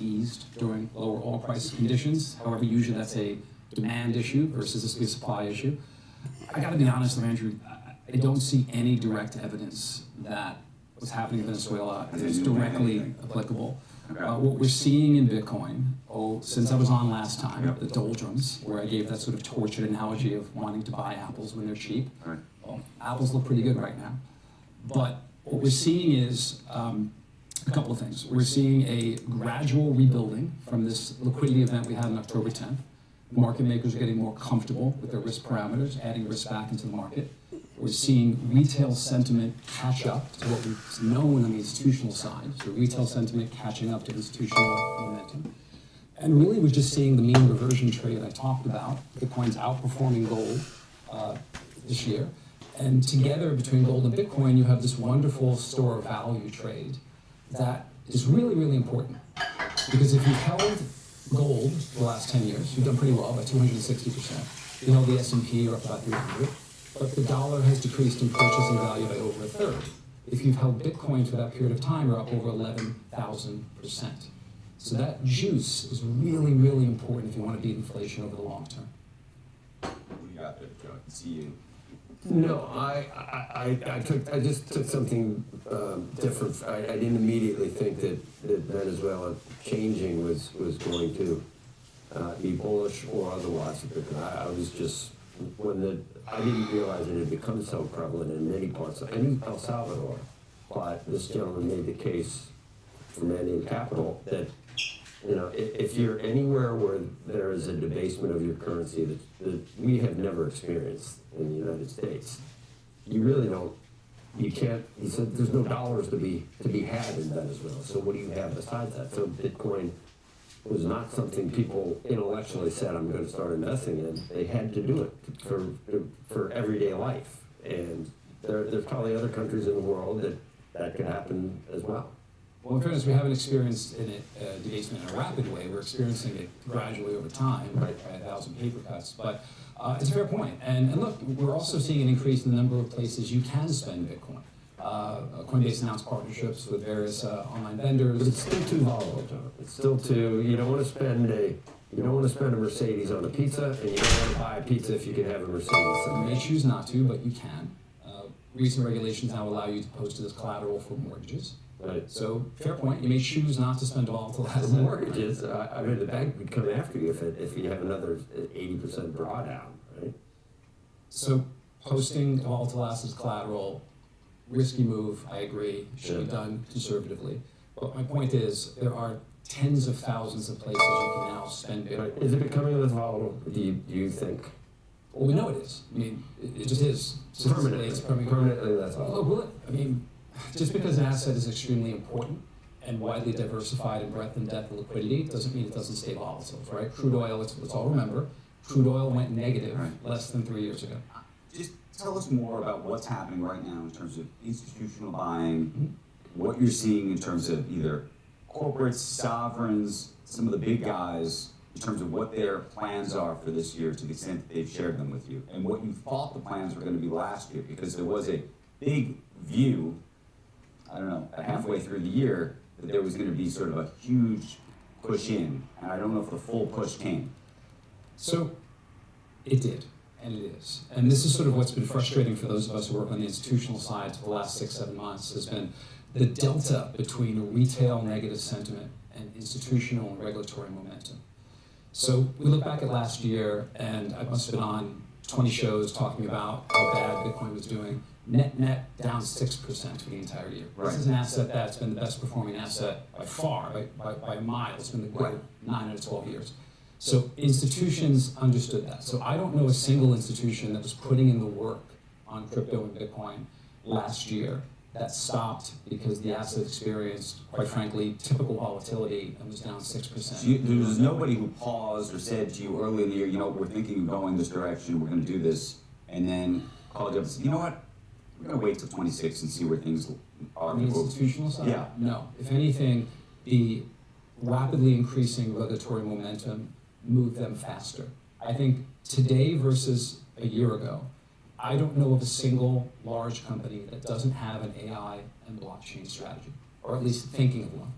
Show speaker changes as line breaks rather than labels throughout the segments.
eased during lower oil price conditions. However, usually that's a demand issue versus a supply issue. I got to be honest, Andrew, I don't see any direct evidence that what's happening in Venezuela is directly applicable.
Okay.
What we're seeing in Bitcoin, since I was on last time, the doldrums, where I gave that sort of tortured analogy of wanting to buy apples when they're cheap.
Right.
Well, apples look pretty good right now. But what we're seeing is a couple of things. We're seeing a gradual rebuilding from this liquidity event we had on October 10th. Market makers are getting more comfortable with their risk parameters, adding risk back into the market. We're seeing retail sentiment catch up to what we've known on the institutional side, so retail sentiment catching up to institutional momentum. And really we're just seeing the mean reversion trade I talked about. Bitcoin's outperforming gold this year. And together between gold and Bitcoin, you have this wonderful store of value trade that is really, really important. Because if you've held gold for the last 10 years, you've done pretty well by 260%. You held the S&P, you're up about 300. But the dollar has decreased in purchasing value by over a third. If you've held Bitcoin for that period of time, you're up over 11,000%. So that juice is really, really important if you want to beat inflation over the long term.
What do you got there, Joe? I can see you.
No, I just took something different. I didn't immediately think that Venezuela changing was going to be bullish or otherwise. I was just I didn't realize it had become so prevalent in many parts of El Salvador. But this gentleman made the case for Mandiant Capital that, you know, if you're anywhere where there is a debasement of your currency that we have never experienced in the United States, you really don't, you can't, he said there's no dollars to be had in Venezuela, so what do you have besides that? So Bitcoin was not something people intellectually said, I'm going to start investing in. They had to do it for everyday life. And there's probably other countries in the world that could happen as well.
Well, in fairness, we haven't experienced debasement in a rapid way. We're experiencing it gradually over time, right, by 1,000 paper cuts. But it's a fair point. And look, we're also seeing an increase in the number of places you can spend Bitcoin. Coinbase announced partnerships with various online vendors.
But it's still too volatile, John. It's still too, you don't want to spend a Mercedes on a pizza, and you don't want to buy a pizza if you can have a Mercedes.
You may choose not to, but you can. Recent regulations now allow you to post it as collateral for mortgages.
Right.
So, fair point. You may choose not to spend volatile
As
assets.
mortgages, I mean, the bank would come after you if you have another 80% drawdown, right?
So, posting volatile assets collateral, risky move, I agree, should be done conservatively. But my point is, there are tens of thousands of places you can now spend Bitcoin.
Right. Is it becoming less volatile, do you think?
Well, we know it is. I mean, it just is.
Permanently.
It's
Permanently less volatile.
Well, I mean, just because an asset is extremely important and widely diversified in breadth and depth of liquidity doesn't mean it doesn't stay volatile, right? Crude oil, let's all remember, crude oil went negative less than 3 years ago.
Just tell us more about what's happening right now in terms of institutional buying, what you're seeing in terms of either corporates, sovereigns, some of the big guys, in terms of what their plans are for this year to the extent that they've shared them with you, and what you thought the plans were going to be last year, because there was a big view, I don't know, halfway through the year, that there was going to be sort of a huge push in, and I don't know if the full push came.
So, it did, and it is. And this is sort of what's been frustrating for those of us who work on the institutional side for the last 6-7 months, has been the delta between retail negative sentiment and institutional and regulatory momentum. So we look back at last year, and I must have been on 20 shows talking about how bad Bitcoin was doing. Net down 6% for the entire year.
Right.
This is an asset that's been the best performing asset by far, by a mile. It's been the great 9 out of 12 years. So institutions understood that. So I don't know a single institution that was putting in the work on crypto and Bitcoin last year that stopped because the asset experienced, quite frankly, typical volatility and was down 6%.
So there was nobody who paused or said to you early in the year, you know, we're thinking of going this direction, we're going to do this, and then called you up and said, you know what, we're going to wait till 26 and see where things are.
On the institutional side?
Yeah.
No. If anything, the rapidly increasing regulatory momentum moved them faster. I think today versus a year ago, I don't know of a single large company that doesn't have an AI and blockchain strategy, or at least thinking of one.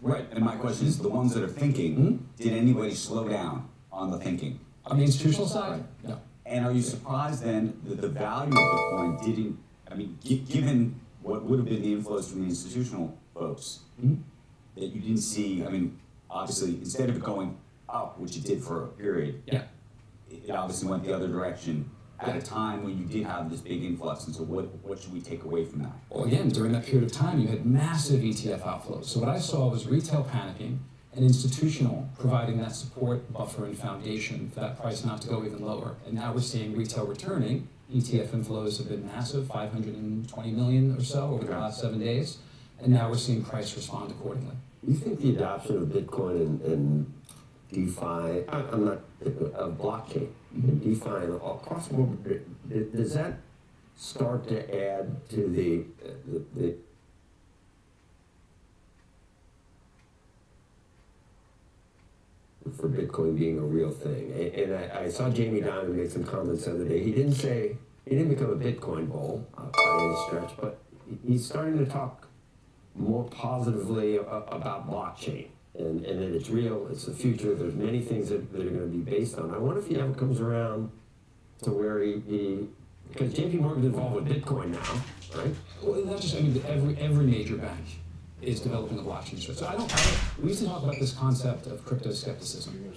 Right, and my question is, the ones that are thinking, did anybody slow down on the thinking?
On the institutional side, no.
And are you surprised then that the value of Bitcoin didn't, I mean, given what would have been the inflows from the institutional folks, that you didn't see, I mean, obviously, instead of it going up, which it did for a period,
Yeah.
it obviously went the other direction at a time when you did have this big influx. And so what should we take away from that?
Well, again, during that period of time, you had massive ETF outflows. So what I saw was retail panicking and institutional providing that support buffer and foundation for that price not to go even lower. And now we're seeing retail returning. ETF inflows have been massive, 520 million or so over the last 7 days. And now we're seeing price respond accordingly.
You think the adoption of Bitcoin and DeFi, I'm not, of blockchain, and DeFi and across the board, does that start to add to the for Bitcoin being a real thing? And I saw Jamie Dimon make some comments the other day. He didn't become a Bitcoin bull by any stretch, but he's starting to talk more positively about blockchain and that it's real, it's the future. There's many things that are going to be based on. I wonder if he ever comes around to where he because JP Morgan's involved with Bitcoin now, right?
Well, not just, I mean, every major bank is developing a blockchain strategy. So we used to talk about this concept of crypto skepticism.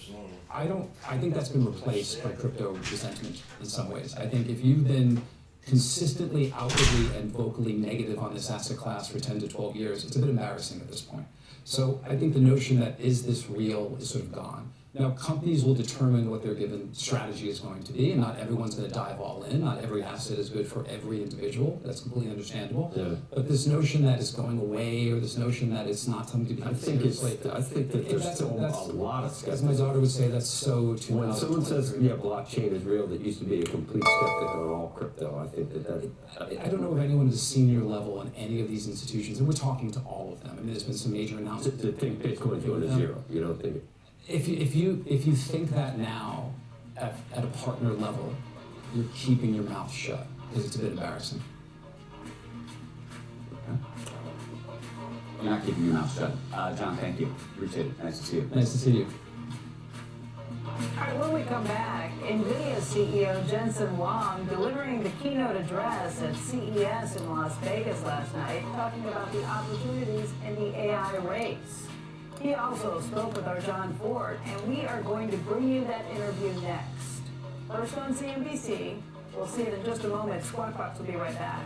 I think that's been replaced by crypto resentment in some ways. I think if you've been consistently, outwardly, and vocally negative on this asset class for 10 to 12 years, it's a bit embarrassing at this point. So I think the notion that is this real is sort of gone. Now, companies will determine what their given strategy is going to be, and not everyone's going to dive all in. Not every asset is good for every individual. That's completely understandable.
Yeah.
But this notion that it's going away, or this notion that it's not something to be
I think that there's
that's-
still
that's-
a lot of
as
skepticism.
my daughter would say, that's so too
When someone says, yeah, blockchain is real, that used to be a complete skeptic on all crypto. I think that
I don't know if anyone at a senior level in any of these institutions, and we're talking to all of them. I mean, there's been some major
to
announcements.
think Bitcoin's going to zero. You don't think it?
If you think that now at a partner level, you're keeping your mouth shut because it's a bit embarrassing.
You're not keeping your mouth shut. John, thank you. Appreciate it. Nice to see you.
Nice to see you.
All right, when we come back, NVIDIA CEO Jensen Huang delivering the keynote address at CES in Las Vegas last night, talking about the opportunities in the AI race. He also spoke with our John Ford, and we are going to bring you that interview next. First on CNBC. We'll see it in just a moment. Squawk Box will be right back.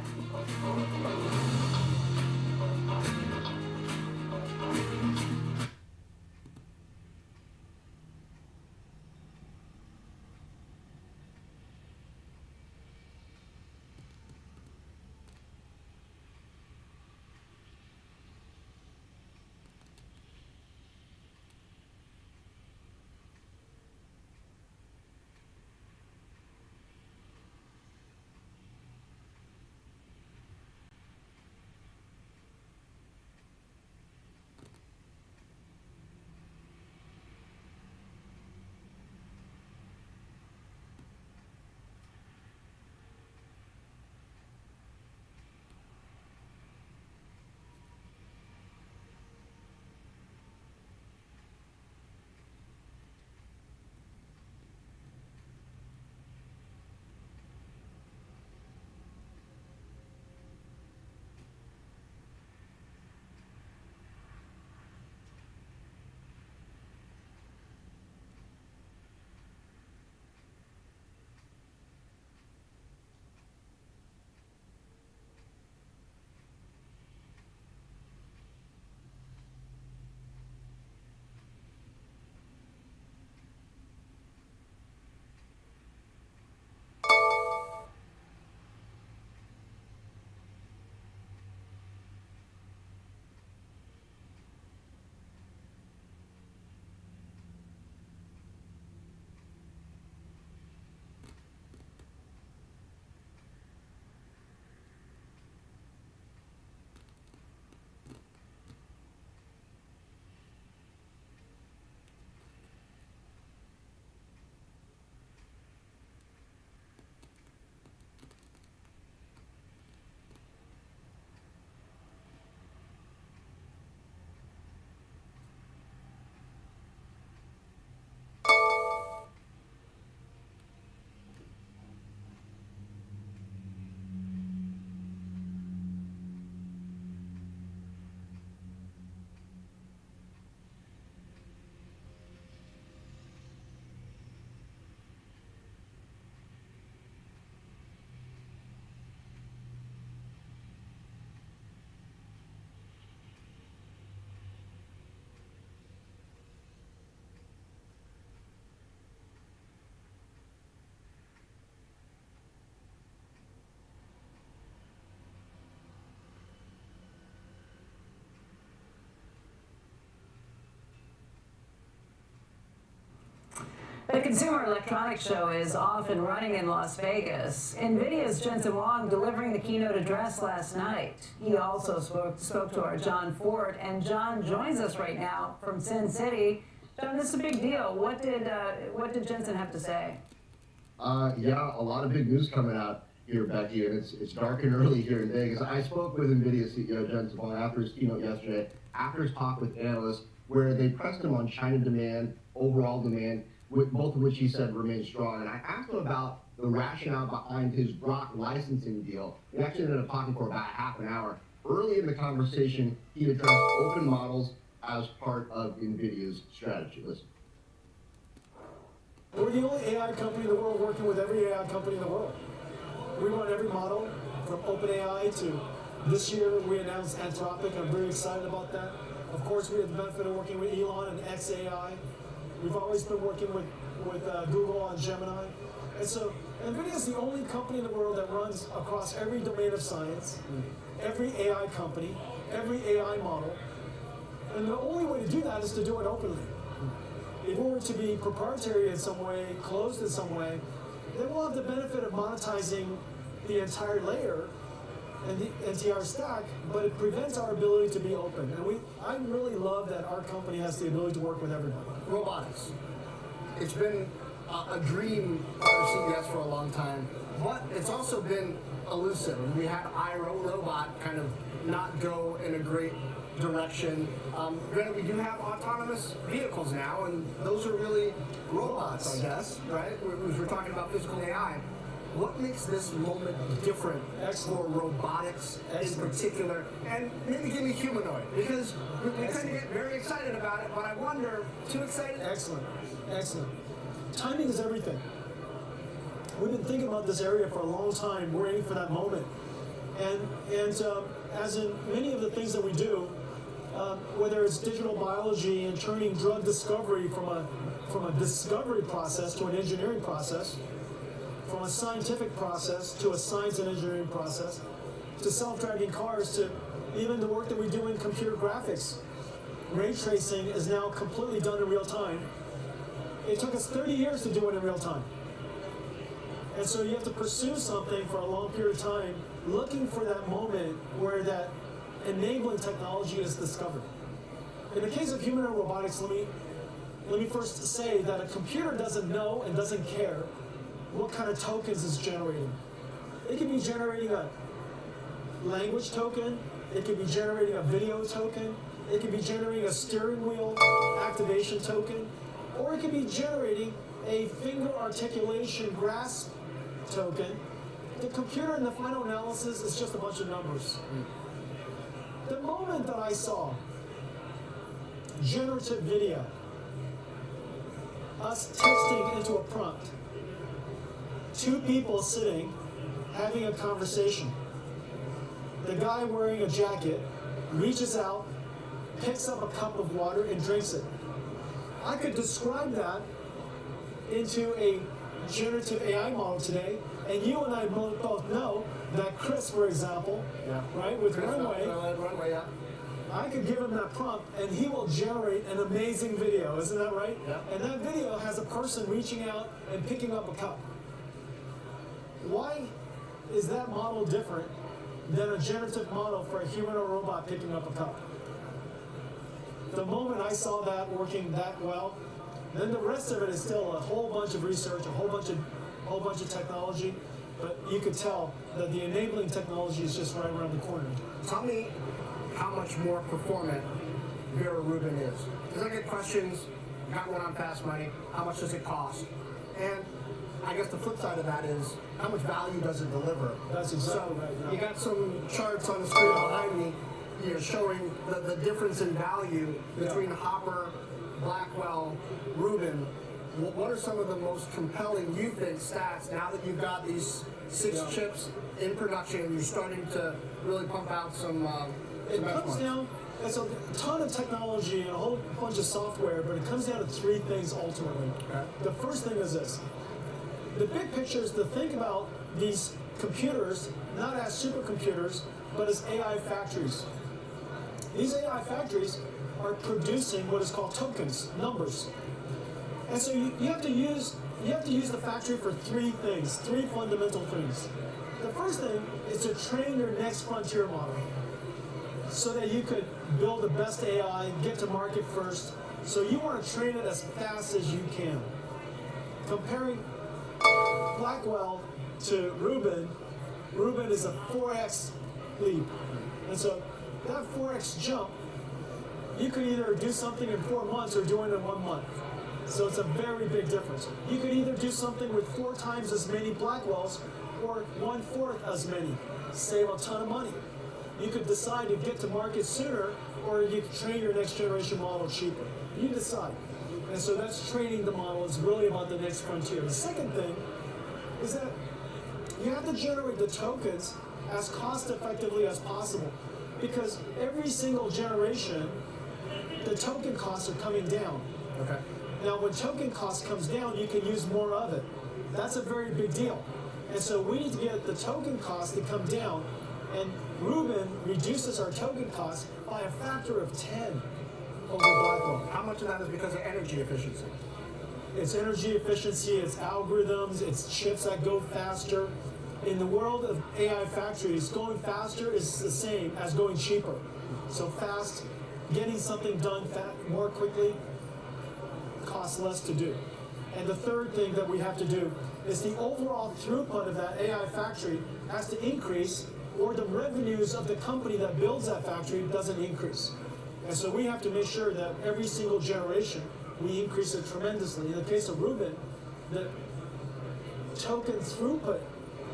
Consumer Electronics Show is off and running in Las Vegas. NVIDIA's Jensen Huang delivering the keynote address last night. He also spoke to our John Ford, and John joins us right now from Sin City. John, this is a big deal. What did Jensen have to say?
Yeah, a lot of big news coming out here, Becky, and it's dark and early here in Vegas. I spoke with NVIDIA CEO Jensen Huang after his keynote yesterday, after his talk with analysts, where they pressed him on China demand, overall demand, both of which he said remain strong. And I asked him about the rationale behind his Grok licensing deal. We actually ended up talking for about half an hour. Early in the conversation, he addressed open models as part of NVIDIA's strategy. Listen.
We're the only AI company in the world working with every AI company in the world. We run every model from OpenAI to this year we announced Anthropic. I'm very excited about that. Of course, we have the benefit of working with Elon and XAI. We've always been working with Google on Gemini. And so NVIDIA is the only company in the world that runs across every domain of science, every AI company, every AI model. And the only way to do that is to do it openly. If we were to be proprietary in some way, closed in some way, then we'll have the benefit of monetizing the entire layer and the entire stack, but it prevents our ability to be open. And I really love that our company has the ability to work with everybody.
Robotics. It's been a dream for CES for a long time, but it's also been elusive. We had iRobot kind of not go in a great direction. Granted, we do have autonomous vehicles now, and those are really robots, I guess, right? We're talking about physical AI. What makes this moment different for robotics in particular? And maybe give me humanoid, because we tend to get very excited about it, but I wonder, too excited?
Excellent, excellent. Timing is everything. We've been thinking about this area for a long time, waiting for that moment. And as in many of the things that we do, whether it's digital biology and turning drug discovery from a discovery process to an engineering process, from a scientific process to a science and engineering process, to self-driving cars, to even the work that we do in computer graphics. Ray tracing is now completely done in real time. It took us 30 years to do it in real time. And so you have to pursue something for a long period of time, looking for that moment where that enabling technology is discovered. In the case of humanoid robotics, let me first say that a computer doesn't know and doesn't care what kind of tokens it's generating. It could be generating a language token, it could be generating a video token, it could be generating a steering wheel activation token, or it could be generating a finger articulation grasp token. The computer in the final analysis is just a bunch of numbers. The moment that I saw generative video, us texting into a prompt, two people sitting, having a conversation. The guy wearing a jacket reaches out, picks up a cup of water and drinks it. I could describe that into a generative AI model today, and you and I both know that Chris, for example, right, with Runway,
yeah.
I could give him that prompt and he will generate an amazing video, isn't that right?
Yeah.
And that video has a person reaching out and picking up a cup. Why is that model different than a generative model for a human or robot picking up a cup? The moment I saw that working that well, then the rest of it is still a whole bunch of research, a whole bunch of technology, but you could tell that the enabling technology is just right around the corner.
Tell me how much more performant Vera Rubin is. Because I get questions, got one on Fast Money, how much does it cost? And I guess the flip side of that is, how much value does it deliver?
That's exactly
so
right.
You got some charts on the screen behind me, showing the difference in value between Hopper, Blackwell, Rubin. What are some of the most compelling, you think, stats now that you've got these 6 chips in production and you're starting to really pump out some
It comes down, it's a ton of technology and a whole bunch of software, but it comes down to 3 things ultimately.
Okay.
The first thing is this. The big picture is to think about these computers not as supercomputers, but as AI factories. These AI factories are producing what is called tokens, numbers. And so you have to use the factory for three fundamental things. The first thing is to train your next frontier model so that you could build the best AI, get to market first. So you want to train it as fast as you can. Comparing Blackwell to Rubin is a 4x leap. And so that 4x jump, you could either do something in 4 months or do it in 1 month. So it's a very big difference. You could either do something with 4 times as many Blackwells or 1/4 as many. Save a ton of money. You could decide to get to market sooner, or you could train your next generation model cheaper. You decide. And so that's training the model. It's really about the next frontier. The second thing is that you have to generate the tokens as cost effectively as possible, because every single generation, the token costs are coming down.
Okay.
Now, when token cost comes down, you can use more of it. That's a very big deal. And so we need to get the token cost to come down, and Rubin reduces our token cost by a factor of 10 over Blackwell.
How much of that is because of energy efficiency?
It's energy efficiency, it's algorithms, it's chips that go faster. In the world of AI factories, going faster is the same as going cheaper. So fast, getting something done more quickly, costs less to do. And the third thing that we have to do is the overall throughput of that AI factory has to increase, or the revenues of the company that builds that factory doesn't increase. And so we have to make sure that every single generation we increase it tremendously. In the case of Rubin, the token throughput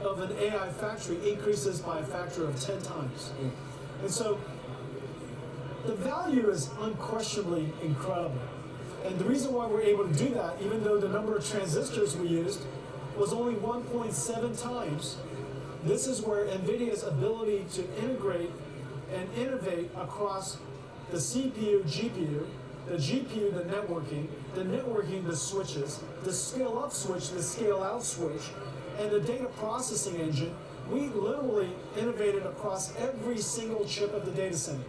of an AI factory increases by a factor of 10 times. And so the value is unquestionably incredible. And the reason why we're able to do that, even though the number of transistors we used was only 1.7 times, this is where NVIDIA's ability to integrate and innovate across the CPU, GPU, the GPU, the networking, the switches, the scale-up switch, the scale-out switch, and the data processing engine, we literally innovated across every single chip of the data center.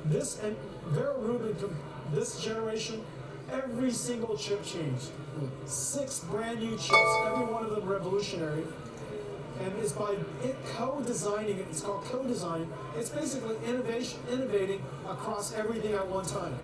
This and Vera Rubin, this generation, every single chip changed. 6 brand new chips, every one of them revolutionary. And it's by co-designing it, it's called co-design. It's basically innovating across everything at one time.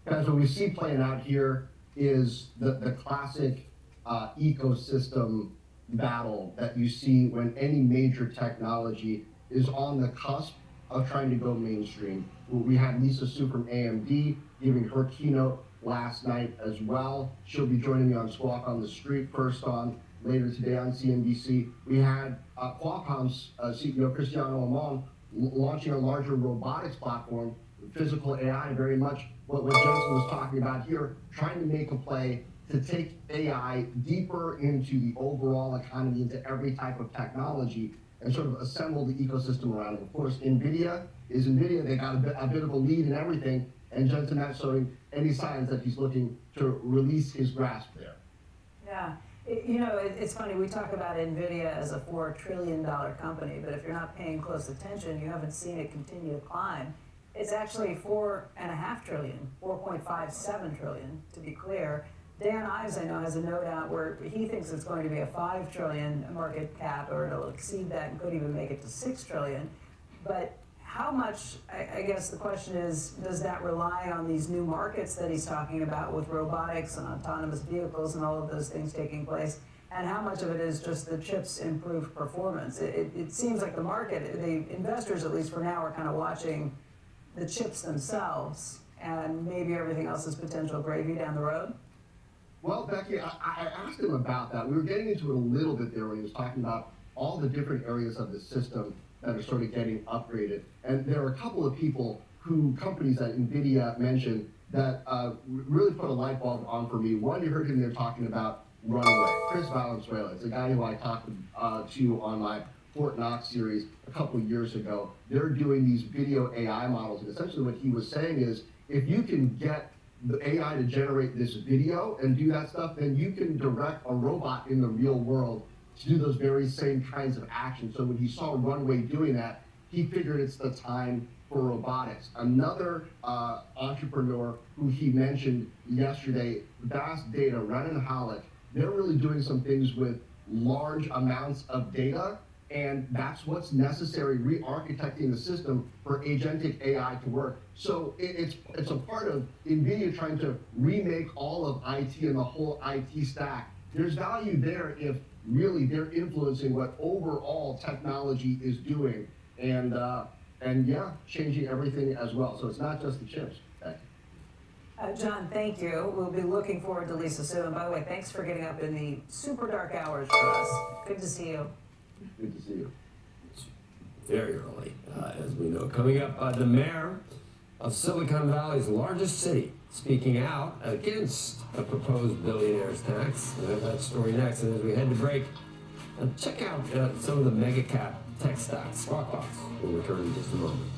Guys, what we see playing out here is the classic ecosystem battle that you see when any major technology is on the cusp of trying to go mainstream. We had Lisa Su from AMD giving her keynote last night as well. She'll be joining me on Squawk on the Street first on later today on CNBC. We had Qualcomm's CEO Cristiano Amon launching a larger robotics platform, physical AI, very much what Jensen was talking about here, trying to make a play to take AI deeper into the overall economy, into every type of technology, and sort of assemble the ecosystem around it. Of course, NVIDIA is NVIDIA. They got a bit of a lead in everything, and Jensen not showing any signs that he's looking to release his grasp there.
Yeah. It's funny, we talk about NVIDIA as a $4 trillion company, but if you're not paying close attention, you haven't seen it continue to climb. It's actually $4.5 trillion, $4.57 trillion, to be clear. Dan Ives, I know, has a note out where he thinks it's going to be a $5 trillion market cap, or it'll exceed that and could even make it to $6 trillion. But how much, I guess the question is, does that rely on these new markets that he's talking about with robotics and autonomous vehicles and all of those things taking place? And how much of it is just the chips' improved performance? It seems like the market, the investors, at least for now, are kind of watching the chips themselves, and maybe everything else is potential gravy down the road?
Well, Becky, I asked him about that. We were getting into it a little bit there when he was talking about all the different areas of the system that are sort of getting upgraded. And there are a couple of companies that NVIDIA mentioned that really put a light bulb on for me. One, you heard him there talking about Runway. Chris Valenzuela, it's a guy who I talked to on my Fort Knox series a couple of years ago. They're doing these video AI models, and essentially what he was saying is, if you can get the AI to generate this video and do that stuff, then you can direct a robot in the real world to do those very same kinds of actions. So when he saw Runway doing that, he figured it's the time for robotics. Another entrepreneur who he mentioned yesterday, Vast Data, Renan Hallett, they're really doing some things with large amounts of data, and that's what's necessary, re-architecting the system for agentic AI to work. So it's a part of NVIDIA trying to remake all of IT and the whole IT stack. There's value there if really they're influencing what overall technology is doing, and yeah, changing everything as well. So it's not just the chips.
John, thank you. We'll be looking forward to Lisa soon. And by the way, thanks for getting up in the super dark hours for us. Good to see you.
Good to see you.
Very early, as we know. Coming up, the mayor of Silicon Valley's largest city speaking out against a proposed billionaires tax. We'll have that story next. And as we head to break, check out some of the mega cap tech stocks. Squawk Box. We'll return in just a moment.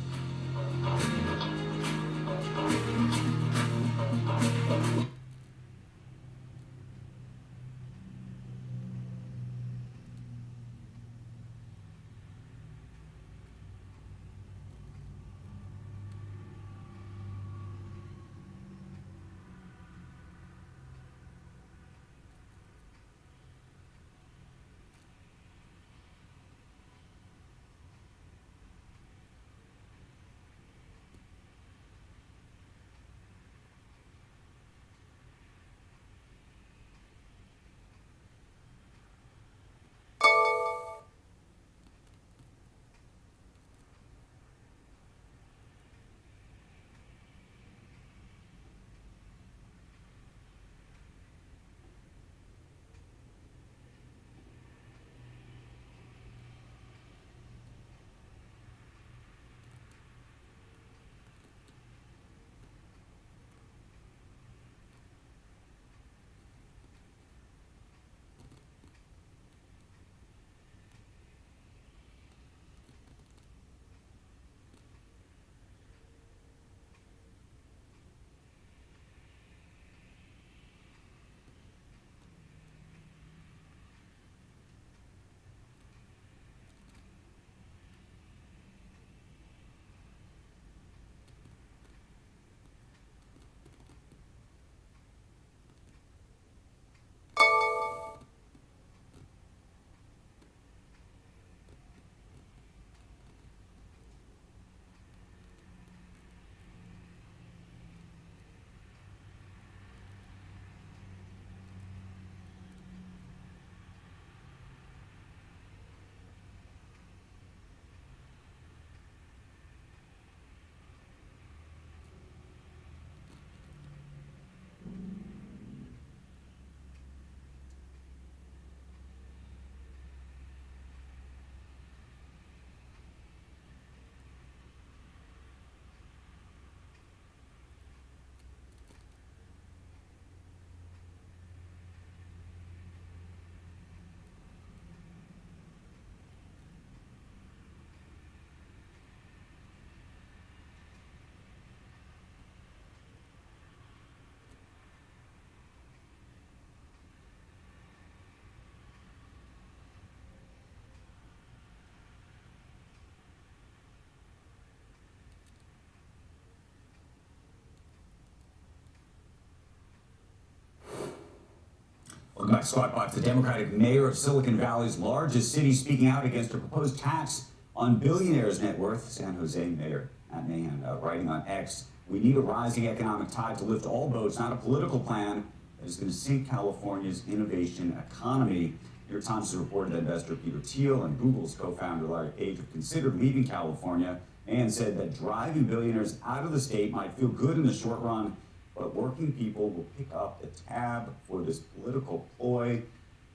Welcome back to Squawk Box. The Democratic mayor of Silicon Valley's largest city speaking out against a proposed tax on billionaires' net worth. San Jose Mayor Matt Mahan writing on X, "We need a rising economic tide to lift all boats, not a political plan that is going to sink California's innovation economy." New York Times has reported that investor Peter Thiel and Google's co-founder Larry Page have considered leaving California. Mahan said that driving billionaires out of the state might feel good in the short run, but working people will pick up the tab for this political ploy.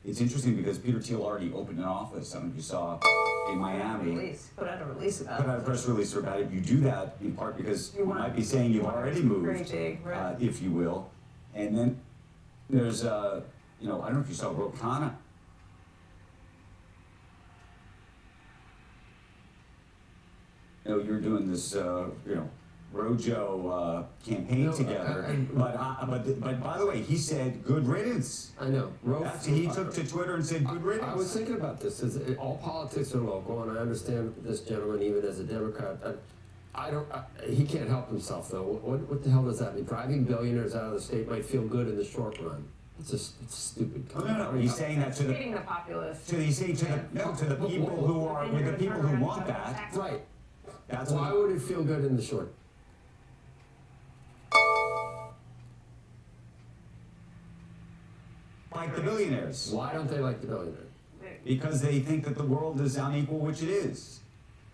It's interesting because Peter Thiel already opened an office, some of you saw, in Miami.
Put out a release about
Put out a press release about it. You do that in part because you might be saying you've already moved, if you will. And then there's, I don't know if you saw Rokana. You're doing this, Rojo campaign together. But by the way, he said good riddance.
I know.
He took to Twitter and said good riddance.
I was thinking about this. All politics are local, and I understand this gentleman, even as a Democrat. He can't help himself though. What the hell does that mean? Driving billionaires out of the state might feel good in the short run. It's stupid.
No. He's saying that to the
Feeding the populace.
to the people who are with the people who want that.
Right.
That's
Why would it feel good in the short?
Like the billionaires.
Why don't they like the billionaires?
Because they think that the world is unequal, which it is.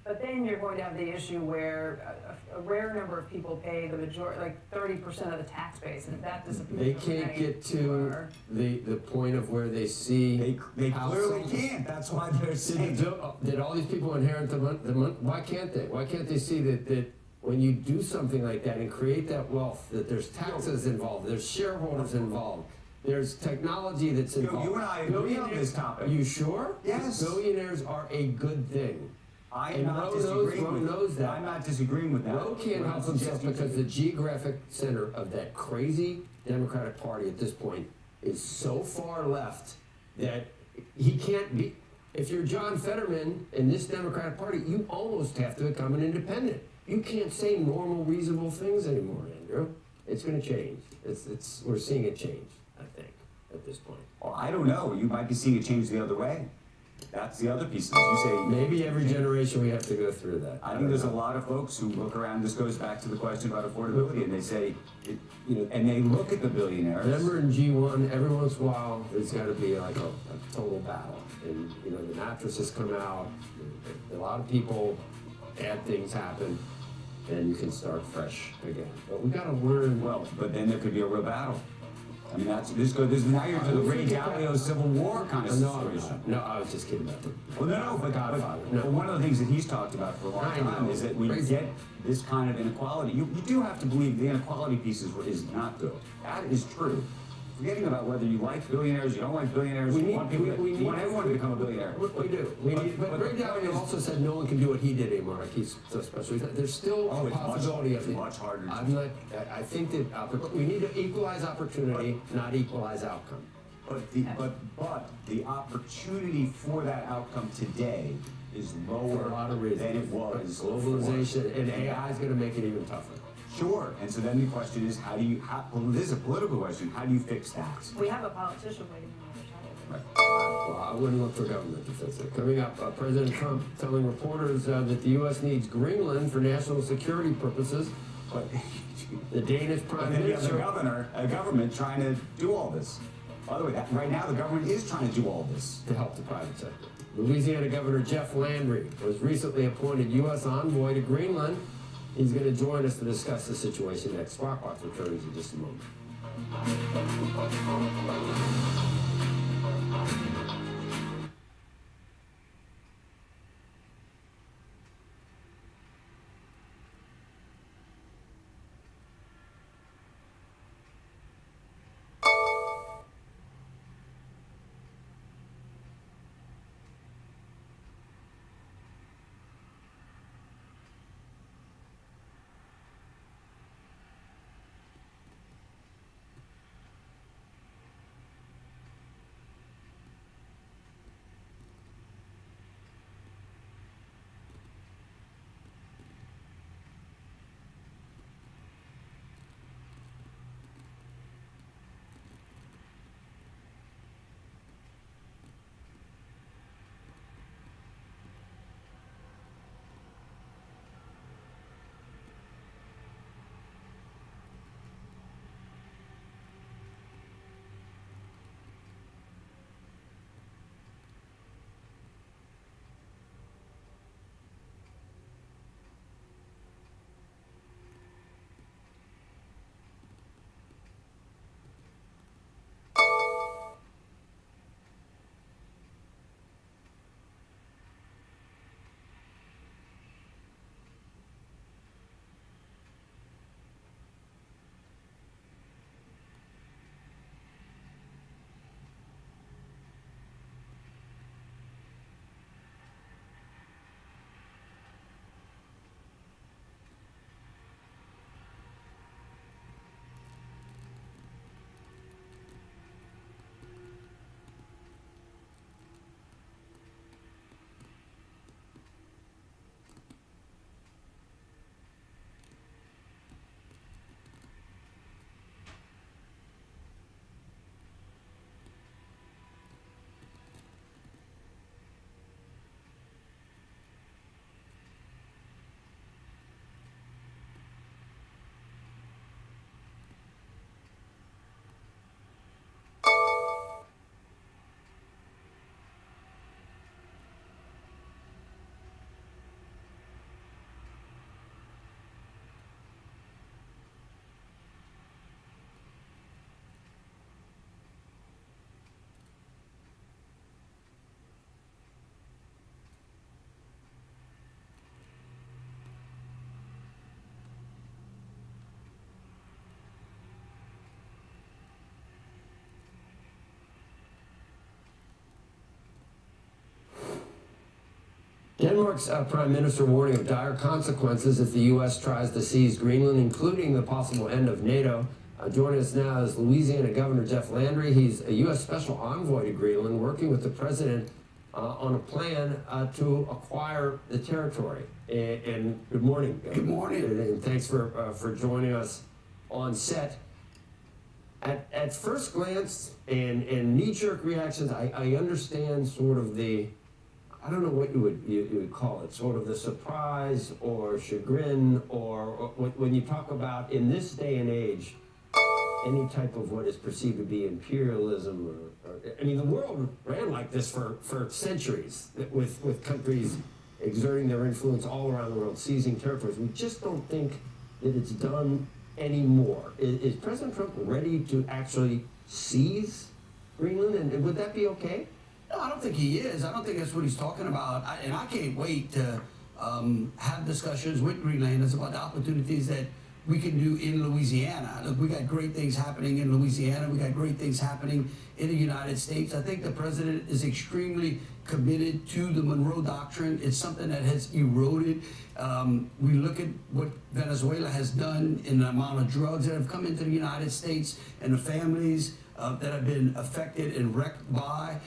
But then you're going to have the issue where a rare number of people pay the majority, like 30% of the tax base, and if that disappears.
They can't get to the point of where they see.
They clearly can't. That's why they're saying.
Did all these people inherit the money? Why can't they? Why can't they see that when you do something like that and create that wealth, that there's taxes involved, there's shareholders involved, there's technology that's involved.
You and I agree on this topic.
Are you sure?
Yes.
Billionaires are a good thing.
I'm not disagreeing with that. I'm not disagreeing with that.
Roe can't help himself because the geographic center of that crazy Democratic Party at this point is so far left that he can't be. If you're John Fetterman in this Democratic Party, you almost have to become an independent. You can't say normal, reasonable things anymore, Andrew. It's going to change. We're seeing it change, I think, at this point.
Well, I don't know. You might be seeing it change the other way. That's the other piece of it. You say
maybe every generation we have to go through that.
I think there's a lot of folks who look around. This goes back to the question about affordability, and they say, and they look at the billionaires.
Remember in G1, every once in a while, there's got to be like a total battle, and the mattresses come out. A lot of people, bad things happen, and you can start fresh again. But we got to learn.
Well, but then there could be a real battle. I mean, now you're to the Ray Dalio Civil War kind of situation.
No, I was just kidding about that.
Well, no, but one of the things that he's talked about for a long time is that we get this kind of inequality. You do have to believe the inequality piece is not good. That is true. Forgetting about whether you like billionaires, you don't like billionaires, we want everyone to become a billionaire.
We do. But Ray Dalio also said no one can do what he did anymore. Like he's so special. There's still a possibility of it.
It's much harder.
I think that we need to equalize opportunity, not equalize outcome.
But the opportunity for that outcome today is lower
for a lot of reasons
than it was.
Globalization and AI is going to make it even tougher.
Sure, and so then the question is, well, this is a political question, how do you fix that?
We have a politician waiting on the other side.
Right.
Well, I wouldn't look for government to fix it. Coming up, President Trump telling reporters that the U.S. needs Greenland for national security purposes, but the Danish Prime Minister...
a government trying to do all this. By the way, right now the government is trying to do all this.
To help the private sector. Louisiana Governor Jeff Landry was recently appointed U.S. envoy to Greenland. He's going to join us to discuss the situation next. Sparkbox returns in just a moment. Denmark's Prime Minister warning of dire consequences if the U.S. tries to seize Greenland, including the possible end of NATO. Joining us now is Louisiana Governor Jeff Landry. He's a U.S. Special Envoy to Greenland, working with the President on a plan to acquire the territory. And good morning.
Good morning.
And thanks for joining us on set. At first glance and knee-jerk reactions, I understand sort of the, I don't know what you would call it, sort of the surprise or chagrin, or when you talk about, in this day and age, any type of what is perceived to be imperialism, or I mean, the world ran like this for centuries, with countries exerting their influence all around the world, seizing territories. We just don't think that it's done anymore. Is President Trump ready to actually seize Greenland, and would that be okay?
No, I don't think he is. I don't think that's what he's talking about. And I can't wait to have discussions with Greenlanders about the opportunities that we can do in Louisiana. Look, we got great things happening in Louisiana. We got great things happening in the United States. I think the president is extremely committed to the Monroe Doctrine. It's something that has eroded. We look at what Venezuela has done in the amount of drugs that have come into the United States and the families that have been affected and wrecked by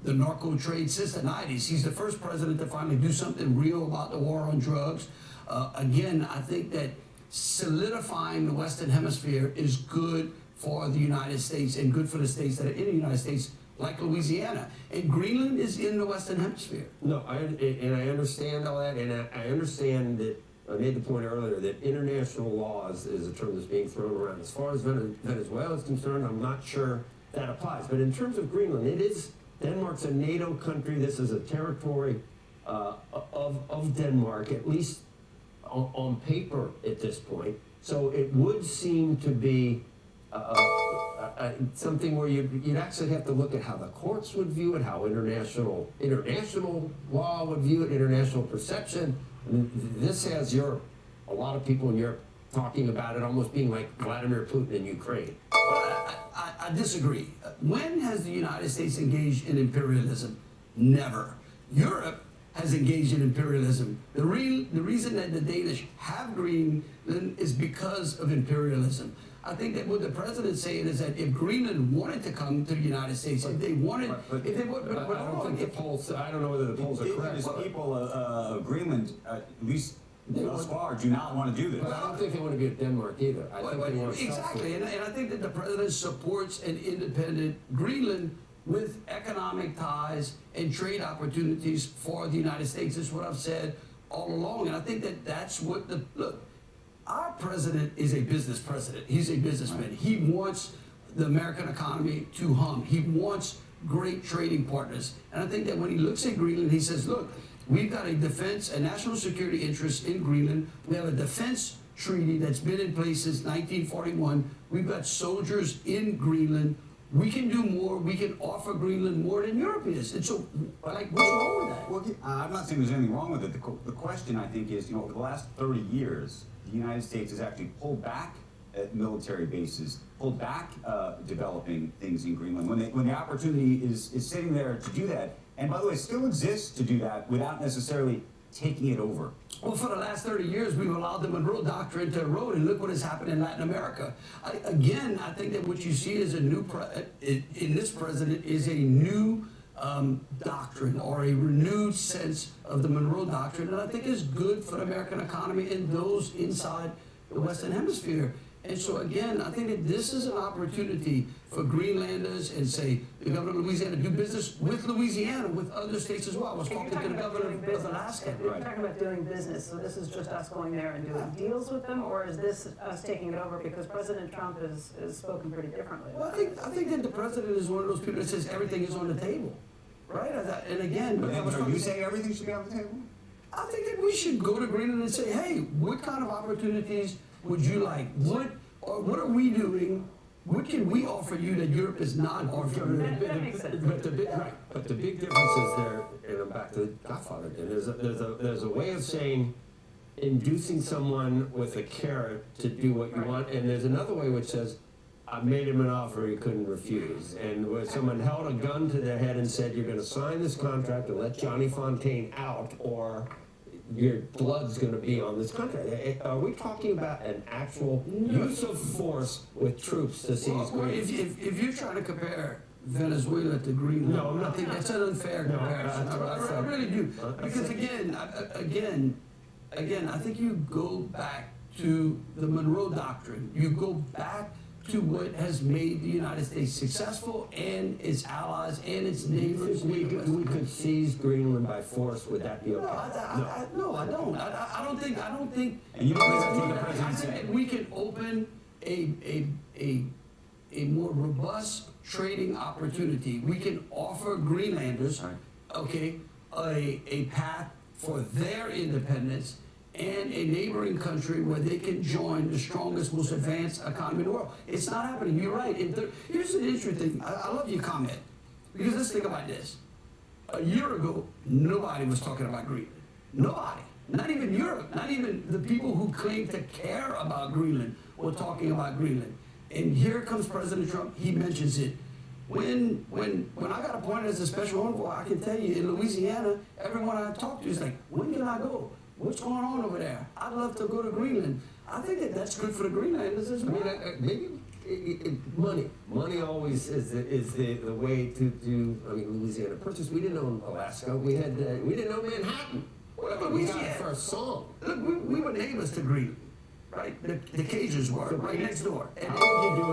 the narco trade since the 90s. He's the first president to finally do something real about the war on drugs. Again, I think that solidifying the Western Hemisphere is good for the United States and good for the states that are in the United States, like Louisiana. And Greenland is in the Western Hemisphere.
No, I understand all that, and I understand that. I made the point earlier that international laws is a term that's being thrown around. As far as Venezuela is concerned, I'm not sure that applies. But in terms of Greenland, Denmark's a NATO country. This is a territory of Denmark, at least on paper at this point. So it would seem to be something where you'd actually have to look at how the courts would view it, how international law would view it, international perception. This has Europe, a lot of people in Europe talking about it almost being like Vladimir Putin in Ukraine.
Well, I disagree. When has the United States engaged in imperialism? Never. Europe has engaged in imperialism. The reason that the Danish have Greenland is because of imperialism. I think that what the president's saying is that if Greenland wanted to come to the United States, if they wanted, if they would,
I don't think the polls. I don't know whether the polls are correct.
Indigenous people of Greenland, at least thus far, do not want to do this.
But I don't think they want to be at Denmark either. I think they want to
exactly, and I think that the president supports an independent Greenland with economic ties and trade opportunities for the United States. Is what I've said all along, and I think that that's what the look. Our president is a business president. He's a businessman. He wants the American economy to hum. He wants great trading partners. And I think that when he looks at Greenland, he says, look, we've got a defense, a national security interest in Greenland. We have a defense treaty that's been in place since 1941. We've got soldiers in Greenland. We can do more. We can offer Greenland more than Europe is. And so, like, what's wrong with that?
Well, I'm not saying there's anything wrong with it. The question, I think, is, over the last 30 years, the United States has actually pulled back at military bases, pulled back developing things in Greenland when the opportunity is sitting there to do that. And by the way, it still exists to do that without necessarily taking it over.
Well, for the last 30 years, we've allowed the Monroe Doctrine to erode, and look what has happened in Latin America. I think that what you see is in this president is a new doctrine or a renewed sense of the Monroe Doctrine, and I think is good for the American economy and those inside the Western Hemisphere. And so again, I think that this is an opportunity for Greenlanders and, say, the governor of Louisiana to do business with Louisiana, with other states as well. I was talking to the governor of Alaska.
You're talking about doing business, so this is just us going there and doing deals with them, or is this us taking it over because President Trump has spoken pretty differently?
Well, I think that the president is one of those people that says everything is on the table, right? And again,
Are you saying everything should be on the table?
I think that we should go to Greenland and say, hey, what kind of opportunities would you like? What are we doing? What can we offer you that Europe is not offering?
That makes sense.
But the big difference is there, and I'm back to Godfather again. There's a way of saying, inducing someone with a carrot to do what you want, and there's another way which says, I made him an offer he couldn't refuse. And when someone held a gun to their head and said, you're gonna sign this contract and let Johnny Fontaine out, or your blood's gonna be on this contract. Are we talking about an actual use of force with troops to seize
Well,
Greenland?
if you're trying to compare Venezuela to Greenland,
No, I'm not.
I think that's an unfair
No,
comparison. I really do. Because again, I think you go back to the Monroe Doctrine. You go back to what has made the United States successful and its allies and its neighbors.
We could seize Greenland by force. Would that be okay?
No, I don't. I don't think.
And you don't think the
I
president
think
said?
that we can open a more robust trading opportunity. We can offer Greenlanders,
Right.
okay, a path for their independence and a neighboring country where they can join the strongest, most advanced economy in the world. It's not happening. You're right. Here's an interesting thing. I love your comment, because let's think about this. A year ago, nobody was talking about Greenland. Nobody. Not even Europe. Not even the people who claim to care about Greenland were talking about Greenland. And here comes President Trump. He mentions it. When I got appointed as a special envoy, I can tell you, in Louisiana, everyone I talked to is like, when can I go? What's going on over there? I'd love to go to Greenland. I think that's good for the Greenlanders as
I
well.
mean, maybe money always is the way to do. I mean, Louisiana Purchase. We didn't own Alaska. We didn't own Manhattan.
Well,
We got it for a song.
Look, we were neighbors to Greenland, right? The Cajuns were right next door. And
How would you do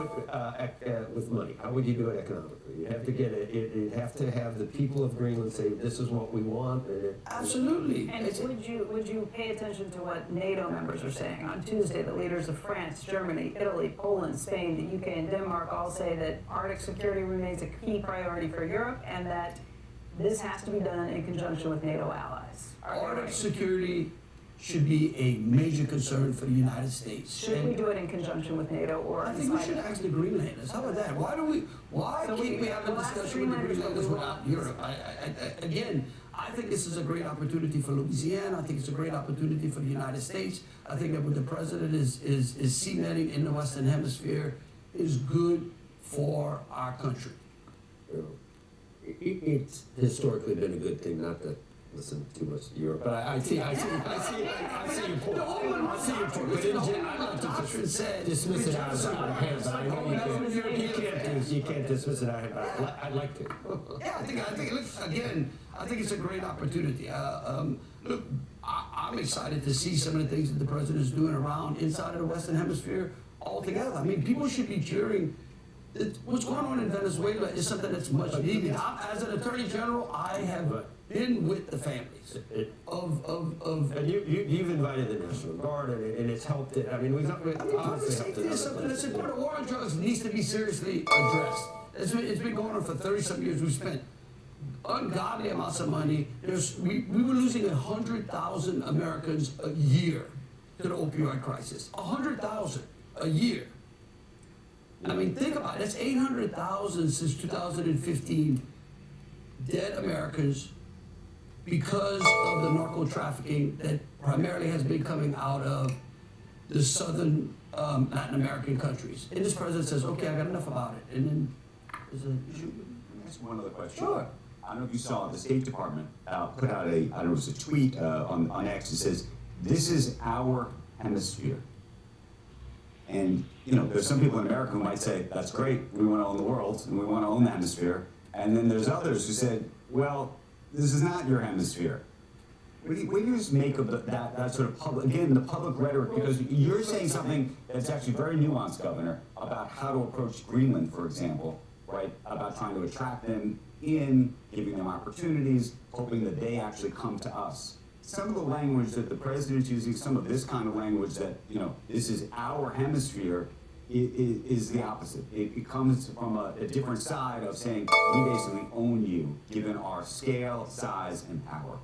it with money? How would you do it economically? You have to get it. You'd have to have the people of Greenland say, "This is what we want."
absolutely.
And
It's-
would you pay attention to what NATO members are saying? On Tuesday, the leaders of France, Germany, Italy, Poland, Spain, the UK, and Denmark all say that Arctic security remains a key priority for Europe, and that this has to be done in conjunction with NATO allies. Are they
Arctic
right?
security should be a major concern for the United States.
Should we do it in conjunction with NATO or
I
in
think we
spite
should
of it?
ask the Greenlanders. How about that? Why
So
can't we have a
we'll ask
discussion with the
Greenlanders what
Greenlanders
we
without
want.
Europe? Again, I think this is a great opportunity for Louisiana. I think it's a great opportunity for the United States. I think that what the president is cementing in the Western Hemisphere is good for our country.
You know, it's historically been a good thing not to listen too much to Europe. But I see your point. I see your point. But in general, I'd like to dismiss it out of hand. But I know you can't dismiss it out of hand. But I'd like to.
Yeah, I think it's a great opportunity. Look, I'm excited to see some of the things that the president is doing around inside of the Western Hemisphere altogether. I mean, people should be cheering. What's going on in Venezuela is something that's much needed. As an attorney general, I have been with the families of
And you've invited the National Guard, and it's helped it. I mean, we've
public
obviously helped
safety
it.
is something that's important. War on drugs needs to be seriously addressed. It's been going on for 30-some years. We've spent ungodly amounts of money. We were losing 100,000 Americans a year to the opioid crisis. 100,000 a year. I mean, think about it. That's 800,000 since 2015 dead Americans because of the narco trafficking that primarily has been coming out of the southern Latin American countries. And this president says, okay, I got enough about it. And then there's a issue.
That's one other question.
Sure.
I don't know if you saw, the State Department put out I don't know, it was a tweet on X that says, "This is our hemisphere." And, you know, there's some people in America who might say, that's great, we want to own the world, and we want to own the hemisphere. And then there's others who said, well, this is not your hemisphere. What do you just make of that sort of public, again, the public rhetoric? Because you're saying something that's actually very nuanced, Governor, about how to approach Greenland, for example, right? About trying to attract them in, giving them opportunities, hoping that they actually come to us. Some of the language that the president's using, some of this kind of language that, you know, this is our hemisphere, is the opposite. It comes from a different side of saying, we basically own you, given our scale, size, and power.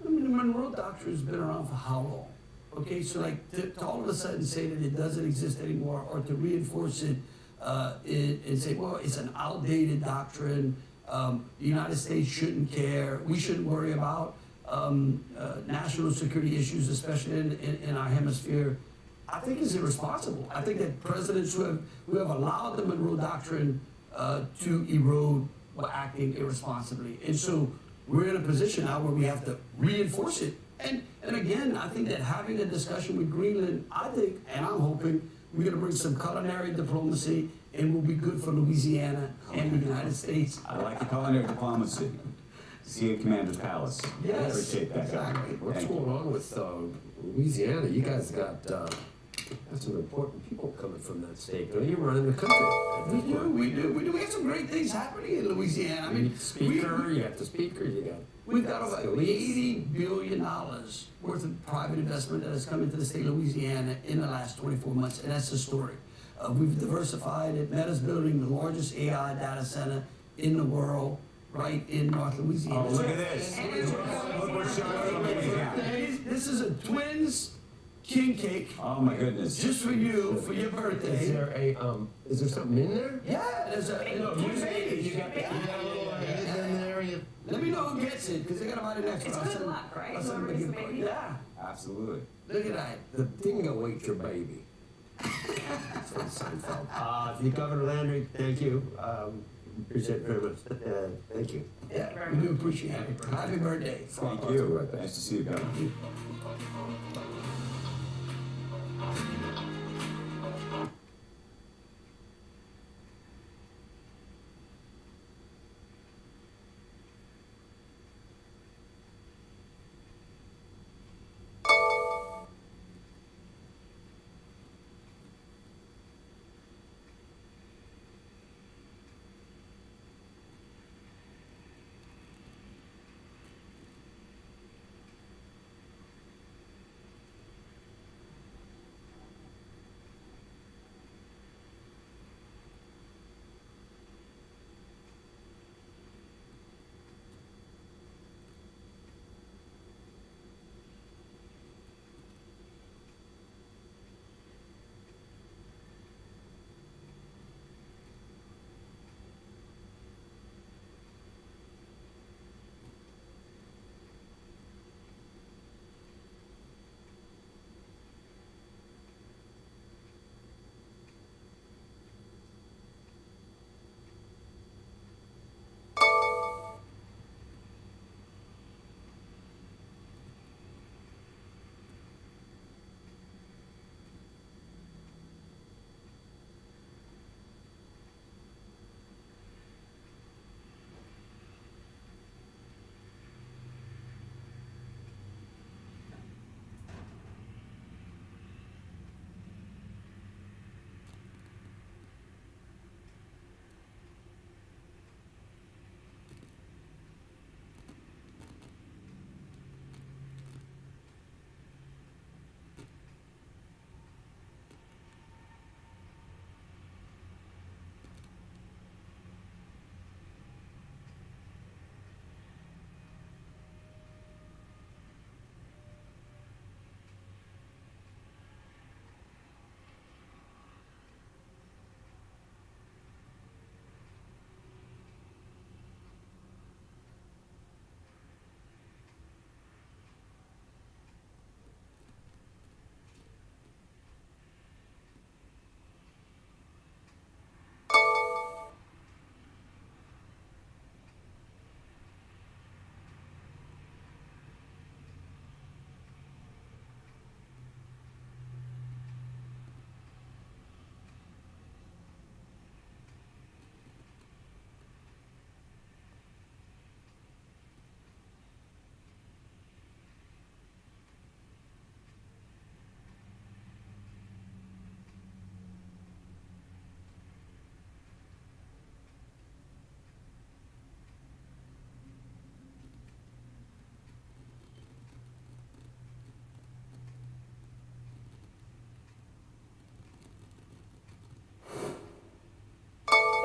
I mean, the Monroe Doctrine has been around for how long? Okay, so like to all of a sudden say that it doesn't exist anymore, or to reinforce it and say, well, it's an outdated doctrine. The United States shouldn't care. We shouldn't worry about national security issues, especially in our hemisphere. I think is irresponsible. I think that presidents who have allowed the Monroe Doctrine to erode were acting irresponsibly. And so we're in a position now where we have to reinforce it. And again, I think that having a discussion with Greenland, I think, and I'm hoping, we're going to bring some culinary diplomacy and will be good for Louisiana and the United States.
I like the culinary diplomacy. See you at Commander's Palace.
Yes,
Appreciate that, guy.
exactly.
What's
Thank you.
going on with Louisiana? You guys got some important people coming from that state. You're running the country. at
We
this
do,
point.
we do, we do. We have some great things happening in Louisiana. I mean,
Speaker, you got the speaker, you got.
we've got over $80 billion worth of private investment that has come into the state of Louisiana in the last 24 months, and that's historic. We've diversified it. Meta's building the largest AI data center in the world, right in North Louisiana.
Oh, look at this.
And
Look what's showing up in Louisiana.
this is a twins king cake
Oh, my goodness.
just for you for your
Is
birthday.
there something in there?
Yeah, there's a two babies.
You got a little in there.
Let me know who gets it, because they got to buy the next
It's
one.
good luck, right?
I'll send them a
Whoever
gift
gets the
card.
baby.
Yeah,
Absolutely.
look at that.
The dingo ate your baby. That's from Seinfeld. The Governor Landry, thank you. Appreciate it very much. Thank you.
Yeah, we do appreciate it. Happy birthday.
Thank
Right
you.
back.
Nice to see you, Governor.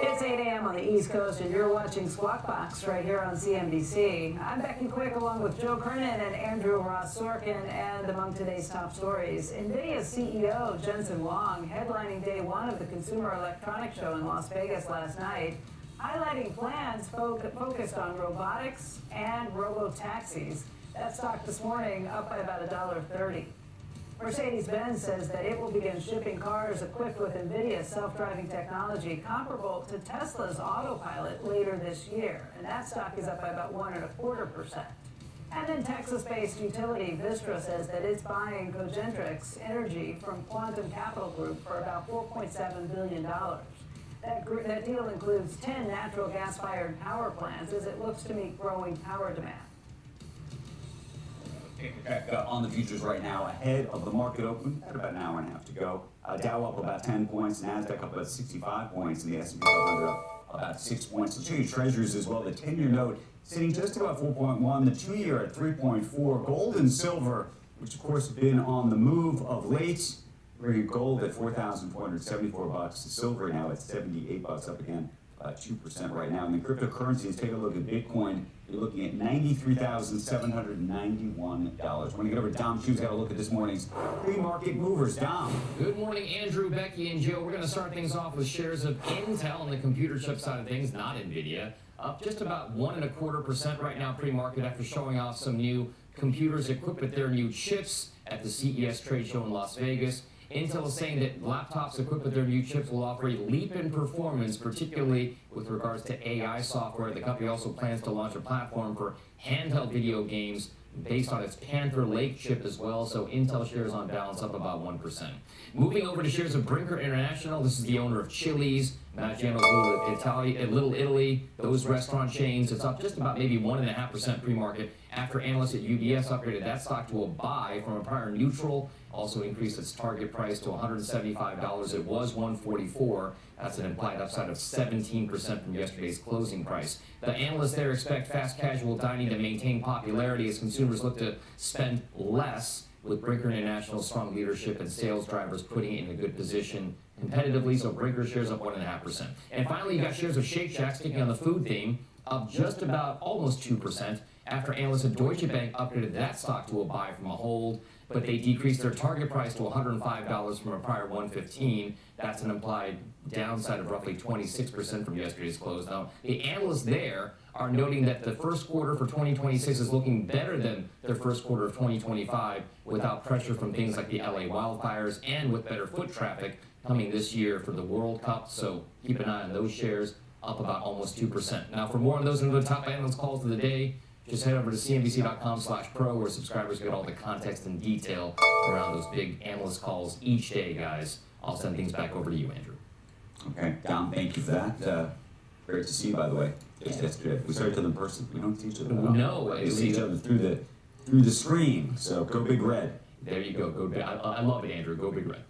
It's 8 a.m. on the East Coast, and you're watching Squawk Box right here on CNBC. I'm Becky Quick, along with Joe Kernan and Andrew Ross Sorkin, and among today's top stories, NVIDIA's CEO Jensen Huang headlining day one of the Consumer Electronics Show in Las Vegas last night, highlighting plans focused on robotics and robo-taxis. That stock this morning up by about $1.30. Mercedes-Benz says that it will begin shipping cars equipped with NVIDIA self-driving technology comparable to Tesla's autopilot later this year. And that stock is up by about 1.25%. And then Texas-based utility Vistra says that it's buying Cogentrix Energy from Quantum Capital Group for about $4.7 billion. That deal includes 10 natural gas-fired power plants as it looks to meet growing power demand.
On the futures right now, ahead of the market open, at about an hour and a half to go. Dow up about 10 points, NASDAQ up about 65 points, and the S&P 500 up about 6 points. Let's show you treasuries as well. The 10-year note sitting just about 4.1, the 2-year at 3.4. Gold and silver, which of course have been on the move of late. Bringing gold at $4,474. The silver now at $78, up again 2% right now. And then cryptocurrencies, take a look at Bitcoin. You're looking at $93,791. Want to get over to Dom Chu's got a look at this morning's pre-market movers. Dom.
Good morning, Andrew, Becky, and Joe. We're going to start things off with shares of Intel on the computer chip side of things, not NVIDIA. Up just about 1.25% right now pre-market after showing off some new computers equipped with their new chips at the CES trade show in Las Vegas. Intel is saying that laptops equipped with their new chips will offer a leap in performance, particularly with regards to AI software. The company also plans to launch a platform for handheld video games based on its Panther Lake chip as well, so Intel shares on balance up about 1%. Moving over to shares of Brinker International, this is the owner of Chili's, Maggiano's Little Italy, those restaurant chains. It's up just about maybe 1.5% pre-market after analysts at UBS upgraded that stock to a buy from a prior neutral, also increased its target price to $175. It was $144. That's an implied upside of 17% from yesterday's closing price. The analysts there expect fast casual dining to maintain popularity as consumers look to spend less, with Brinker International's strong leadership and sales drivers putting it in a good position competitively, so Brinker shares up 1.5%. And finally, you got shares of Shake Shack sticking on the food theme, up just about almost 2% after analysts at Deutsche Bank upgraded that stock to a buy from a hold, but they decreased their target price to $105 from a prior $115. That's an implied downside of roughly 26% from yesterday's close. Now, the analysts there are noting that the first quarter for 2026 is looking better than their first quarter of 2025 without pressure from things like the LA wildfires and with better foot traffic coming this year for the World Cup. So keep an eye on those shares, up about almost 2%. Now, for more on those and the top analyst calls of the day, just head over to cnbc.com/pro where subscribers get all the context and detail around those big analyst calls each day, guys. I'll send things back over to you, Andrew.
Okay, Dom, thank you for that. Great to see you, by the way. Just yesterday. We started each other in person. We don't see each other.
No,
we see each other through the screen. So go Big Red.
There you go. Go Big. I love it, Andrew. Go Big Red.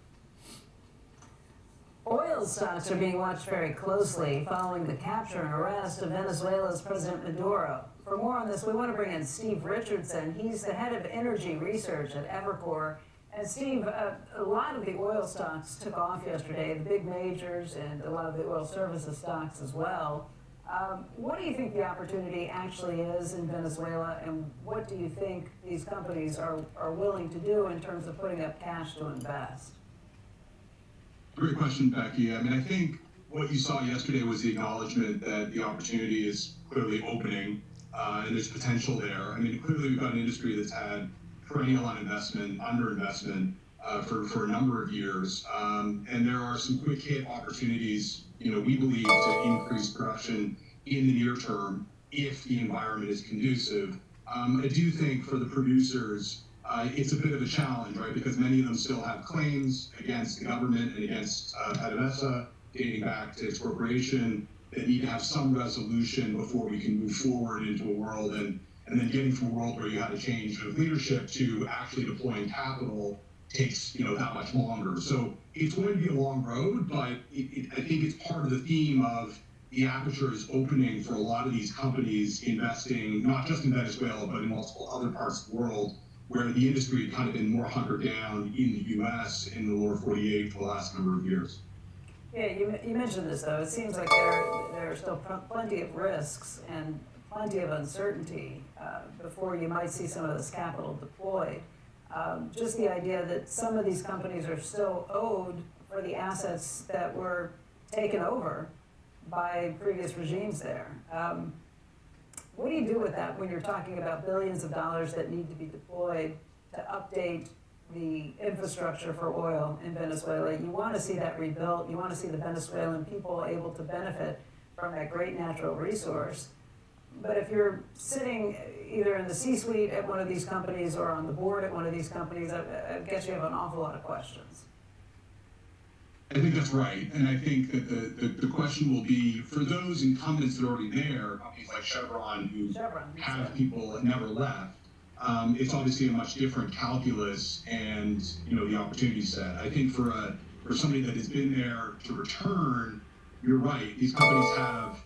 Oil stocks are being watched very closely following the capture and arrest of Venezuela's President Maduro. For more on this, we want to bring in Steve Richardson. He's the head of energy research at Evercore. And Steve, a lot of the oil stocks took off yesterday, the big majors and a lot of the oil services stocks as well. What do you think the opportunity actually is in Venezuela, and what do you think these companies are willing to do in terms of putting up cash to invest?
Great question, Becky. I mean, I think what you saw yesterday was the acknowledgement that the opportunity is clearly opening, and there's potential there. I mean, clearly we've got an industry that's had perennial underinvestment for a number of years, and there are some quick hit opportunities, we believe, to increase production in the near term if the environment is conducive. I do think for the producers, it's a bit of a challenge, right? Because many of them still have claims against the government and against PDVSA dating back to expropriation that need to have some resolution before we can move forward into a world and then getting from a world where you had a change of leadership to actually deploying capital takes that much longer. So it's going to be a long road, but I think it's part of the theme of the aperture is opening for a lot of these companies investing not just in Venezuela but in multiple other parts of the world where the industry had kind of been more hunkered down in the U.S. in the lower 48 for the last number of years.
Yeah, you mentioned this though. It seems like there are still plenty of risks and plenty of uncertainty before you might see some of this capital deployed. Just the idea that some of these companies are still owed for the assets that were taken over by previous regimes there. What do you do with that when you're talking about billions of dollars that need to be deployed to update the infrastructure for oil in Venezuela. You want to see that rebuilt. You want to see the Venezuelan people able to benefit from that great natural resource. But if you're sitting either in the C-suite at one of these companies or on the board at one of these companies, I guess you have an awful lot of questions.
I think that's right, and I think that the question will be, for those incumbents that are already there, companies like Chevron, who have people that never left, it's obviously a much different calculus and, you know, the opportunity set. I think for somebody that has been there to return, you're right, these companies have,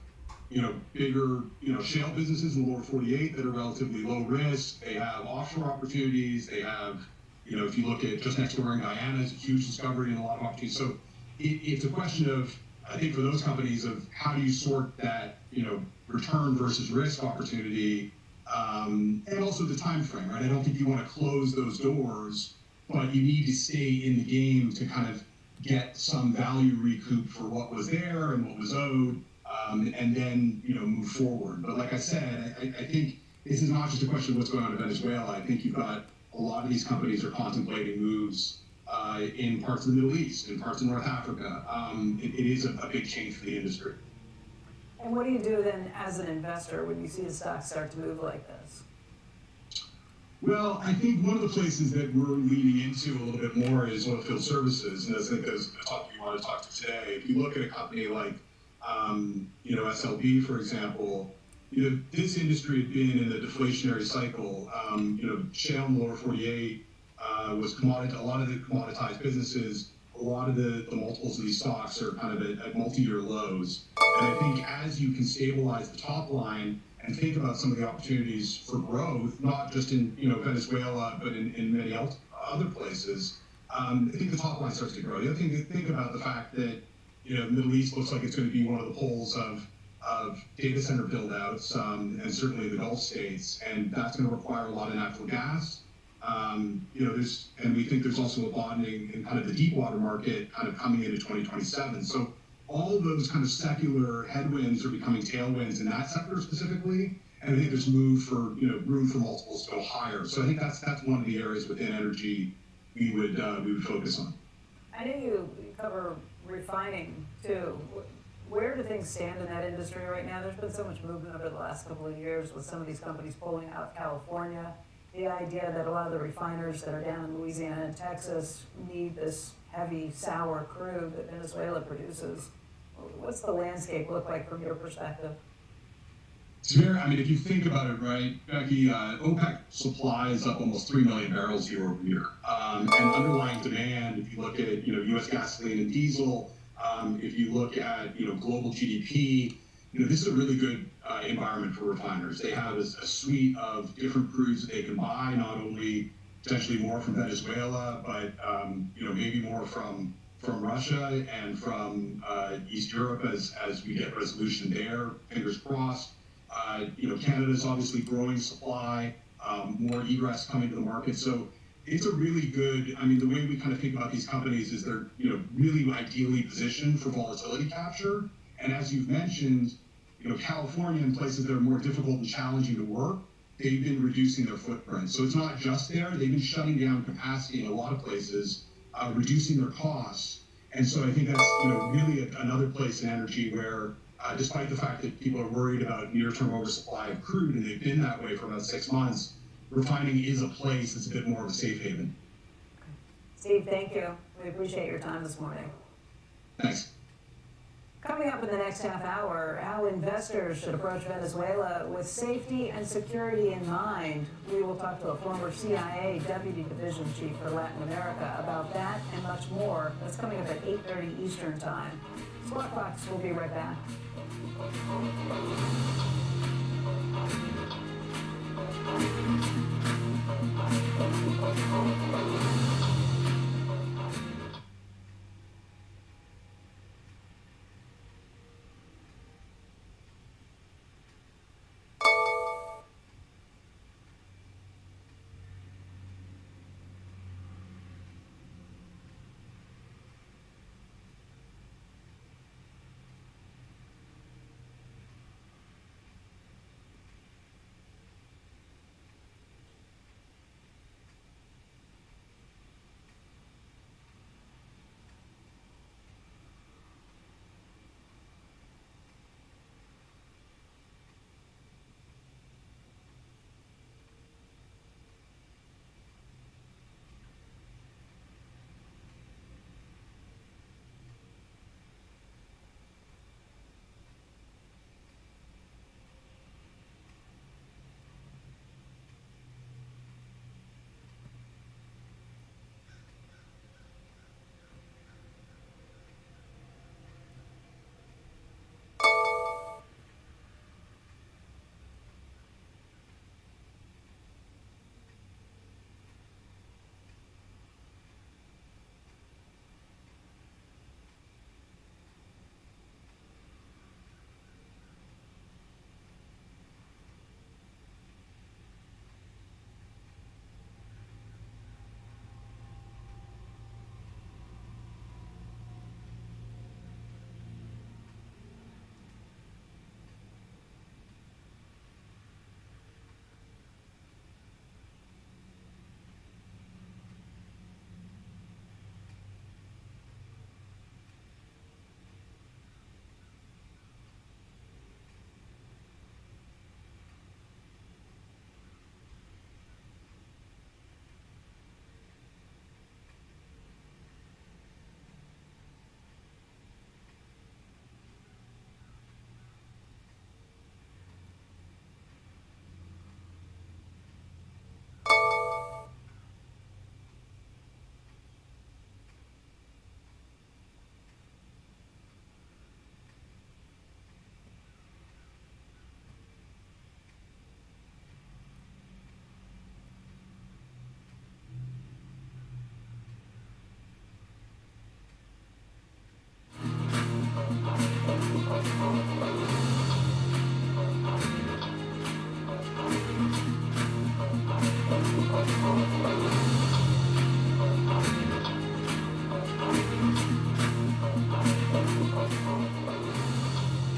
you know, bigger, you know, shale businesses in the lower 48 that are relatively low risk. They have offshore opportunities. They have, you know, if you look at just next door in Guyana, it's a huge discovery and a lot of opportunities. So it's a question of, I think for those companies, of how do you sort that, you know, return versus risk opportunity, and also the time frame, right? I don't think you want to close those doors, but you need to stay in the game to kind of get some value recoup for what was there and what was owed, and then, you know, move forward. But like I said, I think this is not just a question of what's going on in Venezuela. I think you've got a lot of these companies are contemplating moves in parts of the Middle East, in parts of North Africa. It is a big change for the industry.
And what do you do then as an investor when you see the stock start to move like this?
Well, I think one of the places that we're leaning into a little bit more is oilfield services, and I think that's the topic you want to talk to today. If you look at a company like, you know, SLB, for example, you know, this industry had been in a deflationary cycle. You know, shale in the lower 48 was commoditized. A lot of the commoditized businesses, a lot of the multiples of these stocks are kind of at multi-year lows. And I think as you can stabilize the top line and think about some of the opportunities for growth, not just in, you know, Venezuela, but in many other places, I think the top line starts to grow. The other thing to think about the fact that, you know, the Middle East looks like it's going to be one of the poles of data center build-outs, and certainly the Gulf states, and that's going to require a lot of natural gas. You know, and we think there's also a bonding in kind of the deep water market kind of coming into 2027. So all of those kind of secular headwinds are becoming tailwinds in that sector specifically, and I think there's room for multiples to go higher. So I think that's one of the areas within energy we would focus on.
I know you cover refining too. Where do things stand in that industry right now? There's been so much movement over the last couple of years with some of these companies pulling out of California. The idea that a lot of the refiners that are down in Louisiana and Texas need this heavy, sour crude that Venezuela produces. What's the landscape look like from your perspective?
It's very, I mean, if you think about it, right, Becky, OPEC supply is up almost 3 million barrels year over year. And underlying demand, if you look at, you know, U.S. gasoline and diesel, if you look at, you know, global GDP, you know, this is a really good environment for refiners. They have a suite of different crudes that they can buy, not only potentially more from Venezuela, but, you know, maybe more from Russia and from East Europe as we get resolution there, fingers crossed. You know, Canada's obviously growing supply, more egress coming to the market. So it's a really good, I mean, the way we kind of think about these companies is they're, you know, really ideally positioned for volatility capture. And as you've mentioned, you know, California and places that are more difficult and challenging to work, they've been reducing their footprint. So it's not just there, they've been shutting down capacity in a lot of places, reducing their costs. And so I think that's, you know, really another place in energy where, despite the fact that people are worried about near-term oversupply of crude, and they've been that way for about 6 months, refining is a place that's a bit more of a safe haven.
Steve, thank you. We appreciate your time this morning.
Thanks.
Coming up in the next half hour, how investors should approach Venezuela with safety and security in mind. We will talk to a former CIA Deputy Division Chief for Latin America about that and much more. That's coming up at 8:30 Eastern Time. Squawk Box will be right back.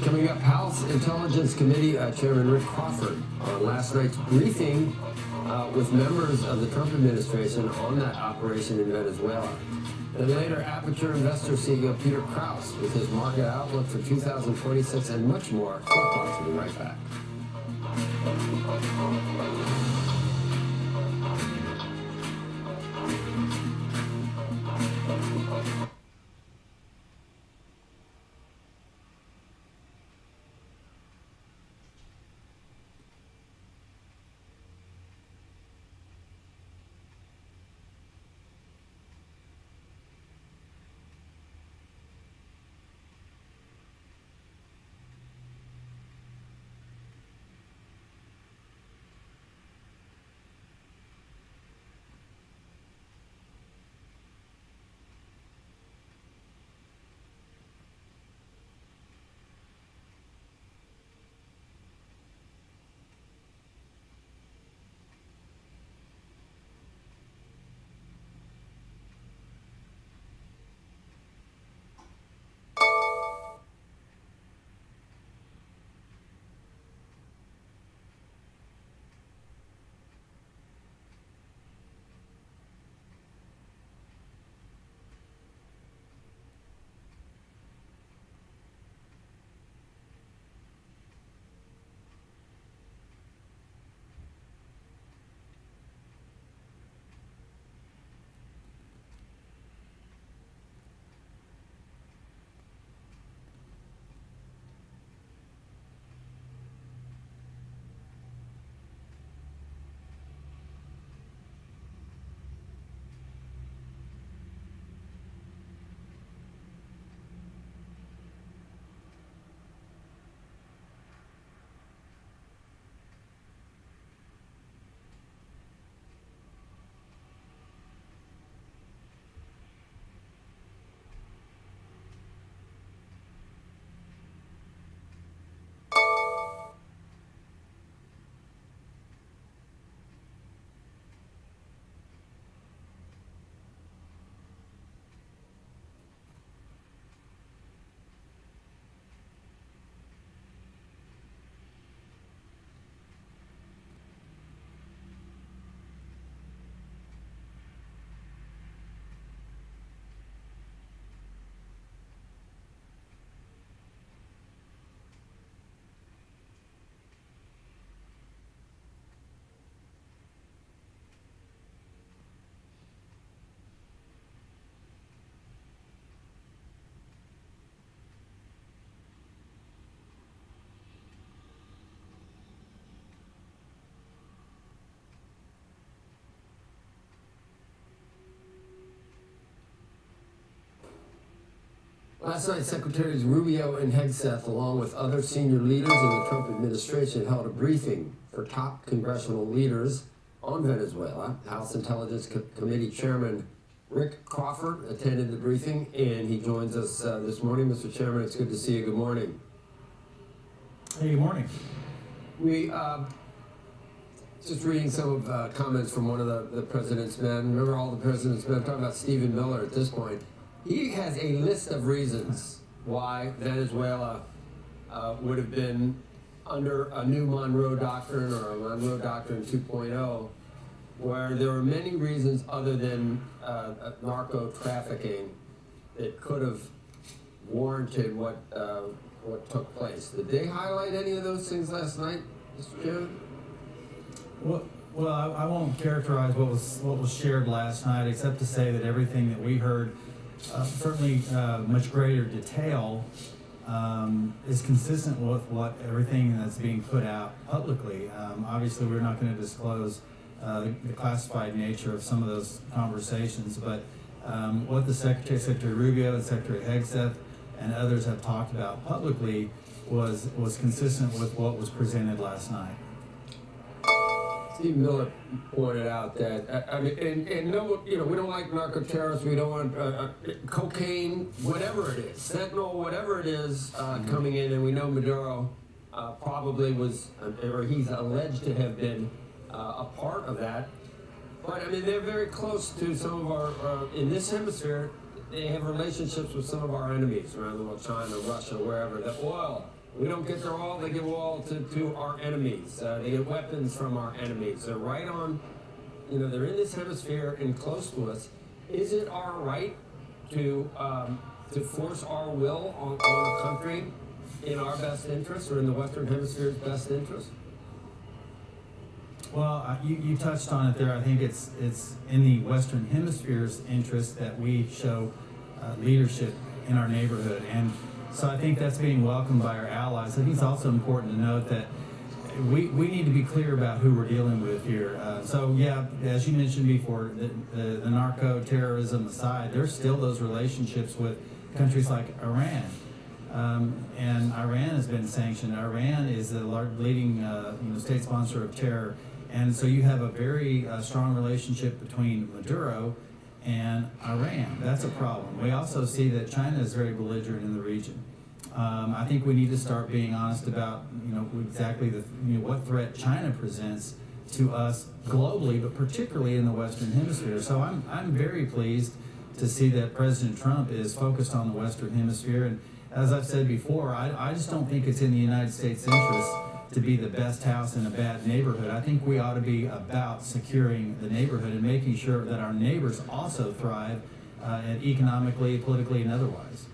Coming up, House Intelligence Committee Chairman Rick Crawford on last night's briefing with members of the Trump administration on that operation in Venezuela. Then later, Aperture Investor CEO Peter Krause with his market outlook for 2026 and much more. We'll be right back. Last night, Secretaries Rubio and Hegseth, along with other senior leaders in the Trump administration, held a briefing for top congressional leaders on Venezuela. House Intelligence Committee Chairman Rick Crawford attended the briefing, and he joins us this morning. Mr. Chairman, it's good to see you. Good morning.
Hey, good morning.
We just reading some of comments from one of the president's men. Remember all the president's men? I'm talking about Stephen Miller at this point. He has a list of reasons why Venezuela would have been under a new Monroe Doctrine or a Monroe Doctrine 2.0, where there were many reasons other than narco trafficking that could have warranted what took place. Did they highlight any of those things last night, Mr. Chairman?
Well, I won't characterize what was shared last night, except to say that everything that we heard, certainly much greater detail, is consistent with everything that's being put out publicly. Obviously, we're not going to disclose the classified nature of some of those conversations, but what the Secretary Rubio and Secretary Hegseth and others have talked about publicly was consistent with what was presented last night.
Steve Miller pointed out that, I mean, and no, we don't like narco terrorists, we don't want cocaine, whatever it is, fentanyl, whatever it is coming in, and we know Maduro probably was, or he's alleged to have been a part of that. But I mean, they're very close to some of our, in this hemisphere, they have relationships with some of our enemies around the world, China, Russia, wherever. The oil We don't get their oil, they give oil to our enemies. They get weapons from our enemies. They're right on, they're in this hemisphere and close to us. Is it our right to force our will on a country in our best interest or in the Western Hemisphere's best interest?
Well, you touched on it there. I think it's in the Western Hemisphere's interest that we show leadership in our neighborhood. And so I think that's being welcomed by our allies. I think it's also important to note that we need to be clear about who we're dealing with here. So yeah, as you mentioned before, the narco-terrorism aside, there's still those relationships with countries like Iran. And Iran has been sanctioned. Iran is the leading state sponsor of terror. And so you have a very strong relationship between Maduro and Iran. That's a problem. We also see that China is very belligerent in the region. I think we need to start being honest about exactly what threat China presents to us globally, but particularly in the Western Hemisphere. So I'm very pleased to see that President Trump is focused on the Western Hemisphere. And as I've said before, I just don't think it's in the United States' interest to be the best house in a bad neighborhood. I think we ought to be about securing the neighborhood and making sure that our neighbors also thrive economically, politically, and otherwise.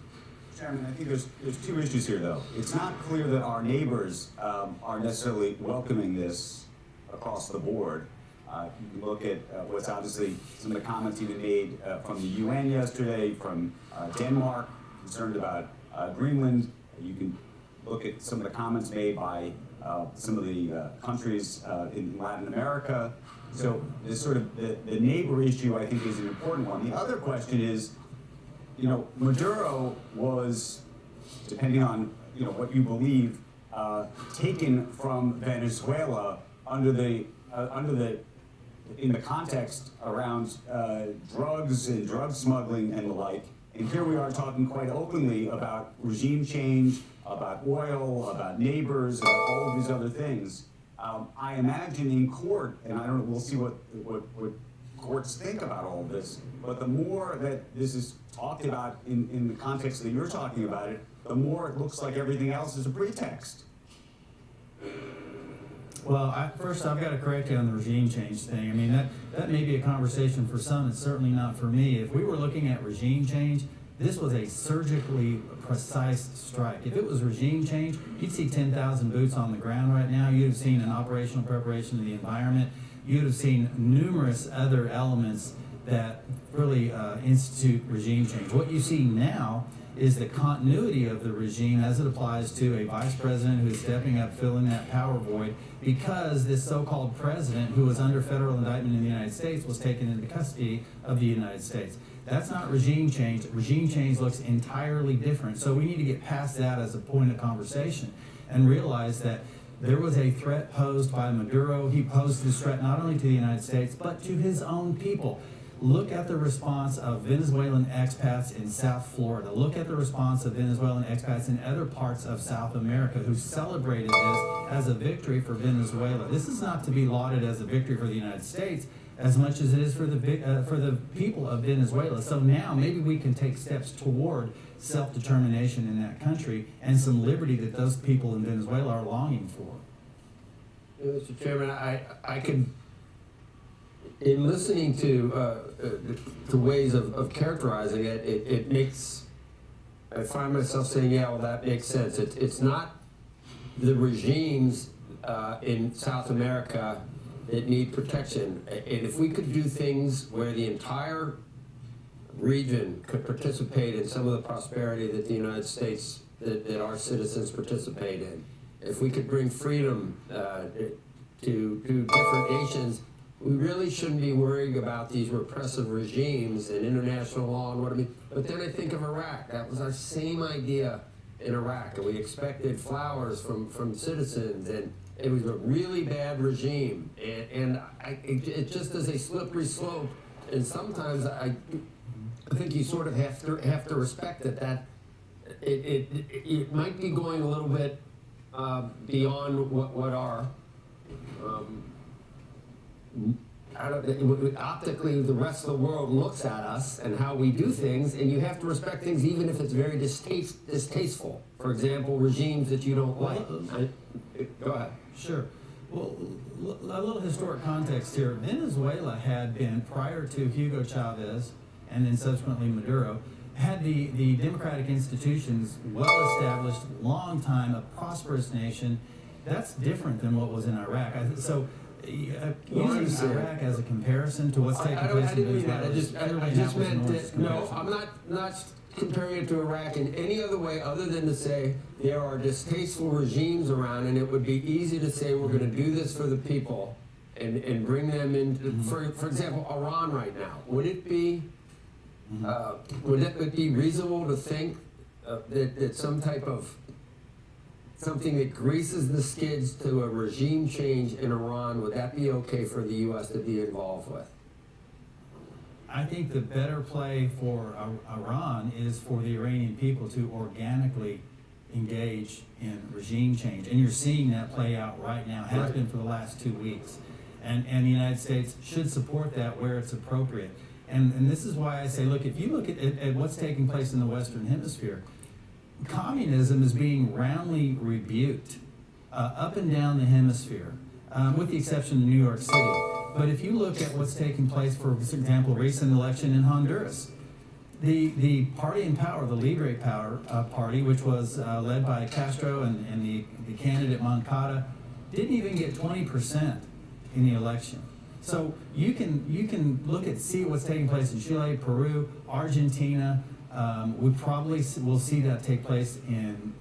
Chairman, I think there's two issues here, though. It's not clear that our neighbors are necessarily welcoming this across the board. You can look at what's obviously some of the comments even made from the UN yesterday, from Denmark, concerned about Greenland. You can look at some of the comments made by some of the countries in Latin America. So this sort of the neighbor issue, I think, is an important one. The other question is, Maduro was, depending on what you believe, taken from Venezuela in the context around drugs and drug smuggling and the like. And here we are talking quite openly about regime change, about oil, about neighbors, about all of these other things. I imagine in court, and I don't know, we'll see what courts think about all of this, but the more that this is talked about in the context that you're talking about it, the more it looks like everything else is a pretext.
Well, first I've got to correct you on the regime change thing. I mean, that may be a conversation for some. It's certainly not for me. If we were looking at regime change, this was a surgically precise strike. If it was regime change, you'd see 10,000 boots on the ground right now. You'd have seen an operational preparation of the environment. You'd have seen numerous other elements that really institute regime change. What you see now is the continuity of the regime as it applies to a vice president who is stepping up, filling that power void, because this so-called president who was under federal indictment in the United States was taken into custody of the United States. That's not regime change. Regime change looks entirely different. So we need to get past that as a point of conversation and realize that there was a threat posed by Maduro. He posed this threat not only to the United States, but to his own people. Look at the response of Venezuelan expats in South Florida. Look at the response of Venezuelan expats in other parts of South America who celebrated this as a victory for Venezuela. This is not to be lauded as a victory for the United States as much as it is for the people of Venezuela. So now maybe we can take steps toward self-determination in that country and some liberty that those people in Venezuela are longing for.
Mr. Chairman, I could, in listening to ways of characterizing it, it makes, I find myself saying, yeah, well, that makes sense. It's not the regimes in South America that need protection. And if we could do things where the entire region could participate in some of the prosperity that the United States, that our citizens participate in, if we could bring freedom to different nations, we really shouldn't be worrying about these repressive regimes and international law and what I mean. But then I think of Iraq. That was our same idea in Iraq, and we expected flowers from citizens, and it was a really bad regime, and it just is a slippery slope. And sometimes I think you sort of have to respect that it might be going a little bit beyond what our optically the rest of the world looks at us and how we do things, and you have to respect things even if it's very distasteful. For example, regimes that you don't like. Go ahead.
Sure. Well, a little historic context here. Venezuela had been, prior to Hugo Chavez and then subsequently Maduro, had the democratic institutions well established, long time, a prosperous nation. That's different than what was in Iraq. Using Iraq as a comparison to what's taking place in Venezuela.
I just meant that, no, I'm not comparing it to Iraq in any other way other than to say there are distasteful regimes around, and it would be easy to say we're going to do this for the people and bring them in. For example, Iran right now. Would it be reasonable to think that some type of something that greases the skids to a regime change in Iran, would that be okay for the U.S. to be involved with?
I think the better play for Iran is for the Iranian people to organically engage in regime change. And you're seeing that play out right now, has been for the last 2 weeks. And the United States should support that where it's appropriate. And this is why I say, look, if you look at what's taking place in the Western Hemisphere, communism is being roundly rebuked up and down the hemisphere, with the exception of New York City. But if you look at what's taking place, for example, recent election in Honduras, the party in power, the Libre Party, which was led by Castro and the candidate Moncada, didn't even get 20% in the election. So you can look at see what's taking place in Chile, Peru, Argentina. We probably will see that take place in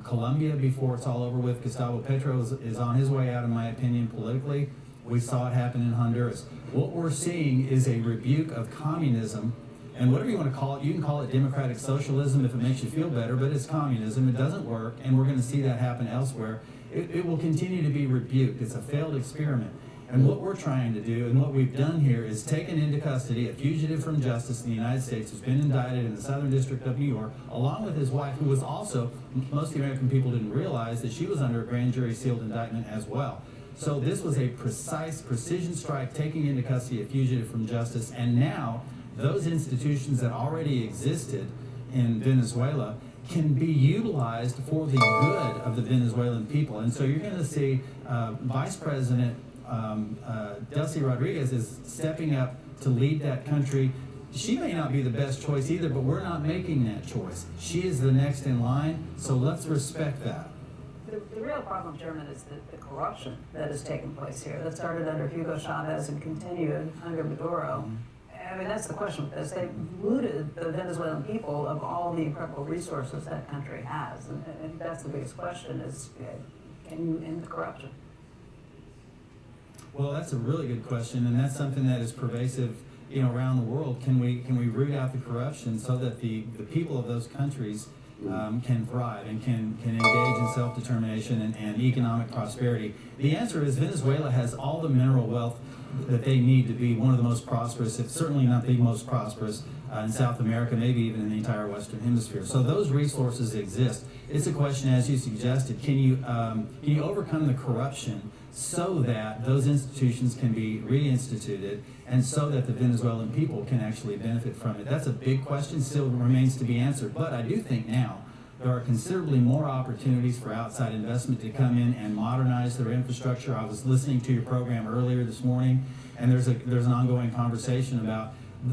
Colombia before it's all over with. Gustavo Petro is on his way out, in my opinion, politically. We saw it happen in Honduras. What we're seeing is a rebuke of communism, and whatever you want to call it, you can call it democratic socialism if it makes you feel better, but it's communism. It doesn't work, and we're going to see that happen elsewhere. It will continue to be rebuked. It's a failed experiment. And what we're trying to do, and what we've done here, is taken into custody a fugitive from justice in the United States who's been indicted in the Southern District of New York, along with his wife, who was also, most of the American people didn't realize that she was under a grand jury sealed indictment as well. So this was a precise precision strike taking into custody a fugitive from justice, and now those institutions that already existed in Venezuela can be utilized for the good of the Venezuelan people. And so you're going to see Vice President Delcy Rodriguez is stepping up to lead that country. She may not be the best choice either, but we're not making that choice. She is the next in line, so let's respect that.
The real problem, Chairman, is the corruption that is taking place here. That started under Hugo Chavez and continued under Maduro. I mean, that's the question with this. They've looted the Venezuelan people of all the incredible resources that country has. And that's the biggest question is, can you end the corruption?
Well, that's a really good question, and that's something that is pervasive, around the world. Can we root out the corruption so that the people of those countries can thrive and can engage in self-determination and economic prosperity? The answer is Venezuela has all the mineral wealth that they need to be one of the most prosperous, if certainly not the most prosperous, in South America, maybe even in the entire Western Hemisphere. So those resources exist. It's a question, as you suggested, can you overcome the corruption so that those institutions can be reinstituted and so that the Venezuelan people can actually benefit from it? That's a big question, still remains to be answered. But I do think now there are considerably more opportunities for outside investment to come in and modernize their infrastructure. I was listening to your program earlier this morning, and there's an ongoing conversation about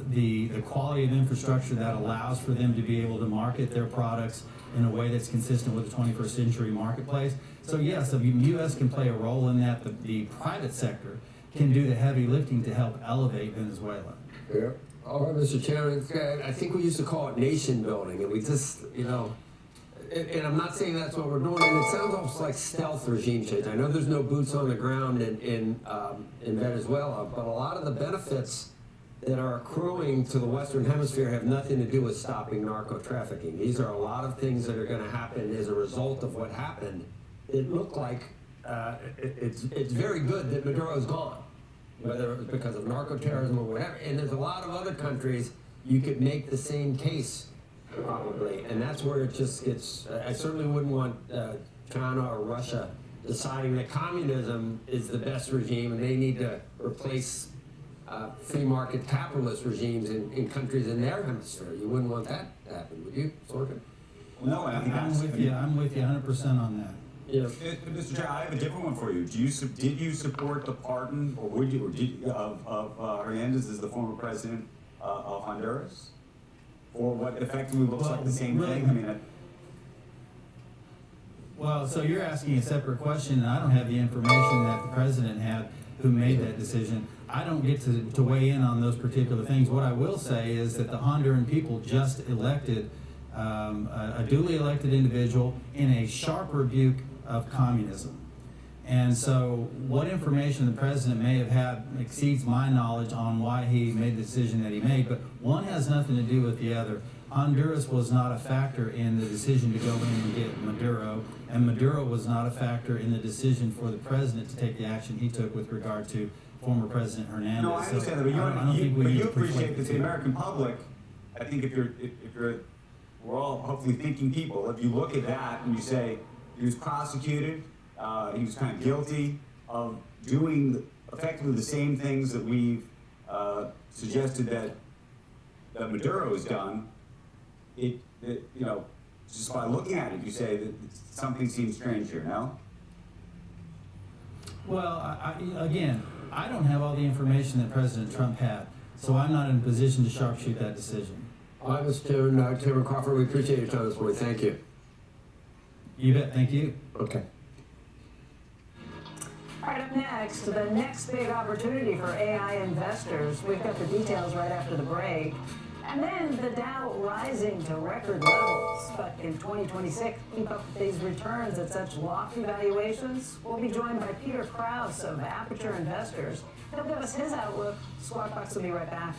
the quality of infrastructure that allows for them to be able to market their products in a way that's consistent with the 21st century marketplace. So yes, the U.S. can play a role in that. The private sector can do the heavy lifting to help elevate Venezuela.
Yeah. All right, Mr. Chairman, I think we used to call it nation building, and we just, and I'm not saying that's what we're doing, and it sounds almost like stealth regime change. I know there's no boots on the ground in Venezuela, but a lot of the benefits that are accruing to the Western Hemisphere have nothing to do with stopping narco trafficking. These are a lot of things that are going to happen as a result of what happened. It looked like it's very good that Maduro's gone, whether it was because of narco terrorism or whatever. And there's a lot of other countries you could make the same case, probably. And that's where it just gets, I certainly wouldn't want China or Russia deciding that communism is the best regime and they need to replace free market capitalist regimes in countries in their hemisphere. You wouldn't want that to happen, would you, Sorkin?
Well, no, I think
I'm
that's.
with you. I'm with you 100% on that.
Yeah.
Mr. Chair, I have a different one for you. Did you support the pardon, or would you, or did you, of Hernandez as the former president of Honduras, for what effectively looks like the same thing? I mean.
Well, so you're asking a separate question, and I don't have the information that the president had who made that decision. I don't get to weigh in on those particular things. What I will say is that the Honduran people just elected a duly elected individual in a sharp rebuke of communism. And so what information the president may have had exceeds my knowledge on why he made the decision that he made, but one has nothing to do with the other. Honduras was not a factor in the decision to go in and get Maduro, and Maduro was not a factor in the decision for the president to take the action he took with regard to former President Hernandez.
No, I understand that, but you appreciate that the American public, I think if you're, we're all hopefully thinking people, if you look at that and you say, he was prosecuted, he was kind of guilty of doing effectively the same things that we've suggested that Maduro has done, you know, just by looking at it, you say that something seems strange here, no?
Well, again, I don't have all the information that President Trump had, so I'm not in a position to sharpshoot that decision.
All right, Mr. Chairman Crawford, we appreciate your time this morning. Thank you.
You bet. Thank you.
Okay.
All right, up next, the next big opportunity for AI investors. We've got the details right after the break. And then the Dow rising to record levels. But in 2026, keep up with these returns at such lofty valuations? We'll be joined by Peter Krause of Aperture Investors. He'll give us his outlook. Squawk Box will be right back.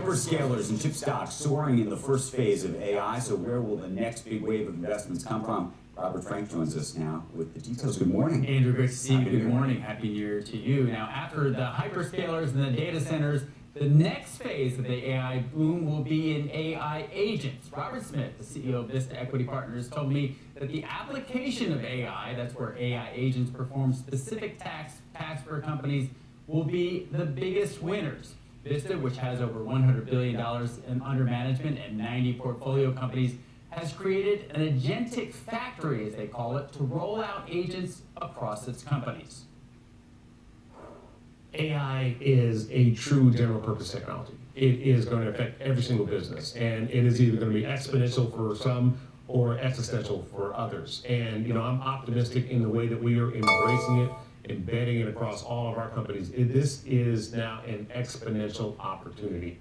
hyperscalers and chip stocks soaring in the first phase of AI. So where will the next big wave of investments come from? Robert Frank joins us now with the details. Good morning.
Andrew, great to see you.
Happy New
Good
Year.
morning. Happy New Year to you. Now, after the hyperscalers and the data centers, the next phase of the AI boom will be in AI agents. Robert Smith, the CEO of Vista Equity Partners, told me that the application of AI, that's where AI agents perform specific tasks for companies, will be the biggest winners. Vista, which has over $100 billion under management and 90 portfolio companies, has created an agentic factory, as they call it, to roll out agents across its companies.
AI is a true general purpose technology. It is going to affect every single business, and it is either going to be exponential for some or existential for others. And I'm optimistic in the way that we are embracing it, embedding it across all of our companies. This is now an exponential opportunity.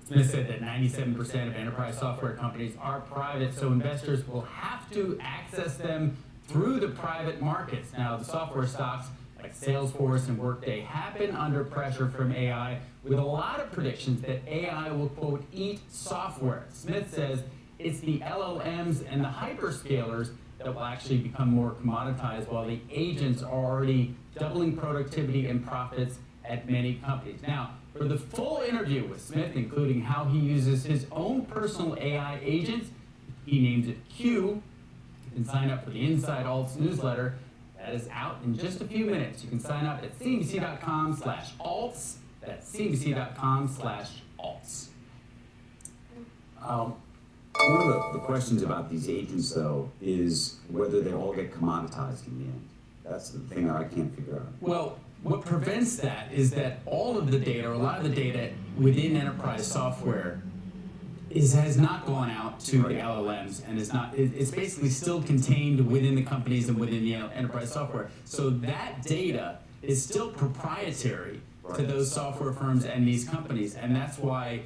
Smith said that 97% of enterprise software companies are private, so investors will have to access them through the private markets. Now, the software stocks like Salesforce and Workday have been under pressure from AI, with a lot of predictions that AI will, quote, eat software. Smith says it's the LLMs and the hyperscalers that will actually become more commoditized, while the agents are already doubling productivity and profits at many companies. Now, for the full interview with Smith, including how he uses his own personal AI agents, he names it Q. You can sign up for the Inside Alts newsletter. That is out in just a few minutes. You can sign up at cnbc.com/alts. That's cnbc.com/alts.
One of the questions about these agents, though, is whether they all get commoditized in the end. That's the thing that I can't figure out.
Well, what prevents that is that all of the data, or a lot of the data within enterprise software, has not gone out to the LLMs, and it's basically still contained within the companies and within the enterprise software. So that data is still proprietary to those software firms and these companies, and that's why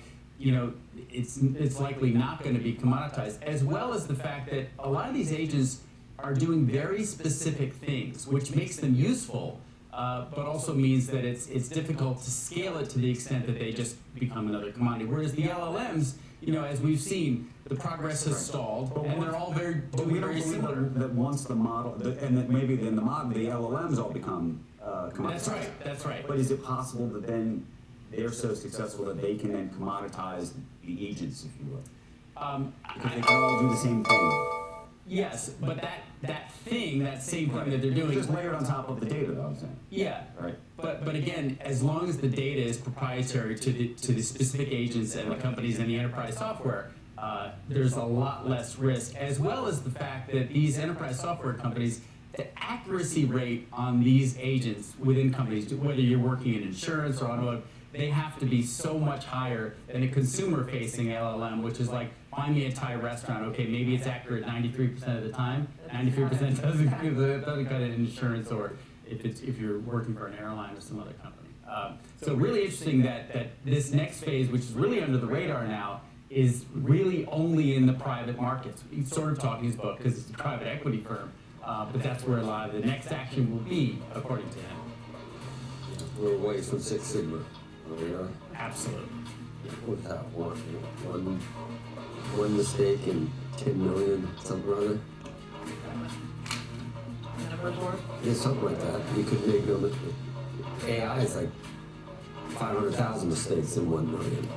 it's likely not going to be commoditized, as well as the fact that a lot of these agents are doing very specific things, which makes them useful, but also means that it's difficult to scale it to the extent that they just become another commodity. Whereas the LLMs, as we've seen, the progress has stalled, and they're all very similar.
That once the model, and that maybe then the LLMs all become commoditized.
That's right.
But is it possible that then they're so successful that they can then commoditize the agents, if you will? Because they can all do the same thing.
Yes, but that same thing that they're doing,
Just layered on top of the data, though, I'm saying.
Yeah.
Right.
But again, as long as the data is proprietary to the specific agents and the companies and the enterprise software, there's a lot less risk, as well as the fact that these enterprise software companies, the accuracy rate on these agents within companies, whether you're working in insurance or automotive, they have to be so much higher than a consumer-facing LLM, which is like, find me a Thai restaurant. Okay, maybe it's accurate 93% of the time. 93% doesn't cut it in insurance, or if you're working for an airline or some other company. So really interesting that this next phase, which is really under the radar now, is really only in the private markets. He's sort of talking his book because it's a private equity firm, but that's where a lot of the next action will be, according to him.
We're away from Six Sigma.
Absolutely.
Without one mistake in 10 million, something or other. Yeah, something like that. You could make no mistake. AI is like 500,000 mistakes in 1 million.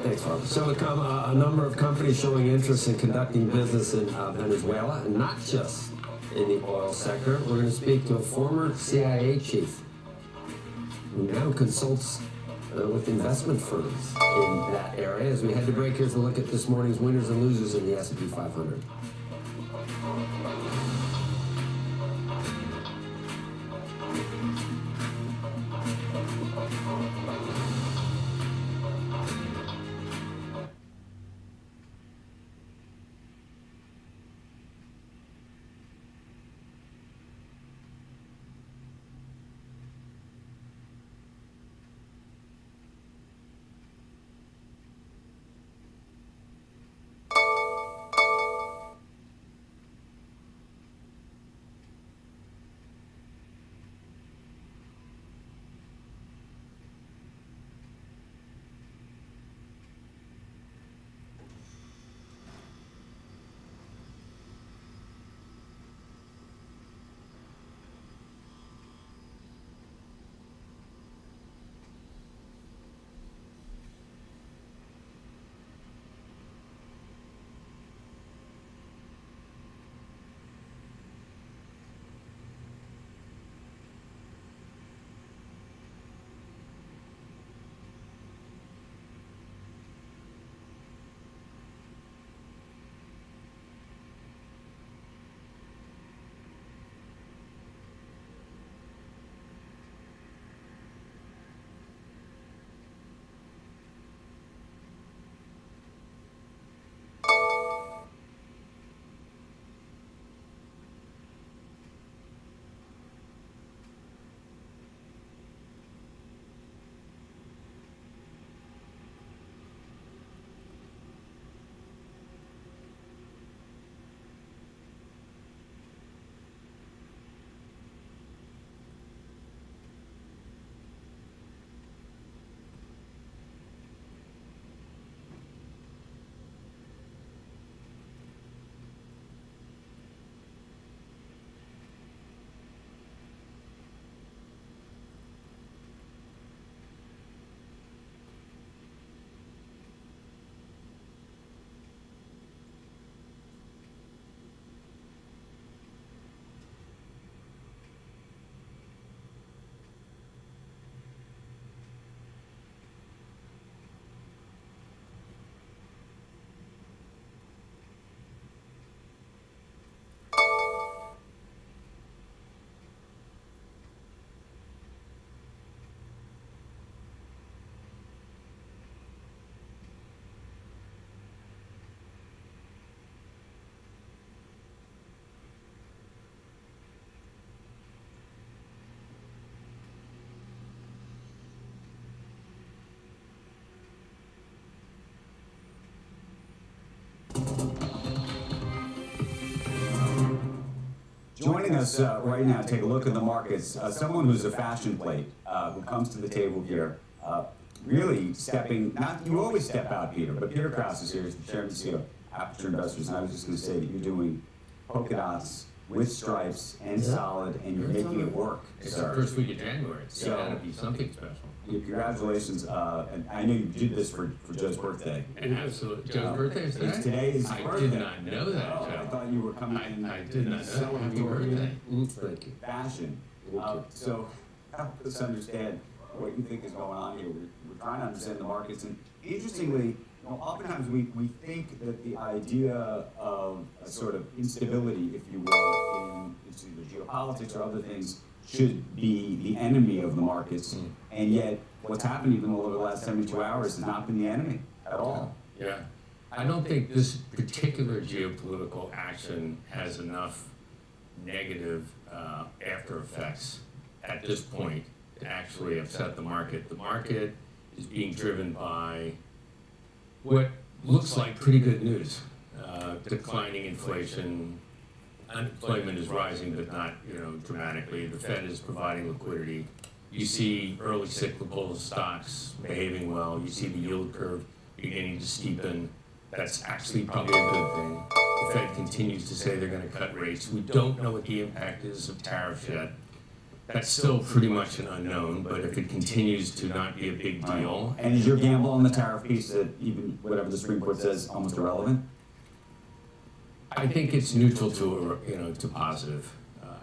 Thanks, Robert. So to come, a number of companies showing interest in conducting business in Venezuela, and not just in the oil sector. We're going to speak to a former CIA chief who now consults with investment firms in that area. As we head to break, here's a look at this morning's winners and losers in the S&P 500.
joining us right now, take a look at the markets. Someone who's a fashion plate, who comes to the table here, really stepping, not, you always step out, Peter, but Peter Krause is here, he's the chairman and CEO of Aperture Investors, and I was just gonna say that you're doing polka dots with stripes and solid, and you're making it work,
It's
sir.
the first week of January. It's
So-
gotta be something special.
Congratulations, and I know you did this for Joe's birthday.
Absolutely. Joe's birthday is today?
Today is his
I
birthday.
did not know that,
Oh, I
Joe.
thought you were coming in.
I did not know. Happy birthday.
Thank you.
Fashion. So help us understand what you think is going on here. We're trying to understand the markets, and interestingly, oftentimes we think that the idea of a sort of instability, if you will, in it's either geopolitics or other things, should be the enemy of the markets, and yet what's happened even over the last 72 hours has not been the enemy at all.
Yeah. I don't think this particular geopolitical action has enough negative after effects at this point to actually upset the market. The market is being driven by what looks like pretty good news. Declining inflation, unemployment is rising, but not, dramatically. The Fed is providing liquidity. You see early cyclical stocks behaving well. You see the yield curve beginning to steepen. That's actually probably a good thing. The Fed continues to say they're going to cut rates. We don't know what the impact is of tariffs yet. That's still pretty much an unknown, but if it continues to not be a big deal.
And is your gamble on the tariff piece that even whatever the Supreme Court says almost irrelevant?
I think it's neutral to, to positive.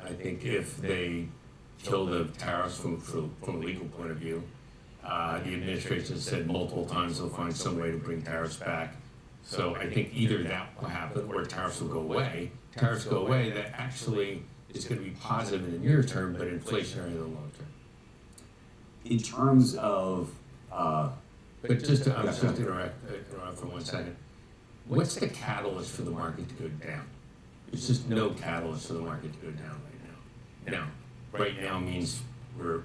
I think if they kill the tariffs from a legal point of view, the administration has said multiple times they'll find some way to bring tariffs back. So I think either that will happen or tariffs will go away. Tariffs go away, that actually is going to be positive in the near term, but inflationary in the long term.
In terms of,
But just to, interrupt for 1 second. What's the catalyst for the market to go down? There's just no catalyst for the market to go down right now. Now, right now means we're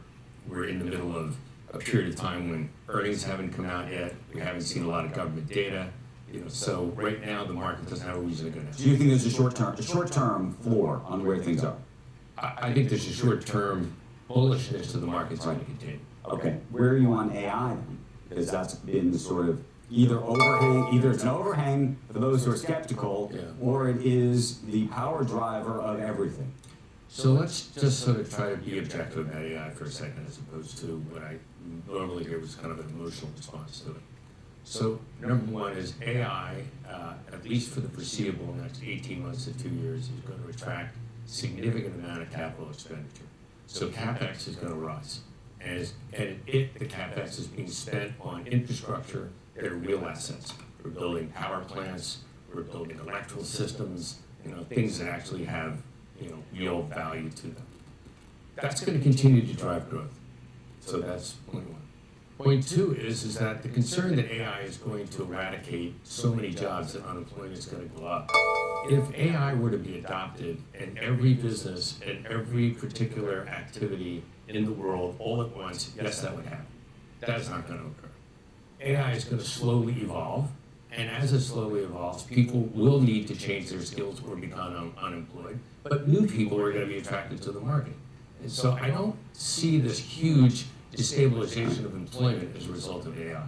in the middle of a period of time when earnings haven't come out yet. We haven't seen a lot of government data. So right now the market doesn't have a reason to go down.
do you think there's a short-term floor on where things are?
I think there's a short-term bullishness to the market's going to continue.
Okay, where are you on AI then? Because that's been the sort of either it's an overhang for those who are skeptical, or it is the power driver of everything.
So let's just sort of try to be objective about AI for a second, as opposed to what I normally hear was kind of an emotional response to it. So number one is AI, at least for the foreseeable next 18 months to 2 years, is going to attract significant amount of capital expenditure. So CapEx is going to rise. And the CapEx is being spent on infrastructure that are real assets. We're building power plants, we're building electrical systems, things that actually have, real value to them. That's going to continue to drive growth. So that's point one. Point two is that the concern that AI is going to eradicate so many jobs that unemployment is going to go up. If AI were to be adopted in every business and every particular activity in the world all at once, yes, that would happen. That's not going to occur. AI is going to slowly evolve, and as it slowly evolves, people will need to change their skills or become unemployed, but new people are going to be attracted to the market. And so I don't see this huge destabilization of employment as a result of AI.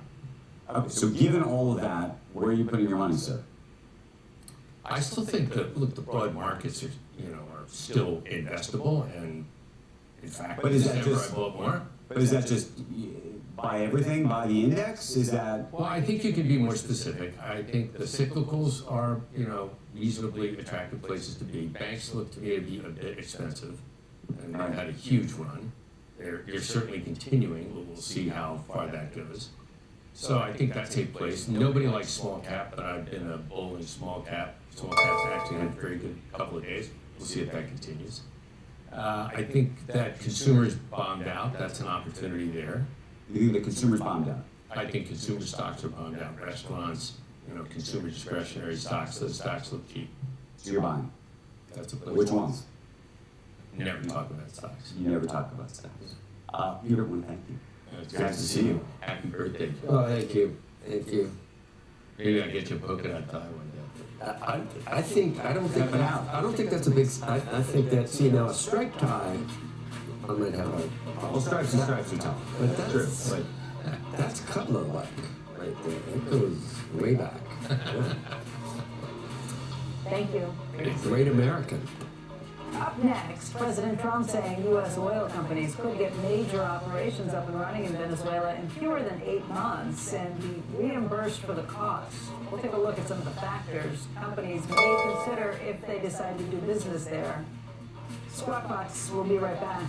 Okay, so given all of that, where are you putting your money, sir?
I still think that, look, the broad markets are, are still investable, and in fact,
But is that
December
just-
I bought more.
But is that just buy everything, buy the index? Is that?
Well, I think you can be more specific. I think the cyclicals are, reasonably attractive places to be. Banks look to me to be a bit expensive, and they've had a huge run. They're certainly continuing, but we'll see how far that goes. So I think that takes place. Nobody likes small cap, but I've been a bull in small cap. Small caps actually had a very good couple of days. We'll see if that continues. I think that consumers bombed out. That's an opportunity there.
You think the consumers bombed out?
I think consumer stocks are bombed out. Restaurants, consumer discretionary stocks, those stocks look cheap.
So you're buying?
That's a place.
Which ones?
Never talk about stocks.
You never talk about stocks. Peter, one, thank you.
It's
Nice to see you.
Happy birthday.
Oh, thank you. Thank you.
Maybe I'll get you a polka dot tie one day.
I don't think that's a big. I think that, see, now a stripe tie, I might have a.
Well, stripes and stripes are tough.
But that's
True,
that's Cutler-like right there. That goes way back.
Thank you.
Great American.
Up next, President Trump saying U.S. oil companies could get major operations up and running in Venezuela in fewer than 8 months and be reimbursed for the costs. We'll take a look at some of the factors companies may consider if they decide to do business there. Squawk Box will be right back.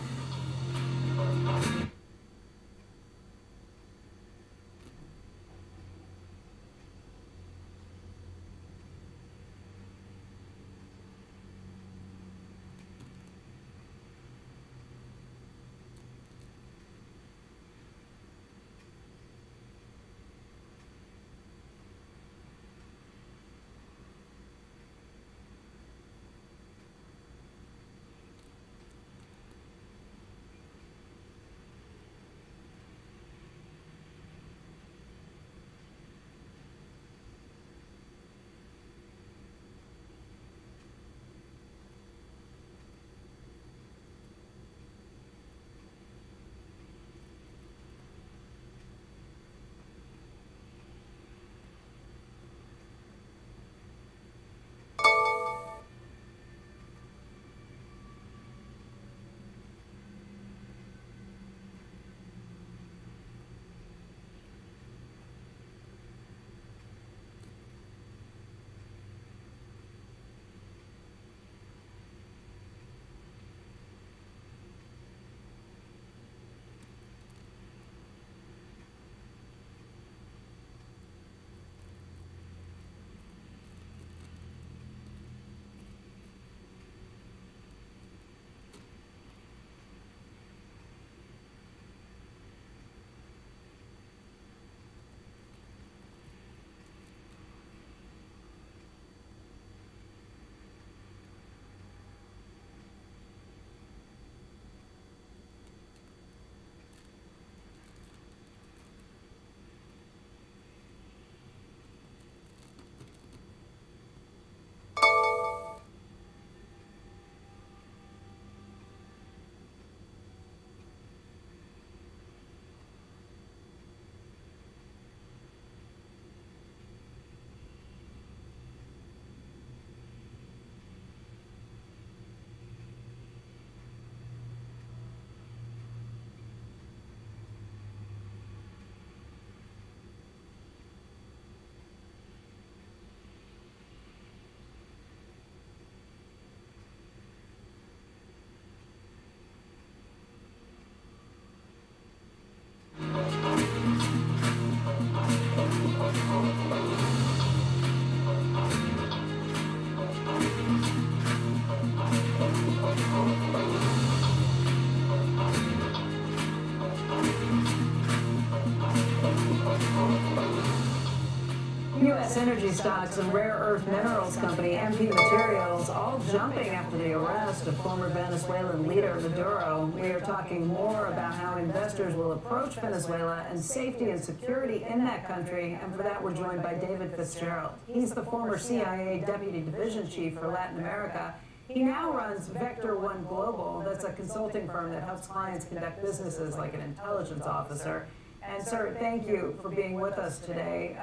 U.S. energy stocks and rare earth minerals company MP Materials all jumping after the arrest of former Venezuelan leader Maduro. We are talking more about how investors will approach Venezuela and safety and security in that country. And for that, we're joined by David Fitzgerald. He's the former CIA Deputy Division Chief for Latin America. He now runs Vector One Global. That's a consulting firm that helps clients conduct businesses like an intelligence officer. And sir, thank you for being with us today.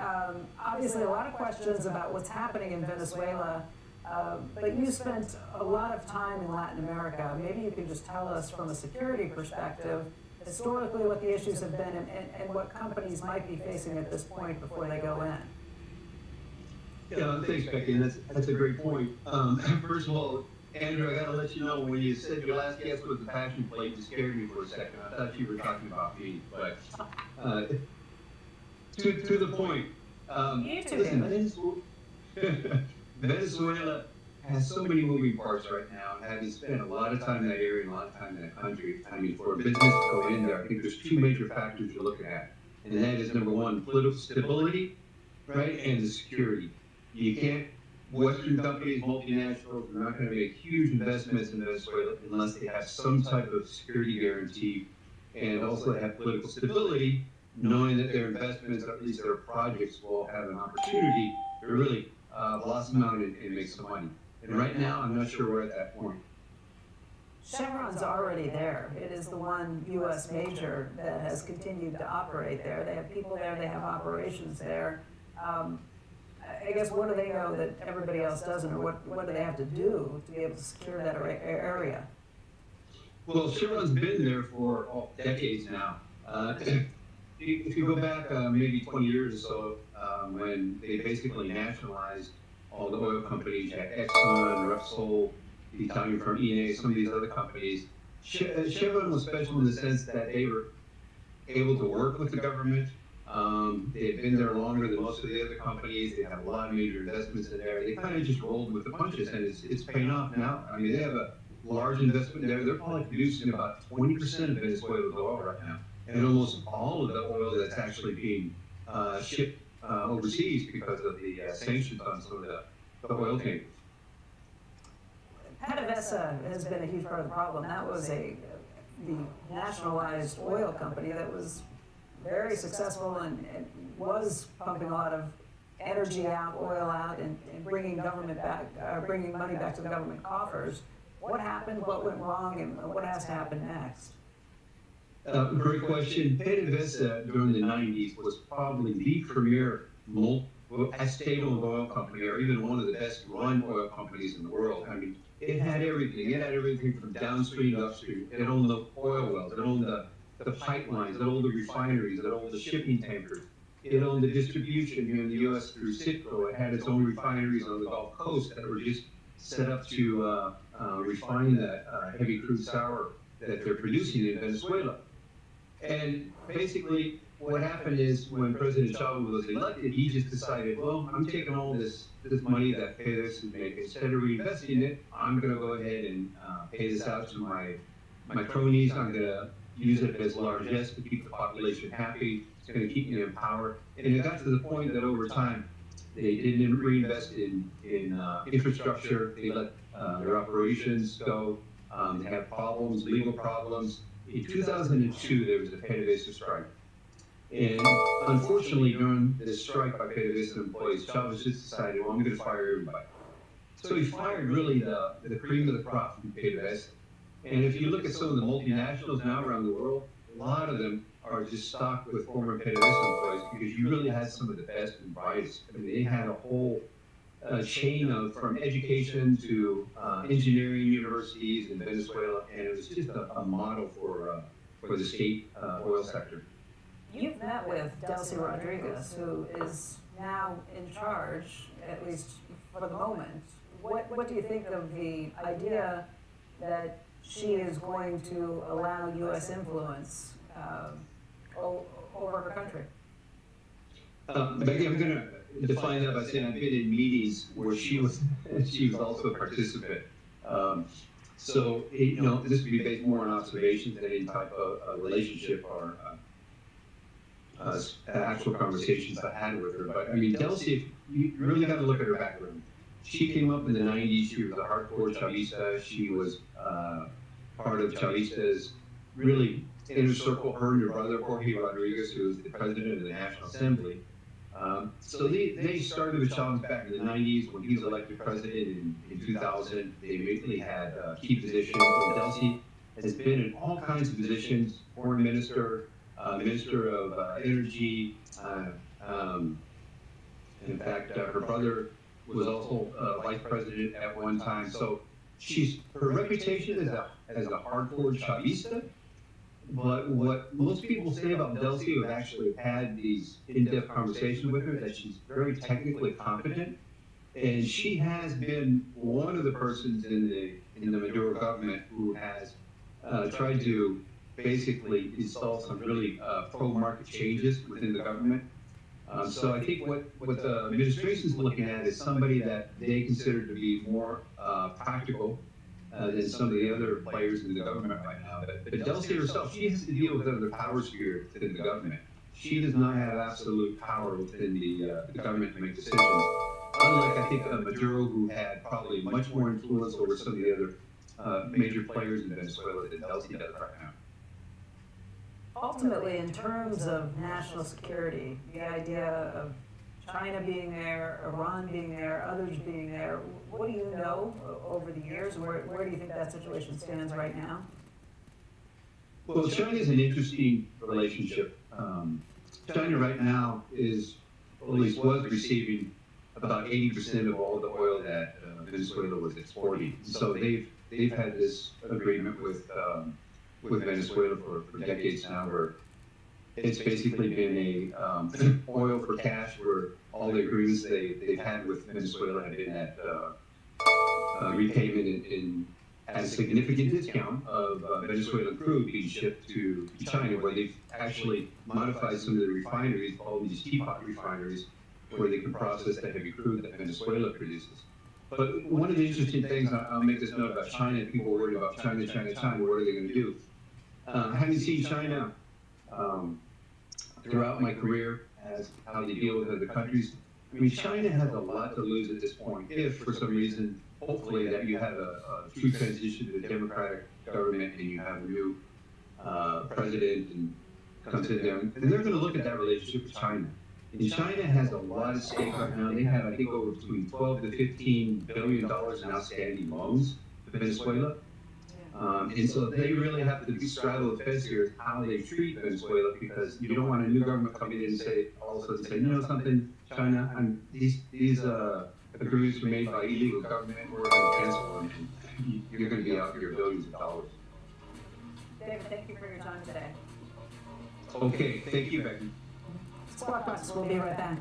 Obviously, a lot of questions about what's happening in Venezuela, but you spent a lot of time in Latin America. Maybe you could just tell us from a security perspective, historically, what the issues have been and what companies might be facing at this point before they go in.
Yeah, thanks, Becky, and that's a great point. First of all, Andrew, I gotta let you know, when you said your last guest was the passion plate, you scared me for a second. I thought you were talking about me, but to the point. Listen, Venezuela has so many moving parts right now, and having spent a lot of time in that area and a lot of time in that country, I mean, for a business to go in there, I think there's two major factors you're looking at, and that is number one, political stability, right, and the security. You can't. Western companies, multinationals, are not going to make huge investments in Venezuela unless they have some type of security guarantee and also have political stability, knowing that their investments, or at least their projects, will have an opportunity to really blossom balance them out and make some money. And right now, I'm not sure we're at that point.
Chevron's already there. It is the one U.S. major that has continued to operate there. They have people there, they have operations there. I guess what do they know that everybody else doesn't, or what do they have to do to be able to secure that area?
Well, Chevron's been there for decades now. If you go back maybe 20 years or so, when they basically nationalized all the oil companies, you had Exxon, Repsol, the Italian firm Eni, some of these other companies. Chevron was special in the sense that they were able to work with the government. They had been there longer than most of the other companies. They have a lot of major investments in there. They kind of just rolled with the punches, and it's paying off now. I mean, they have a large investment there. They're probably producing about 20% of Venezuela's oil right now, and almost all of the oil that's actually being shipped overseas because of the sanctions on some of the oil tankers.
PDVSA has been a huge part of the problem. That was the nationalized oil company that was very successful and was pumping a lot of energy out, oil out, and bringing government back, bringing money back to the government coffers. What happened? What went wrong? And what has to happen next?
Great question. PDVSA during the 90s was probably the premier state-owned oil company, or even one of the best run oil companies in the world. I mean, it had everything. It had everything from downstream to upstream. It owned the oil wells. It owned the pipelines. It owned the refineries. It owned the shipping tankers. It owned the distribution here in the U.S. through Citgo. It had its own refineries on the Gulf Coast that were just set up to refine that heavy crude sour that they're producing in Venezuela. And basically, what happened is when President Chavez was elected, he just decided, well, I'm taking all this money that PDVSA is making. Instead of reinvesting it, I'm going to go ahead and pay this out to my cronies. I'm going to use it as largesse to keep the population happy. It's going to keep me in power. And it got to the point that over time, they didn't reinvest in infrastructure. They let their operations go. They had problems, legal problems. In 2002, there was a PDVSA strike. And unfortunately, during this strike by PDVSA employees, Chavez just decided, well, I'm going to fire everybody. So he fired really the cream of the crop from PDVSA. And if you look at some of the multinationals now around the world, a lot of them are just stocked with former PDVSA employees because you really had some of the best and brightest. I mean, they had a whole chain of from education to engineering universities in Venezuela, and it was just a model for the state oil sector.
You've met with Delcy Rodriguez, who is now in charge, at least for the moment. What do you think of the idea that she is going to allow U.S. influence over her country?
Becky, I'm going to define that by saying I've been in meetings where she was also a participant. So, this would be based more on observations than any type of relationship or actual conversations I had with her. But I mean, Delcy, you really got to look at her background. She came up in the 90s. She was a hardcore Chavista. She was part of Chavista's really inner circle. Her and her brother, Jorge Rodriguez, who was the president of the National Assembly. So they started with Chavez back in the 90s when he was elected president in 2000. They immediately had key positions. And Delcy has been in all kinds of positions: foreign minister, minister of energy. In fact, her brother was also vice president at one time. So her reputation as a hardcore Chavista. But what most people say about Delcy, who have actually had these in-depth conversations with her, that she's very technically competent, and she has been one of the persons in the Maduro government who has tried to basically install some really pro-market changes within the government. So I think what the administration is looking at is somebody that they consider to be more practical than some of the other players in the government right now. But Delcy herself, she has to deal with other powers here within the government. She does not have absolute power within the government to make decisions. Unlike, I think, Maduro, who had probably much more influence over some of the other major players in Venezuela than Delcy does right now.
Ultimately, in terms of national security, the idea of China being there, Iran being there, others being there. What do you know over the years? Where do you think that situation stands right now?
Well, China is an interesting relationship. China right now is, or at least was receiving about 80% of all the oil that Venezuela was exporting. So they've had this agreement with Venezuela for decades now, where it's basically been a oil for cash, where all the agreements they've had with Venezuela have been at repayment at a significant discount of Venezuelan crude being shipped to China, where they've actually modified some of the refineries, all these teapot refineries, where they can process the heavy crude that Venezuela produces. But one of the interesting things, I'll make this note about China, people worried about China, what are they going to do? Having seen China throughout my career as how they deal with other countries, I mean, China has a lot to lose at this point if, for some reason, hopefully that you have a true transition to a democratic government and you have a new president and comes in there. And they're going to look at that relationship with China. And China has a lot at stake right now. They have, I think, over between 12 to 15 billion dollars in outstanding loans to Venezuela. And so they really have to straddle the fence here how they treat Venezuela, because you don't want a new government coming in and say, all of a sudden say, you know something, China, these agreements were made by illegal government, we're going to cancel them, and you're going to be out here billions of dollars.
David, thank you for your time today.
Okay, thank you, Becky.
Squawk Box, we'll be right back.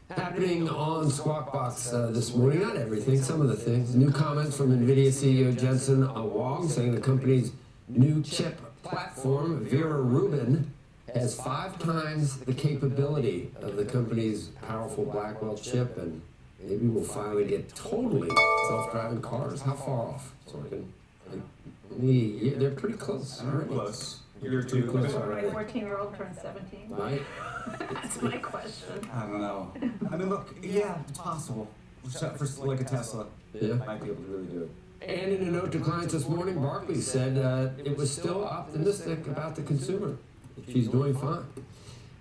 Happening on Squawk Box this morning, not everything, some of the things. New comments from NVIDIA CEO Jensen Huang saying the company's new chip platform, Vera Rubin, has 5 times the capability of the company's powerful Blackwell chip, and maybe we'll finally get totally self-driving cars. How far off, Sorkin? They're pretty close already.
Close.
You're too close
My
already.
14-year-old turned 17.
Right?
That's my question.
I don't know. I mean, look, yeah, it's possible. For like a Tesla,
Yeah.
might be able to really do it.
And in a note to clients this morning, Barclays said it was still optimistic about the consumer. She's doing fine.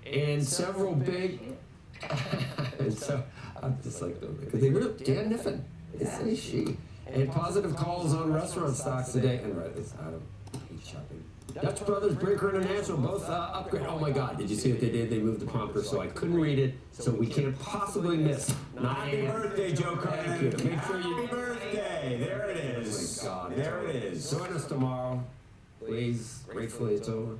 And several big, and so I'm just like, because they really, Dan Niffen, isn't she? And positive calls on restaurant stocks today, and it's out of shopping. Dutch Brothers, Brinker International, both upgrade. Oh my God, did you see what they did? They moved the prompter, so I couldn't read it, so we can't possibly miss.
Happy birthday, Joe Kernan.
Thank you. Make sure you.
Happy birthday. There it is.
Oh my God.
There it is.
Join us tomorrow. Please, gratefully it's over.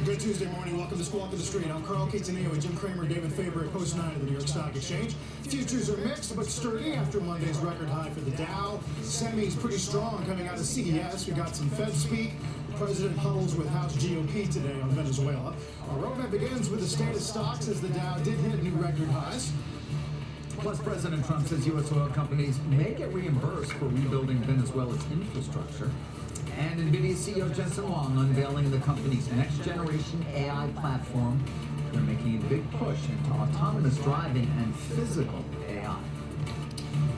Good Tuesday morning. Welcome to Squawk in the Street. I'm Carl Quintanillo with Jim Cramer, David Faber at Post 9 of the New York Stock Exchange. Futures are mixed but sturdy after Monday's record high for the Dow. Semis pretty strong coming out of CES. We got some Fed speak. President huddles with House GOP today on Venezuela. Our roadmap begins with the state of stocks as the Dow did hit new record highs.
Plus, President Trump says U.S. oil companies may get reimbursed for rebuilding Venezuela's infrastructure. And NVIDIA CEO Jensen Huang unveiling the company's next-generation AI platform. They're making a big push into autonomous driving and physical AI.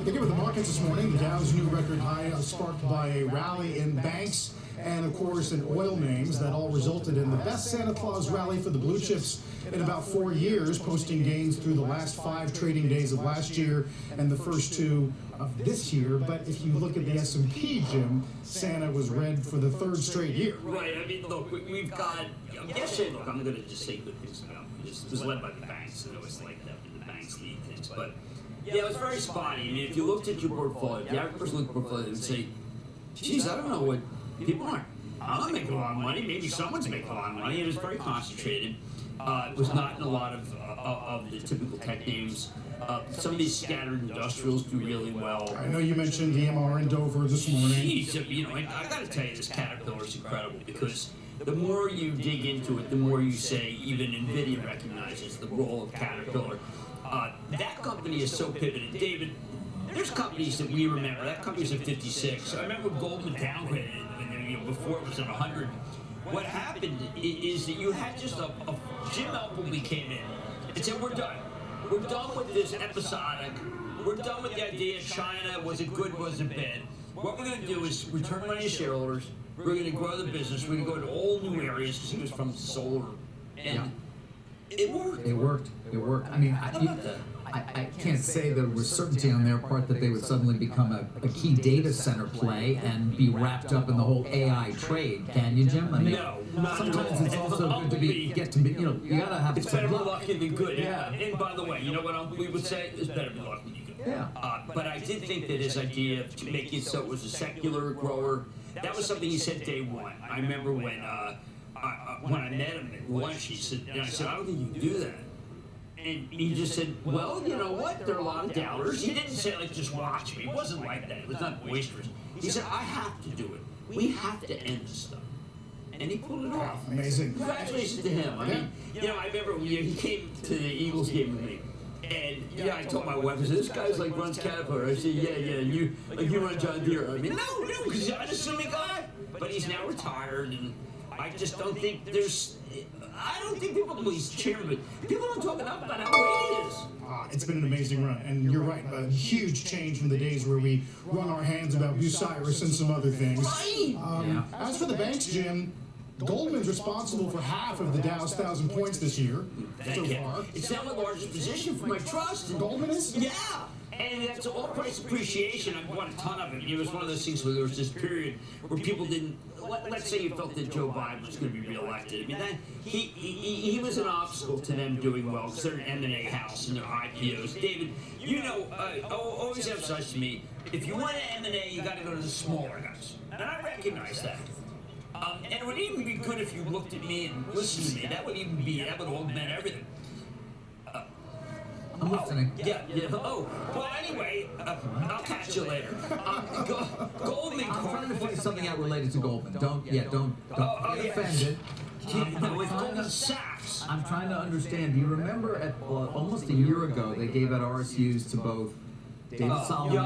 Looking at the markets this morning, the Dow's new record high sparked by a rally in banks and, of course, in oil names that all resulted in the best Santa Claus rally for the blue chips in about 4 years, posting gains through the last 5 trading days of last year and the first 2 of this year. But if you look at the S&P, Jim, Santa was red for the 3rd straight year.
Right. I mean, look, we've got yesterday. Look, I'm going to just say good things about it. It was led by the banks, and I always like that when the banks lead things. But yeah, it was very spotty. I mean, if you looked at your portfolio, the average person looked at your portfolio and say, "Geez, I don't know what people aren't. I'm not making a lot of money. Maybe someone's making a lot of money." It was very concentrated. It was not in a lot of the typical tech names. Some of these scattered industrials do really well.
I know you mentioned EMR in Dover this morning.
Jeez, you know, I got to tell you, this Caterpillar is incredible because the more you dig into it, the more you say even NVIDIA recognizes the role of Caterpillar. That company is so pivoted. David, there's companies that we remember. That company's at 56. I remember Goldman downgraded it before it was at 100. What happened is that you had just a Jim Appleby came in and said, "We're done. We're done with this episodic. We're done with the idea of China. Was it good? Was it bad? What we're going to do is return money to shareholders. We're going to grow the business. We're going to go into all new areas." Because he was from solar, and it worked.
It worked. It worked. I mean, I can't say there was certainty on their part that they would suddenly become a key data center play and be wrapped up in the whole AI trade. Can you, Jim? I mean,
No, not at all.
sometimes it's also good to get to be, you know, you gotta have
It's
some
better be
luck.
lucky than good. Yeah. And by the way, you know what we would say? It's better be lucky than good.
Yeah.
But I did think that his idea of making it so it was a secular grower, that was something he said day one. I remember when I met him at lunch, he said, and I said, "I don't think you can do that." And he just said, "Well, you know what? There are a lot of doubters." He didn't say, like, "Just watch me." It wasn't like that. It was not boisterous. He said, "I have to do it. We have to end this stuff." And he pulled it off.
Amazing.
Congratulations to him. I mean, you know, I remember when he came to the Eagles game with me. And yeah, I told my wife, I said, "This guy's like runs Caterpillar." I said, yeah, you run John Deere." I mean, no, because he's an unassuming guy. But he's now retired, and I just don't think I don't think people believe he's chairman. People don't talk enough about how great he is.
It's been an amazing run, and you're right, a huge change from the days where we run our hands about Bucyrus and some other things.
Right.
As for the banks, Jim, Goldman's responsible for half of the Dow's 1,000 points this year so far.
It's now my largest position for my trust.
Goldman is?
Yeah. And that's all price appreciation. I bought a ton of it. It was one of those things where there was this period where people didn't. Let's say you felt that Joe Biden was going to be reelected. I mean, he was an obstacle to them doing well because they're an M&A house and their IPOs. David, you know, always emphasize to me, if you want an M&A, you got to go to the smaller guys, and I recognize that. And it would even be good if you looked at me and listened to me. That would augment everything.
I'm listening.
Yeah. Oh, well, anyway, I'll catch you later. Goldman.
I'm trying to figure something out related to Goldman. Don't get offended.
No, it's Goldman Sachs.
I'm trying to understand. Do you remember at almost a year ago they gave out RSUs to both David Solomon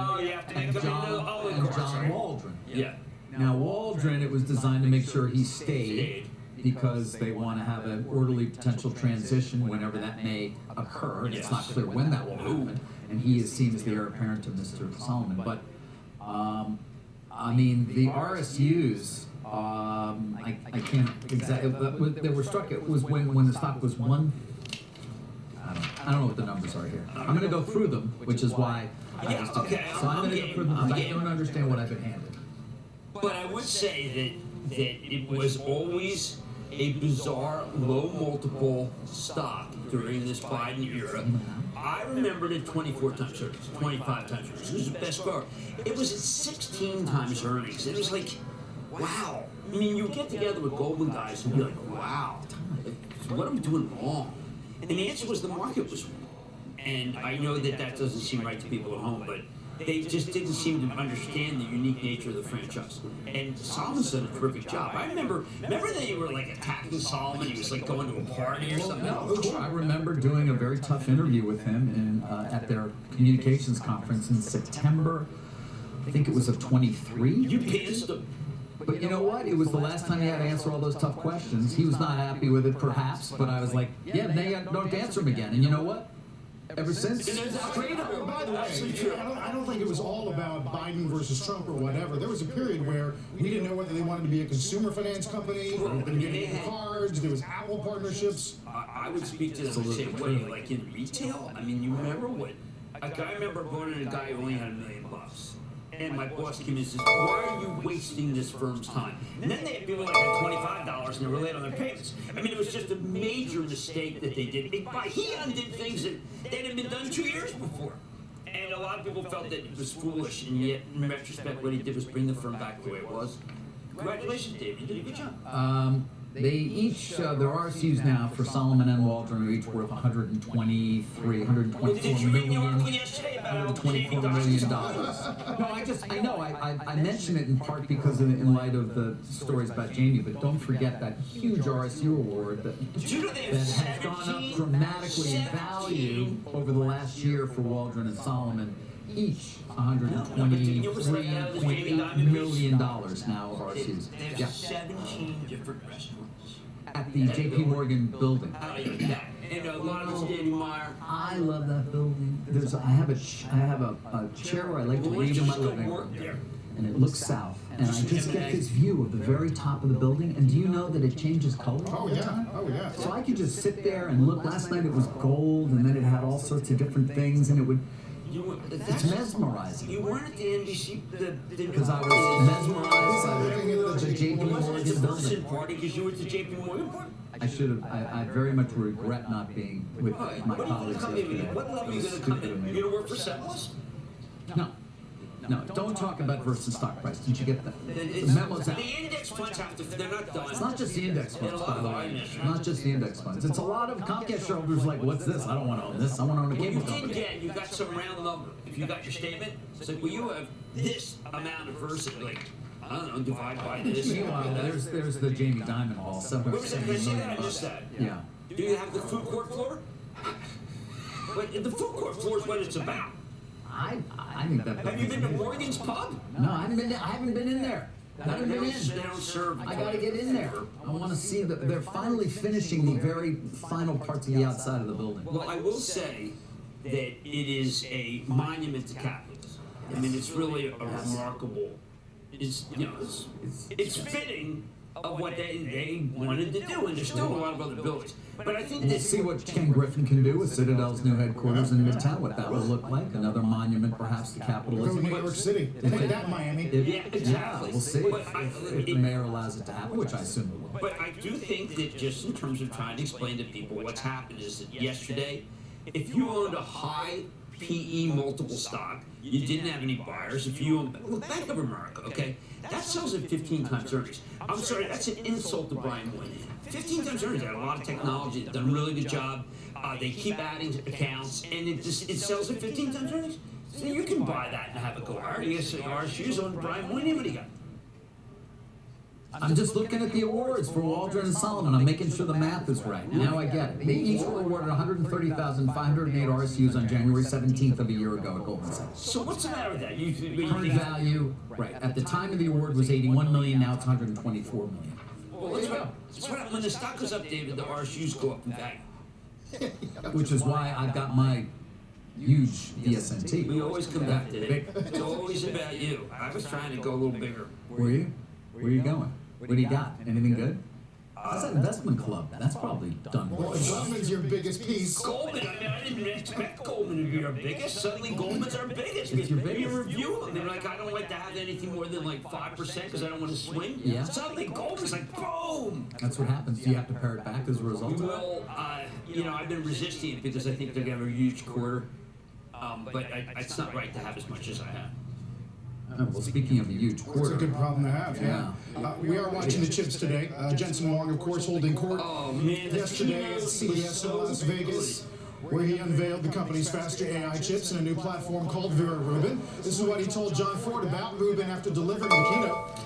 and John Waldron?
Yeah.
Now Waldron, it was designed to make sure he stayed because they want to have an orderly potential transition whenever that may occur. And it's not clear when that will happen. and he is seen as the heir apparent to Mr. Solomon. But I mean, the RSUs, I can't exactly. They were struck. It was when the stock was one. I don't know what the numbers are here. I'm going to go through them, which is why. So I'm going to go through them because I don't understand what I've been handed.
But I would say that it was always a bizarre low multiple stock during this Biden era. I remembered it 24 times earnings, 25 times earnings. It was the best car. It was at 16 times earnings. It was like, wow. I mean, you get together with Goldman guys and be like, wow, what am I doing wrong? And the answer was the market was wrong. And I know that doesn't seem right to people at home, but they just didn't seem to understand the unique nature of the franchise. And Solomon's done a terrific job. I remember they were like attacking Solomon. He was like going to a party or something.
I remember doing a very tough interview with him at their communications conference in September, I think it was of 23.
You pissed him.
But you know what? It was the last time he had to answer all those tough questions. He was not happy with it, perhaps, but I was like, yeah, they don't answer him again. And you know what? Ever since.
By the way, I don't think it was all about Biden versus Trump or whatever. There was a period where we didn't know whether they wanted to be a consumer finance company, or they were getting cards, there was Apple partnerships.
I would speak to them and say, what, like in retail? I mean, you remember what? Like, I remember going to a guy who only had $1 million. And my boss came in and says, why are you wasting this firm's time? And then they had people like had $25 and they were late on their payments. I mean, it was just a major mistake that they did. He undid things that had been done 2 years before. And a lot of people felt that it was foolish, and yet, in retrospect, what he did was bring the firm back the way it was. Congratulations, Dave. You did a good job.
They each, their RSUs now for Solomon and Waldron are each worth $124 million. No, I mention it in part because in light of the stories about Jamie, but don't forget that huge RSU award that has gone up dramatically in value over the last year for Waldron and Solomon. Each $123.8 million now of RSUs.
They have 17 different restaurants.
At the J.P. Morgan building.
And a lot of it's Danny Meyer.
I love that building. I have a chair where I like to read in my living room, and it looks south. And I just get this view of the very top of the building. And do you know that it changes color all the time?
Oh yeah.
So I could just sit there and look. Last night it was gold, and then it had all sorts of different things, and it would. It's mesmerizing.
You weren't at the NBC
because I was mesmerized by the J.P. Morgan building.
Party because you were at the J.P. Morgan party.
I should have. I very much regret not being with my colleagues yesterday.
What level are you going to come in? You going to work for Semmel's?
No, don't talk about versus stock price. Did you get that? The memo's out.
The index funds have to. They're not done.
It's not just the index funds, by the way. Not just the index funds. It's a lot of Comcast shareholders like, what's this? I don't want to own this. I want to own a cable company.
You got some round number. If you got your statement, it's like, well, you have this amount of versus, like, I don't know, divide by this.
Meanwhile, there's the Jamie Dimon Hall.
Where was that? I missed that.
Yeah.
Do you have the food court floor? But the food court floor is what it's about.
I think that.
Have you been to Morgan's Pub?
No, I haven't been in there. I haven't been in.
They don't serve.
I gotta get in there. I want to see that they're finally finishing the very final parts of the outside of the building.
Well, I will say that it is a monument to capitalism. I mean, it's really a remarkable. It's fitting of what they wanted to do, and there's still a lot of other buildings. But I think
we'll see what Ken Griffin can do with Citadel's new headquarters in Midtown, what that will look like. Another monument, perhaps, to capitalism.
Go to New York City. Take that, Miami.
Yeah, exactly.
Yeah, we'll see if the mayor allows it to happen, which I assume it will.
But I do think that just in terms of trying to explain to people what's happened is that yesterday, if you owned a high PE multiple stock, you didn't have any buyers. If you own Bank of America, okay, that sells at 15 times earnings. I'm sorry, that's an insult to Brian Moynihan. 15 times earnings. They have a lot of technology. They've done a really good job. They keep adding accounts, and it sells at 15 times earnings. So you can buy that and have it go higher. You guys our shoes on Brian Moynihan. What do you got?
I'm just looking at the awards for Waldron and Solomon. I'm making sure the math is right. Now I get it. They each were awarded 130,508 RSUs on January 17th of a year ago at Goldman Sachs.
So what's the matter with that?
Current value, right, at the time of the award was 81 million, now it's 124 million.
Well, that's what, when the stock goes up, David, the RSUs go up in value.
Which is why I've got my huge VSNT.
We always come back to it. It's always about you. I was trying to go a little bigger.
Were you? Where are you going? What do you got? Anything good? How's that investment club? That's probably done
Well, if Goldman's your biggest piece.
Goldman, I mean, I didn't expect Goldman to be our biggest. Suddenly, Goldman's our biggest.
It's your
We
biggest.
review them. They're like, I don't like to have anything more than like 5% because I don't want to swing.
Yeah.
Suddenly, Goldman's like, boom.
That's what happens. Do you have to pare it back as a result of that?
Well, I've been resisting it because I think they're going to have a huge quarter. But it's not right to have as much as I have.
Oh, well, speaking of a huge quarter.
It's a good problem to have, yeah. We are watching the chips today. Jensen Huang, of course, holding court yesterday at CES in Las Vegas, where he unveiled the company's faster AI chips and a new platform called Vera Rubin. This is what he told John Ford about Rubin after delivering the keynote.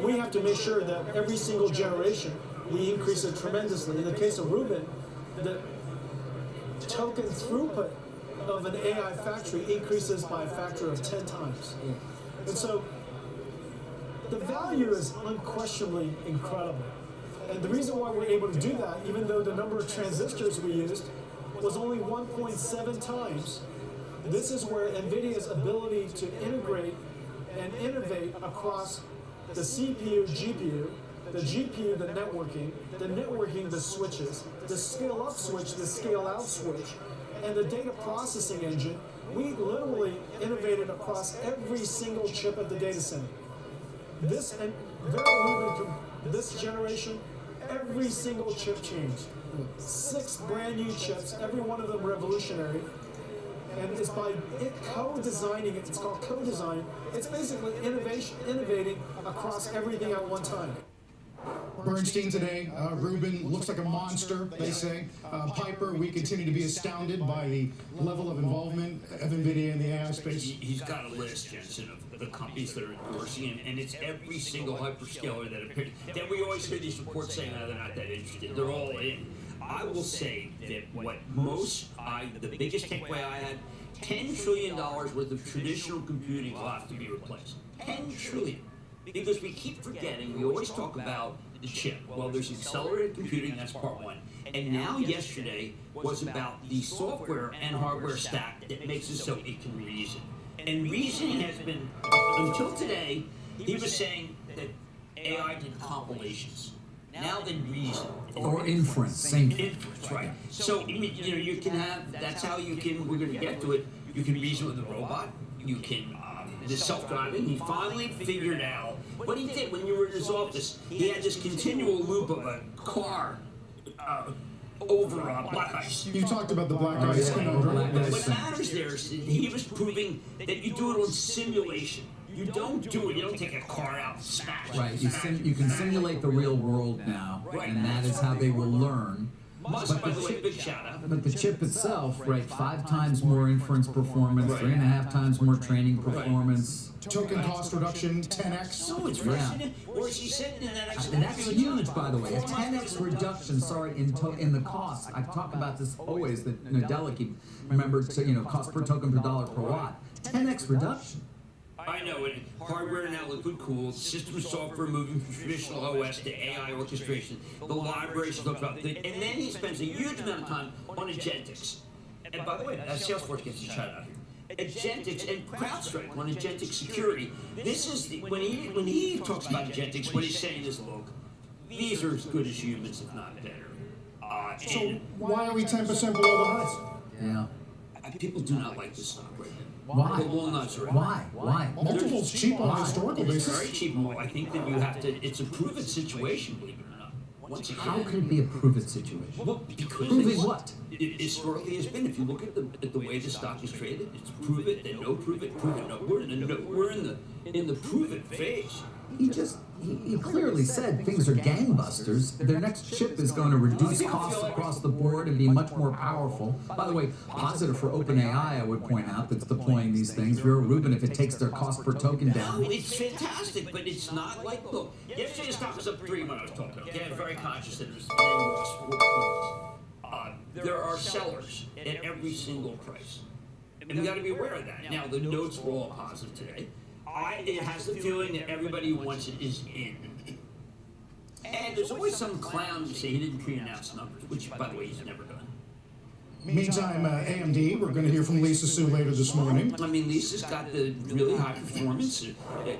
We have to make sure that every single generation we increase it tremendously. In the case of Rubin, the token throughput of an AI factory increases by a factor of 10 times. And so the value is unquestionably incredible. And the reason why we're able to do that, even though the number of transistors we used was only 1.7 times, this is where NVIDIA's ability to integrate and innovate across the CPU, GPU, the GPU, the networking, the switches, the scale-up switch, the scale-out switch, and the data processing engine, we literally innovated across every single chip at the data center. This and this generation, every single chip changed. 6 brand new chips, every one of them revolutionary. And it's by co-designing it, it's called co-design. It's basically innovating across everything at one time.
Bernstein today, Rubin looks like a monster, they say. Piper, we continue to be astounded by the level of involvement of NVIDIA in the AI space.
He's got a list, Jensen, of the companies that are endorsing him, and it's every single hyperscaler that appears. Then we always hear these reports saying, they're not that interested. They're all in. I will say that the biggest takeaway I had, $10 trillion worth of traditional computing will have to be replaced. $10 trillion. Because we keep forgetting, we always talk about the chip. Well, there's accelerated computing, that's part one. And now yesterday was about the software and hardware stack that makes it so it can reason. And reasoning has been, until today, he was saying that AI did compilations. Now then reason.
Or inference, same thing.
Inference, right. So, you can have, that's how you can, we're going to get to it, you can reason with a robot, you can, the self-driving, he finally figured out what he did when you were in his office. He had this continual loop of a car over black ice.
You talked about the black ice.
What matters there is that he was proving that you do it on simulation. You don't take a car out and smash it.
Right, you can simulate the real world now, and that is how they will learn.
Musk, by the way, big shout out.
But the chip itself, right, 5 times more inference performance, 3.5 times more training performance.
Token cost reduction, 10x.
No, it's or is he sitting in that
And that's huge, by the way. A 10x reduction, in the cost. I talk about this always, that Nadella keep remember cost per token per dollar per watt. 10x reduction.
I know it. Hardware now liquid cooled, system software moving from traditional OS to AI orchestration. The libraries talk about that, and then he spends a huge amount of time on agentics. And by the way, Salesforce gets a shout out here. Agentics and CrowdStrike on agentic security. This is when he talks about agentics, what he's saying is, look, these are as good as humans, if not better.
So why are we 10% below the highs?
Yeah.
People do not like this stock right now.
Why?
The walnuts are
Why?
Multiples cheap on a historical
It's
basis.
very cheap. I think that you have to. It's a proven situation, believe it or not. Once again,
How can it be a proven situation?
well, because
Proving what?
It historically has been. If you look at the way the stock is traded, it's prove it, then no, prove it, no. We're in the prove it phase.
He clearly said things are gangbusters. Their next chip is going to reduce costs across the board and be much more powerful. By the way, positive for OpenAI, I would point out, that's deploying these things. Vera Rubin, if it takes their cost per token down.
No, it's fantastic, but it's not like, look, yesterday the stock was up 3 when I was talking. Okay, I'm very conscious that it was 4 points. There are sellers at every single price. And we got to be aware of that. Now, the notes were all positive today. It has the feeling that everybody who wants it is in. And there's always some clown who say he didn't pre-announce numbers, which, by the way, he's never done.
Meantime, AMD, we're going to hear from Lisa Su later this morning.
I mean, Lisa's got the really high performance.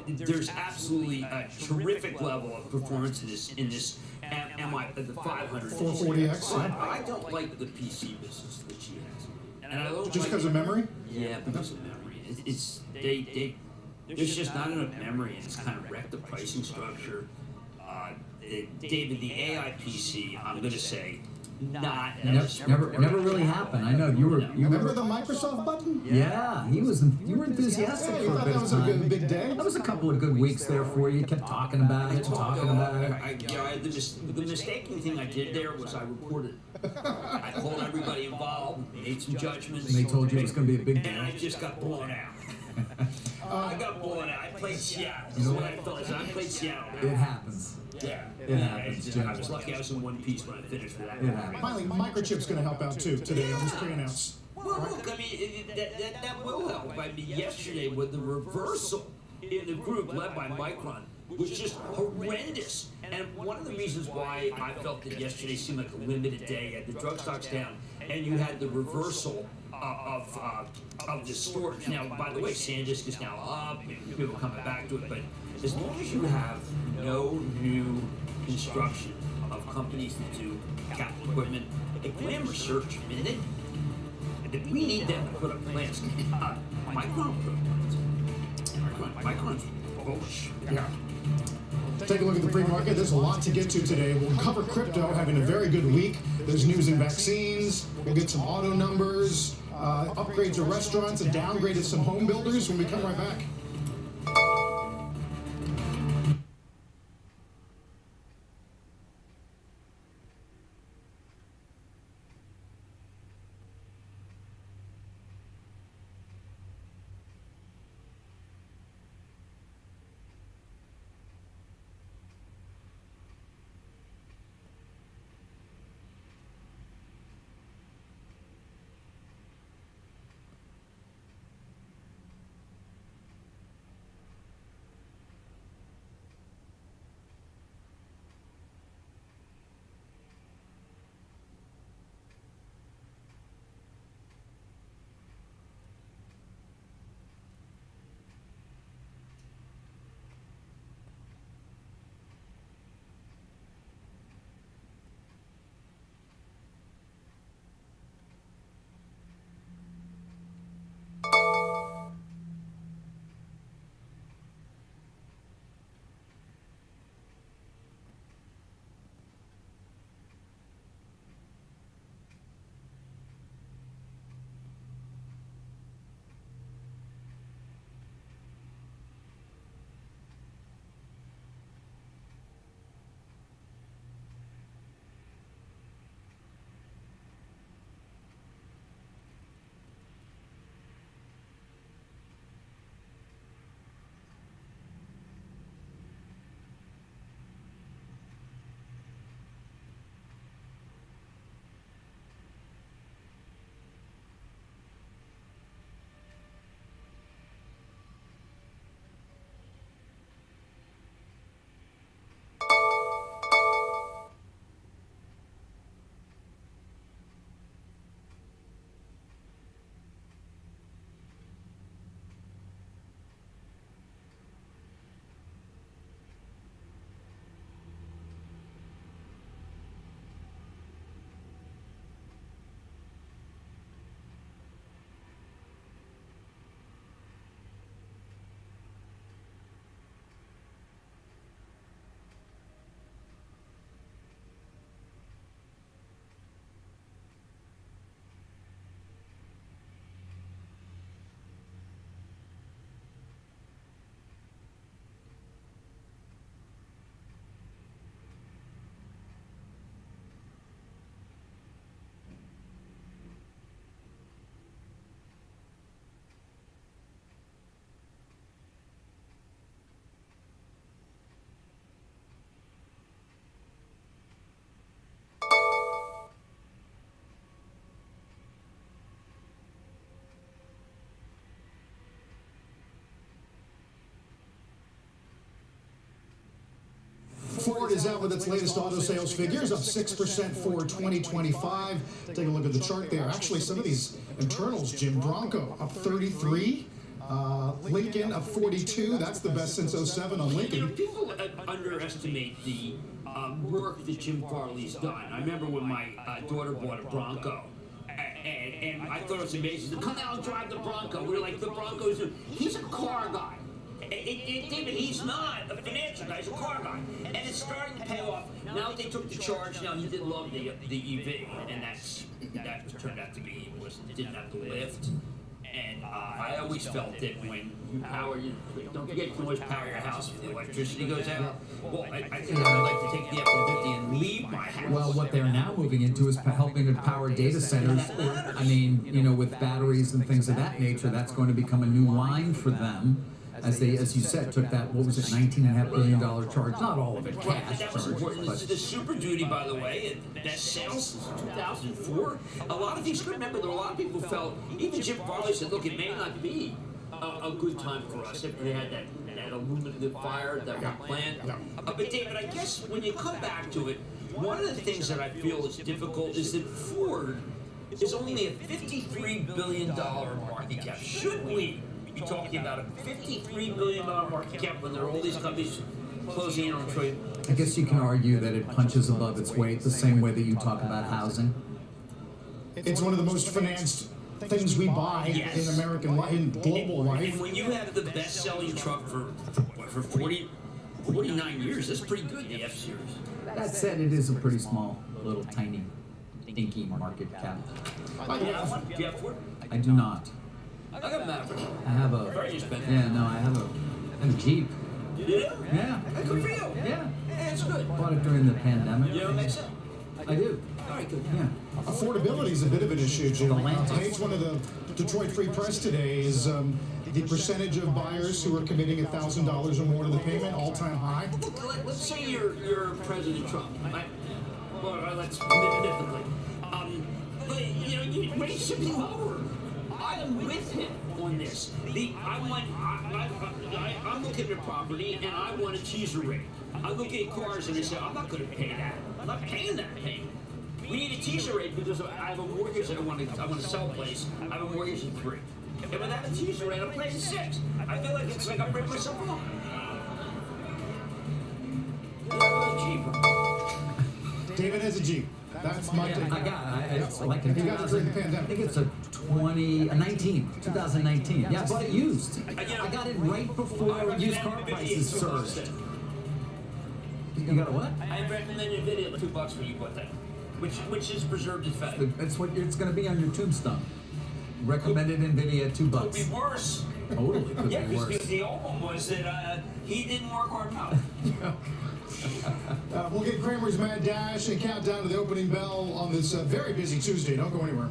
There's absolutely a terrific level of performance in this MI, the 500.
440X.
But I don't like the PC business that she has. And I don't
Just because of memory?
Yeah, because of memory. There's just not enough memory, and it's kind of wrecked the pricing structure. David, the AI PC, I'm going to say,
Never really happened. I know you were.
You remember the Microsoft button?
Yeah, you were enthusiastic
Yeah, you
for a
thought
bit
that
of
was a
time.
big day?
That was a couple of good weeks there for you. You kept talking about it, talking about it.
The mistaken thing I did there was I reported. I told everybody involved, made some judgments.
And they told you it was going to be a big
And I
day.
just got blown out. I got blown out. I played Seattle. You know what I felt? I played Seattle.
It happens.
Yeah.
It happens, Jim.
I was lucky I was in one piece when I finished for that.
It happens.
Finally, Microchip's going to help out too today on this pre-announce.
Well, look, I mean, that will help. I mean, yesterday with the reversal in the group led by Micron was just horrendous. And one of the reasons why I felt that yesterday seemed like a limited day, you had the drug stocks down, and you had the reversal of the storage. Now, by the way, SanDisk is now up, and people are coming back to it, but as long as you have no new construction of companies that do capital equipment, like Lam Research, I mean, we need them to put up plants. Micron put up plants. Micron's bullish.
Yeah. Take a look at the pre-market. There's a lot to get to today. We'll cover crypto, having a very good week. There's news in vaccines. We'll get some auto numbers, upgrades to restaurants, and downgraded some home builders when we come right back. Ford is out with its latest auto sales figures, up 6% for 2025. Take a look at the chart there. Actually, some of these internals, Jim, Bronco up 33. Lincoln up 42. That's the best since 07 on Lincoln.
You know, people underestimate the work that Jim Farley's done. I remember when my daughter bought a Bronco. And I thought it was amazing. Come out and drive the Bronco. We were like, the Bronco's. He's a car guy. David, he's not a financial guy. He's a car guy. And it's starting to pay off. Now they took the charge. Now he did love the EV, and that turned out to be didn't have to lift. And I always felt that when you power, don't forget you can always power your house if the electricity goes out. Well, I think I'd like to take the F-150 and leave my house.
Well, what they're now moving into is helping to power data centers. I mean, you know, with batteries and things of that nature, that's going to become a new line for them. As they, as you said, took that, what was it, $19.5 billion charge? Not all of it cash charge.
This is the Super Duty, by the way, and best sales since 2004. A lot of these, remember, there were a lot of people who felt, even Jim Farley said, look, it may not be a good time for us if they had that aluminum fire, that one plant. But David, I guess when you come back to it, one of the things that I feel is difficult is that Ford is only a $53 billion market cap. Should we be talking about a $53 billion market cap when there are all these companies closing in on trade?
I guess you can argue that it punches above its weight the same way that you talk about housing.
It's one of the most financed things we buy in American life, in global life.
And when you have the best-selling truck for 49 years, that's pretty good, the F-Series.
That said, it is a pretty small, little tiny, dinky market cap.
Do you have Ford?
I do not.
I got a Maverick.
I have a.
Very expensive.
Yeah, no, I have a Jeep.
You do?
Yeah.
Good for you.
Yeah.
It's good.
Bought it during the pandemic.
You know what makes sense?
I do.
All right, good.
Yeah.
Affordability is a bit of an issue, Jim. Page one of the Detroit Free Press today is the percentage of buyers who are committing $1,000 or more to the payment, all-time high.
Let's say you're President Trump, right? Well, let's mythically. But you know, you raise should be lower. I am with him on this. I'm looking at property and I want a teaser rate. I look at cars and I say, I'm not going to pay that. I'm not paying that payment. We need a teaser rate because I have a mortgage and I want to sell a place. I have a mortgage in 3. And without a teaser rate, I'm paying 6. I feel like it's like I'm breaking myself off.
David has a Jeep. That's my take.
I got it. It's like in
You got it during the
2000, I
pandemic.
think it's a 2019. Yeah, I bought it used. I got it right before used car prices surged. You got a what?
I recommended a video of $2 for you, but that, which is preserved and fed.
It's what it's going to be on your tombstone. Recommended NVIDIA $2.
Could be worse.
Totally could
Yeah,
be worse.
because the old one was that he didn't work hard enough.
We'll get Kramer's Mad Dash and countdown to the opening bell on this very busy Tuesday. Don't go anywhere.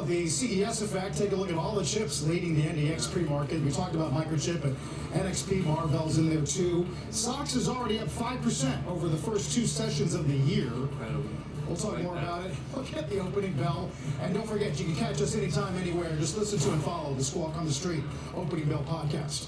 of the CES effect, take a look at all the chips leading the NDX pre-market. We talked about Microchip and NXP, Marvell's in there too. SOX is already up 5% over the first 2 sessions of the year. We'll talk more about it. Look at the opening bell. And don't forget, you can catch us anytime, anywhere. Just listen to and follow the Squawk on the Street Opening Bell podcast.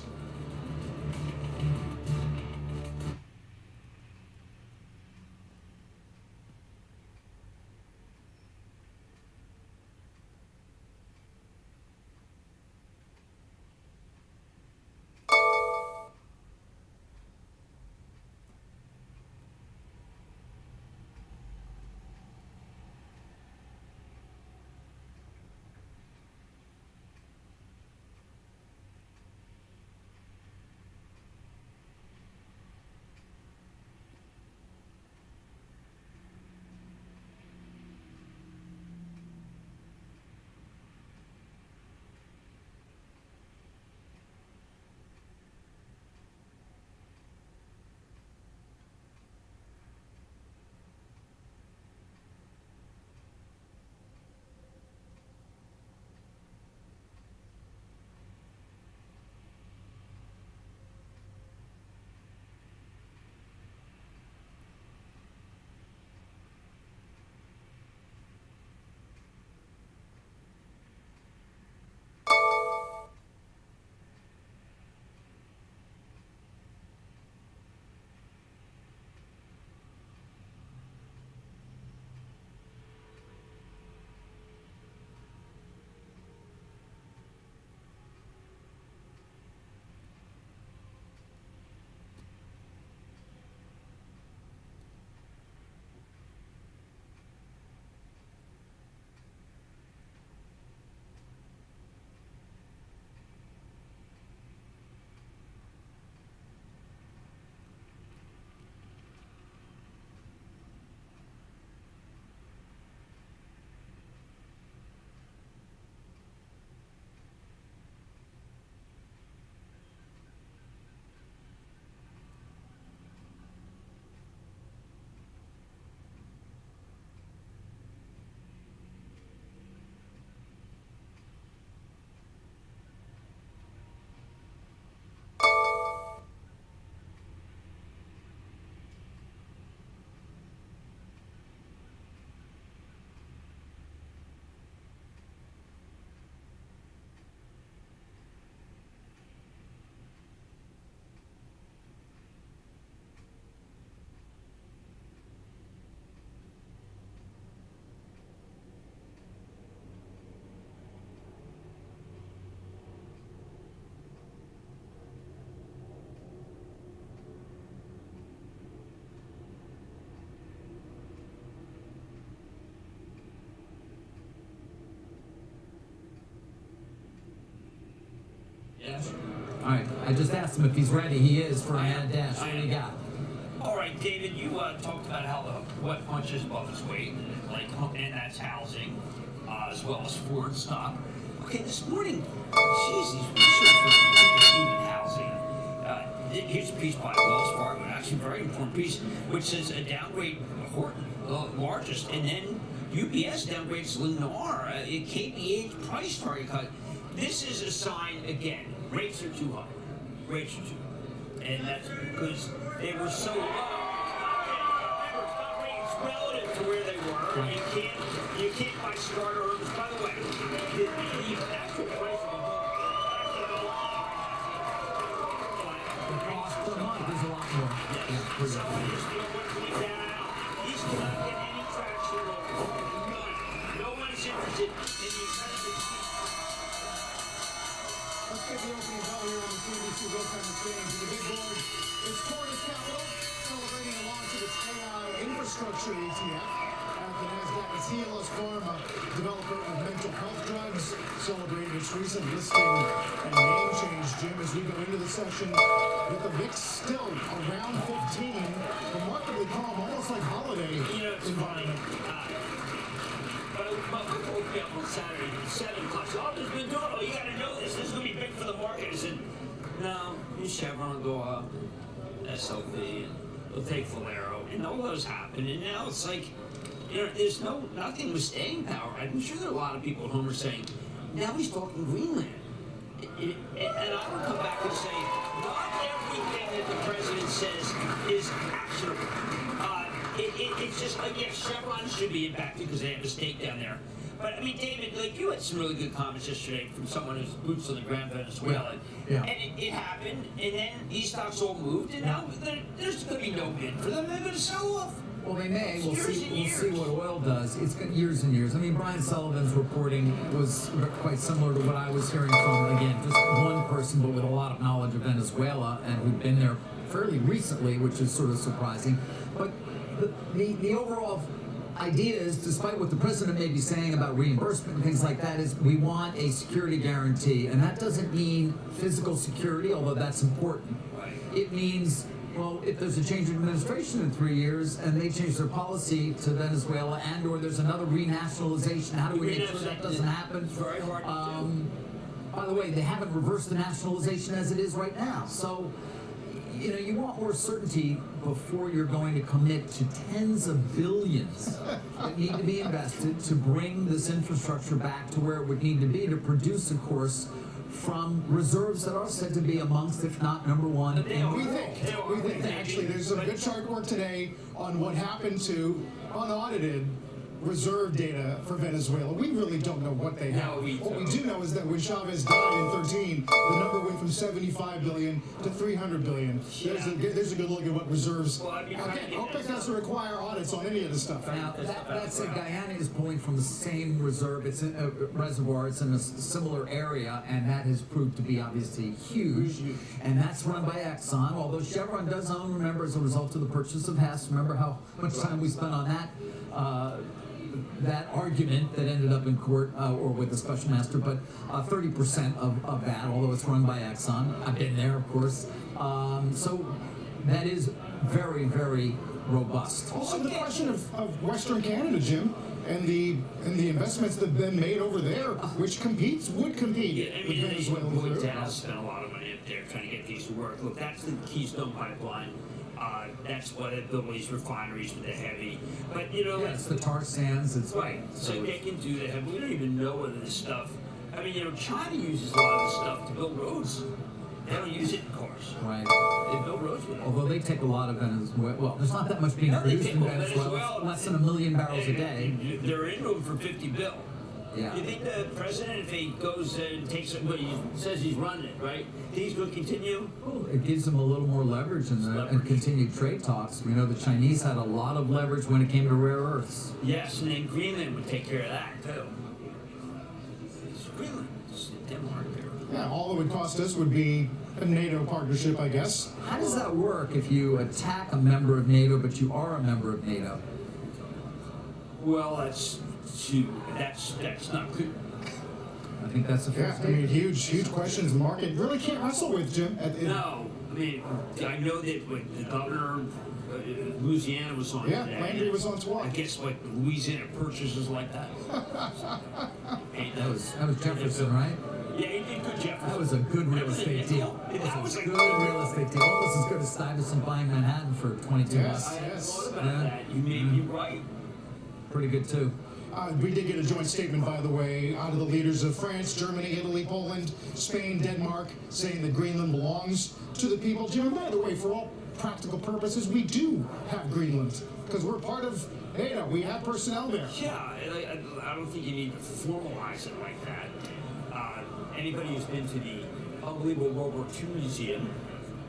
All right, I just asked him if he's ready. He is for a mad dash. What do you got?
All right, David, you talked about how the wet punch is above its weight, and that's housing, as well as Ford stock. Okay, this morning, geez, these researchers are even housing. Here's a piece by Wells Fargo, actually a very important piece, which says a downgrade Horton, the largest, and then UBS downgrades Lennar, a KBH price target cut. This is a sign, again, rates are too high. Rates are too high. And that's because they were so low. It's relative to where they were. You can't buy starter homes. By the way, the actual price of a home.
The cost per month is a lot more.
So just point that out. These do not get any traction at all. None. No one is interested in the expensive.
Let's get the opening bell here on the CNBC Real-Time Exchange. The big board is Tortoise Capital, celebrating the launch of its AI infrastructure ETF. At the NASDAQ, it's Helix Pharma, developer of mental health drugs, celebrating its recent listing and name change, Jim, as we go into the session with the VIX still around 15, remarkably calm, almost like holiday environment.
But we woke me up on Saturday at 7 o'clock. So, there's been doing it. You got to know this. This is going to be big for the market. I said, no, Chevron will go up, SLV, and they'll take Valero. And all those happen. And now it's like, there's nothing with staying power. I'm sure there are a lot of people at home are saying, now he's talking Greenland. And I would come back and say, not everything that the president says is actionable. It's just like, yes, Chevron should be impacted because they have a stake down there. But I mean, David, like you had some really good comments yesterday from someone who's boots on the ground in Venezuela.
Yeah.
And it happened, and then these stocks all moved, and now there's going to be no bid for them. They're going to sell off.
Well, they may. We'll
Years
see.
and
We'll see
years.
what oil does. It's got years and years. I mean, Brian Sullivan's reporting was quite similar to what I was hearing from, again, just one person, but with a lot of knowledge of Venezuela and who'd been there fairly recently, which is sort of surprising. But the overall idea is, despite what the president may be saying about reimbursement and things like that, is we want a security guarantee, and that doesn't mean physical security, although that's important. It means, well, if there's a change in administration in 3 years and they change their policy to Venezuela, and or there's another renationalization, how do we make sure that doesn't happen?
Very hard to do.
By the way, they haven't reversed the nationalization as it is right now. So, you know, you want more certainty before you're going to commit to tens of billions that need to be invested to bring this infrastructure back to where it would need to be to produce, of course, from reserves that are said to be amongst, if not number one.
We think actually there's some good chart work today on what happened to unaudited reserve data for Venezuela. We really don't know what they have. What we do know is that when Chavez died in 13, the number went from 75 billion to 300 billion. There's a good look at what reserves. Again, OPEC doesn't require audits on any of this stuff.
Now, that's it. Guyana is pulling from the same reserve. It's in a reservoir. It's in a similar area, and that has proved to be obviously huge. And that's run by Exxon, although Chevron does own, remember, as a result of the purchase of Hess. Remember how much time we spent on that? That argument that ended up in court or with the special master, but 30% of that, although it's run by Exxon. I've been there, of course. So that is very, very robust.
Also, the question of Western Canada, Jim, and the investments that have been made over there, which would compete with Venezuela.
Boyd Dow spent a lot of money up there trying to get these to work. Look, that's the Keystone Pipeline. That's what it built these refineries with the heavy. But you know,
it's the tar sands. It's
right. So they can do the heavy. We don't even know whether this stuff. I mean, you know, China uses a lot of this stuff to build roads. They don't use it in cars.
Right.
They build roads with it.
Although they take a lot of Venezuela. Well, there's not that much being produced in Venezuela. Less than 1 million barrels a day.
They're in room for $50 billion.
Yeah.
You think the president, if he goes and takes it, well, he says he's running it, right? He's going to continue?
Well, it gives them a little more leverage in continued trade talks. We know the Chinese had a lot of leverage when it came to rare earths.
Yes, and then Greenland would take care of that, too. It's Greenland. It's Denmark there.
Yeah, all it would cost us would be a NATO partnership, I guess.
How does that work if you attack a member of NATO, but you are a member of NATO?
Well, that's not good.
I think that's a fair
statement. I mean, huge questions the market really can't wrestle with, Jim.
No, I mean, I know that the governor of Louisiana was on
Yeah,
today.
Landry was on SWAT.
I guess like Louisiana purchases like that.
That was Jefferson, right?
Yeah, he did good, Jefferson.
That was a good real estate deal. That was a good real estate deal. Almost as good as Stuyvesant buying Manhattan for 22 bucks.
I hadn't thought about that. You may be right.
Pretty good too.
We did get a joint statement, by the way, out of the leaders of France, Germany, Italy, Poland, Spain, Denmark, saying that Greenland belongs to the people. Jim, by the way, for all practical purposes, we do have Greenland because we're part of NATO. We have personnel there.
Yeah, I don't think you need to formalize it like that. Anybody who's been to the unbelievable World War II Museum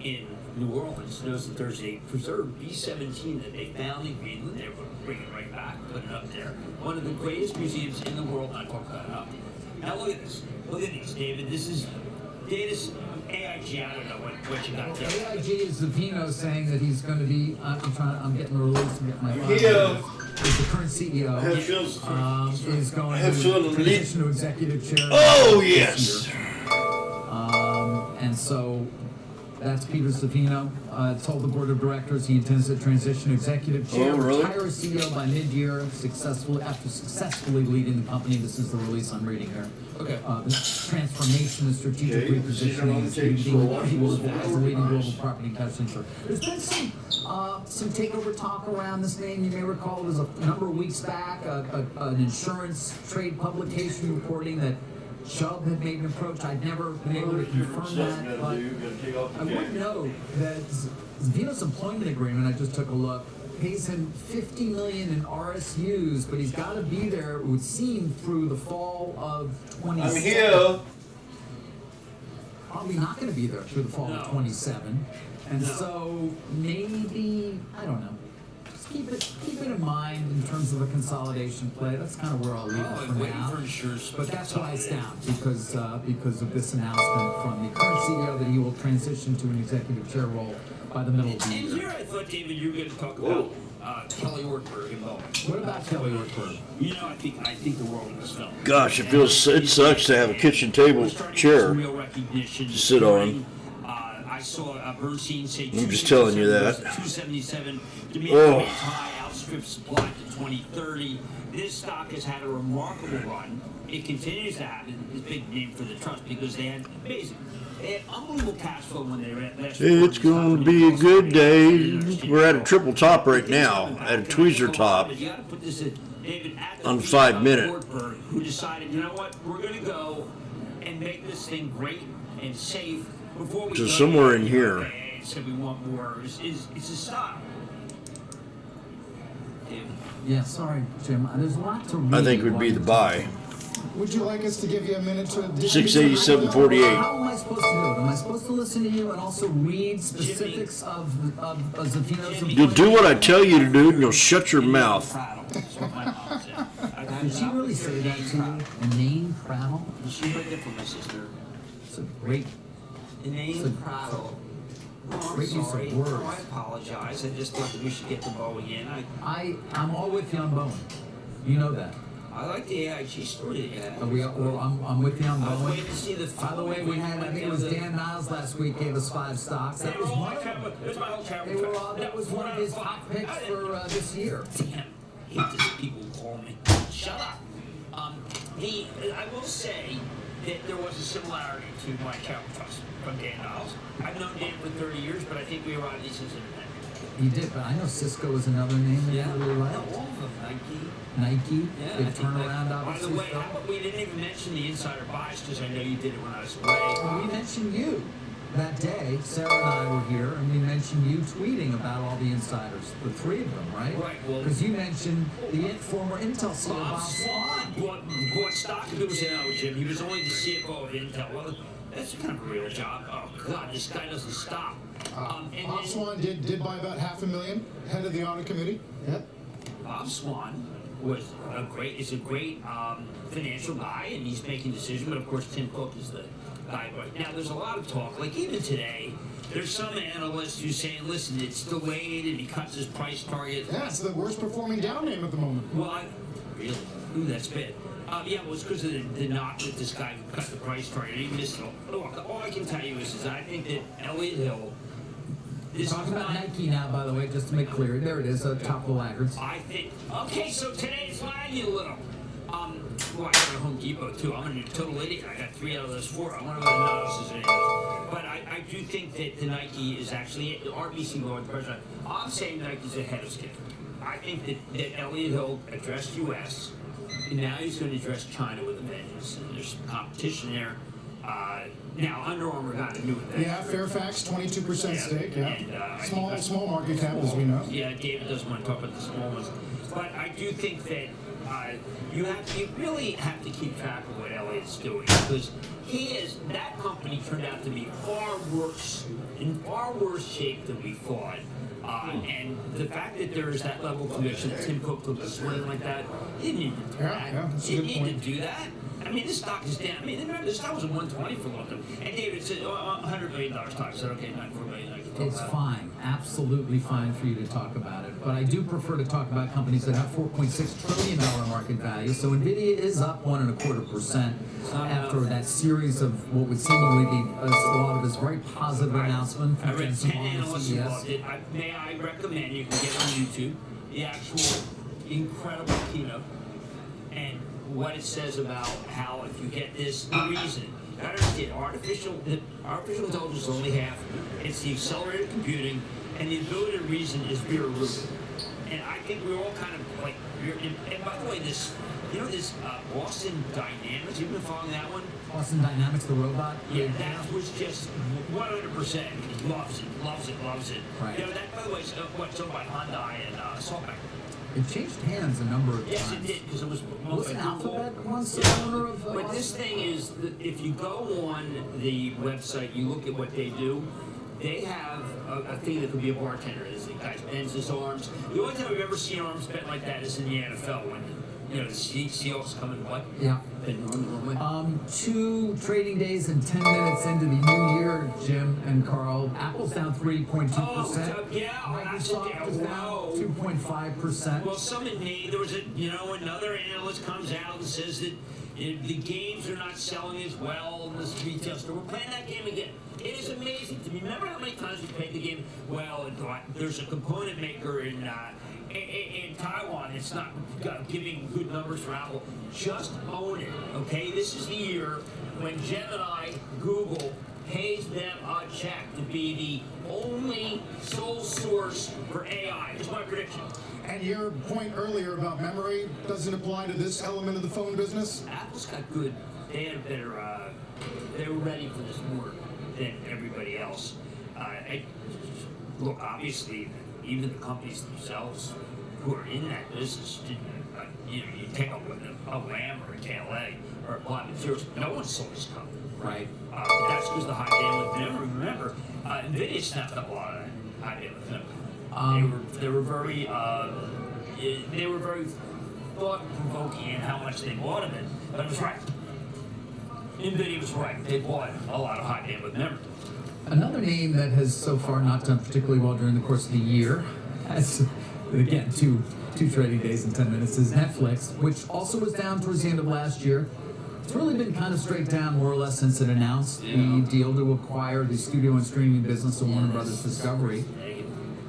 in New Orleans knows that there's a preserved B-17 that they found in Greenland. They were bringing it right back, put it up there. One of the greatest museums in the world. I talked about it up. Now look at this. Look at these, David. This is data's AIG. I don't know what you got there.
AIG is Zavino saying that he's going to be. I'm getting the release and get my. Is the current CEO is going to transition to executive chair.
Oh yes.
And so That's Peter Savino. Told the board of directors he intends to transition executive chair, retire as CEO by mid-year, after successfully leading the company. This is the release I'm reading here.
Okay.
The transformation and strategic repositioning is leading as the leading global property casualty insurer. There's been some takeover talk around this name. You may recall it was a number of weeks back, an insurance trade publication reporting that Chubb had made an approach. I'd never been able to confirm that, but I would note that Savino's employment agreement, I just took a look, pays him $50 million in RSUs, but he's got to be there, it would seem, through the fall of 27.
I'm here.
Probably not going to be there through the fall of 27. And so maybe, I don't know. Just keep it in mind in terms of a consolidation play. That's kind of where I'll leave it for now. But that's why it's down, because of this announcement from the current CEO that he will transition to an executive chair role by the middle of the year.
And here I thought, David, you were going to talk about Kelly Ortberg and Boeing.
What about Kelly Ortberg?
You know, I think the world was filmed.
Gosh, it sucks to have a kitchen table chair to sit on.
I saw Bernstein say
I'm just telling you that.
277 to make a high outstrips supply to 2030. This stock has had a remarkable run. It continues to have this big name for the trust because they had unbelievable cash flow when they were at last.
It's going to be a good day. We're at a triple top right now, at a tweezer top on 5 minute.
Who decided, you know what, we're going to go and make this thing great and safe before we
So
go
somewhere in here.
and said we want more. It's a stop.
Yeah, sorry, Jim. There's a lot to read.
I think would be the buy.
Would you like us to give you a minute to...
687.48.
How am I supposed to do it? Am I supposed to listen to you and also read specifics of Zavino's...
You'll do what I tell you to do, and you'll shut your mouth.
Did she really say that to you? Inane prattle?
She read it for my sister.
It's a great...
Inane prattle. Oh, I'm
Great use of
sorry.
words.
Oh, I apologize. I just thought that we should get the Boeing in.
I'm all with you on Boeing. You know that.
I like the AIG story that you had.
I'm with you on
I was
Boeing.
waiting to see the.
By the way, we had, I think it was Dan Niles last week gave us 5 stocks. That was one of them. That was one of his hot picks for this year.
Damn, I hate this people who call me. Shut up. I will say that there was a similarity to my capital trust from Dan Niles. I've known Dan for 30 years, but I think we arrived at these as independent.
He did, but I know Cisco is another name that you really liked.
All of them,
Nike,
Yeah,
big turnaround, obviously.
By the way, how about we didn't even mention the insider bias because I know you did it when I was away.
Well, we mentioned you that day. Sarah and I were here, and we mentioned you tweeting about all the insiders, the 3 of them, right?
Right. Well,
because you mentioned the former Intel CEO
Bob Swan bought stock, and people say, "Oh, Jim, he was only the CFO of Intel." Well, that's kind of a real job. Oh God, this guy doesn't stop.
Bob Swan did buy about $500,000, head of the audit committee. Yep.
Bob Swan is a great financial guy, and he's making decisions. But of course, Tim Cook is the guy. But now there's a lot of talk. Like even today, there's some analysts who's saying, "Listen, it's delayed, and he cuts his price target."
Yeah, it's the worst performing down name at the moment.
Well, really? Ooh, that's bad. Yeah, well, it's because of the knock with this guy who cut the price target. He missed it all. Look, all I can tell you is I think that Elliott Hill.
Talking about Nike now, by the way, just to make clear. There it is, top of the laggards.
I think. Okay, so today's lagging a little. Well, I got a Home Depot too. I'm a total idiot. I got 3 out of those 4. I wonder what the notices are. But I do think that the Nike is actually RBC going to pressure. I'm saying Nike's ahead of schedule. I think that Elliott Hill addressed U.S. and now he's going to address China with a vengeance. And there's some competition there. Now, Under Armour got a new investor.
Yeah, Fairfax, 22% stake. Yeah,
and,
small market cap, as we know.
Yeah, David doesn't want to talk about the small ones, but I do think that you really have to keep track of what Elliott's doing because that company turned out to be in far worse shape than we thought. And the fact that there is that level of conviction that Tim Cook took a swing like that, he didn't need to do that. He didn't need to do that. I mean, this stock is down. I mean, remember, this stock was at 120 for a long time. And David said, $100 million stock. I said, okay, $94 million.
It's fine, absolutely fine for you to talk about it. But I do prefer to talk about companies that have $4.6 trillion market value. So NVIDIA is up 1.25% after that series of what would seemingly be a lot of this very positive announcement from
I read
Jensen
10
Huang, the
analysts
CES.
loved it. May I recommend you can get on YouTube the actual incredible keynote and what it says about how if you get this reason. I understand artificial intelligence is only half. It's the accelerated computing, and the ability to reason is very rooted. And I think we're all kind of like. And by the way, this Boston Dynamics. You've been following that one?
Boston Dynamics, the robot.
Yeah, that was just 100%. He loves it.
Right.
You know that, by the way, is what's owned by Hyundai and SoftBank.
It changed hands a number of
Yes,
times.
it did, because it was
Wasn't
Google.
Alphabet once the owner of
But this thing is, that if you go on the website, you look at what they do, they have a thing that could be a bartender. The guy bends his arms. The only time I've ever seen arms bent like that is in the NFL when, you know, the Seahawks come and play.
Yeah.
And run.
2 trading days and 10 minutes into the new year, Jim and Carl. Apple's down 3.2%.
Oh, yeah,
Microsoft is down 2.5%.
Well, some in me, there was another analyst comes out and says that the games are not selling as well in this retail store. We're playing that game again. It is amazing to me. Remember how many times we played the game? Well, there's a component maker in Taiwan. It's not giving good numbers for Apple. Just own it, okay? This is the year when Gemini, Google, pays them a check to be the only sole source for AI. It's my prediction.
And your point earlier about memory doesn't apply to this element of the phone business?
Apple's got good. They had a better. They were ready for this more than everybody else. Look, obviously, even the companies themselves who are in that business didn't. You take a Lam or a KLA or Applied Materials. No one sold this company.
Right.
That's because the high bandwidth memory. Remember, NVIDIA snapped up a lot of that high bandwidth memory. They were very thought-provoking in how much they bought of it. But it was right. NVIDIA was right. They bought a lot of high bandwidth memory.
Another name that has so far not done particularly well during the course of the year, has, again, two trading days and 10 minutes, is Netflix, which also was down towards the end of last year. It's really been kind of straight down, more or less, since it announced the deal to acquire the studio and streaming business of Warner Brothers Discovery.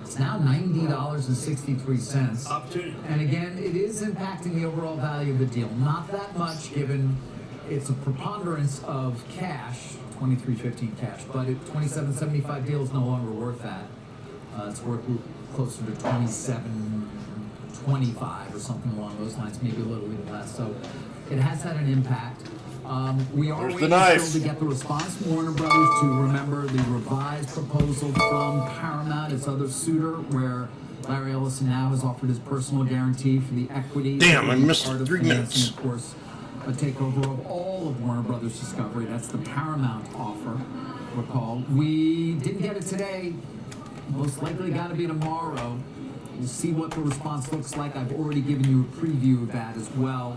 It's now $90.63. And again, it is impacting the overall value of the deal. Not that much, given it's a preponderance of cash, $23.15 cash, but at $27.75 deal is no longer worth that. It's worth closer to $27.25 or something along those lines, maybe a little bit less. So it has had an impact. We are waiting still to get the response from Warner Brothers to remember the revised proposal from Paramount, its other suitor, where Larry Ellison now has offered his personal guarantee for the equity.
Damn, I missed
part of
3
financing,
minutes.
Of course, a takeover of all of Warner Brothers Discovery. That's the Paramount offer. Recall, we didn't get it today. Most likely got to be tomorrow. We'll see what the response looks like. I've already given you a preview of that as well.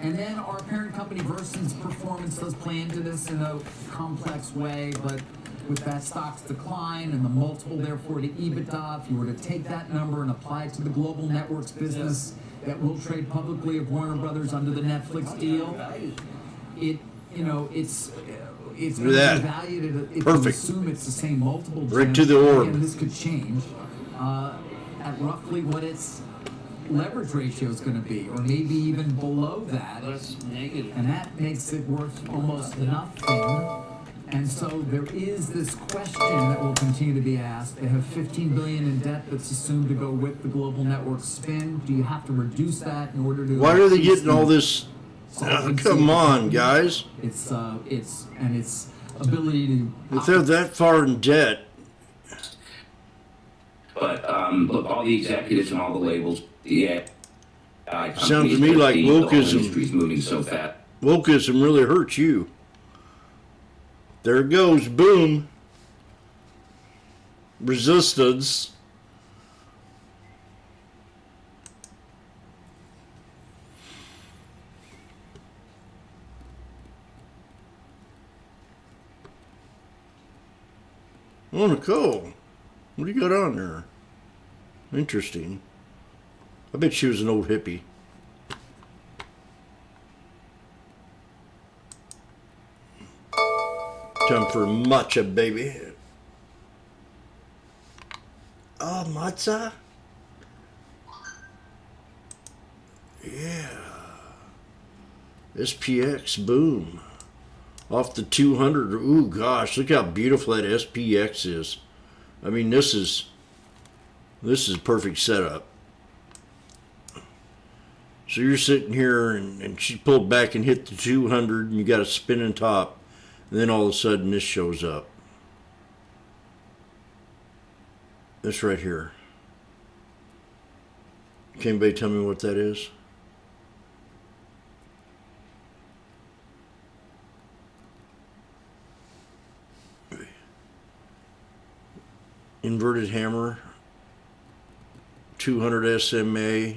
And then our parent company Versant's performance does play into this in a complex way, but with that stock's decline and the multiple therefore to EBITDA, if you were to take that number and apply it to the global networks business that will trade publicly of Warner Brothers under the Netflix deal, it's
Look at that.
valued at, if
Perfect.
you assume it's the same multiple.
Right
Jim,
to the orb.
Again, this could change at roughly what its leverage ratio is going to be, or maybe even below that.
That's negative.
And that makes it worth almost nothing. And so there is this question that will continue to be asked. They have $15 billion in debt that's assumed to go with the global network spin. Do you have to reduce that in order to?
Why are they getting all this? Come on, guys.
Its ability to.
If they're that far in debt.
But look, all the executives and all the labels,
Sounds to me like wokeism.
Industry's moving so fast.
Wokeism really hurts you. There it goes. Boom. Resistance. Oh, Nicole. What do you got on there? Interesting. I bet she was an old hippie. Time for matcha, baby. Oh, matcha? Yeah. SPX, boom. Off the 200. Ooh, gosh, look how beautiful that SPX is. I mean, this is perfect setup. So you're sitting here and she pulled back and hit the 200 and you got a spinning top. And then all of a sudden this shows up. This right here. Can anybody tell me what that is? Inverted hammer. 200 SMA.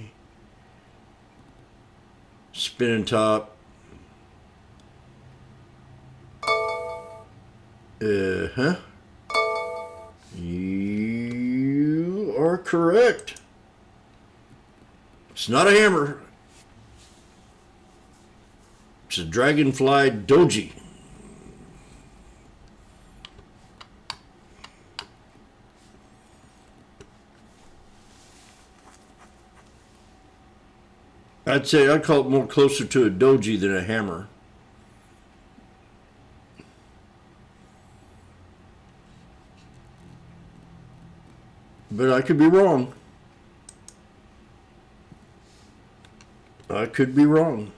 Spinning top. Uh-huh. You are correct. It's not a hammer. It's a dragonfly doji. I'd call it more closer to a doji than a hammer. But I could be wrong. I could be wrong.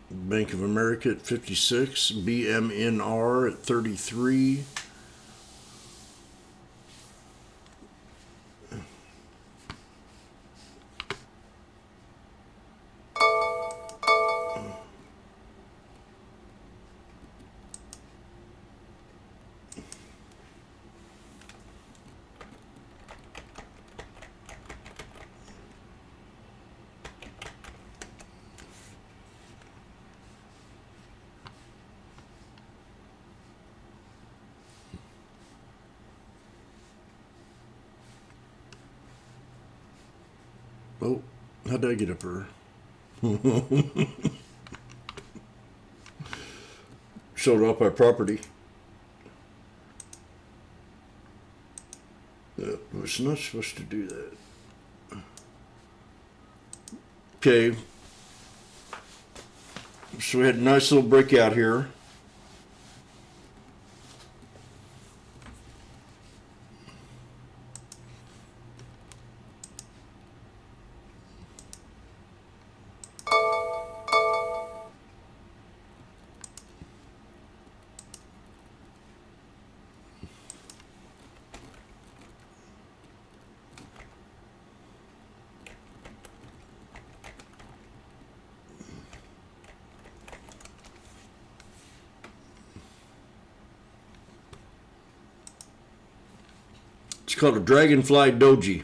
Bank of America at 56, BMNR at 33. Oh, how'd I get up her? Showed off my property. I was not supposed to do that. Okay. So we had a nice little breakout here. It's called a dragonfly doji.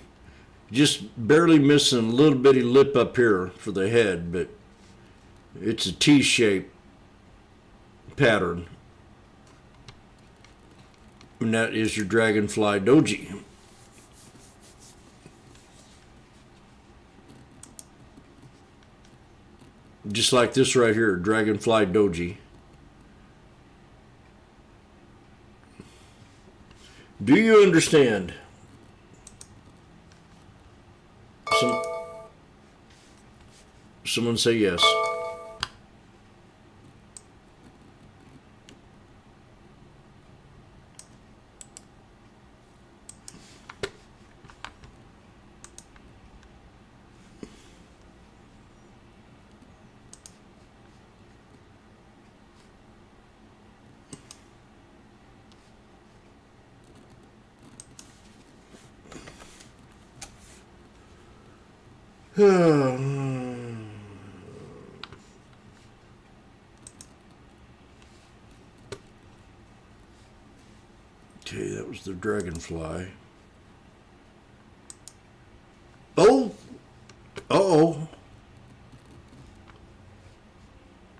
Just barely missing a little bitty lip up here for the head, but it's a T-shape pattern. And that is your dragonfly doji. Just like this right here, dragonfly doji. Do you understand? Someone say yes. Okay, that was the dragonfly. Oh! Uh-oh.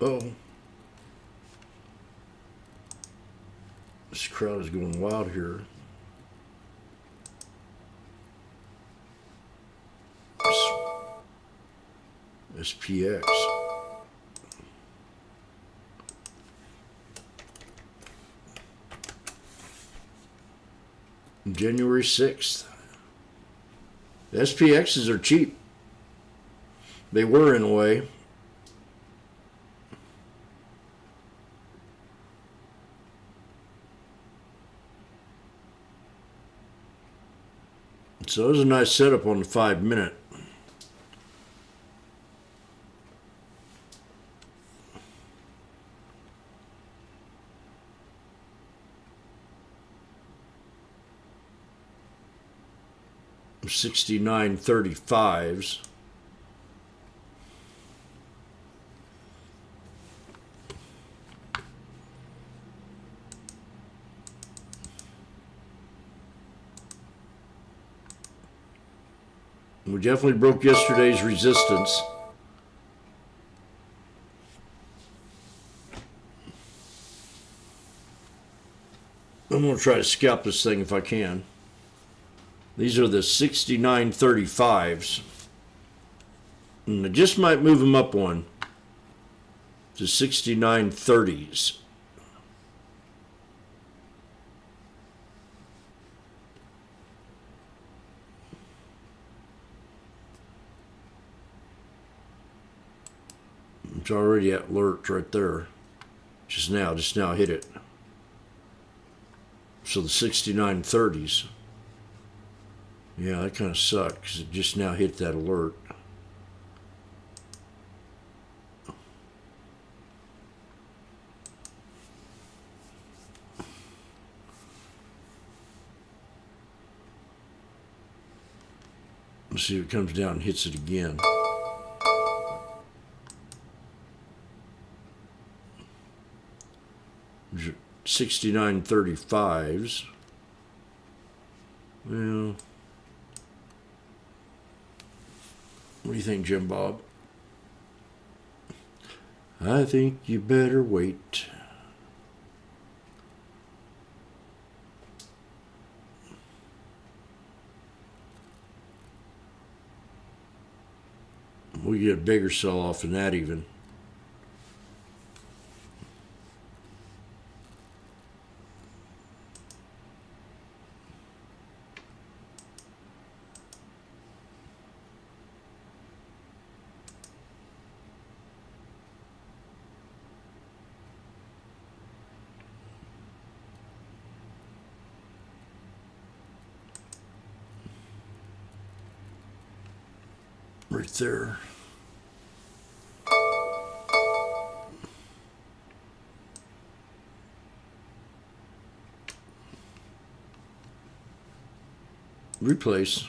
Oh. This crowd is going wild here. SPX. January 6th. The SPXs are cheap. They were in a way. So it was a nice setup on the 5-minute. $69.35s. We definitely broke yesterday's resistance. I'm going to try to scalp this thing if I can. These are the 69.35s. And I just might move them up one to 69.30s. It's already at alert right there. Just now hit it. So the 69.30s. Yeah, that kind of sucked because it just now hit that alert. Let's see if it comes down and hits it again. $69.35s. Well, what do you think, Jim Bob? I think you better wait. We get a bigger sell-off than that even. Right there. Replace.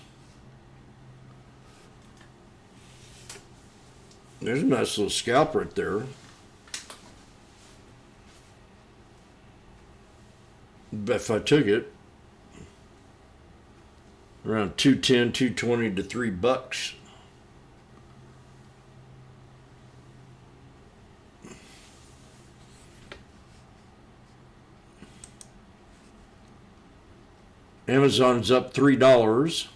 There's a nice little scalp right there. But if I took it around 210, 220 to $3. Amazon's up $3.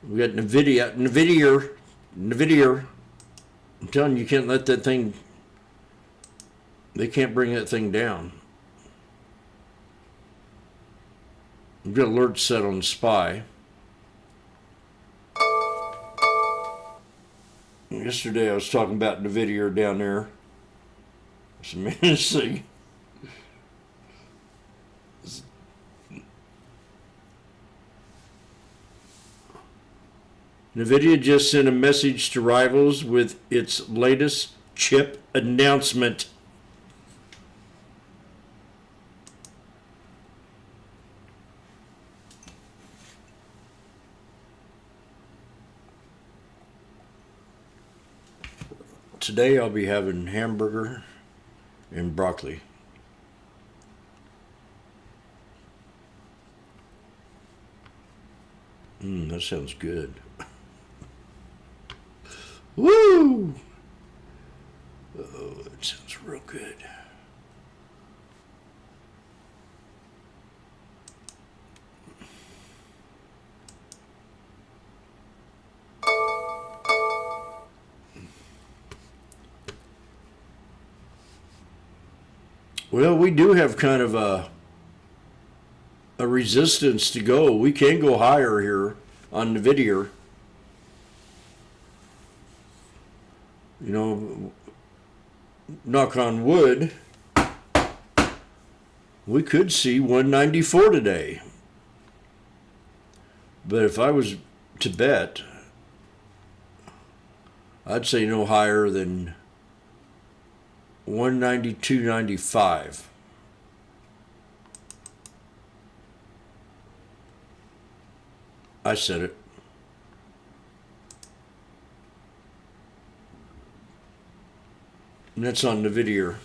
We got Nvidia. I'm telling you, you can't let that thing. They can't bring that thing down. We've got alerts set on SPY. Yesterday I was talking about Nvidia down there. Just a minute to see. Nvidia just sent a message to rivals with its latest chip announcement. Today I'll be having hamburger and broccoli. That sounds good. Woo! good. Well, we do have kind of a resistance to go. We can go higher here on NVIDIA. You know, knock on wood, we could see 194 today. But if I was to bet, I'd say no higher than 192.95. I said it. And that's on the video.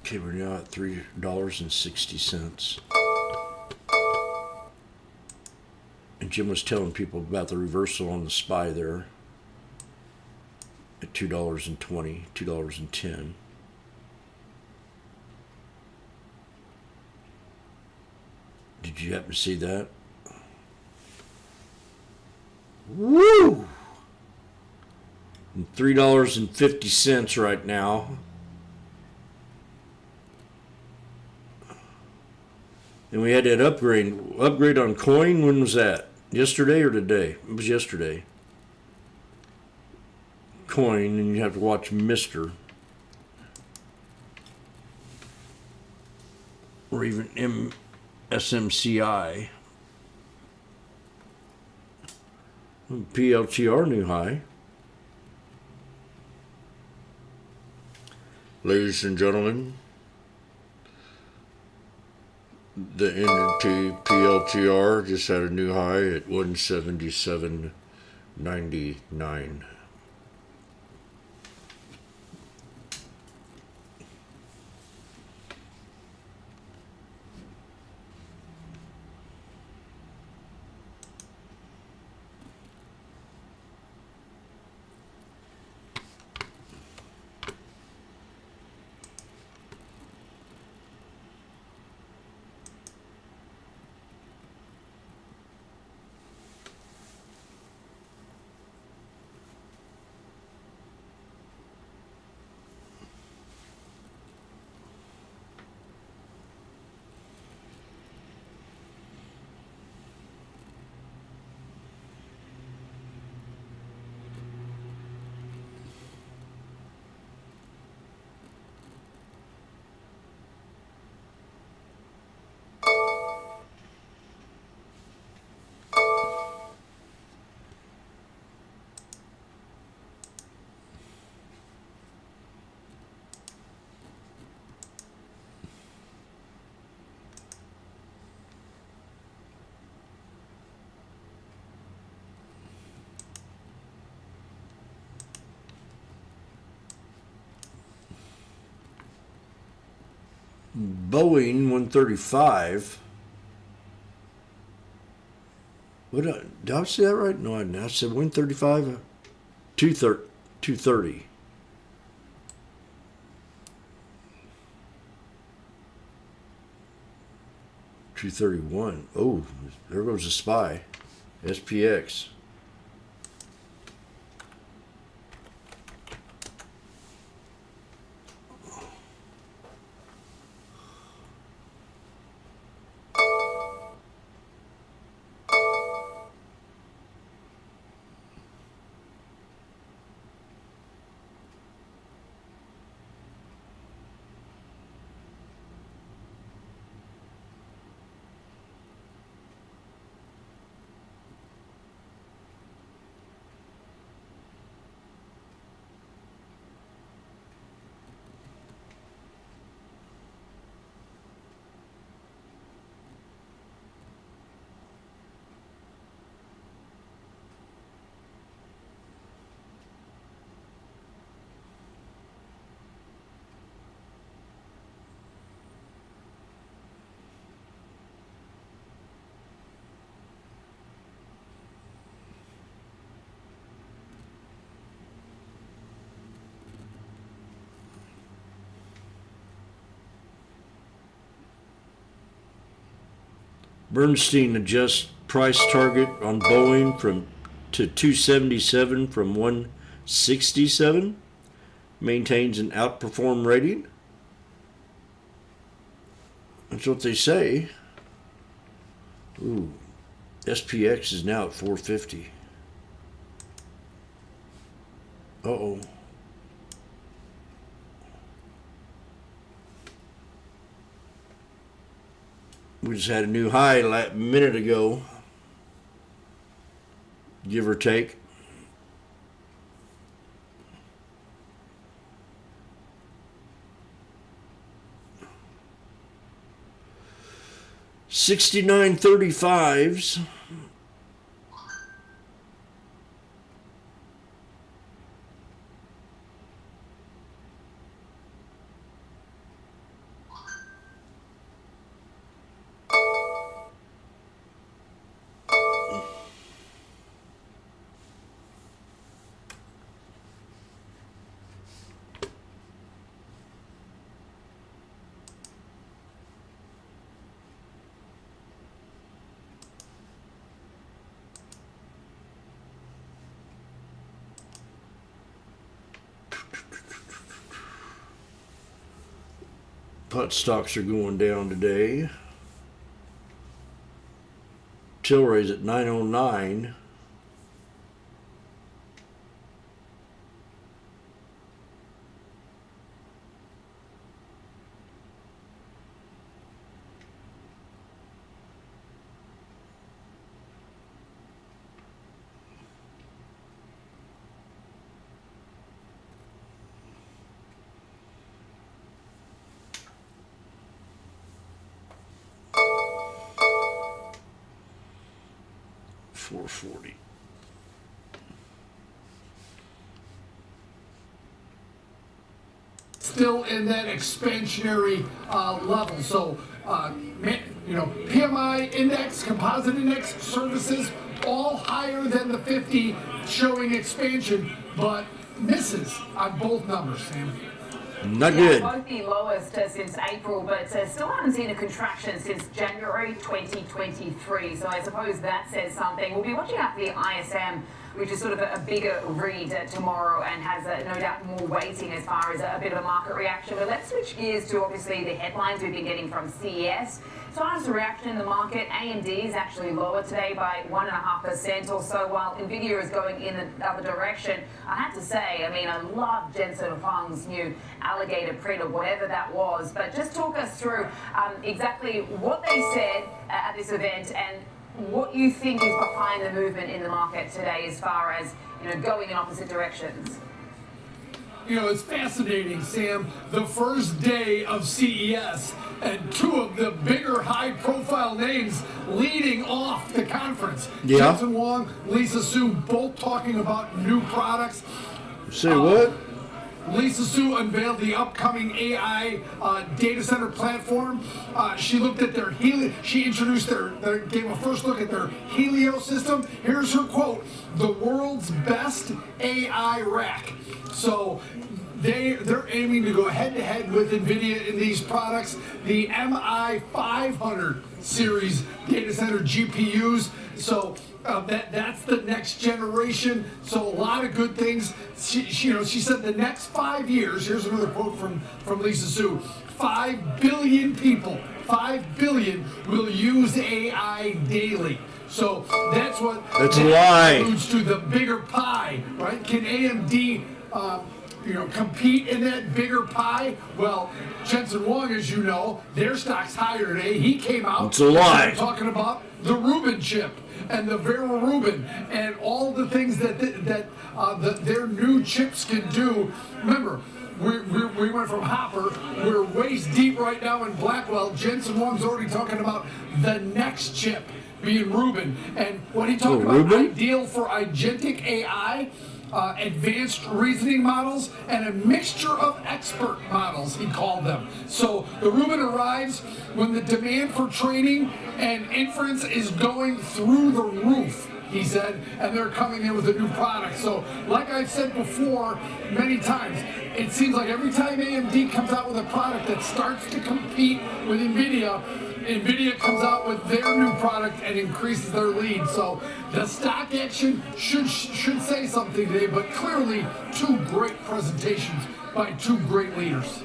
Okay, we're now at $3.60. And Jim was telling people about the reversal on the SPY there at $2.20, $2.10. Did you happen to see that? Woo! And $3.50 right now. And we had that upgrade on coin. When was that? Yesterday or today? It was yesterday. Coin, and you have to watch Mr. Or even SMCI. PLTR new high. Ladies and gentlemen, the NT PLTR just had a new high at 177.99. Boeing 135. Did I say that right? No, I didn't. I said 135, 230. $231. Oh, there goes the SPY. SPX. Bernstein adjusts price target on Boeing to 277 from 167. Maintains an outperform rating. That's what they say. Ooh, SPX is now at 450. Uh-oh. We just had a new high a minute ago, give or take. $69.35s. Pot stocks are going down today. Tilray's at 909. $440.
Still in that expansionary level. So, PMI index, composite index, services, all higher than the 50, showing expansion, but misses on both numbers, Sam.
Not good.
Both the lowest since April, but still haven't seen a contraction since January 2023. So I suppose that says something. We'll be watching out for the ISM, which is sort of a bigger read tomorrow and has no doubt more weighting as far as a bit of a market reaction. But let's switch gears to obviously the headlines we've been getting from CES. As far as the reaction in the market, AMD is actually lower today by 1.5% or so, while Nvidia is going in the other direction. I have to say, I mean, I love Jensen Huang's new alligator print or whatever that was, but just talk us through exactly what they said at this event and what you think is behind the movement in the market today as far as, going in opposite directions.
It's fascinating, Sam. The first day of CES and two of the bigger high-profile names leading off the conference.
Yeah.
Jensen Huang, Lisa Su, both talking about new products.
Say what?
Lisa Su unveiled the upcoming AI data center platform. She looked at their she introduced gave a first look at their Helio system. Here's her quote: "The world's best AI rack." So they're aiming to go head-to-head with NVIDIA in these products. The MI500 series data center GPUs. So that's the next generation. So a lot of good things. She said the next 5 years. Here's another quote from Lisa Su: 5 billion people, 5 billion will use AI daily. So that's what.
That's a lie.
Alludes to the bigger pie, right? Can AMD compete in that bigger pie? Well, Jensen Huang, as you know, their stock's higher today. He came out
It's a lie.
talking about the Rubin chip and the Vera Rubin and all the things that their new chips can do. Remember, we went from Hopper. We're waist deep right now in Blackwell. Jensen Huang's already talking about the next chip being Rubin. And what he talked about,
Rubin?
ideal for agentic AI, advanced reasoning models, and a mixture of expert models, he called them. So the Rubin arrives when the demand for training and inference is going through the roof, he said, and they're coming in with a new product. So like I've said before many times, it seems like every time AMD comes out with a product that starts to compete with NVIDIA,
NVIDIA comes out with their new product and increases their lead. So the stock action should say something today, but clearly two great presentations by two great leaders.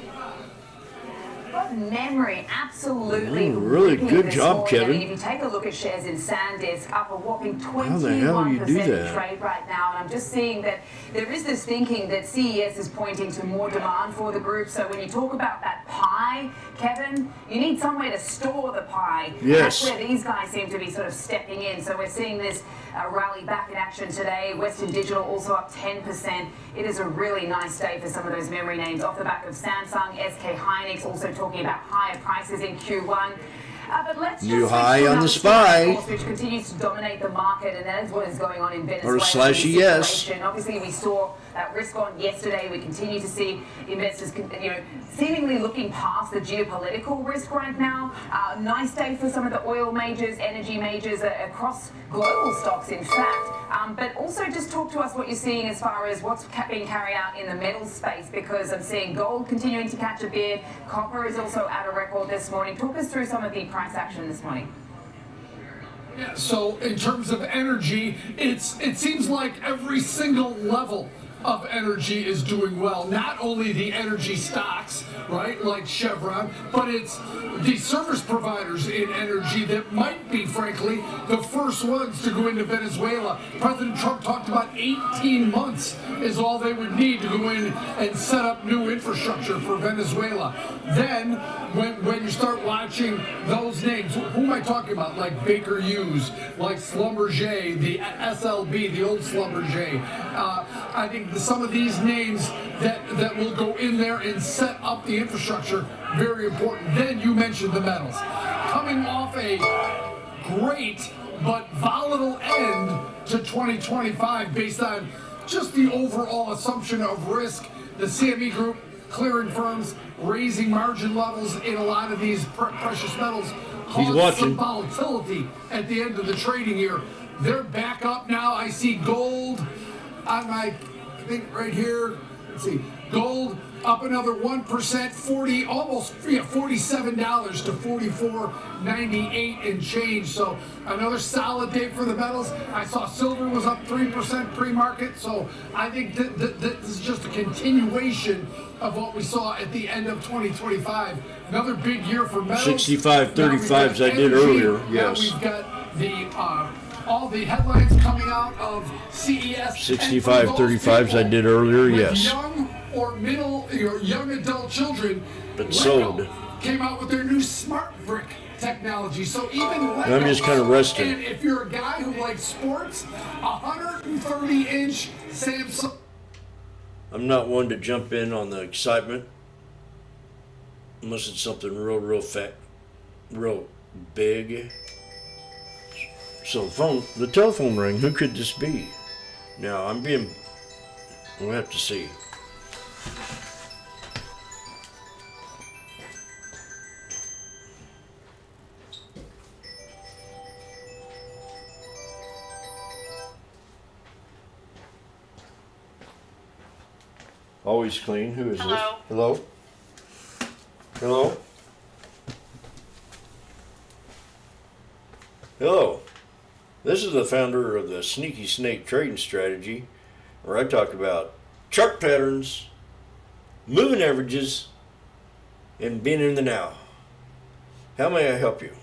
But memory, absolutely.
Really good
this
job,
morning.
Kevin.
I mean, if you take a look at shares in SanDisk, up a whopping 21%
How the hell do you do
in
that?
trade right now. And I'm just seeing that there is this thinking that CES is pointing to more demand for the group. So when you talk about that pie, Kevin, you need somewhere to store the pie.
Yes.
That's where these guys seem to be sort of stepping in. So we're seeing this rally back in action today. Western Digital also up 10%. It is a really nice day for some of those memory names off the back of Samsung, SK Hynix, also talking about higher prices in Q1. But let's
New
just
high
switch to
on the
another
SPY.
story, of course, which continues to dominate the market, and that is what is going on in Venezuela.
Or slash yes.
Obviously, we saw that risk on yesterday. We continue to see investors, seemingly looking past the geopolitical risk right now. Nice day for some of the oil majors, energy majors across global stocks, in fact. But also just talk to us what you're seeing as far as what's being carried out in the metals space, because I'm seeing gold continuing to catch a bid. Copper is also at a record this morning. Talk us through some of the price action this morning.
Yeah, so in terms of energy, it seems like every single level of energy is doing well. Not only the energy stocks, right, like Chevron, but it's the service providers in energy that might be, frankly, the first ones to go into Venezuela. President Trump talked about 18 months is all they would need to go in and set up new infrastructure for Venezuela. Then, when you start watching those names, who am I talking about? Like Baker Hughes, like Schlumberger, the SLB, the old Schlumberger. I think some of these names that will go in there and set up the infrastructure, very important. Then you mentioned the metals. Coming off a great but volatile end to 2025 based on just the overall assumption of risk, the CME Group, clearing firms, raising margin levels in a lot of these precious metals, caused some volatility at the end of the trading year. They're back up now. I see gold on my thing right here. Let's see, gold up another 1%, almost $47 to $44.98 and change. So another solid day for the metals. I saw silver was up 3% pre-market. So I think that this is just a continuation of what we saw at the end of 2025. Another big year for metals.
65.35s I did earlier. Yes.
Now we've got the all the headlines coming out of CES.
65.35s I did earlier. Yes.
Young or middle or young adult children,
But sold.
came out with their new smart brick technology. So even Lego,
I'm just kind of resting.
And if you're a guy who likes sports, 130-inch Samsung.
I'm not one to jump in on the excitement unless it's something real fat, real big. So the telephone rang. Who could this be? Now we'll have to see. Always clean. Who is this? Hello? Hello? Hello. This is the founder of the Sneaky Snake Trading Strategy, where I talk about chart patterns, moving averages, and being in the now. How may I help you?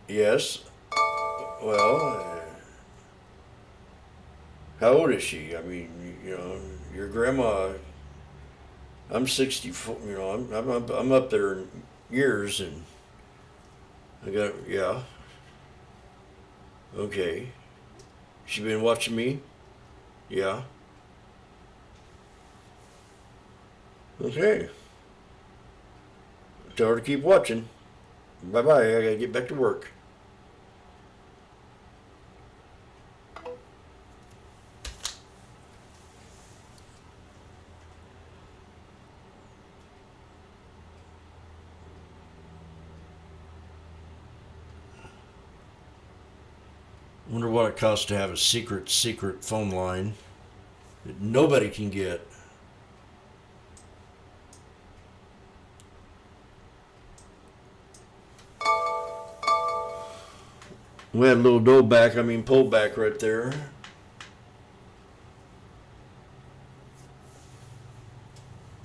Yes. Well, how old is she? I mean, your grandma. I'm 64. I'm up there in years, and yeah. Okay. She been watching me? Yeah. Okay. Tell her to keep watching. Bye-bye. I gotta get back to work. Wonder what it costs to have a secret phone line that nobody can get. We had a little pullback right there.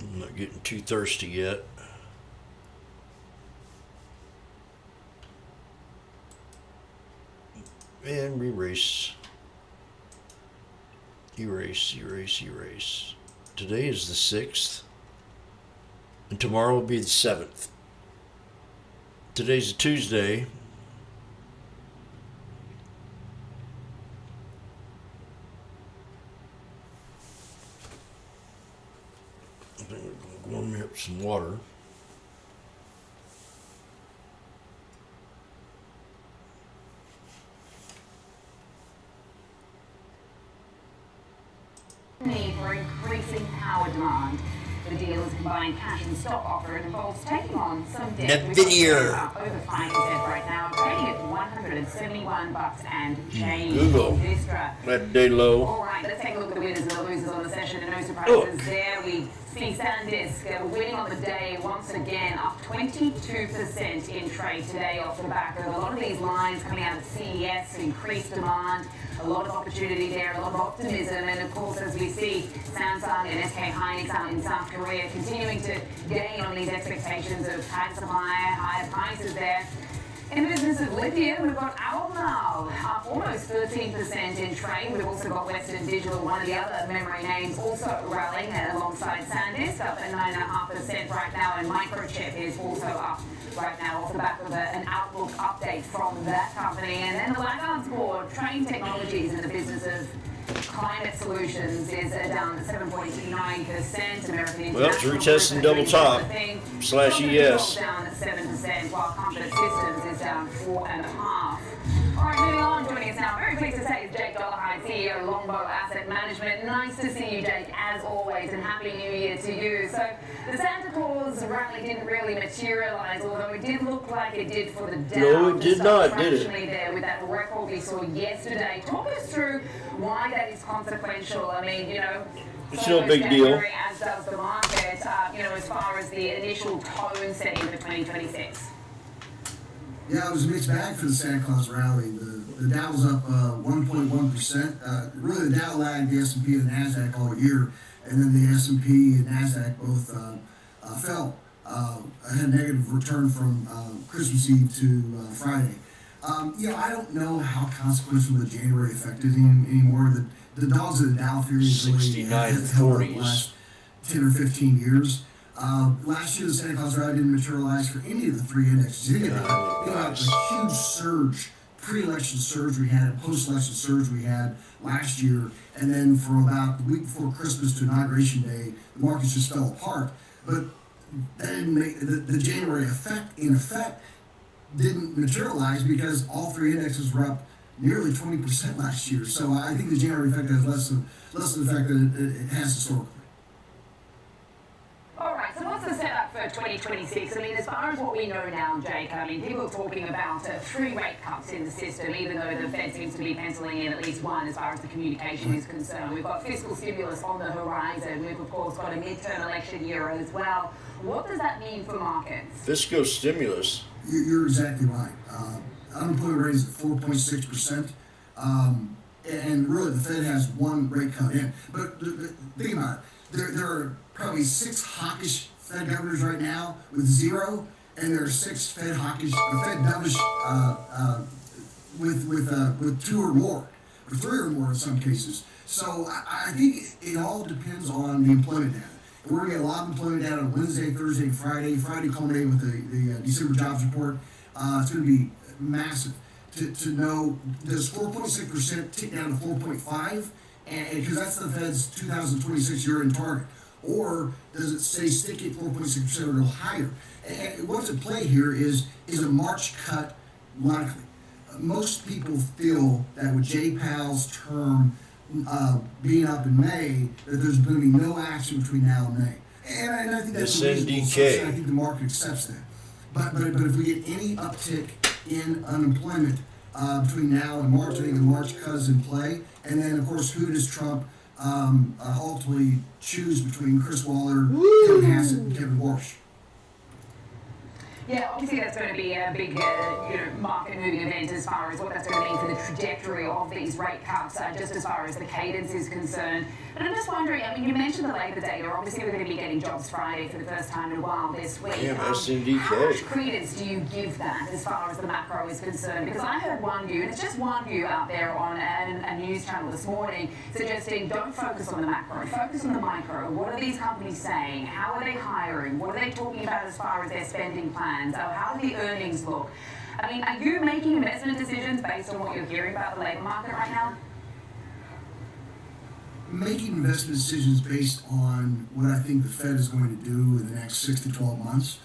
I'm not getting too thirsty yet. And erase. Erase. Today is the 6th. And tomorrow will be the 7th. Today's a Tuesday. I think we're going to warm me up some water.
Need for increasing power demand. The deal is a combined cash and stock offer and involves taking on some debt.
NVIDIA.
Up over 5% right now, trading at $171 and change.
Google. That day low.
All right, let's take a look at the winners and the losers on the session. And no surprises there. We see SanDisk winning on the day once again, up 22% in trade today off the back of a lot of these lines coming out of CES, increased demand, a lot of opportunity there, a lot of optimism, and of course, as we see Samsung and SK Hynix out in South Korea continuing to gain on these expectations of tight supply, higher prices there. In the business of lithium, we've got Albemarle up almost 13% in trade. We've also got Western Digital, one of the other memory names, also rallying alongside SanDisk, up at 9.5% right now, and Microchip is also up right now off the back of an outlook update from that company. And then the laggards board, Train Technologies in the business of climate solutions is down 7.9%. American International.
Well, it's retesting double top /ES.
Down at 7%, while Comfort Systems is down 4.5%. All right, moving on. Joining us now, very pleased to say, is Jake Dollarhide, CEO of Longbow Asset Management. Nice to see you, Jake, as always, and Happy New Year to you. So the Santa Claus rally didn't really materialize, although it did look like it did for the Dow.
No, it did not, did it?
There with that record we saw yesterday. Talk us through why that is consequential. I mean, you know,
it's no big deal.
As does the market, you know, as far as the initial tone setting for 2026.
Yeah, it was a mixed bag for the Santa Claus rally. The Dow was up 1.1%. Really, the Dow lagged the S&P and the NASDAQ all year, and then the S&P and NASDAQ both fell. Had a negative return from Christmas Eve to Friday. You know, I don't know how consequential the January effect is anymore. The dogs of the Dow theory really have held up the last 10 or 15 years. Last year, the Santa Claus rally didn't materialize for any of the three indexes. You know, the huge surge, pre-election surge we had, post-election surge we had last year, and then for about the week before Christmas to Inauguration Day, the markets just fell apart. But that didn't make the January effect, in effect, didn't materialize because all three indexes were up nearly 20% last year. So I think the January effect has less of the effect that it has historically.
All right, so what's the setup for 2026? I mean, as far as what we know now, Jake, I mean, people are talking about 3 rate cuts in the system, even though the Fed seems to be penciling in at least one as far as the communication is concerned. We've got fiscal stimulus on the horizon. We've, of course, got a midterm election year as well. What does that mean for markets?
Fiscal stimulus.
You're exactly right. Unemployment rate is at 4.6%. And really, the Fed has one rate cut in. But think about it. There are probably 6 hawkish Fed governors right now with 0, and there are 6 Fed dovish with 2 or more, or 3 or more in some cases. So I think it all depends on the employment data. We're going to get a lot of employment data on Wednesday, Thursday, and Friday. Friday culminating with the December jobs report. It's going to be massive to know, does 4.6% tick down to 4.5%? And because that's the Fed's 2026 year-end target. Or does it stay sticky at 4.6% or go higher? And what's at play here is a March cut likely. Most people feel that with Jay Powell's term being up in May, that there's going to be no action between now and May. And I think that's a reasonable assumption. I think the market accepts that. But if we get any uptick in unemployment between now and March, I think the March cut is in play. And then, of course, who does Trump ultimately choose between Chris Waller, Kevin Hassett, and Kevin Warsh?
Yeah, obviously that's going to be a big, market-moving event as far as what that's going to mean for the trajectory of these rate cuts, just as far as the cadence is concerned. But I'm just wondering, I mean, you mentioned the labour data. Obviously, we're going to be getting Jobs Friday for the first time in a while this week.
Damn,
How
SNDK.
much credence do you give that as far as the macro is concerned? Because I heard one view, and it's just one view out there on a news channel this morning, suggesting don't focus on the macro, focus on the micro. What are these companies saying? How are they hiring? What are they talking about as far as their spending plans? How do the earnings look? I mean, are you making investment decisions based on what you're hearing about the labour market right now?
Making investment decisions based on what I think the Fed is going to do in the next 6 to 12 months,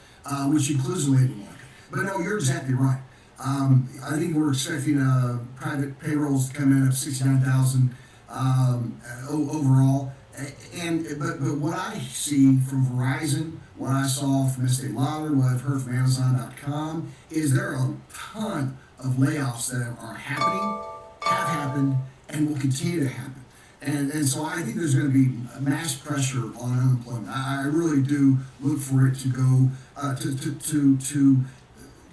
which includes the labor market. But no, you're exactly right. I think we're expecting private payrolls to come in at 69,000 overall. But what I see from Verizon, what I saw from Estee Lauder, what I've heard from Amazon.com, is there are a ton of layoffs that are happening, have happened, and will continue to happen. And so I think there's going to be mass pressure on unemployment. I really do look for it to go to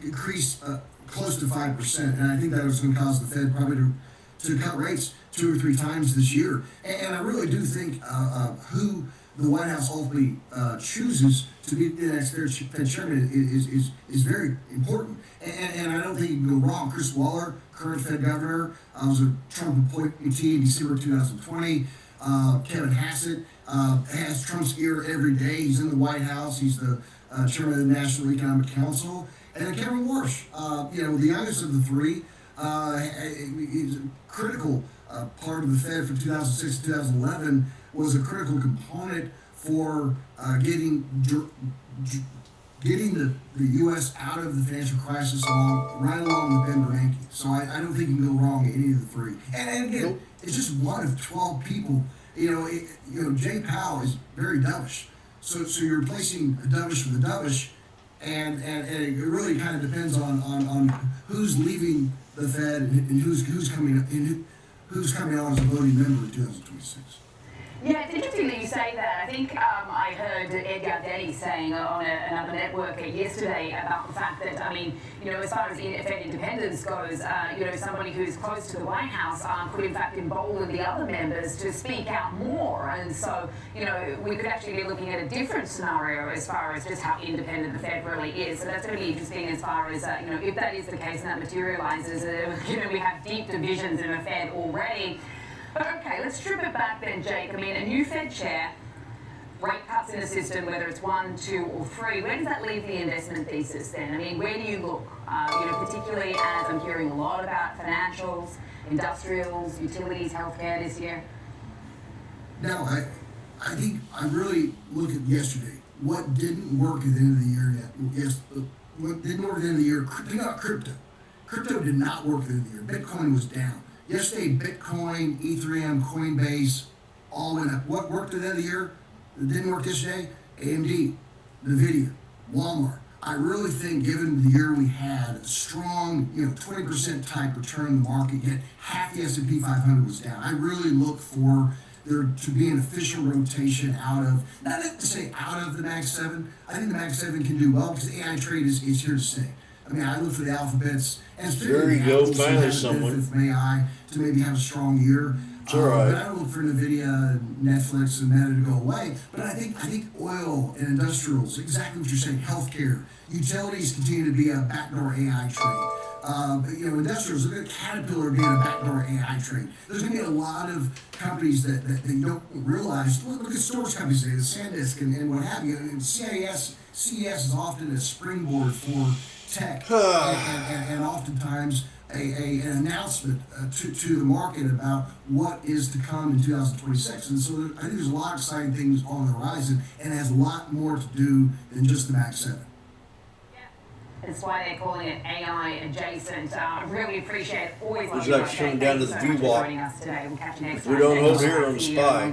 increase close to 5%, and I think that was going to cause the Fed probably to cut rates 2 or 3 times this year. And I really do think who the White House ultimately chooses to be the next Fed chairman is very important. And I don't think you can go wrong. Chris Waller, current Fed governor, was a Trump appointee in December 2020. Kevin Hassett has Trump's ear every day. He's in the White House. He's the chairman of the National Economic Council. And then Kevin Warsh, the youngest of the three, he's a critical part of the Fed from 2006 to 2011, was a critical component for getting the U.S. out of the financial crisis right along with Ben Bernanke. So I don't think you can go wrong in any of the three. And again, it's just one of 12 people. Jay Powell is very dovish. So you're replacing a dovish with a dovish, and it really kind of depends on who's leaving the Fed and who's coming on as a voting member in 2026.
Yeah, it's interesting that you say that. I think I heard Edgar Denny saying on another network yesterday about the fact that, as far as Fed independence goes, somebody who's close to the White House could in fact embolden the other members to speak out more. And so, we could actually be looking at a different scenario as far as just how independent the Fed really is. So that's going to be interesting as far as, if that is the case and that materializes, we have deep divisions in the Fed already. But okay, let's strip it back then, Jake. A new Fed chair, rate cuts in the system, whether it's 1, 2, or 3, where does that leave the investment thesis then? Where do you look? Particularly as I'm hearing a lot about financials, industrials, utilities, healthcare this year.
Now, I think I really look at yesterday. What didn't work at the end of the year yet? Yes, what didn't work at the end of the year? Think about crypto. Crypto did not work at the end of the year. Bitcoin was down. Yesterday, Bitcoin, Ethereum, Coinbase, all went up. What worked at the end of the year that didn't work yesterday? AMD, NVIDIA, Walmart. I really think, given the year we had, a strong, 20% type return in the market, yet half the S&P 500 was down. I really look for there to be an official rotation out of, not to say out of the Mag 7. I think the Mag 7 can do well because AI trade is here to stay. I look for the alphabets, and
there you go, finally someone
from AI to maybe have a strong year.
It's all right.
But I don't look for NVIDIA, Netflix, and Meta to go away. But I think oil and industrials, exactly what you're saying, healthcare, utilities continue to be a backdoor AI trade. Industrials, look at Caterpillar being a backdoor AI trade. There's going to be a lot of companies that you don't realize. Look at storage companies today, the SanDisk and what have you. And CES is often a springboard for tech, and oftentimes an announcement to the market about what is to come in 2026. And so I think there's a lot of exciting things on the horizon, and it has a lot more to do than just the Max 7.
That's why they're calling it AI adjacent. Really appreciate it. Always
it's like shutting down to the VWAP.
If
we don't hold here on the spy.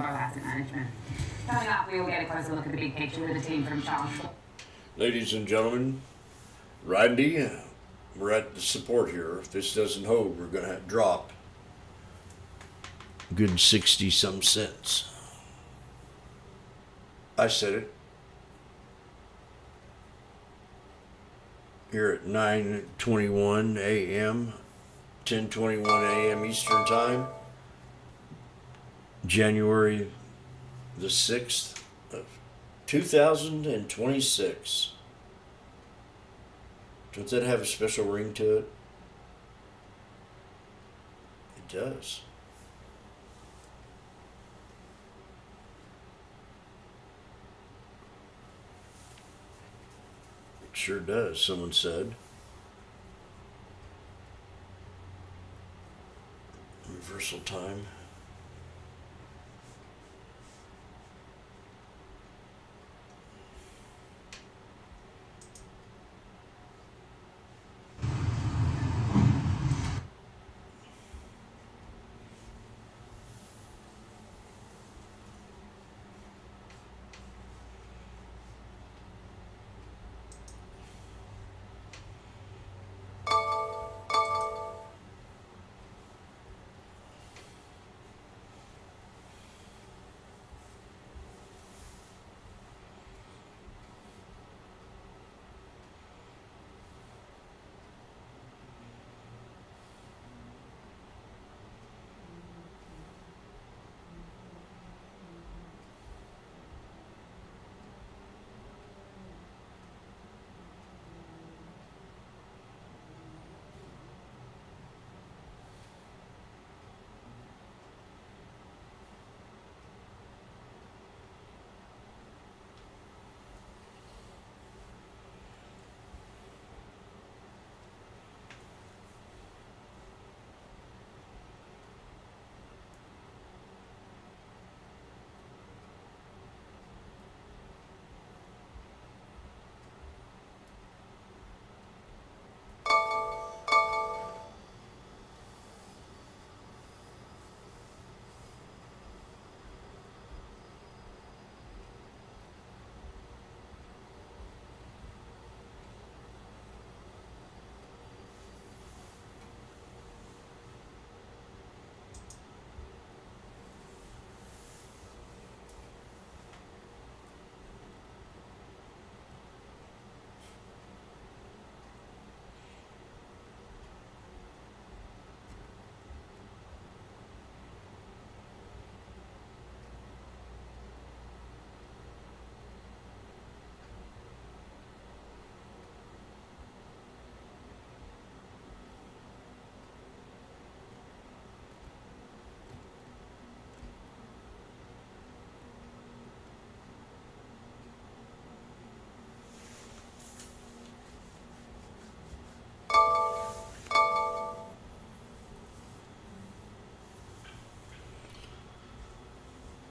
Coming up, we will get a closer look at the big picture with the team from Charles.
Ladies and gentlemen, Randy, we're at the support here. If this doesn't hold, we're going to drop a good 60-some cents. I said it. here at 9:21 a.m., 10:21 a.m. Eastern Time, January the 6th of 2026. Does that have a special ring to it? It does. It sure does, someone said. Universal time.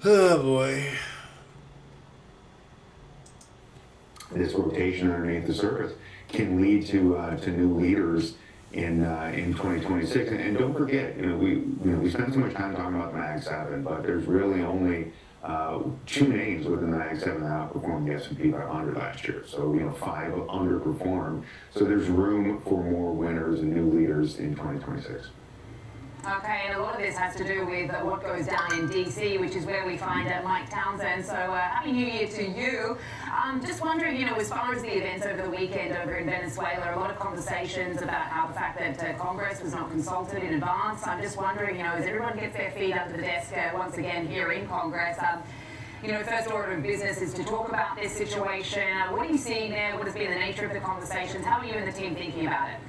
Oh boy.
This rotation underneath the surface can lead to new leaders in 2026. And don't forget, we spend so much time talking about the Mag 7, but there's really only two names within the Mag 7 that outperformed the S&P 500 last year. So 5 underperformed. So there's room for more winners and new leaders in 2026.
Okay, and a lot of this has to do with what goes down in D.C., which is where we find Mike Townsend. So Happy New Year to you. Just wondering, as far as the events over the weekend over in Venezuela, a lot of conversations about how the fact that Congress was not consulted in advance. I'm just wondering, as everyone gets their feet under the desk once again here in Congress, first order of business is to talk about this situation. What are you seeing there? What has been the nature of the conversations? How are you and the team thinking about it?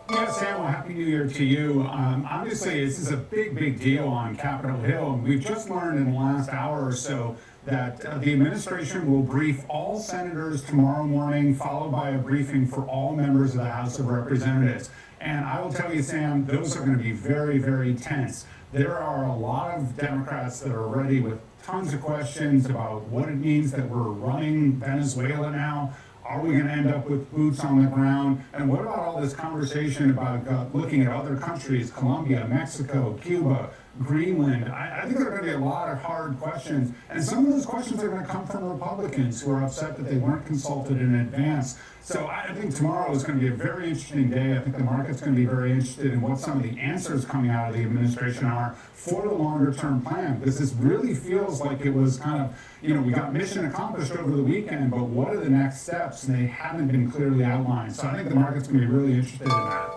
Yeah, Sam, well, Happy New Year to you. Obviously, this is a big deal on Capitol Hill. We've just learned in the last hour or so that the administration will brief all senators tomorrow morning, followed by a briefing for all members of the House of Representatives. And I will tell you, Sam, those are going to be very tense. There are a lot of Democrats that are ready with tons of questions about what it means that we're running Venezuela now. Are we going to end up with boots on the ground? And what about all this conversation about looking at other countries, Colombia, Mexico, Cuba, Greenland. I think there are going to be a lot of hard questions, and some of those questions are going to come from Republicans who are upset that they weren't consulted in advance. So I think tomorrow is going to be a very interesting day. I think the market's going to be very interested in what some of the answers coming out of the administration are for the longer term plan, because this really feels like it was kind of, we got mission accomplished over the weekend, but what are the next steps? And they haven't been clearly outlined. So I think the market's going to be really interested in that.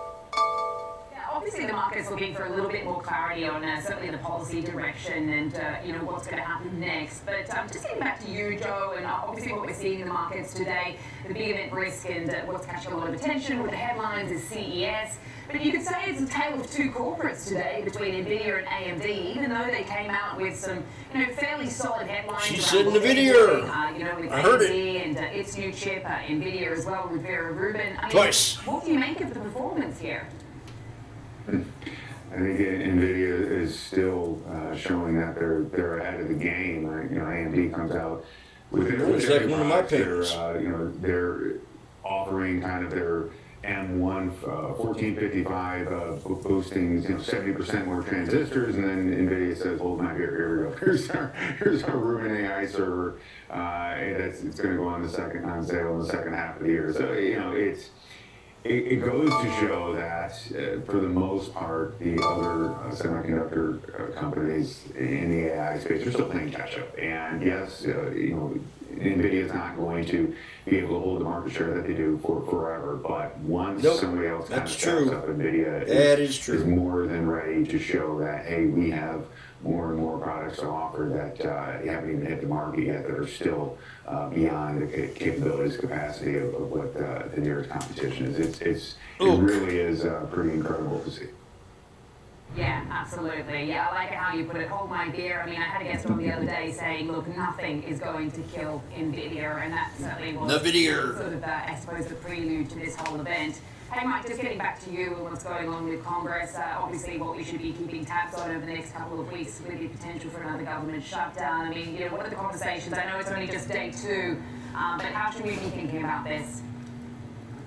Obviously, the market's looking for a little bit more clarity on certainly the policy direction and what's going to happen next. But just getting back to you, Joe, and obviously what we're seeing in the markets today, the big event risk and what's catching a lot of attention with the headlines is CES. But you could say it's a tale of two corporates today between NVIDIA and AMD, even though they came out with some, fairly solid headlines.
She said NVIDIA.
With
I heard
AMD and its new chip, NVIDIA as well with Vera Rubin.
Twice.
What do you make of the performance here?
I think NVIDIA is still showing that they're ahead of the game. AMD comes out with their
one of my papers.
They're offering kind of their M1 1455 boosting 70% more transistors, and then NVIDIA says, "Hold my beer, here we go. Here's our Rubin AI server. It's going to go on sale in the second half of the year." So It goes to show that, for the most part, the other semiconductor companies in the AI space are still playing catch-up. And yes, NVIDIA is not going to be able to hold the market share that they do for forever. But once somebody else kind of steps up, NVIDIA is more than ready to show that, hey, we have more and more products to offer that haven't even hit the market yet, that are still beyond the capabilities, capacity of what the nearest competition is. It really is pretty incredible to see.
Yeah, absolutely. Yeah, I like how you put it. Hold my beer. I had a guest on the other day saying, look, nothing is going to kill NVIDIA, and that certainly was sort of, I suppose, the prelude to this whole event. Hey, Mike, just getting back to you and what's going on with Congress, obviously what we should be keeping tabs on over the next couple of weeks with the potential for another government shutdown. What are the conversations? I know it's only just day 2, but how should we be thinking about this?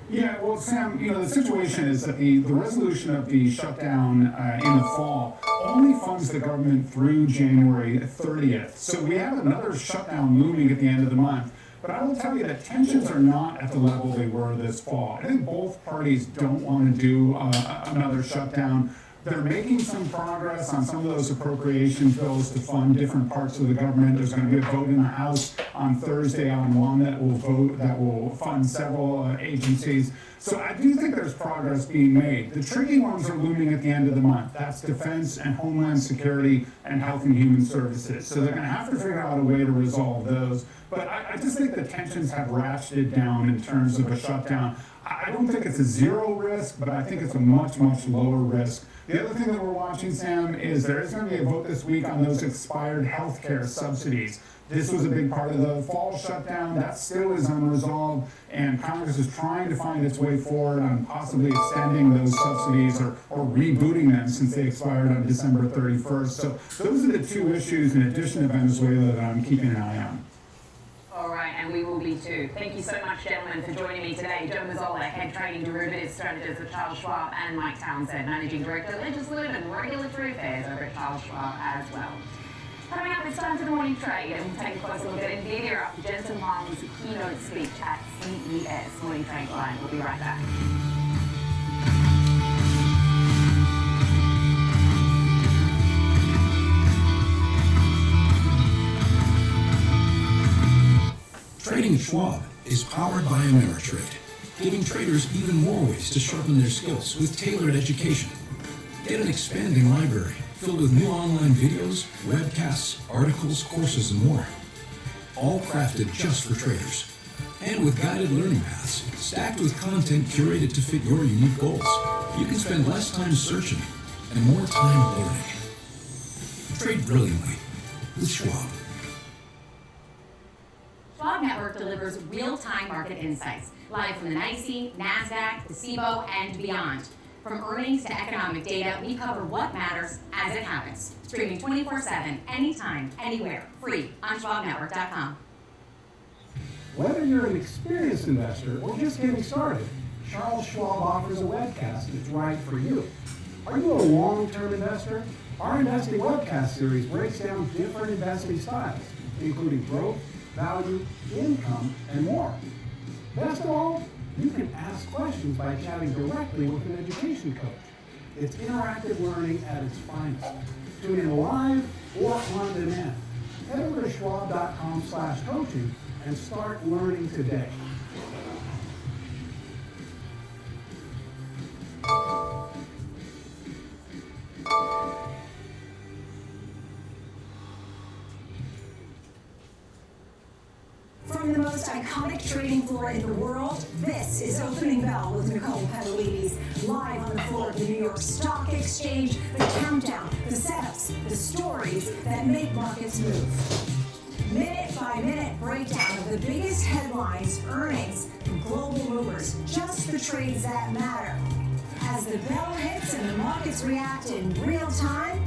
Yeah, well, Sam, the situation is that the resolution of the shutdown in the fall only funds the government through January 30th. So we have another shutdown looming at the end of the month. But I will tell you that tensions are not at the level they were this fall. I think both parties don't want to do another shutdown. They're making some progress on some of those appropriations bills to fund different parts of the government. There's going to be a vote in the House on Thursday on one that will fund several agencies. So I do think there's progress being made. The tricky ones are looming at the end of the month. That's Defense and Homeland Security and Health and Human Services. So they're going to have to figure out a way to resolve those. But I just think the tensions have ratcheted down in terms of a shutdown. I don't think it's a zero risk, but I think it's a much, much lower risk. The other thing that we're watching, Sam, is there is going to be a vote this week on those expired health care subsidies. This was a big part of the fall shutdown. That still is unresolved, and Congress is trying to find its way forward on possibly extending those subsidies or rebooting them since they expired on December 31st. So those are the two issues, in addition to Venezuela, that I'm keeping an eye on.
All right, and we will be too. Thank you so much, gentlemen, for joining me today. Joe Mazzola, Head Trading Derivatives Strategist at Charles Schwab, and Mike Townsend, Managing Director, Legislative and Regulatory Affairs over at Charles Schwab as well. Coming up, it's time for the morning trade, and we'll take a closer look at NVIDIA after Jensen Huang's keynote speech at CES. Morning Trade Line. We'll be right back.
Trading at Schwab is powered by Ameritrade, giving traders even more ways to sharpen their skills with tailored education. Get an expanding library filled with new online videos, webcasts, articles, courses, and more. All crafted just for traders. And with guided learning paths, stacked with content curated to fit your unique goals, you can spend less time searching and more time learning. Trade brilliantly with Schwab.
Schwab Network delivers real-time market insights, live from the NYSE, NASDAQ, the CBOE, and beyond. From earnings to economic data, we cover what matters as it happens. Streaming 24/7, anytime, anywhere, free on schwabnetwork.com.
Whether you're an experienced investor or just getting started, Charles Schwab offers a webcast that's right for you. Are you a long-term investor? Our investing webcast series breaks down different investing styles, including growth, value, income, and more. Best of all, you can ask questions by chatting directly with an education coach. It's interactive learning at its finest. Tune in live or on demand. Head over to schwab.com/coaching and start learning today.
From the most iconic trading floor in the world, this is Opening Bell with Nicole Petalides, live on the floor of the New York Stock Exchange, the countdown, the setups, the stories that make markets move. Minute-by-minute breakdown of the biggest headlines, earnings, and global movers, just the trades that matter. As the bell hits and the markets react in real time,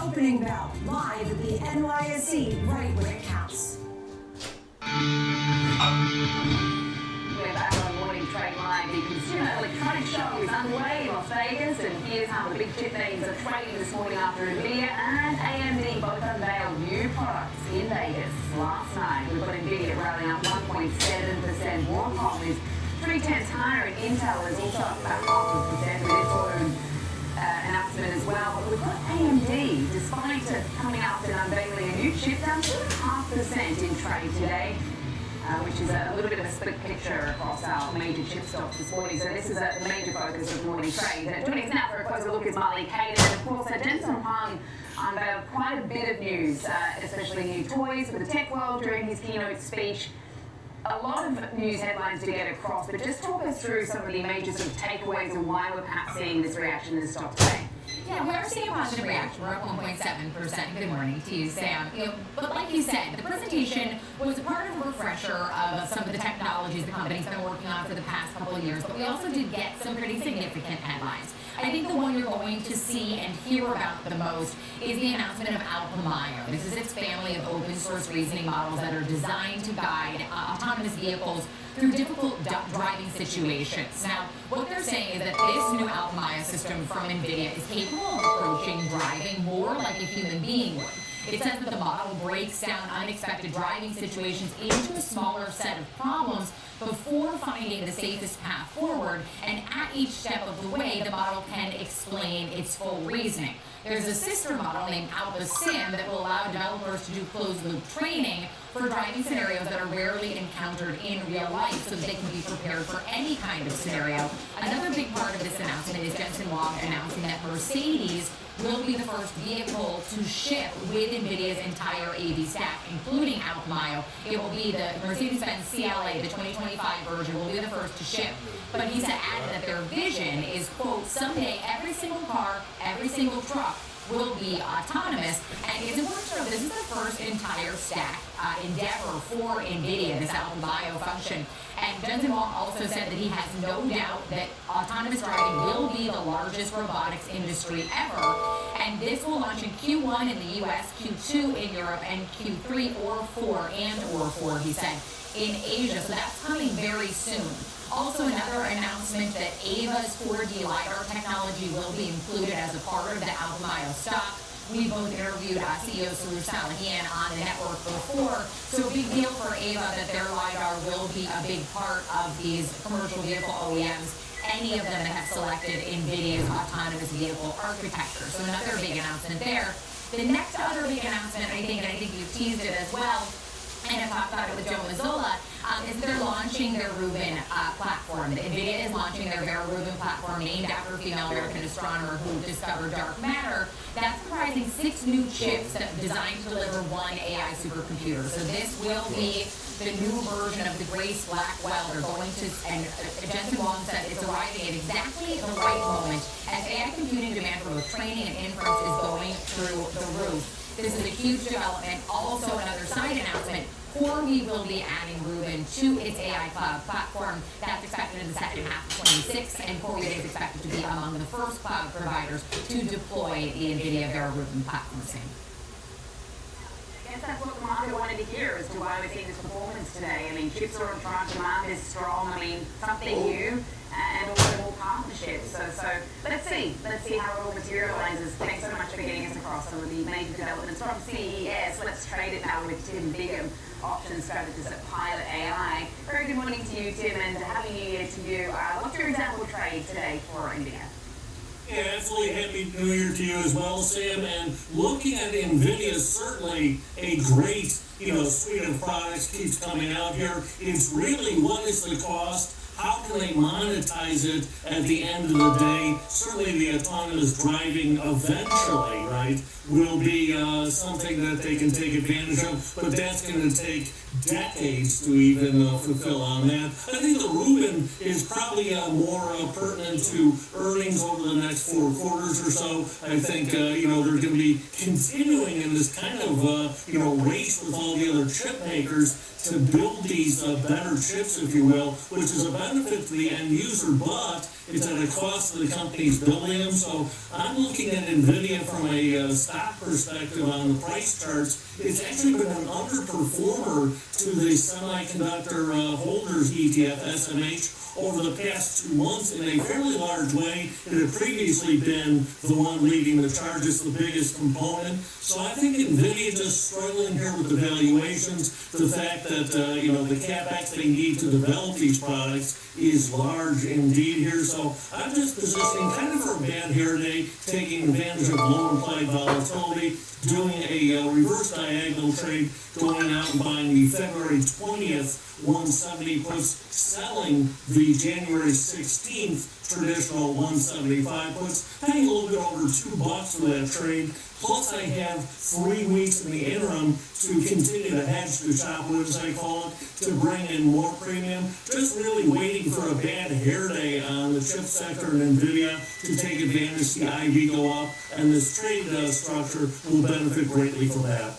Opening Bell, live at the NYSE, right where it counts.
We're back on Morning Trade Live. The Consumer Electronics Show is underway in Las Vegas, and here's how the big chip names are trading this morning after NVIDIA and AMD both unveiled new products in Vegas last night. We've got NVIDIA rallying up 1.7%. Broadcom is 0.3 higher, and Intel is also up about 0.5% with its own announcement as well. But we've got AMD, despite coming out and unveiling a new chip, down 2.5% in trade today. Which is a little bit of a split picture across our major chip stocks this morning. So this is the major focus of morning trade. Joining us now for a closer look is Educator, and of course Jensen Huang unveiled quite a bit of news, especially new toys for the tech world during his keynote speech. A lot of news headlines to get across, but just talk us through some of the major sort of takeaways and why we're perhaps seeing this reaction in the stock today.
Yeah, we are seeing a positive reaction. We're up 1.7%. Good morning to you, Sam. But like you said, the presentation was a part of a refresher of some of the technologies the company's been working on for the past couple of years, but we also did get some pretty significant headlines. I think the one you're going to see and hear about the most is the announcement of Alpamayo. This is its family of open source reasoning models that are designed to guide autonomous vehicles through difficult driving situations. Now, what they're saying is that this new Alpamayo system from NVIDIA is capable of approaching driving more like a human being would. It says that the model breaks down unexpected driving situations into a smaller set of problems before finding the safest path forward, and at each step of the way, the model can explain its full reasoning. There's a sister model named AlphaSim that will allow developers to do closed-loop training for driving scenarios that are rarely encountered in real life so that they can be prepared for any kind of scenario. Another big part of this announcement is Jensen Huang announcing that Mercedes will be the first vehicle to ship with NVIDIA's entire AV stack, including Alpamayo. It will be the Mercedes-Benz CLA, the 2025 version, will be the first to ship. But he said added that their vision is, quote, someday every single car, every single truck will be autonomous. And it's important to know this is the first entire stack endeavor for NVIDIA, this Alpamayo function. And Jensen Huang also said that he has no doubt that autonomous driving will be the largest robotics industry ever. And this will launch in Q1 in the US, Q2 in Europe, and Q3 or 4, he said, in Asia. So that's coming very soon. Also, another announcement that Ava's 4D LiDAR technology will be included as a part of the Alpamayo stock. We both interviewed CEO Saru Salahian on the network before, so a big deal for Ava that their LiDAR will be a big part of these commercial vehicle OEMs, any of them that have selected NVIDIA's autonomous vehicle architecture. So another big announcement there. The next other big announcement, I think you teased it as well, and I talked about it with Joe Mazzola, is they're launching their Rubin platform. NVIDIA is launching their Vera Rubin platform, named after a female American astronomer who discovered dark matter. That's comprising 6 new chips that are designed to deliver one AI supercomputer. So this will be the new version of the Grace Blackwell. They're going to, and Jensen Huang said it's arriving at exactly the right moment as AI computing demand for both training and inference is going through the roof. This is a huge development. Also, another side announcement, CoreWeave will be adding Rubin to its AI cloud platform. That's expected in the second half of 26, and CoreWeave is expected to be among the first cloud providers to deploy the NVIDIA Vera Rubin platform soon.
I guess that's what the market wanted to hear as to why we're seeing this performance today. I mean, chips are on track, demand is strong. I mean, something new.
and also more partnerships. So let's see how it all materializes. Thanks so much for getting us across some of the major developments from CES. Let's trade it now with Tim Bigham, options strategist at Pilot AI. Very good morning to you, Tim, and happy New Year to you. What's your example trade today for NVIDIA?
Yeah, absolutely. Happy New Year to you as well, Sam. And looking at NVIDIA, certainly a great, suite of products keeps coming out here. It's really, what is the cost? How can they monetize it at the end of the day? Certainly the autonomous driving eventually, right, will be something that they can take advantage of, but that's going to take decades to even fulfill on that. I think the Rubin is probably more pertinent to earnings over the next 4 quarters or so. I think, they're going to be continuing in this kind of, race with all the other chip makers to build these better chips, if you will, which is a benefit to the end user, but it's at a cost to the companies building them. So I'm looking at NVIDIA from a stock perspective on the price charts. It's actually been an underperformer to the semiconductor holders ETF, SMH, over the past 2 months in a fairly large way. It had previously been the one leading the charges, the biggest component. So I think NVIDIA just struggling here with the valuations, the fact that, the CapEx they need to develop these products is large indeed here. So I'm just positioning kind of for a bad hair day, taking advantage of low implied volatility, doing a reverse diagonal trade, going out and buying the February 20th 170 puts, selling the January 16th traditional 175 puts, paying a little bit over $2 for that trade. Plus I have 3 weeks in the interim to continue to hedge the chop wood, as I call it, to bring in more premium. Just really waiting for a bad hair day on the chip sector and NVIDIA to take advantage, see IV go up, and this trade structure will benefit greatly from that.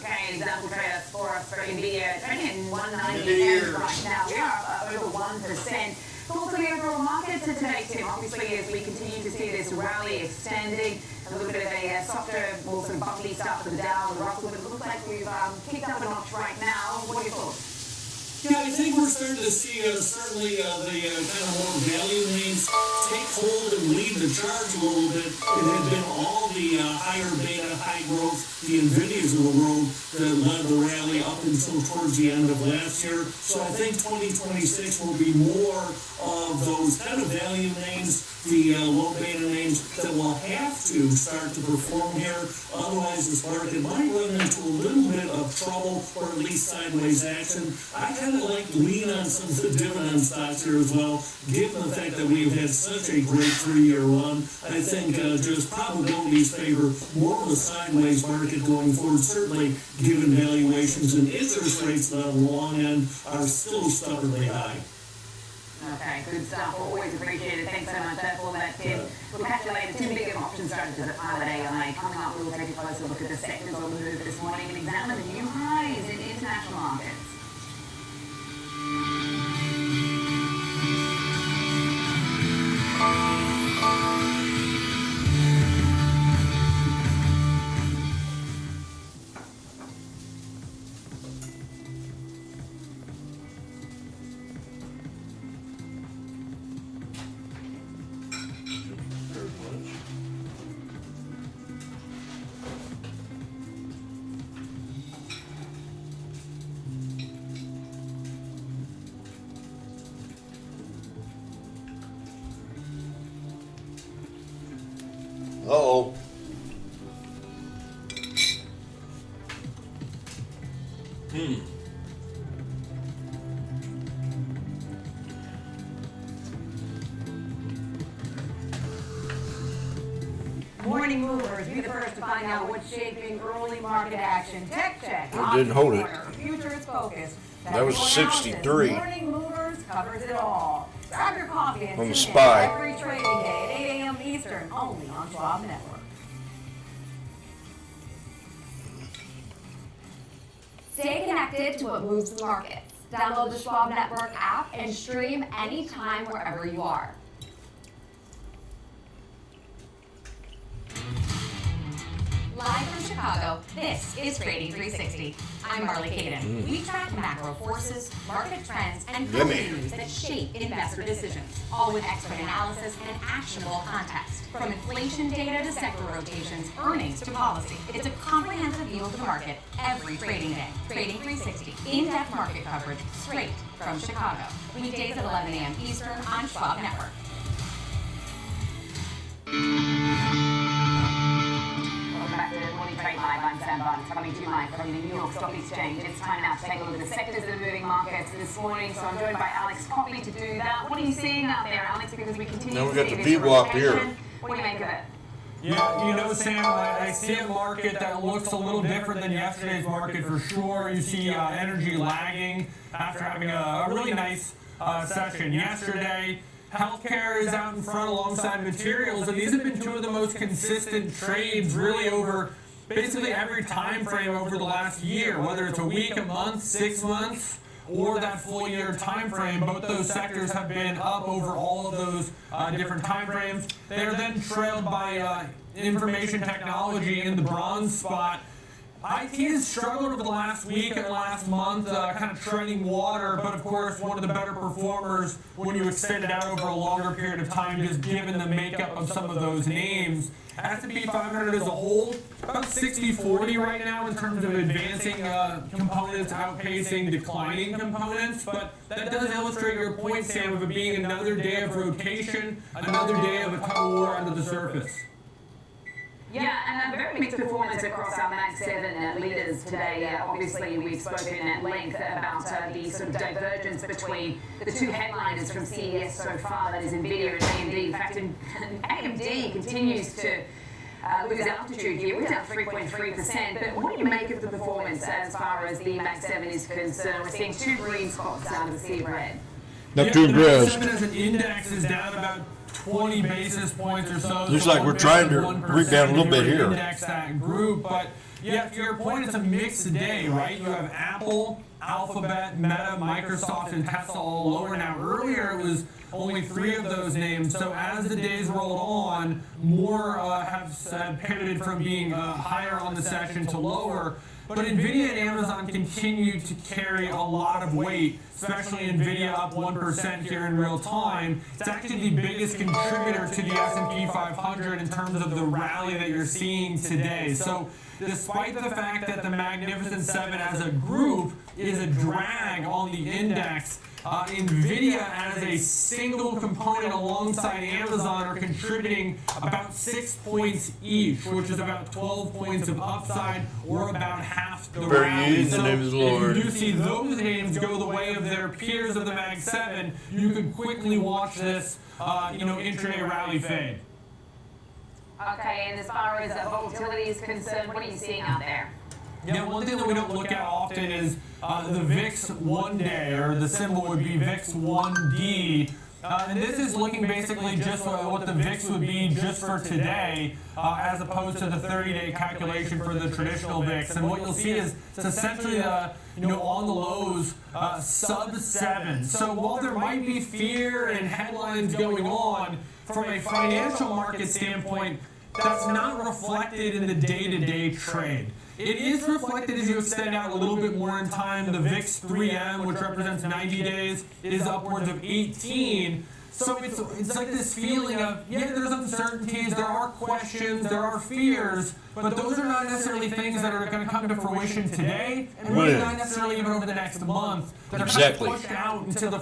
Okay, example trade for us for NVIDIA, trading in 190 right now. We are over 1%. Thoughts on the overall market today, Tim? Obviously, as we continue to see this rally extending, a little bit of a softer, more sort of bumpy start for the Dow and the Russell, but it looks like we've kicked up a notch right now. What are your thoughts?
Yeah, I think we're starting to see certainly the kind of more value names take hold and lead the charge a little bit. It had been all the higher beta, high growth, the NVIDIAs of the world that led the rally up until towards the end of last year. So I think 2026 will be more of those kind of value names, the low beta names that will have to start to perform here. Otherwise, this market might run into a little bit of trouble or at least sideways action. I kind of like to lean on some of the dividend stocks here as well, given the fact that we've had such a great 3-year run. I think just probabilities favor more of a sideways market going forward, certainly given valuations and interest rates on the long end are still stubbornly high.
Okay, good stuff. Always appreciate it. Thanks so much for that, Tim. We'll catch you later. Tim Bigham, options strategist at Pilot AI. Coming up, we'll take a closer look at the sectors on the move this morning and examine the new highs in international markets.
Uh-oh.
Morning movers, be the first to find out what's shaping early market action. Tech check.
It didn't hold it.
Futures focus.
That was 63.
Morning movers covers it all. Grab your coffee and
On the
tune in
SPY.
every trading day at 8 a.m. Eastern, only on Schwab Network.
Stay connected to what moves the markets. Download the Schwab Network app and stream anytime wherever you are. Live from Chicago,
This is Trading 360. I'm Marley Caden. We track macro forces, market trends, and company news that shape investor decisions, all with expert analysis and actionable context. From inflation data to sector rotations, earnings to policy, it's a comprehensive view of the market every trading day. Trading 360, in-depth market coverage straight from Chicago. Weekdays at 11 a.m. Eastern on Schwab Network.
Welcome back to Morning Trade Live. I'm Sam Barnes, coming to you live from the New York Stock Exchange. It's time now to take a look at the sectors that are moving markets this morning. So I'm joined by Alex Copley to do that. What are you seeing out there, Alex? Because we continue
now we
to
got
see
the
this
VWAP
rotation.
here.
What do you make of it?
Yeah, you know, Sam, I see a market that looks a little different than yesterday's market for sure. You see energy lagging after having a really nice session yesterday. Healthcare is out in front alongside materials, and these have been two of the most consistent trades really over basically every time frame over the last year, whether it's a week, a month, 6 months, or that full year time frame. Both those sectors have been up over all of those different time frames. They are then trailed by information technology in the bronze spot. IT has struggled over the last week and last month, kind of treading water, but of course one of the better performers when you extend it out over a longer period of time, just given the makeup of some of those names. S&P 500 as a whole, about 60-40 right now in terms of advancing components outpacing declining components, but that does illustrate your point, Sam, of it being another day of rotation, another day of a tug of war under the surface.
Yeah, and a very mixed performance across our Mag 7 leaders today. Obviously, we've spoken at length about the sort of divergence between the two headliners from CES so far, that is NVIDIA and AMD. In fact, AMD continues to lose altitude here. We're down 3.3%, but what do you make of the performance as far as the Mag 7 is concerned? We're seeing two green spots out of the sea red.
Not too impressed.
The Mag 7 as an index is down about 20 basis points or so.
Looks like we're trying to break down a little bit here.
Index that group, but yeah, to your point, it's a mixed day, right? You have Apple, Alphabet, Meta, Microsoft, and Tesla all lower. Now, earlier it was only 3 of those names. So as the days rolled on, more have pivoted from being higher on the session to lower. But NVIDIA and Amazon continue to carry a lot of weight, especially NVIDIA up 1% here in real time. It's actually the biggest contributor to the S&P 500 in terms of the rally that you're seeing today. So despite the fact that the Magnificent Seven as a group is a drag on the index, NVIDIA as a single component alongside Amazon are contributing about 6 points each, which is about 12 points of upside, or about half the rally.
In the name of the Lord.
If you do see those names go the way of their peers of the Mag 7, you can quickly watch this, intraday rally fade.
Okay, and as far as volatility is concerned, what are you seeing out there?
Yeah, one thing that we don't look at often is the VIX 1 day, or the symbol would be VIX 1D. And this is looking basically just what the VIX would be just for today, as opposed to the 30-day calculation for the traditional VIX. And what you'll see is it's essentially, on the lows, sub 7. So while there might be fear and headlines going on, from a financial market standpoint, that's not reflected in the day-to-day trade. It is reflected as you extend out a little bit more in time. The VIX 3M, which represents 90 days, is upwards of 18. So it's like this feeling of, yeah, there's uncertainties, there are questions, there are fears, but those are not necessarily things that are going to come to fruition today, and really not necessarily even over the next month. They're kind of pushed out into the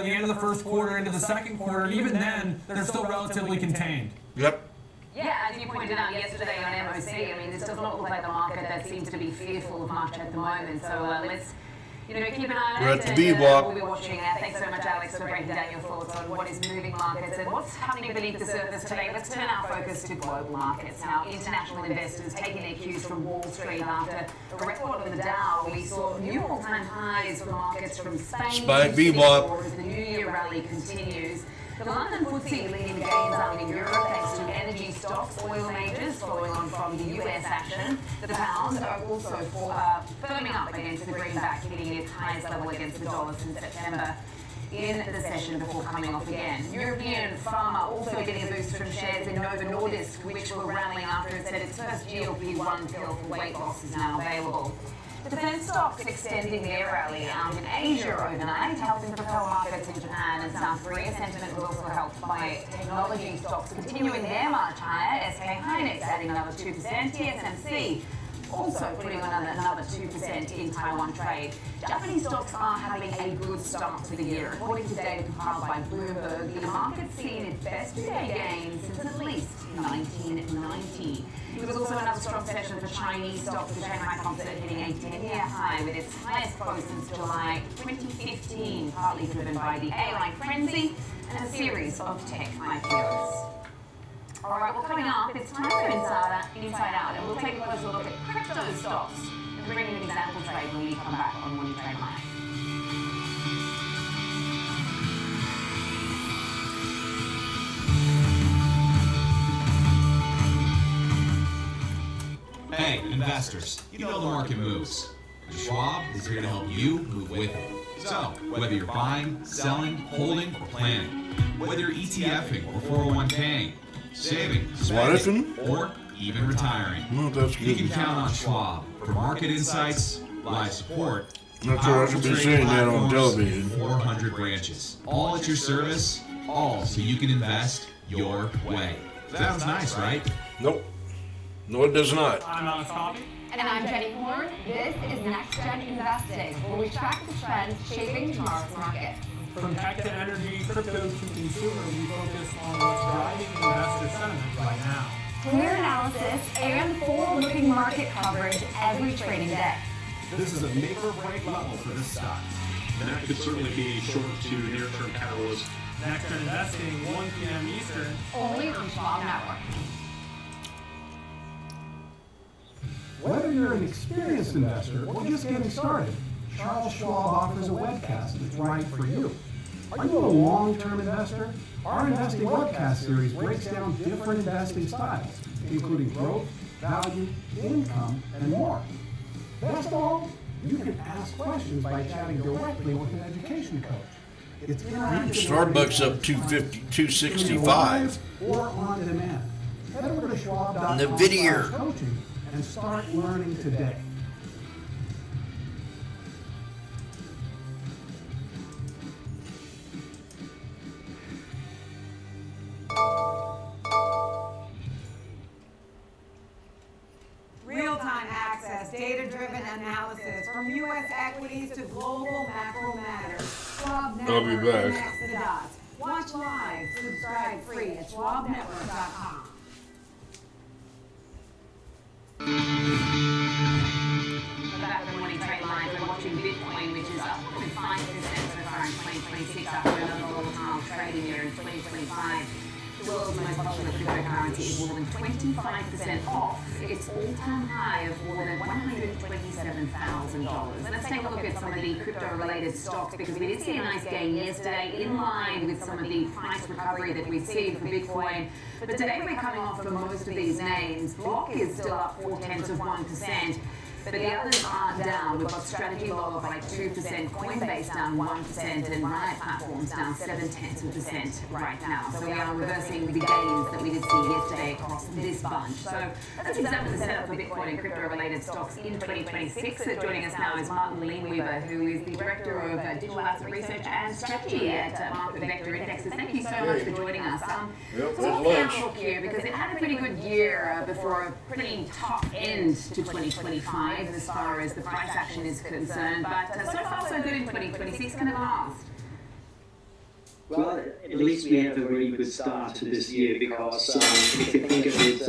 end of the first quarter, into the second quarter, and even then, they're still relatively contained.
Yep.
Yeah, as you pointed out yesterday on MOC, I mean, this does not look like a market that seems to be fearful of much at the moment. So let's, keep an eye on it.
We're at the VWAP.
We'll be watching that. Thanks so much, Alex, for breaking down your thoughts on what is moving markets and what's happening beneath the surface today. Let's turn our focus to global markets. Now, international investors taking their cues from Wall Street after a record on the Dow. We saw new all-time highs for markets from Spain
Spike
to
VWAP.
Singapore as the New Year rally continues. The London FTSE leading gains are in Europe thanks to energy stocks, oil majors following on from the US action. The pound are also firming up against the greenback, hitting its highest level against the dollar since September in the session before coming off again. European pharma also getting a boost from shares
in Novo Nordisk, which were rallying after it said its first GLP-1 pill for weight loss is now available. Defense stocks extending their rally out in Asia overnight, helping propel markets in Japan and South Korea. Sentiment was also helped by technology stocks continuing their march higher. SK Hynix adding another 2%, TSMC also putting on another 2% in Taiwan trade. Japanese stocks are having a good start to the year. According to data compiled by Bloomberg, the market's seen its best two-day gains since at least 1990. It was also another strong session for Chinese stocks, the Shanghai Composite hitting a 10-year high with its highest close since July 2015, partly driven by the AI frenzy and a series of tech IPOs. All right, well, coming up, it's time for Inside Out, and we'll take a closer look at crypto stocks and bring in an example trade when we come back on Morning Trade Live.
Hey, investors, you know the market moves. Schwab is here to help you move with it. So, whether you're buying, selling, holding, or planning, whether you're ETFing or 401k'ing, saving, spending, or even retiring, you can count on Schwab for market insights, live support,
Not sure I should be saying that on television.
400 branches, all at your service, all so you can invest your way. Sounds nice, right?
Nope. No, it does not.
I'm Alex Coffey.
And I'm Jenny Horn. This is Next Gen Investing, where we track the trends shaping tomorrow's market.
From tech to energy, crypto to consumer, we focus on what's driving investor sentiment right now.
Clear analysis and forward-looking market coverage every trading day.
This is a make or break level for this stock. And that could certainly be a short to near-term catalyst.
Next Gen Investing, 1 p.m. Eastern.
Only on Schwab Network.
Whether you're an experienced investor or just getting started, Charles Schwab offers a webcast that's right for you. Are you a long-term investor? Our investing webcast series breaks down different investing styles, including growth, value, income, and more. Best of all, you can ask questions by chatting directly with an education coach. It's interactive.
Starbucks up 250, 265.
Or on demand. Head over to schwab.com /coaching and start learning today.
Real-time access, data-driven analysis, from U.S. equities to global macro matters. Schwab
I'll be
Network
back.
connects the dots. Watch live, subscribe free at schwabnetwork.com. Back in the Morning Trade Live, we're watching Bitcoin, which is up 5% so far in 2026 after another volatile trading year in 2025. The world's most popular cryptocurrency is more than 25% off its all-time high of more than $127,000. Let's take a look at some of the crypto-related stocks because we did see a nice gain yesterday in line with some of the price recovery that we've seen for Bitcoin. But today we're coming off for most of these names. Block is still up 0.4%. But the others are down. We've got Strategy lower by 2%, Coinbase down 1%, and Riot Platforms down 0.7% right now. So we are reversing the gains that we did see yesterday across this bunch. So let's examine the setup for Bitcoin and crypto-related stocks in 2026. Joining us now is Martin Leemweber, who is the Director of Digital Asset Research and Strategy at Market Vector Indexes. Thank you so much for joining us. So let's look here because it had a pretty good year before a pretty tough end to 2025. As far as the price action is concerned, but so far so good in 2026, kind of last.
Well, at least we have a very good start to this year because if you think of it,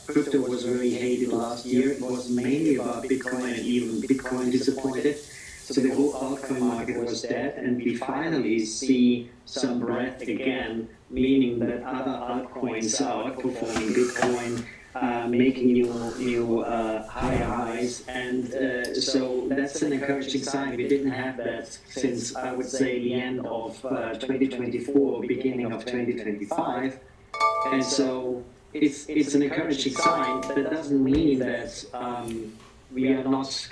crypto was very hated last year. It was mainly about Bitcoin and even Bitcoin disappointed. So the whole altcoin market was dead, and we finally see some breath again, meaning that other altcoins are outperforming Bitcoin. Making new higher highs, and so that's an encouraging sign. We didn't have that since I would say the end of 2024, beginning of 2025, and so it's an encouraging sign. That doesn't mean that we are not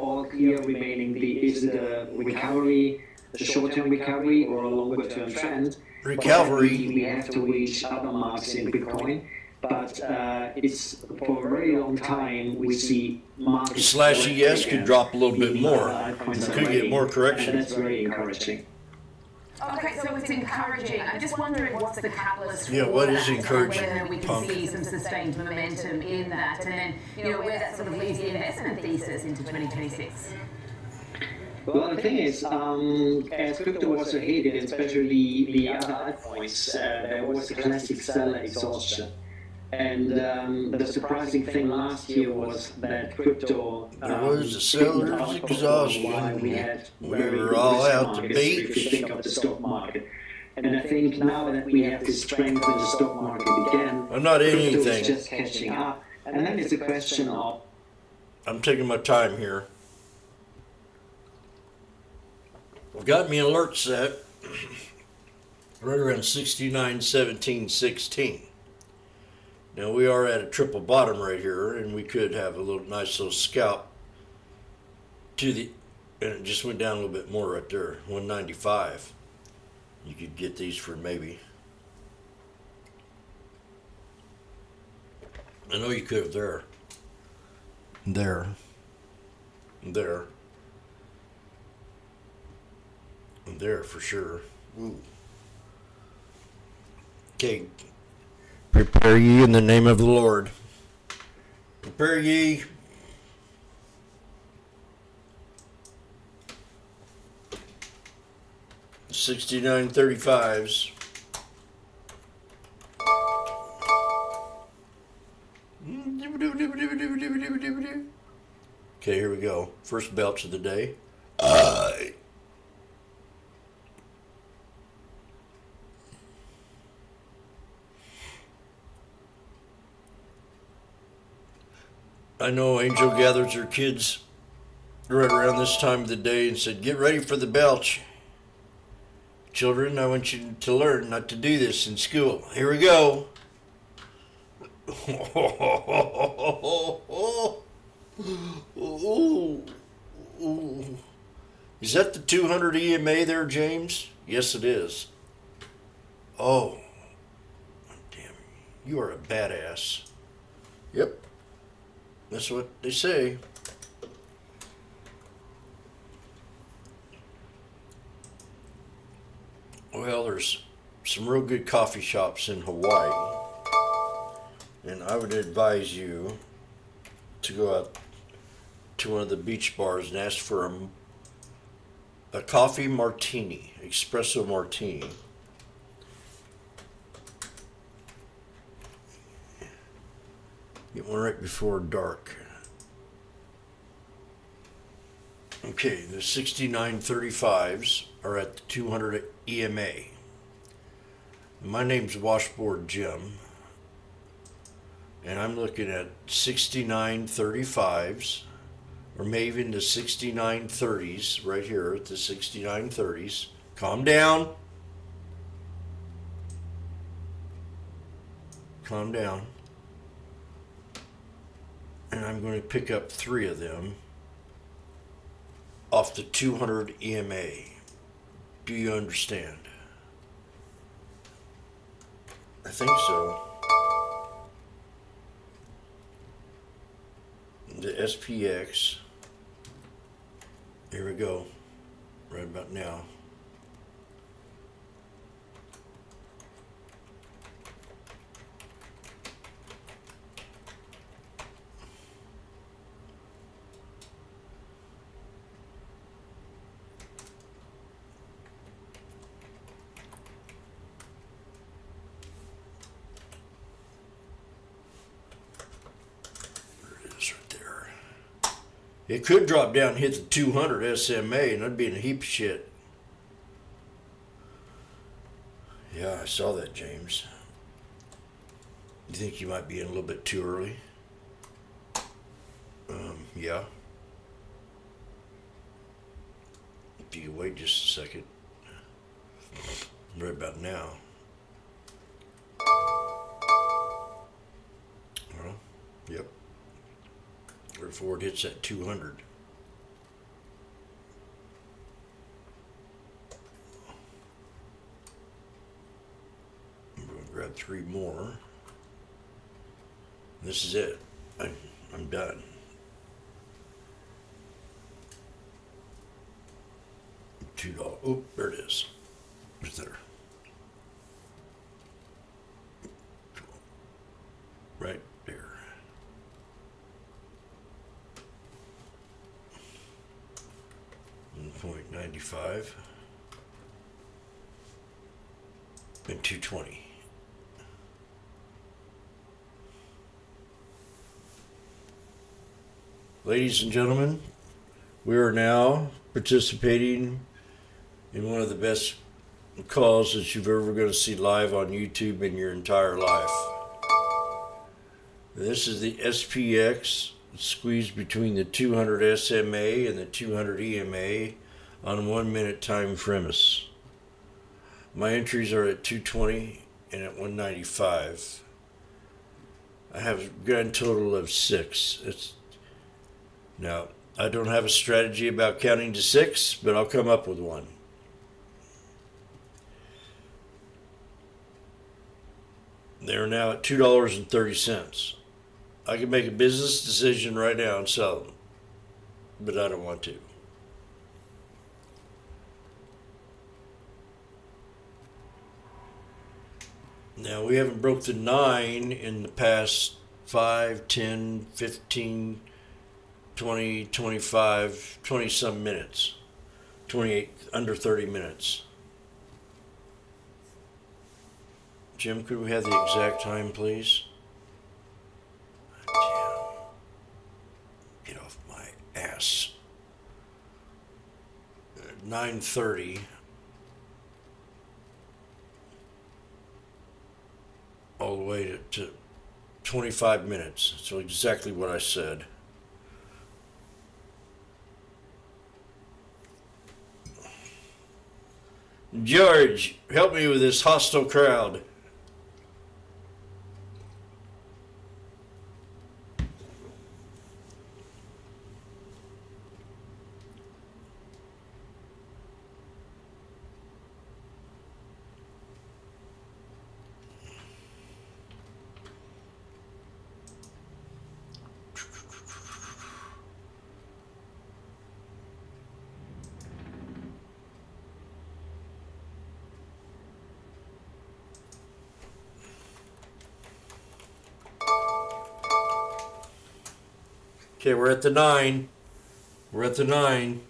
all clear remaining. Is it a recovery, a short-term recovery, or a longer-term trend?
Recalvary.
We have to reach other marks in Bitcoin, but it's for a very long time we see markets.
/ES could drop a little bit more. Could get more correction.
And that's very encouraging.
Okay, so it's encouraging. I'm just wondering what's the catalyst for
what is
that,
encouraging,
whether we can
Punk?
see some sustained momentum in that, and then, where that sort of leaves the investment thesis into 2026.
Well, the thing is, as crypto was ahead, especially the other altcoins, there was a classic seller exhaustion. And the surprising thing last year was that crypto
there was a seller's exhaustion. We were all out to beach.
If you think of the stock market. And I think now that we have to strengthen the stock market again,
I'm not in
crypto
anything.
is just catching up. And then it's a question of...
I'm taking my time here. I've got me an alert set right around 69.17.16. Now we are at a triple bottom right here, and we could have a nice little scalp to the, and it just went down a little bit more right there, 195. You could get these for maybe. I know you could have there. There for sure. Ooh. Okay. Prepare ye in the name of the Lord. Prepare ye. $69.35s. Okay, here we go. First belch of the day. I know Angel gathers her kids right around this time of the day and said, "Get ready for the belch. Children, I want you to learn not to do this in school. Here we go." Is that the 200 EMA there, James? Yes, it is. Oh, damn. You are a badass. Yep. That's what they say. Well, there's some real good coffee shops in Hawaii, and I would advise you to go out to one of the beach bars and ask for a coffee martini, espresso martini. Get one right before dark. Okay, the 6935s are at the 200 EMA. My name's Washboardjim, and I'm looking at 6935s, or maybe even the 6930s right here at the 6930s. Calm down. Calm down. And I'm going to pick up 3 of them off the 200 EMA. Do you understand? I think so. The SPX. Here we go. Right about now. It could drop down and hit the 200 SMA, and that'd be in a heap of shit. Yeah, I saw that, James. You think you might be in a little bit too early? Yeah. If you could wait just a second. Right about now. Well, yep. Before it hits that 200. got 3 more. This is it. I'm done. $2. Oh, there it is. It's there. Right there. $1.95 and $2.20. Ladies and gentlemen, we are now participating in one of the best calls that you've ever going to see live on YouTube in your entire life. This is the SPX squeezed between the 200 SMA and the 200 EMA on 1 minute time premise. My entries are at 220 and at 195. I have a grand total of 6. Now, I don't have a strategy about counting to 6, but I'll come up with one. They're now at $2.30. I can make a business decision right now and sell them, but I don't want to. Now, we haven't broke the 9 in the past 5, 10, 15, 20, 25, 20 some minutes. 28, under 30 minutes. Jim, could we have the exact time, please? Damn. Get off my ass. 9:30. All the way to 25 minutes. So exactly what I said. George, help me with this hostile crowd. Okay, we're at the 9. We're at the 9.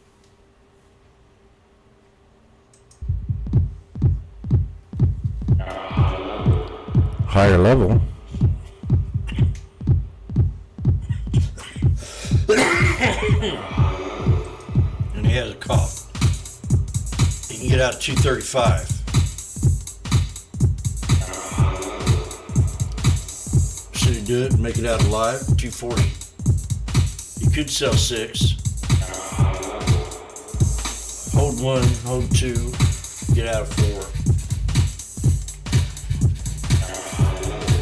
Higher level. And he has a cough. He can get out at 235. Should he do it and make it out alive? 240. You could sell 6. Hold 1, hold 2, get out of 4.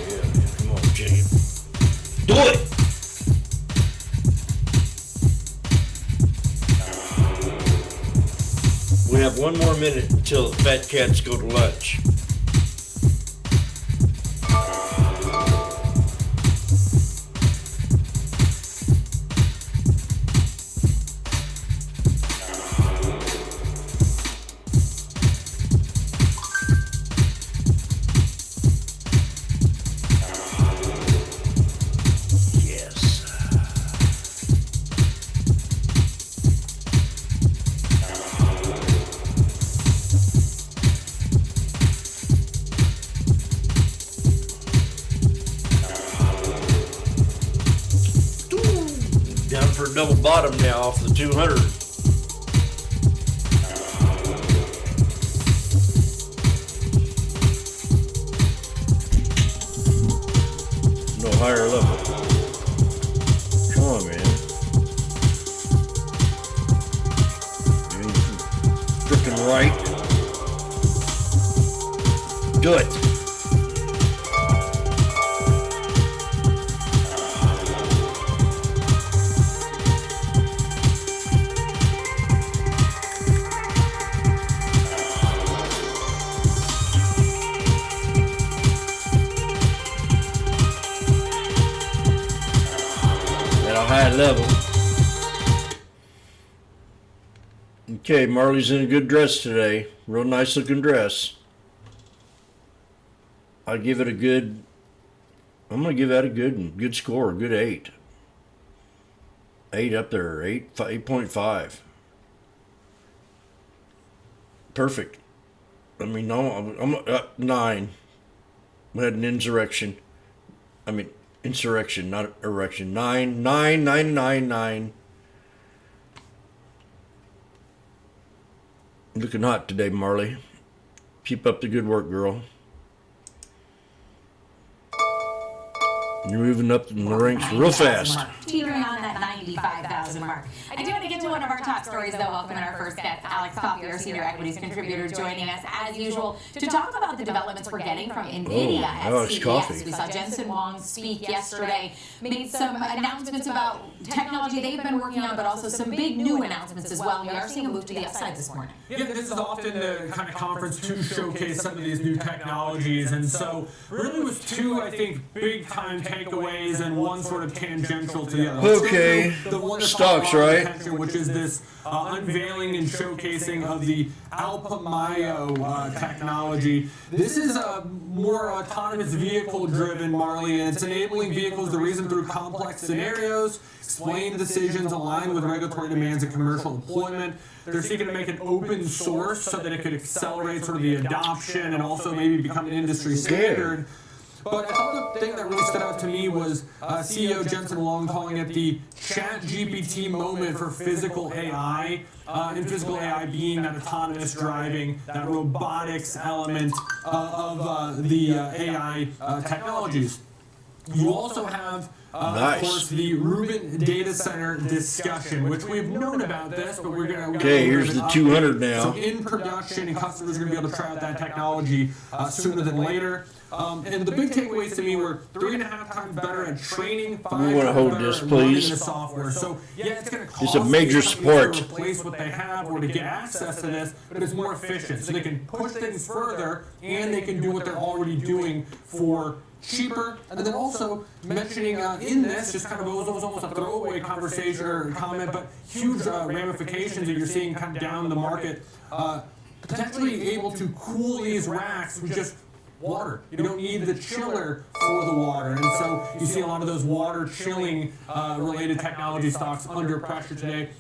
Yeah, come on, Jim. Do it! We have 1 more minute until the fat cats go to lunch. Double bottom now off the 200. No higher level. Come on, man. Freaking right. Do it. high level. Okay, Marley's in a good dress today. Real nice looking dress. I give it a good, I'm going to give that a good score, a good 8. 8 up there, 8.5. Perfect. I mean, no, I'm 9. We had an insurrection. I mean, insurrection, not erection. 9. Looking hot today, Marley. Keep up the good work, girl. You're moving up in the ranks real fast.
Teetering on that 95,000 mark. I do want to get to one of our top stories, though. Welcome our first guest, Alex Coffey, our senior equities contributor, joining us as usual to talk about the developments we're getting from NVIDIA at CES. Coffey. We saw Jensen Huang speak yesterday, made some announcements about technology they've been working on, but also some big new announcements as well. We are seeing a move to the upside this morning.
Yeah, this is often the kind of conference to showcase some of these new technologies, and so really with two, I think, big time takeaways and one sort of tangential to the other.
Okay, stocks, right?
Which is this unveiling and showcasing of the Alpamayo technology. This is a more autonomous vehicle driven, Marley, and it's enabling vehicles to reason through complex scenarios, explain decisions aligned with regulatory demands and commercial deployment. They're seeking to make it open source so that it could accelerate sort of the adoption and also maybe become an industry standard. But I thought the thing that really stood out to me was CEO Jensen Huang calling it the ChatGPT moment for physical AI, and physical AI being that autonomous driving, that robotics element of the AI technologies. You also have, of course, the Rubin data center discussion, which we've known about this, but we're going to...
Okay, here's the 200 now.
So in production, and customers are going to be able to try out that technology sooner than later. And the big takeaways to me were 3.5 times better at training, 5 times better at running the software. So yeah, it's going to cost
a major support
to replace what they have or to get access to this, but it's more efficient. So they can push things further and they can do what they're already doing for cheaper. And then also mentioning in this, just kind of it was almost a throwaway conversation or comment, but huge ramifications that you're seeing kind of down the market. Potentially able to cool these racks with just water. You don't need the chiller for the water. And so you see a lot of those water chilling related technology stocks under pressure today.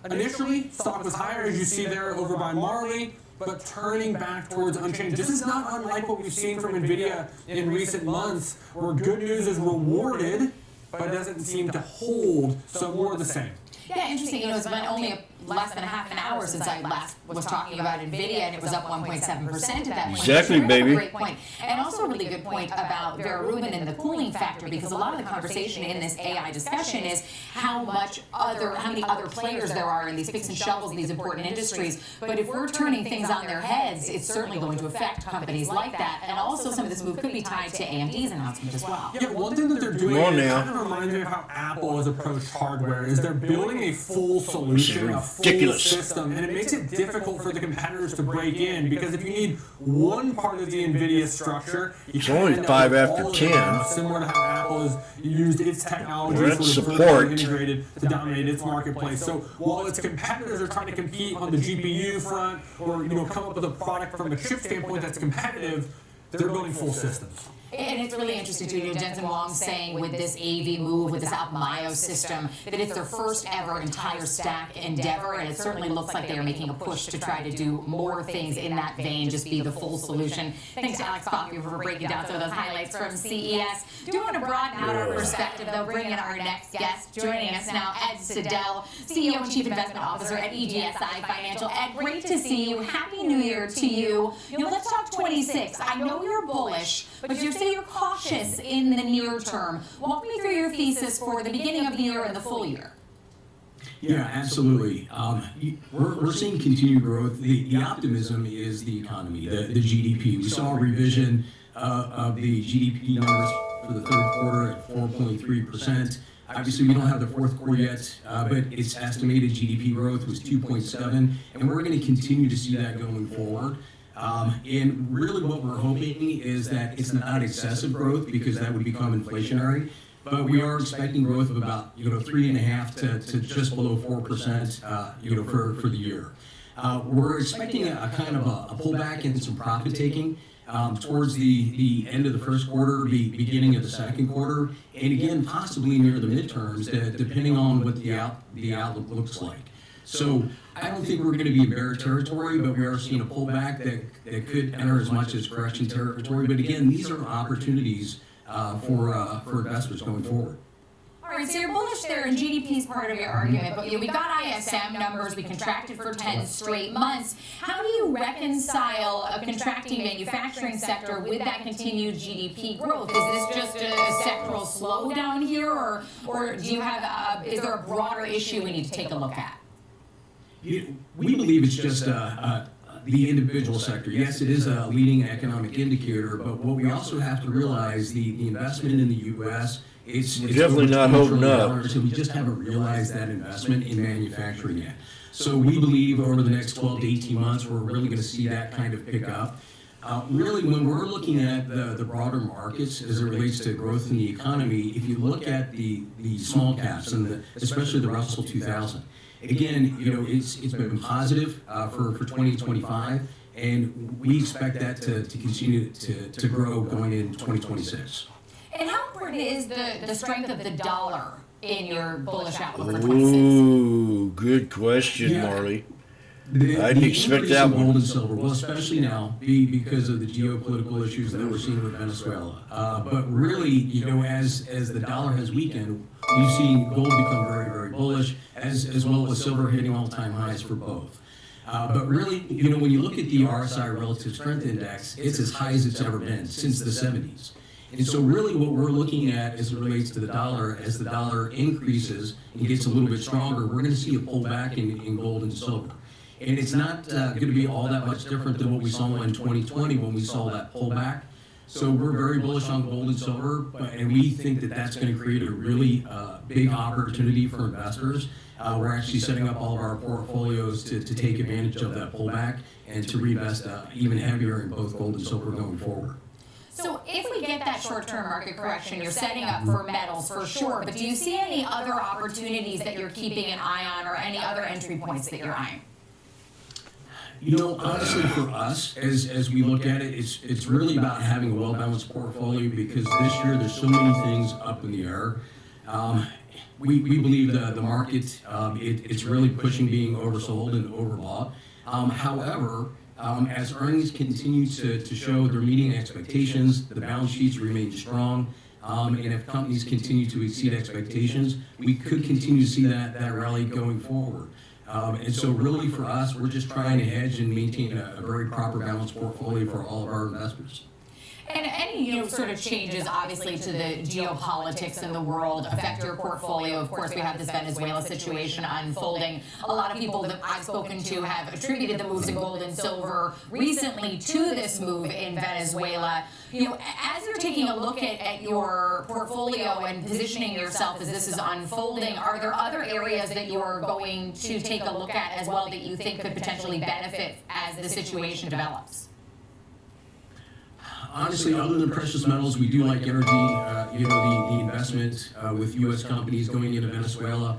Initially, stock was higher, as you see there over by Marley, but turning back towards unchanged. This is not unlike what we've seen from NVIDIA in recent months, where good news is rewarded, but it doesn't seem to hold, so more of the same.
Yeah, interesting. You know, it's been only less than a half an hour since I last was talking about NVIDIA, and it was up 1.7% at that point.
Exactly, baby.
Great point. And also a really good point about Vera Rubin and the cooling factor, because a lot of the conversation in this AI discussion is how many other players there are in these picks and shovels, these important industries. But if we're turning things on their heads, it's certainly going to affect companies like that. And also some of this move could be tied to AMD's announcement as well.
Yeah, one thing that they're doing kind of reminds me of how Apple has approached hardware, is they're building a full solution, a full system, and it makes it difficult for the competitors to break in, because if you need one part of the NVIDIA structure,
it's only 5 after 10.
Similar to how Apple has used its technology sort of vertically integrated to dominate its marketplace. So while its competitors are trying to compete on the GPU front, or come up with a product from a chip standpoint that's competitive, they're building full systems.
And it's really interesting too, Jensen Huang saying with this AV move, with this Alpamayo system, that it's their first ever entire stack endeavor, and it certainly looks like they are making a push to try to do more things in that vein, just be the full solution. Thanks to Alex Coffey for breaking down some of those highlights from CES. Do want to broaden out our perspective, though, bring in our next guest. Joining us now, Ed Siddell, CEO and Chief Investment Officer at EGSI Financial. Ed, great to see you. Happy New Year to you. Let's talk 26. I know you're bullish, but you say you're cautious in the near term. Walk me through your thesis for the beginning of the year and the full year.
Yeah, absolutely. We're seeing continued growth. The optimism is the economy, the GDP. We saw a revision of the GDP numbers for the third quarter at 4.3%. Obviously, we don't have the fourth quarter yet, but its estimated GDP growth was 2.7%, and we're going to continue to see that going forward. And really what we're hoping is that it's not excessive growth, because that would become inflationary, but we are expecting growth of about 3.5 to just below 4%, for the year. We're expecting a kind of a pullback in some profit taking towards the end of the first quarter, beginning of the second quarter, and again possibly near the midterms, depending on what the outlook looks like. So I don't think we're going to be in bear territory, but we are seeing a pullback that could enter as much as correction territory. But again, these are opportunities for investors going forward.
All right, so you're bullish there, and GDP is part of your argument, but we got ISM numbers, we contracted for 10 straight months. How do you reconcile a contracting manufacturing sector with that continued GDP growth? Is this just a sectoral slowdown here, or do you have is there a broader issue we need to take a look at?
We believe it's just the individual sector. Yes, it is a leading economic indicator, but what we also have to realize, the investment in the U.S., it's
definitely not holding up.
So we just haven't realized that investment in manufacturing yet. So we believe over the next 12 to 18 months, we're really going to see that kind of pick up. Really, when we're looking at the broader markets as it relates to growth in the economy, if you look at the small caps, and especially the Russell 2000, again, it's been positive for 2025, and we expect that to continue to grow going into 2026.
And how important is the strength of the dollar in your bullish outlook for 26?
Ooh, good question, Marley. I didn't expect that one.
Gold and silver, well, especially now, because of the geopolitical issues that we're seeing with Venezuela. But really, as the dollar has weakened, we've seen gold become very, very bullish, as well as silver hitting all-time highs for both. But really, when you look at the RSI Relative Strength Index, it's as high as it's ever been since the 70s. And so really what we're looking at as it relates to the dollar, as the dollar increases and gets a little bit stronger, we're going to see a pullback in gold and silver. And it's not going to be all that much different than what we saw in 2020 when we saw that pullback. So we're very bullish on gold and silver, and we think that that's going to create a really big opportunity for investors. We're actually setting up all of our portfolios to take advantage of that pullback and to reinvest even heavier in both gold and silver going forward.
So if we get that short-term market correction, you're setting up for metals for sure, but do you see any other opportunities that you're keeping an eye on, or any other entry points that you're eyeing?
Honestly, for us, as we look at it, it's really about having a well-balanced portfolio, because this year there's so many things up in the air. We believe the market, it's really pushing being oversold and overbought. However, as earnings continue to show they're meeting expectations, the balance sheets remain strong, and if companies continue to exceed expectations, we could continue to see that rally going forward. And so really for us, we're just trying to hedge and maintain a very proper balanced portfolio for all of our investors.
And any sort of changes, obviously, to the geopolitics in the world affect your portfolio. Of course, we have this Venezuela situation unfolding. A lot of people that I've spoken to have attributed the moves in gold and silver recently to this move in Venezuela. As you're taking a look at your portfolio and positioning yourself as this is unfolding, are there other areas that you're going to take a look at as well that you think could potentially benefit as the situation develops?
Honestly, other than precious metals, we do like energy, the investment with U.S. companies going into Venezuela.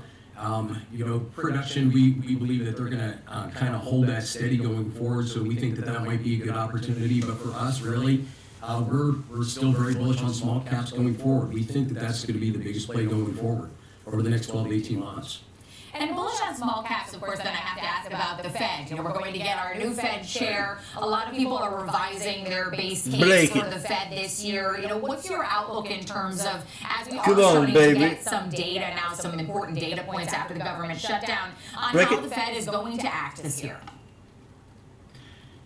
Production, we believe that they're going to kind of hold that steady going forward, so we think that might be a good opportunity. But for us, really, we're still very bullish on small caps going forward. We think that that's going to be the biggest play going forward over the next 12 to 18 months.
And bullish on small caps, of course, then I have to ask about the Fed. We're going to get our new Fed chair. A lot of people are revising their base case for the Fed this year. What's your outlook in terms of, as we are starting to get some data now, some important data points after the government shutdown, on how the Fed is going to act this year?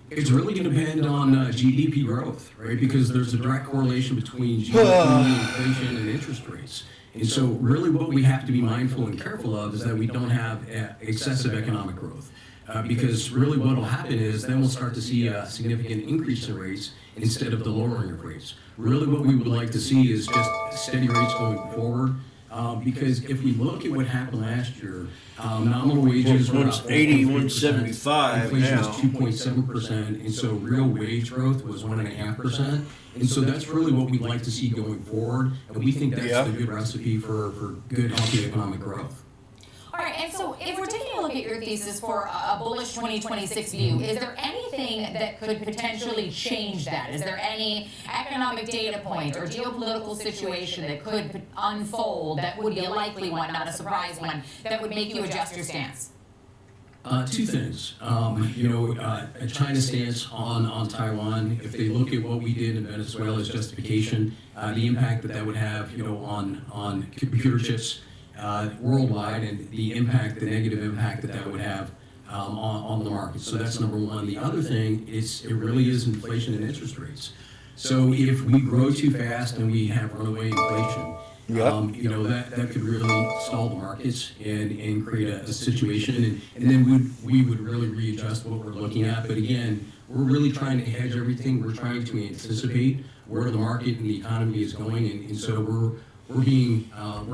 It's really going to depend on GDP growth, right? Because there's a direct correlation between GDP, inflation, and interest rates. And so really what we have to be mindful and careful of is that we don't have excessive economic growth. Because really what will happen is then we'll start to see a significant increase in rates instead of the lowering of rates. Really what we would like to see is just steady rates going forward. Because if we look at what happened last year, nominal wages were up
180, 175
inflation
now.
was 2.7%, and so real wage growth was 1.5%. And so that's really what we'd like to see going forward, and we think that's the good recipe for good, healthy economic growth.
All right, and so if we're taking a look at your thesis for a bullish 2026 view, is there anything that could potentially change that? Is there any economic data point or geopolitical situation that could unfold that would be a likely one, not a surprise one, that would make you adjust your stance?
Two things. A China stance on Taiwan. If they look at what we did in Venezuela's justification, the impact that would have, on computer chips worldwide, and the negative impact that would have on the market. So that's number one. The other thing is it really is inflation and interest rates. So if we grow too fast and we have runaway inflation, that could really stall the markets and create a situation, and then we would really readjust what we're looking at. But again, we're really trying to hedge everything. We're trying to anticipate where the market and the economy is going, and so we're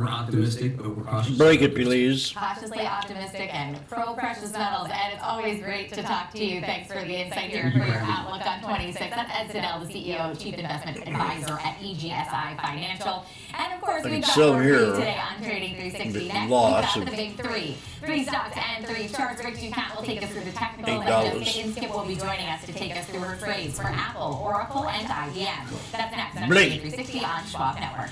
optimistic, but we're cautious.
Break it, please.
Cautiously optimistic and pro precious metals, and it's always great to talk to you. Thanks for the insight here for your outlook on 26. That's Ed Siddell, the CEO, Chief Investment Advisor at EGSI Financial. And of course, we've got more for you today on Trading 360. Next, we've got the big three stocks and three charts. Rick Ducat will take us through the technical, and Jessica Inskip will be joining us to take us through her trades for Apple, Oracle, and IBM. That's next on Trading 360 on Schwab Network.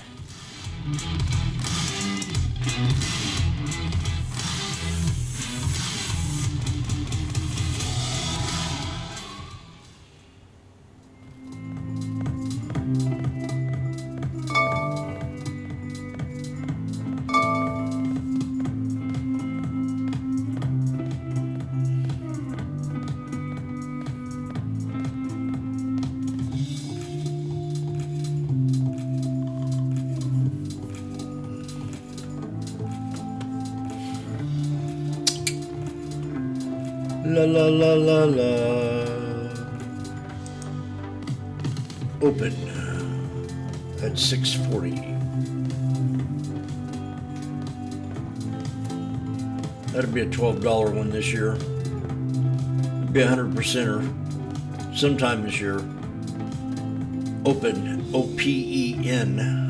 La la la la la. Open at 6:40. That'd be a $12 one this year. It'd be 100%er sometime this year. Open, OPEN.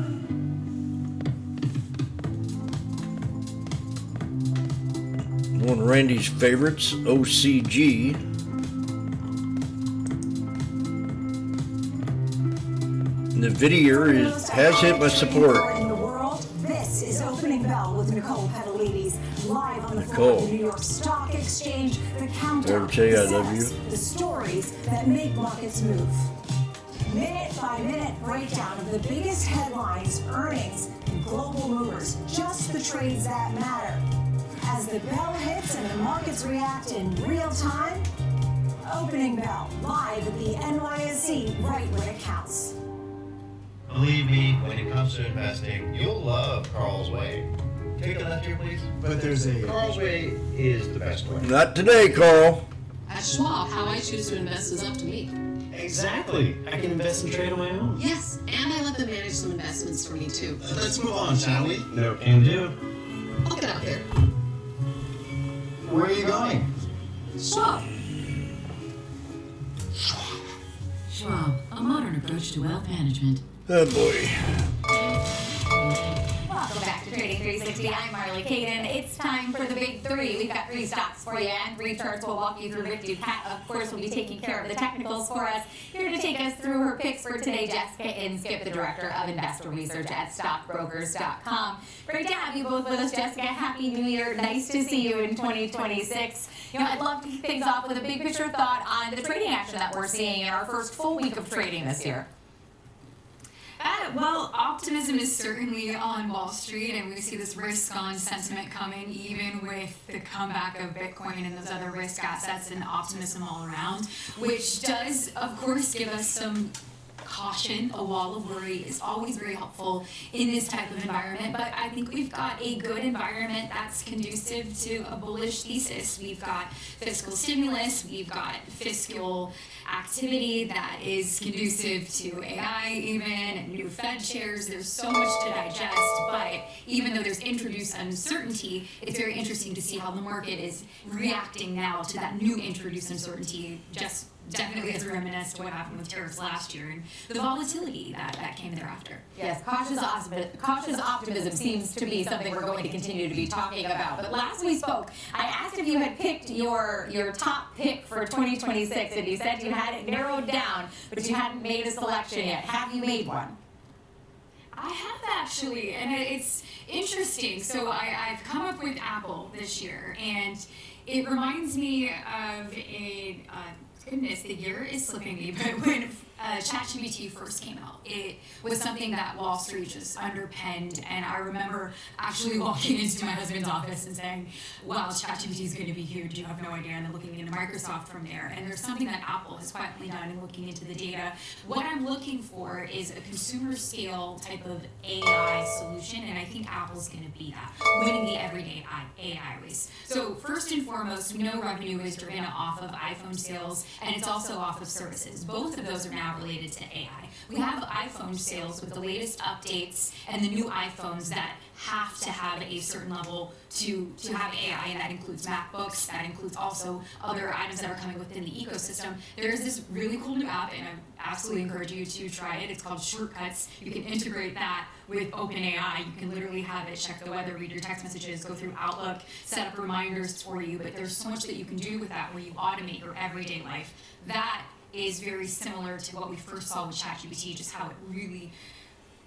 One of Randy's favorites, OCG. Nvidia has hit my support.
In the world, this is Opening Bell with Nicole Petalides, live on the floor of the New York Stock Exchange. The countdown,
Ever tell you I love you?
the stories that make markets move. Minute by minute breakdown of the biggest headlines, earnings, and global movers. Just the trades that matter. As the bell hits and the markets react in real time, Opening Bell, live at the NYSE, right where it counts.
Believe me, when it comes to investing, you'll love Carl's Way. Take a left here, please. But there's a... Carl's Way is the best way.
Not today, Carl.
At Schwab, how I choose to invest is up to me.
Exactly. I can invest and trade on my own.
Yes, and I let them manage some investments for me, too.
Let's move on, shall we? No can do.
I'll get out there.
Where are you going?
Schwab. Schwab, a modern approach to wealth management.
Oh boy.
Welcome back to Trading 360. I'm Marley Caden. It's time for the big three. We've got three stocks for you and three charts. We'll walk you through. Rick Ducat, of course, will be taking care of the technicals for us. Here to take us through her picks for today, Jessica Inskip, the Director of Investor Research at stockbrokers.com. Great to have you both with us, Jessica. Happy New Year. Nice to see you in 2026. I'd love to kick things off with a big picture thought on the trading action that we're seeing in our first full week of trading this year.
Well, optimism is certainly on Wall Street, and we see this risk-on sentiment coming, even with the comeback of Bitcoin and those other risk assets, and optimism all around, which does, of course, give us some caution. A wall of worry is always very helpful in this type of environment, but I think we've got a good environment that's conducive to a bullish thesis. We've got fiscal stimulus, we've got fiscal activity that is conducive to AI even, and new Fed chairs. There's so much to digest, but even though though there's introduced uncertainty, it's very interesting to see how the market is reacting now to that new introduced uncertainty, just definitely as reminiscent to what happened with tariffs last year and the volatility that came thereafter.
Yes, cautious optimism seems to be something we're going to continue to be talking about. But last we spoke, I asked if you had picked your top pick for 2026, and you said you had it narrowed down, but you hadn't made a selection yet. Have you made one?
I have actually, and it's interesting. So I've come up with Apple this year, and it reminds me of goodness, the year is slipping me, but when ChatGPT first came out, it was something that Wall Street just underpinned, and I remember actually walking into my husband's office and saying, wow, ChatGPT is going to be huge, you have no idea, and then looking into Microsoft from there, and there's something that Apple has quietly done in looking into the data. What I'm looking for is a consumer scale type of AI solution, and I think Apple's going to be that, winning the everyday AI race. So first and foremost, we know revenue is driven off of iPhone sales, and it's also off of services. Both of those are now related to AI. We have iPhone sales with the latest updates and the new iPhones that have to have a certain level to have AI, and that includes MacBooks, that includes also other items that are coming within the ecosystem. There's this really cool new app, and I absolutely encourage you to try it. It's called Shortcuts. You can integrate that with OpenAI. You can literally have it check the weather, read your text messages, go through Outlook, set up reminders for you, but there's so much that you can do with that where you automate your everyday life. That is very similar to what we first saw with ChatGPT, just how it really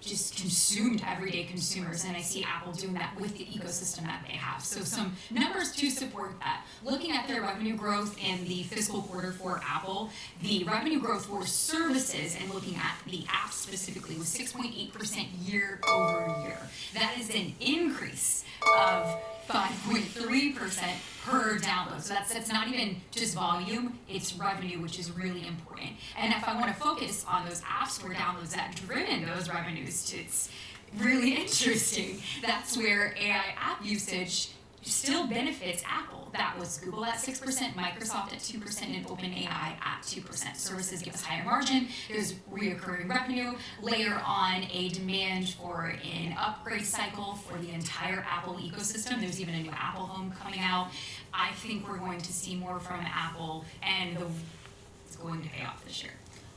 just consumed everyday consumers, and I see Apple doing that with the ecosystem that they have. So some numbers to support that. Looking at their revenue growth in the fiscal quarter for Apple, the revenue growth for services, and looking at the app specifically, was 6.8% year over year. That is an increase of 5.3% per download. So that's not even just volume, it's revenue, which is really important. And if I want to focus on those apps where downloads that driven those revenues, it's really interesting. That's where AI app usage still benefits Apple. That was Google at 6%, Microsoft at 2%, and OpenAI at 2%. Services give us higher margin, there's reoccurring revenue, layer on a demand for an upgrade cycle for the entire Apple ecosystem. There's even a new Apple Home coming out. I think we're going to see more from Apple, and it's going to pay off this year.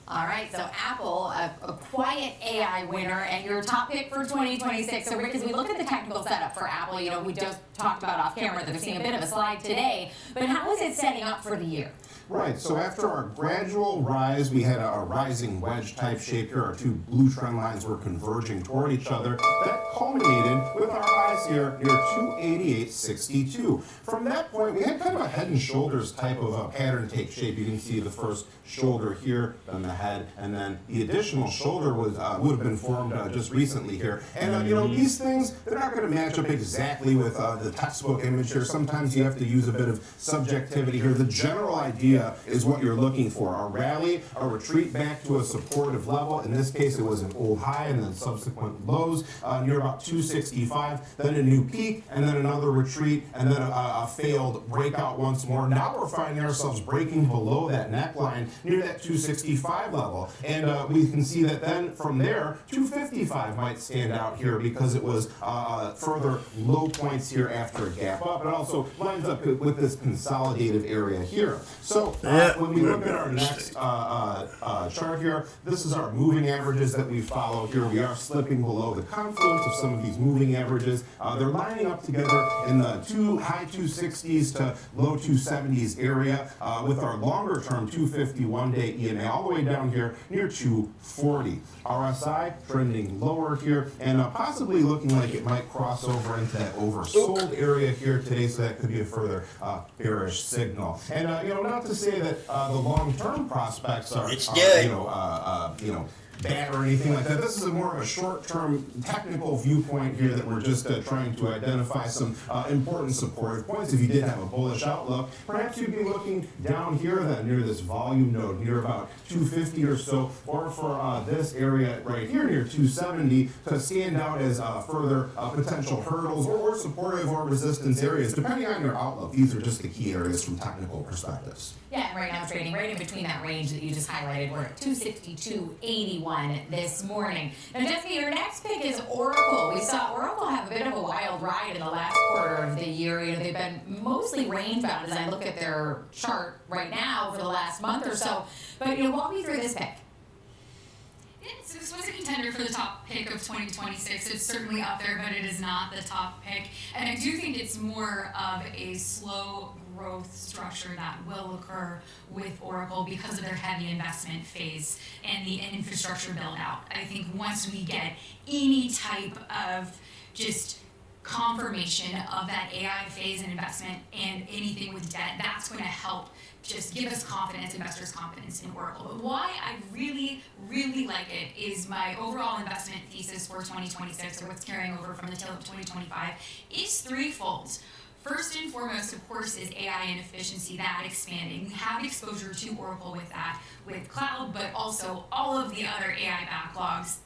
All right, so Apple, a quiet AI winner, and your top pick for 2026. So Rick, as we look at the technical setup for Apple, we just talked about off camera that they're seeing a bit of a slide today, but how is it setting up for the year?
Right, so after our gradual rise, we had a rising wedge type shape here. Our two blue trend lines were converging toward each other. That culminated with our highs here near 288.62. From that point, we had kind of a head and shoulders type of a pattern take shape. You can see the first shoulder here, then the head, and then the additional shoulder would have been formed just recently here. And these things, they're not going to match up exactly with the textbook image here. Sometimes you have to use a bit of subjectivity here. The general idea is what you're looking for. A rally, a retreat back to a supportive level. In this case, it was an old high and then subsequent lows near about 265, then a new peak, and then another retreat, and then a failed breakout once more. Now we're finding ourselves breaking below that neckline near that 265 level. And we can see that then from there, 255 might stand out here because it was further low points here after a gap up. It also lines up with this consolidative area here. So when we look at our next chart here, this is our moving averages that we follow here. We are slipping below the confluence of some of these moving averages. They're lining up together in the high 260s to low 270s area with our longer term 251-day EMA all the way down here near 240. RSI trending lower here and possibly looking like it might cross over into that oversold area here today, so that could be a further bearish signal. And not to say that the long-term prospects are bad or anything like that. This is more of a short-term technical viewpoint here that we're just trying to identify some important supportive points. If you did have a bullish outlook, perhaps you'd be looking down here then near this volume node, near about 250 or so, or for this area right here near 270 to stand out as further potential hurdles or supportive or resistance areas, depending on your outlook. These are just the key areas from technical perspectives.
Yeah, right now trading right in between that range that you just highlighted. We're at 262.81 this morning. Now, Jessica, your next pick is Oracle. We saw Oracle have a bit of a wild ride in the last quarter of the year. You know, they've been mostly range bound as I look at their chart right now for the last month or so. But, you know, walk me through this pick.
So this was a contender for the top pick of 2026. It's certainly up there, but it is not the top pick. And I do think it's more of a slow growth structure that will occur with Oracle because of their heavy investment phase and the infrastructure build out. I think once we get any type of just confirmation of that AI phase and investment and anything with debt, that's going to help just give us confidence, investors' confidence in Oracle. But why I really, really like it is my overall investment thesis for 2026, or what's carrying over from the tail of 2025, is threefold. First and foremost, of course, is AI and efficiency, that expanding. We have exposure to Oracle with that, with cloud, but also all of the other AI backlogs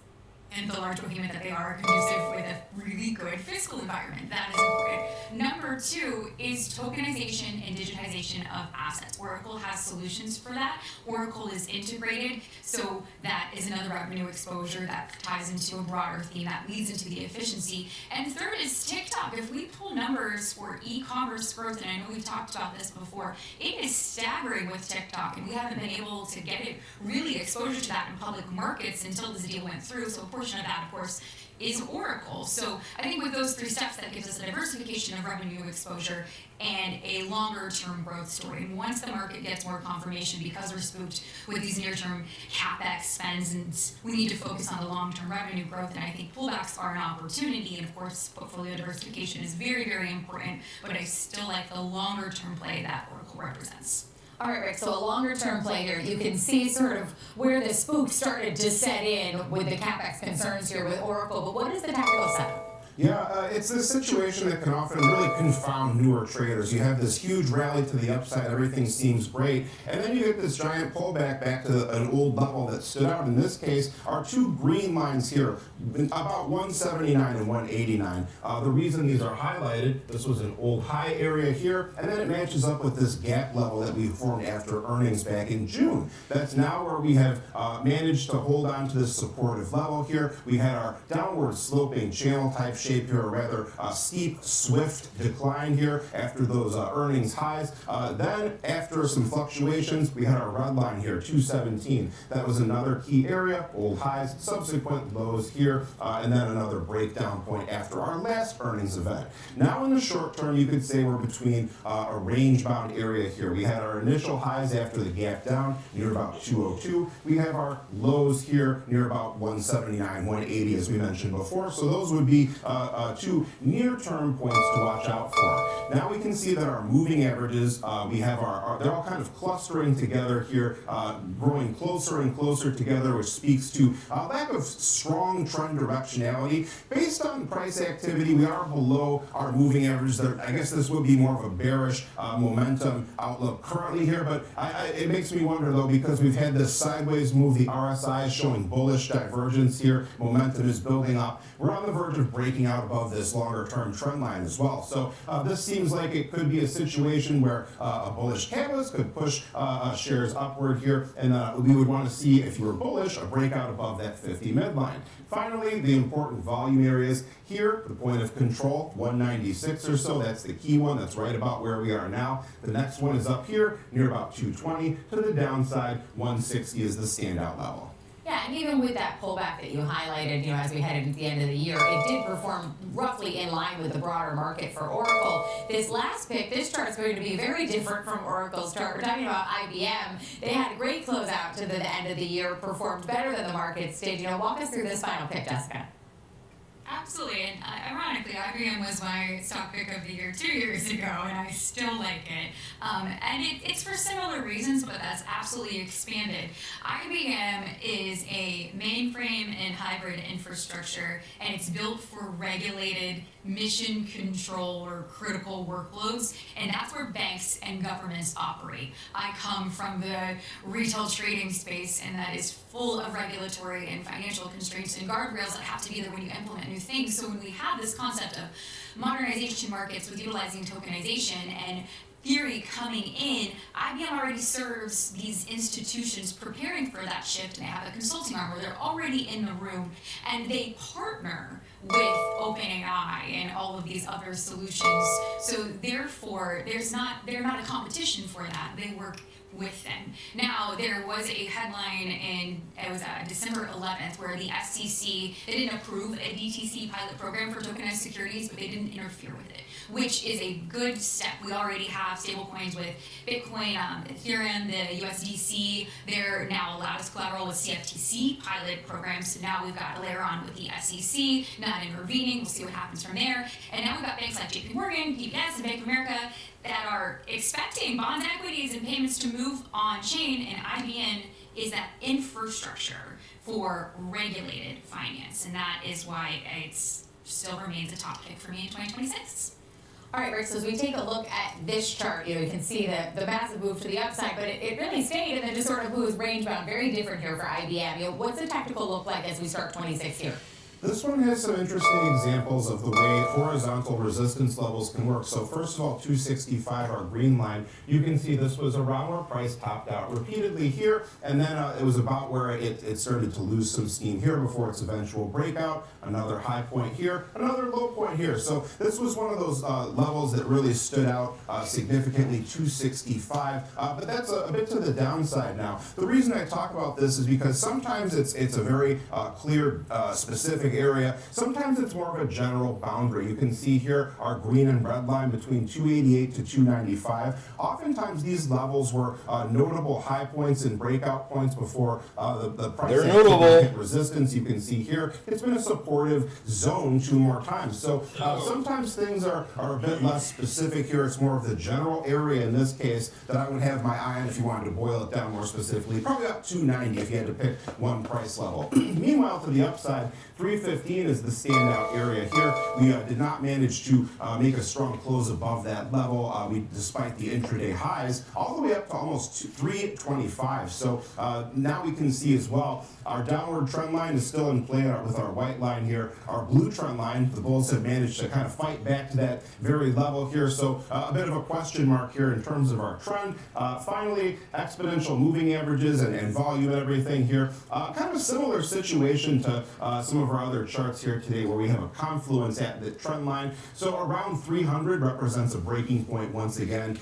and the large behemoth that they are, conducive with a really good fiscal environment. That is important. Number two is tokenization and digitization of assets. Oracle has solutions for that. Oracle is integrated, so that is another revenue exposure that ties into a broader theme that leads into the efficiency. And third is TikTok. If we pull numbers for e-commerce growth, and I know we've talked about this before, it is staggering with TikTok, and we haven't been able to get it really exposure to that in public markets until this deal went through. So portion of that, of course, is Oracle. So I think with those three steps, that gives us a diversification of revenue exposure and a longer-term growth story. And once the market gets more confirmation, because we're spooked with these near-term CapEx spends, and we need to focus on the long-term revenue growth, and I think pullbacks are an opportunity, and of course, portfolio diversification is very, very important, but I still like the longer-term play that Oracle represents.
All right, Rick, so a longer-term play here. You can see sort of where the spook started to set in with the CapEx concerns here with Oracle, but what is the tactical setup?
Yeah, it's a situation that can often really confound newer traders. You have this huge rally to the upside, everything seems great, and then you get this giant pullback back to an old level that stood out. In this case, our two green lines here, about 179 and 189. The reason these are highlighted, this was an old high area here, and then it matches up with this gap level that we formed after earnings back in June. That's now where we have managed to hold on to this supportive level here. We had our downward sloping channel type shape here, a rather steep, swift decline here after those earnings highs. Then, after some fluctuations, we had our red line here, 217. That was another key area, old highs, subsequent lows here, and then another breakdown point after our last earnings event. Now in the short term, you could say we're between a range-bound area here. We had our initial highs after the gap down, near about 202. We have our lows here near about 179, 180, as we mentioned before. So those would be two near-term points to watch out for. Now we can see that our moving averages, we have they're all kind of clustering together here, growing closer and closer together, which speaks to a lack of strong trend directionality. Based on price activity, we are below our moving averages. I guess this would be more of a bearish momentum outlook currently here, but it makes me wonder though, because we've had this sideways move, the RSI is showing bullish divergence here, momentum is building up. We're on the verge of breaking out above this longer-term trend line as well. So this seems like it could be a situation where a bullish catalyst could push shares upward here, and we would want to see, if you were bullish, a breakout above that 50 midline. Finally, the important volume areas here, the point of control, 196 or so, that's the key one, that's right about where we are now. The next one is up here, near about 220. To the downside, 160 is the standout level.
Yeah, and even with that pullback that you highlighted, you know, as we headed into the end of the year, it did perform roughly in line with the broader market for Oracle. This last pick, this chart is going to be very different from Oracle's chart. We're talking about IBM. They had a great closeout to the end of the year, performed better than the markets did. You know, walk us through this final pick, Jessica.
Absolutely, and ironically, IBM was my stock pick of the year 2 years ago, and I still like it. And it's for similar reasons, but that's absolutely expanded. IBM is a mainframe and hybrid infrastructure, and it's built for regulated mission control or critical workloads, and that's where banks and governments operate. I come from the retail trading space, and that is full of regulatory and financial constraints and guardrails that have to be there when you implement new things. So when we have this concept of modernization markets with utilizing tokenization and theory coming in, IBM already serves these institutions preparing for that shift, and they have a consulting arm where they're already in the room, and they partner with OpenAI and all of these other solutions. So therefore, they're not a competition for that. They work with them. Now, there was a headline it was December 11th, where the FCC, they didn't approve a DTC pilot program for tokenized securities, but they didn't interfere with it, which is a good step. We already have stablecoins with Bitcoin, Ethereum, the USDC. They're now allowed as collateral with CFTC pilot programs. So now we've got a layer on with the SEC, not intervening. We'll see what happens from there. And now we've got banks like JP Morgan, DBS, and Bank of America that are expecting bonds, equities, and payments to move on chain, and IBM is that infrastructure for regulated finance, and that is why it still remains a top pick for me in 2026.
All right, Rick, so as we take a look at this chart, you can see the massive move to the upside, but it really stayed and then just sort of moves range bound, very different here for IBM. What's the tactical look like as we start 26 here?
This one has some interesting examples of the way horizontal resistance levels can work. So first of all, 265, our green line, you can see this was around where price topped out repeatedly here, and then it was about where it started to lose some steam here before its eventual breakout, another high point here, another low point here. So this was one of those levels that really stood out significantly, 265, but that's a bit to the downside now. The reason I talk about this is because sometimes it's a very clear, specific area. Sometimes it's more of a general boundary. You can see here our green and red line between 288 to 295. Oftentimes these levels were notable high points and breakout points before the price hit resistance. You can see here it's been a supportive zone 2 more times. So sometimes things are a bit less specific here. It's more of the general area in this case that I would have my eye on if you wanted to boil it down more specifically. Probably up 290 if you had to pick one price level. Meanwhile, to the upside, 315 is the standout area here. We did not manage to make a strong close above that level, despite the intraday highs, all the way up to almost 325. So now we can see as well, our downward trend line is still in play with our white line here. Our blue trend line, the bulls have managed to kind of fight back to that very level here. So a bit of a question mark here in terms of our trend. Finally, exponential moving averages and volume and everything here. Kind of a similar situation to some of our other charts here today where we have a confluence at the trend line. So around 300 represents a breaking point once again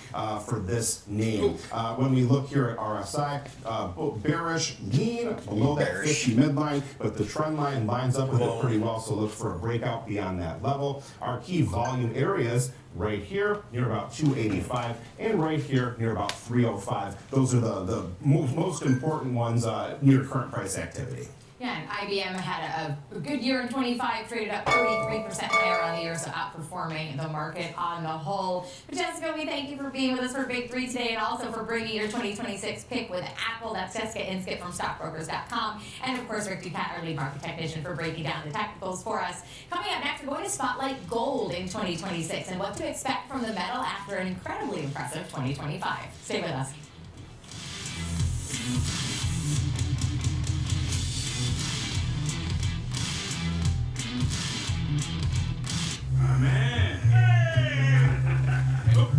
for this name. When we look here at RSI, bearish, lean, below that 50 midline, but the trend line lines up with it pretty well, so look for a breakout beyond that level. Our key volume areas right here near about 285 and right here near about 305. Those are the most important ones near current price activity.
Yeah, and IBM had a good year in 25, traded up 33% higher on the year, so outperforming the market on the whole. But Jessica, we thank you for being with us for Big 3 today and also for bringing your 2026 pick with Apple. That's Jessica Inskip from stockbrokers.com. And of course, Rick Ducat, our lead market technician, for breaking down the technicals for us. Coming up next, we're going to spotlight gold in 2026 and what to expect from the metal after an incredibly impressive 2025. Stay with us.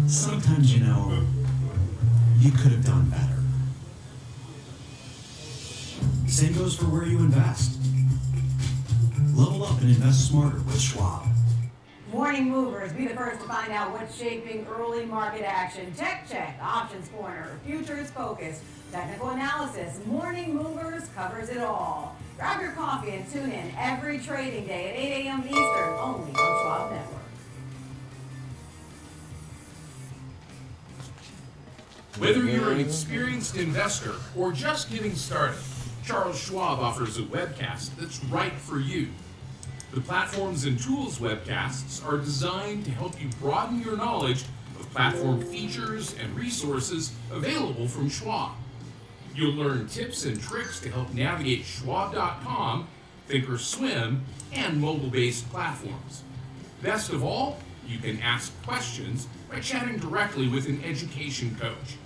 Sometimes, you could have done better. Same goes for where you invest. Level up and invest smarter with Schwab.
Morning movers, be the first to find out what's shaping early market action. Tech Check, Options Corner, Futures Focus, Technical Analysis. Morning Movers covers it all. Grab your coffee and tune in every trading day at 8 a.m. Eastern, only on Schwab Network.
Whether you're an experienced investor or just getting started, Charles Schwab offers a webcast that's right for you. The Platforms and Tools webcasts are designed to help you broaden your knowledge of platform features and resources available from Schwab. You'll learn tips and tricks to help navigate Schwab.com, Thinkorswim, and mobile-based platforms. Best of all, you can ask questions by chatting directly with an education coach.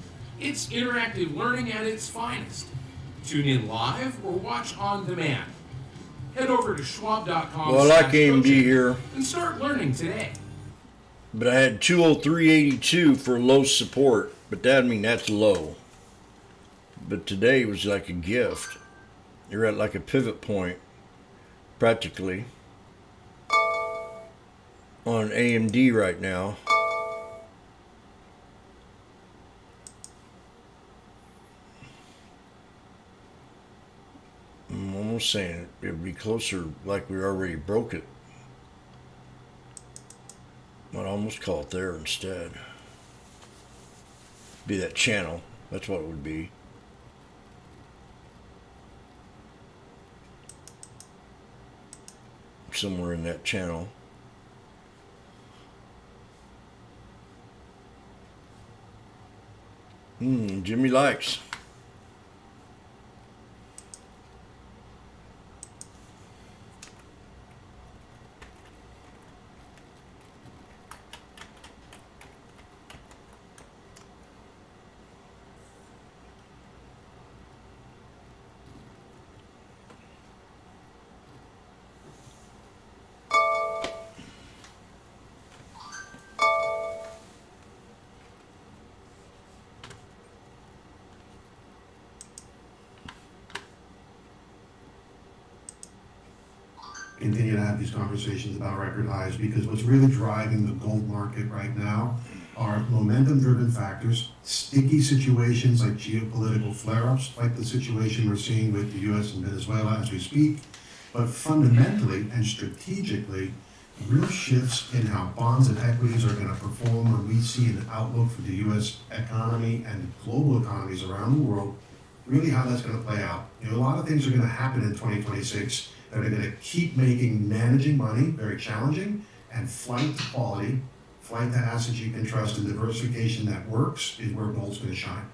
It's interactive learning at its finest. Tune in live or watch on demand. Head over to schwab.com.
Well, I can't be here.
And start learning today.
But I had 203.82 for low support, but that's low. But today was like a gift. You're at like a pivot point, practically. on AMD right now. I'm almost saying it would be closer like we already broke it. I'd almost call it there instead. Be that channel. That's what it would be. Somewhere in that channel. Jimmy likes.
Continue to have these conversations about record highs, because what's really driving the gold market right now are momentum-driven factors, sticky situations like geopolitical flare-ups, like the situation we're seeing with the U.S. and Venezuela as we speak, but fundamentally and strategically, real shifts in how bonds and equities are going to perform when we see an outlook for the U.S. economy and global economies around the world, really how that's going to play out. A lot of things are going to happen in 2026 that are going to keep making managing money very challenging, and flight to quality, flight to assets you can trust, and diversification that works is where gold's going to shine.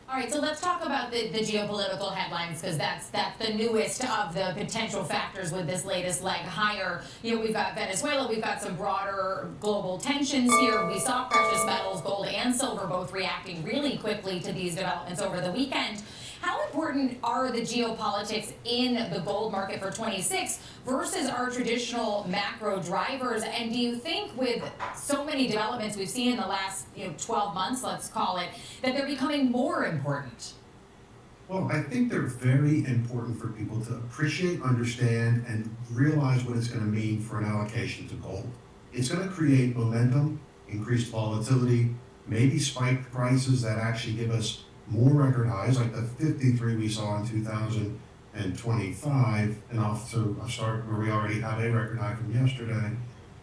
All right, so let's talk about the geopolitical headlines, because that's the newest of the potential factors with this latest leg higher. We've got Venezuela, we've got some broader global tensions here. We saw precious metals, gold and silver, both reacting really quickly to these developments over the weekend. How important are the geopolitics in the gold market for 26 versus our traditional macro drivers? And do you think with so many developments we've seen in the last 12 months, let's call it, that they're becoming more important?
Well, I think they're very important for people to appreciate, understand, and realize what it's going to mean for an allocation to gold. It's going to create momentum, increased volatility, maybe spiked prices that actually give us more record highs, like the 53 we saw in 2025, and off to a start where we already have a record high from yesterday.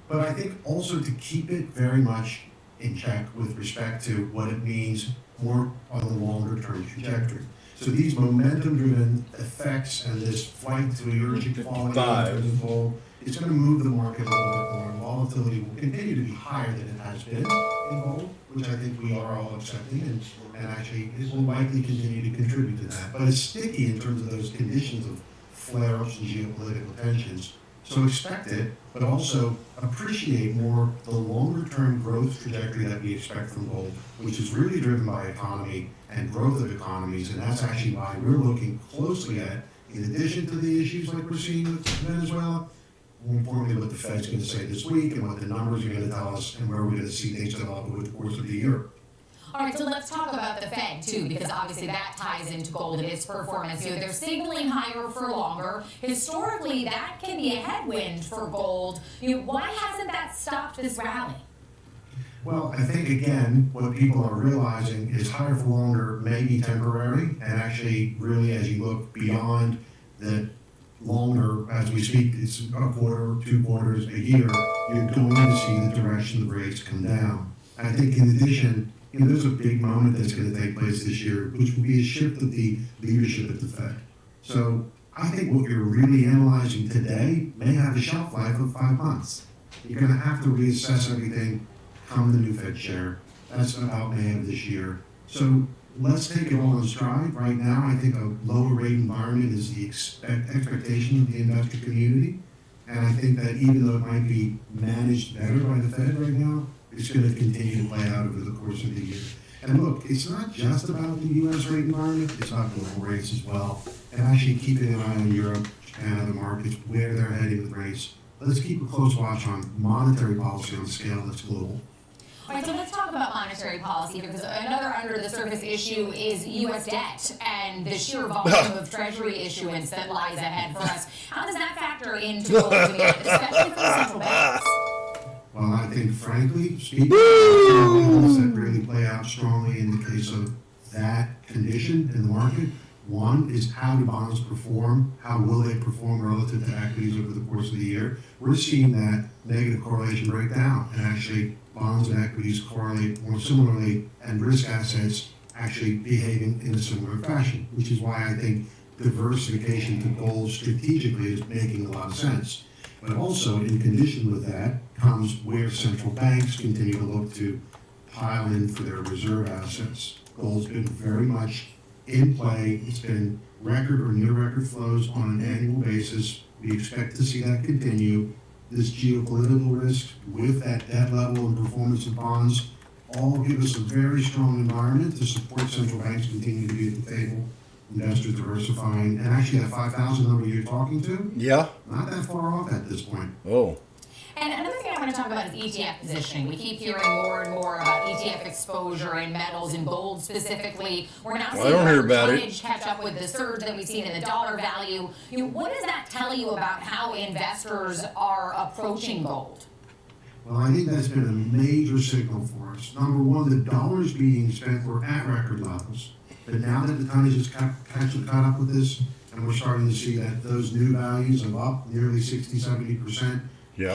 But I think also to keep it very much in check with respect to what it means more on the longer term trajectory. So these momentum-driven effects and this flight to emerging quality in terms of gold, it's going to move the market a little bit more. Volatility will continue to be higher than it has been in gold, which I think we are all accepting, and actually it will likely continue to contribute to that. But it's sticky in terms of those conditions of flare-ups and geopolitical tensions. So expect it, but also appreciate more the longer-term growth trajectory that we expect from gold, which is really driven by economy and growth of economies, and that's actually why we're looking closely at, in addition to the issues like we're seeing with Venezuela, more importantly what the Fed's going to say this week and what the numbers are going to tell us and where we're going to see things develop over the course of the year.
All right, so let's talk about the Fed, too, because obviously that ties into gold and its performance. They're signaling higher for longer. Historically, that can be a headwind for gold. Why hasn't that stopped this rally?
Well, I think, again, what people are realizing is higher for longer may be temporary, and actually, really, as you look beyond the longer, as we speak, it's a quarter, 2 quarters, a year, you're going to see the direction of rates come down. I think, in addition, there's a big moment that's going to take place this year, which will be a shift of the leadership at the Fed. So I think what you're really analyzing today may have a shelf life of 5 months. You're going to have to reassess everything come the new Fed chair. That's about May of this year. So let's take it all in stride. Right now, I think a lower rate environment is the expectation of the investor community. And I think that even though it might be managed better by the Fed right now, it's going to continue to play out over the course of the year. And look, it's not just about the U.S. rate environment, it's about global rates as well. And actually keeping an eye on Europe, Japan, other markets, where they're heading with rates. Let's keep a close watch on monetary policy on a scale that's global.
All right, so let's talk about monetary policy, because another under-the-surface issue is U.S. debt and the sheer volume of Treasury issuance that lies ahead for us. How does that factor into gold demand, especially for the central banks?
Well, think, frankly, speaking that really play out strongly in the case of that condition in the market. One is how do bonds perform? How will they perform relative to equities over the course of the year? We're seeing that negative correlation break down, and actually bonds and equities correlate more similarly, and risk assets actually behaving in a similar fashion, which is why I think diversification to gold strategically is making a lot of sense. But also, in condition with that, comes where central banks continue to look to pile in for their reserve assets. Gold's been very much in play. It's been record or near record flows on an annual basis. We expect to see that continue. This geopolitical risk with that debt level and performance of bonds all give us a very strong environment to support central banks continue to be at the table, investors diversifying, and actually that 5,000 number you're talking to,
Yeah.
not that far off at this point.
Oh.
And another thing I want to talk about is ETF positioning. We keep hearing more and more about ETF exposure in metals and gold specifically. We're now seeing tonnage catch up with the surge that we've seen in the dollar value. What does that tell you about how investors are approaching gold?
Well, I think that's been a major signal for us. Number one, the dollars being spent were at record levels. But now that the tonnage has caught up with this, and we're starting to see that those new values of up nearly 60, 70%,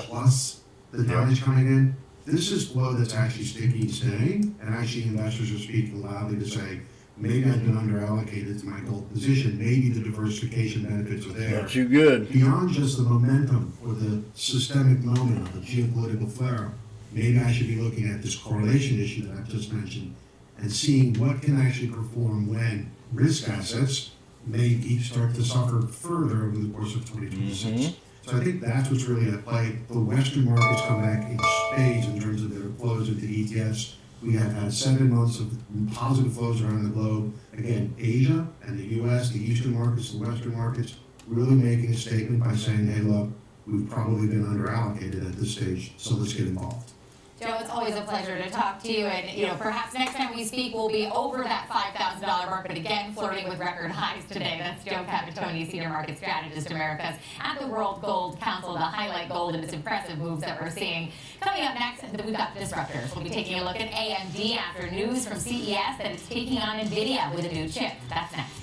plus the tonnage coming in, this is flow that's actually sticky and staying, and actually investors are speaking loudly to say, maybe I've been underallocated to my gold position, maybe the diversification benefits are there.
Not too good.
Beyond just the momentum or the systemic moment of the geopolitical flare, maybe I should be looking at this correlation issue that I've just mentioned and seeing what can actually perform when risk assets may start to suffer further over the course of 2026. So I think that's what's really at play. The Western markets come back in spades in terms of their flows into ETFs. We have had 7 months of positive flows around the globe. Again, Asia and the US, the Eastern markets, the Western markets, really making a statement by saying, hey, look, we've probably been underallocated at this stage, so let's get involved.
Joe, it's always a pleasure to talk to you, and perhaps next time we speak, we'll be over that $5,000 mark, but again, flirting with record highs today. That's Joe Capitone, Senior Market Strategist Americas at the World Gold Council to highlight gold and its impressive moves that we're seeing. Coming up next, we've got the disruptors. We'll be taking a look at AMD after news from CES that it's taking on NVIDIA with a new chip. That's next.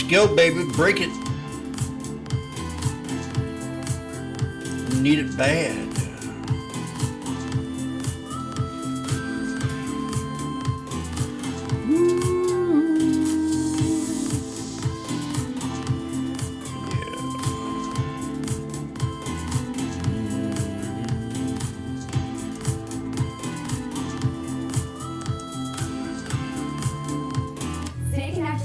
Go, baby, break it. Need it bad.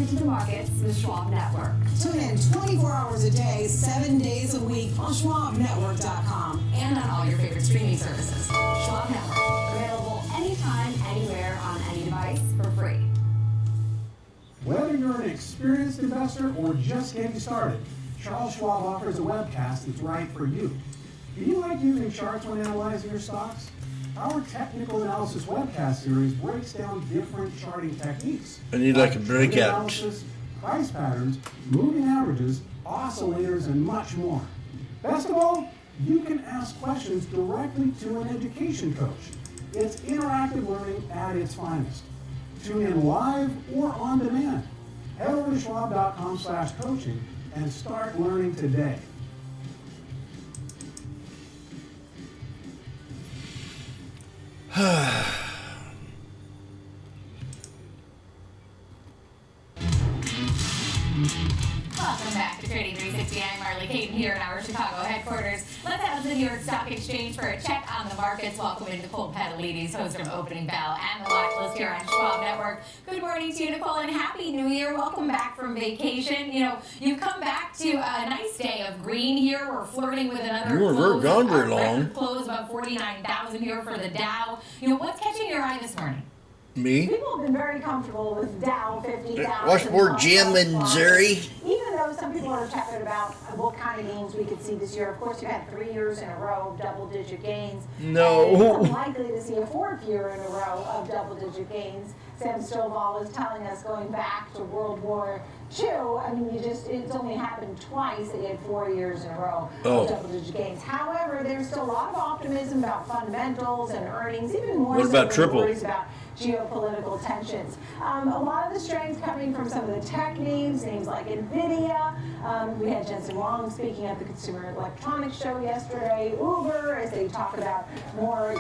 To the markets, the Schwab Network. Tune in 24 hours a day, 7 days a week on SchwabNetwork.com
and on all your favorite streaming services.
Schwab Network, available anytime, anywhere, on any device for free.
Whether you're an experienced investor or just getting started, Charles Schwab offers a webcast that's right for you. Do you like using charts when analyzing your stocks? Our technical analysis webcast series breaks down different charting techniques.
I need like a breakout.
Analysis, price patterns, moving averages, oscillators, and much more. Best of all, you can ask questions directly to an education coach. It's interactive learning at its finest. Tune in live or on demand. Head over to schwab.com/coaching and start learning today.
Welcome back to Trading 360. I'm Marley Caden here in our Chicago headquarters. Let's head to the New York Stock Exchange for a check on the markets. Welcome to Nicole Petalides, host of Opening Bell and the Watch List here on Schwab Network. Good morning to you, Nicole, and Happy New Year. Welcome back from vacation. You know, you've come back to a nice day of green here. We're flirting with another
You weren't gone very long.
Close about 49,000 here for the Dow. You know, what's catching your eye this morning?
Me?
People have been very comfortable with Dow 50,000.
Washboardjim in Missouri.
Even though some people are tepid about what kind of gains we could see this year. Of course, you've had 3 years in a row of double-digit gains.
No.
And it's unlikely to see a 4th year in a row of double-digit gains. Sam Stovall is telling us going back to World War II, I mean, it's only happened twice that you had 4 years in a row of double-digit gains. However, there's still a lot of optimism about fundamentals and earnings, even more
What about triple?
worries about geopolitical tensions. A lot of the strength coming from some of the tech names like NVIDIA. We had Jensen Huang speaking at the Consumer Electronics Show yesterday, Uber, as they talk about more,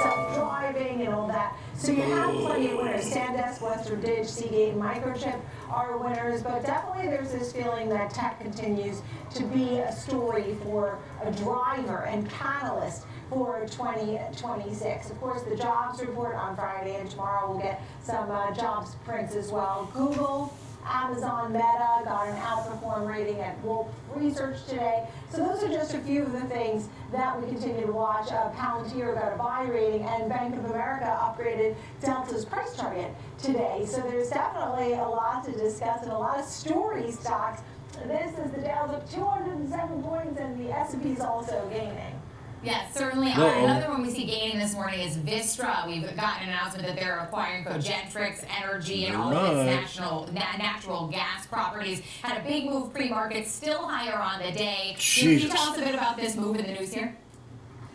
self-driving and all that. So you have plenty of winners. SanDisk, Western Dig, Seagate, and Microchip are winners, but definitely there's this feeling that tech continues to be a story for a driver and catalyst for 2026. Of course, the jobs report on Friday, and tomorrow we'll get some jobs prints as well. Google, Amazon, Meta got an outperform rating at Wolf Research today. So those are just a few of the things that we continue to watch. Palantir got a buy rating, and Bank of America upgraded Delta's price target today. So there's definitely a lot to discuss and a lot of story stocks. This is the Dow's up 207 points, and the S&P is also gaining.
Yes, certainly. Another one we see gaining this morning is Vistra. We've gotten an announcement that they're acquiring Cogentrix Energy and all of its natural gas properties. Had a big move pre-market, still higher on the day. Can you tell us a bit about this move in the news here?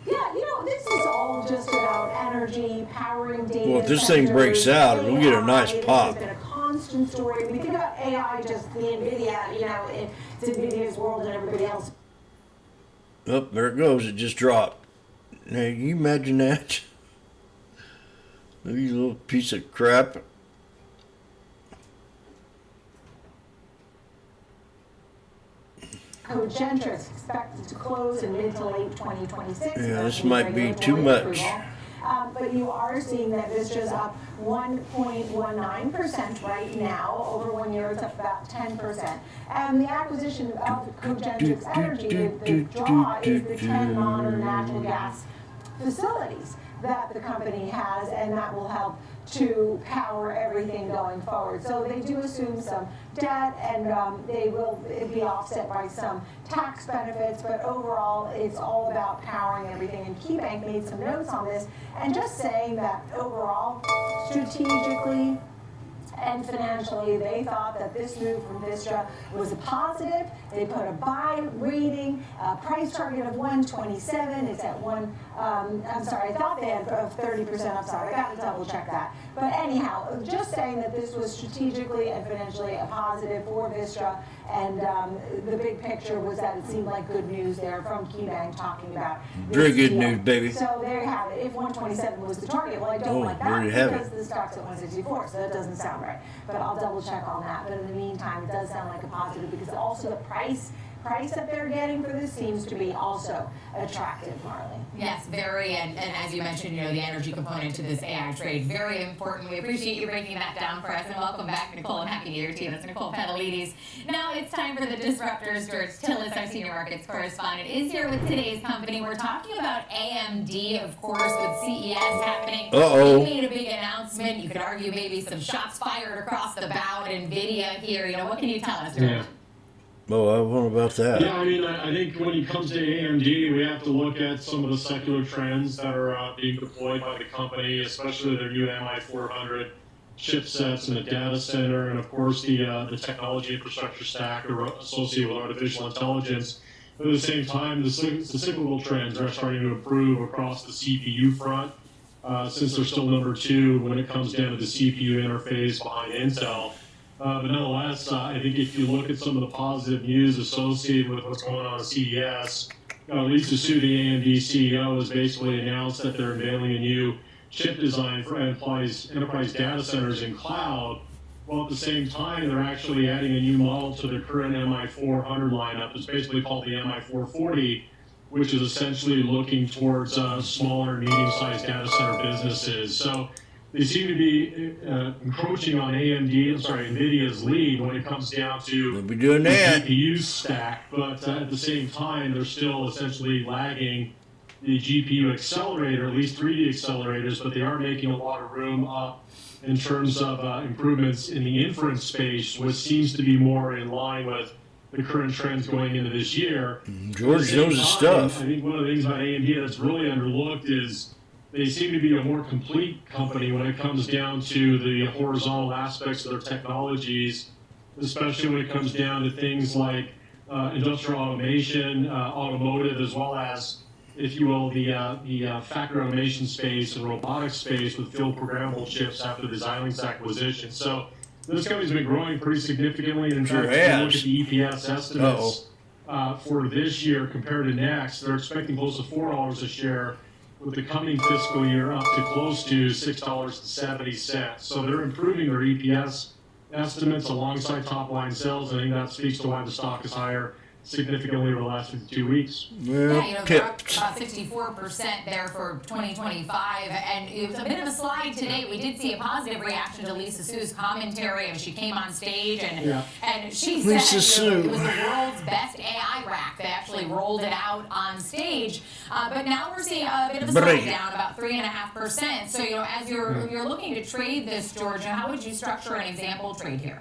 Yeah, this is all just about energy, powering data.
Well, if this thing breaks out, we'll get a nice pop.
It's been a constant story. When you think about AI, just the NVIDIA, it's NVIDIA's world and everybody else.
Oh, there it goes. It just dropped. Now, you imagine that? Look at you little piece of crap.
Cogentrix expected to close in mid to late 2026.
Yeah, this might be too much.
But you are seeing that Vistra's up 1.19% right now. Over 1 year, it's up about 10%. And the acquisition of Cogentrix Energy, the draw is the 10 modern natural gas facilities that the company has, and that will help to power everything going forward. So they do assume some debt, and they will be offset by some tax benefits, but overall it's all about powering everything. And KeyBank made some notes on this, and just saying that overall, strategically and financially, they thought that this move from Vistra was a positive. They put a buy rating, a price target of 127. It's at I'm sorry, I thought they had 30% upside. I got to double check that. But anyhow, just saying that this was strategically and financially a positive for Vistra. And the big picture was that it seemed like good news there from KeyBank talking about this
Very good
deal.
news, baby.
So there you have it. If 127 was the target, well, I don't like that
there you have
because the stock's at 164, so that doesn't sound right. But I'll double check on that. But in the meantime, it does sound like a positive because also the price that they're getting for this seems to be also attractive, Marley.
Yes, very, and as you mentioned, the energy component to this AI trade, very important. We appreciate you breaking that down for us, and welcome back, Nicole, and Happy New Year to you. That's Nicole Petalides. Now it's time for the Disruptors. George Tillis, our senior markets correspondent, is here with today's company. We're talking about AMD, of course, with CES happening. They made a big announcement. You could argue maybe some shots fired across the bow at NVIDIA here. What can you tell us, George?
Oh, I wonder about that.
Yeah, I mean, I think when it comes to AMD, we have to look at some of the secular trends that are being deployed by the company, especially their new MI400 chipsets in the data center, and of course the technology infrastructure stack associated with artificial intelligence. But at the same time, the cyclical trends are starting to improve across the CPU front, since they're still number 2 when it comes down to the CPU interface behind Intel. But nonetheless, I think if you look at some of the positive news associated with what's going on at CES, Lisa Su, the AMD CEO, has basically announced that they're unveiling a new chip design for enterprise data centers in cloud, while at the same time they're actually adding a new model to their current MI400 lineup. It's basically called the MI440, which is essentially looking towards smaller, medium-sized data center businesses. So they seem to be encroaching on NVIDIA's lead when it comes down to
be doing
the
that.
GPU stack, but at the same time, they're still essentially lagging the GPU accelerator, at least 3D accelerators, but they are making a lot of room up in terms of improvements in the inference space, which seems to be more in line with the current trends going into this year.
George knows his stuff.
I think one of the things about AMD that's really underlooked is they seem to be a more complete company when it comes down to the horizontal aspects of their technologies, especially when it comes down to things like industrial automation, automotive, as well as, if you will, the factory automation space and robotics space with field programmable chips after the Xilinx acquisition. So this company's been growing pretty significantly. And in fact, if you look at the EPS estimates for this year compared to next, they're expecting close to $4 a share, with the coming fiscal year up to close to $6.70. So they're improving their EPS estimates alongside top-line sales. I think that speaks to why the stock is higher significantly over the last 52 weeks.
Yeah, they're up about 64% there for 2025, and it was a bit of a slide today. We did see a positive reaction to Lisa Su's commentary, and she came on stage and she said it was the world's best AI rack. They actually rolled it out on stage, but now we're seeing a bit of a slide down, about 3.5%. So as you're looking to trade this, Georgia, how would you structure an example trade here?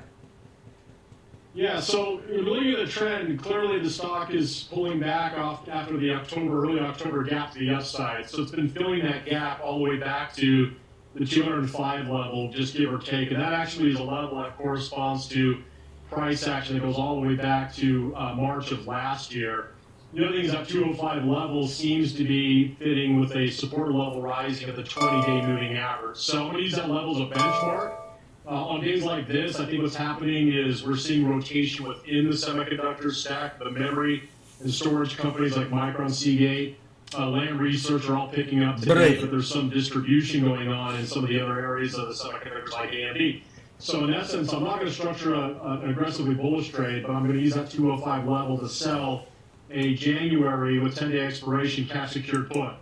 Yeah, so looking at the trend, clearly the stock is pulling back off after the early October gap to the upside. So it's been filling that gap all the way back to the 205 level, just give or take. And that actually is a level that corresponds to price action that goes all the way back to March of last year. The other thing is that 205 level seems to be fitting with a support level rising at the 20-day moving average. So I'm going to use that level as a benchmark. On days like this, I think what's happening is we're seeing rotation within the semiconductor stack. The memory and storage companies like Micron, Seagate, Lam Research are all picking up today, but there's some distribution going on in some of the other areas of the semiconductors like AMD. So in essence, I'm not going to structure an aggressively bullish trade, but I'm going to use that 205 level to sell a January with 10-day expiration cash secured put.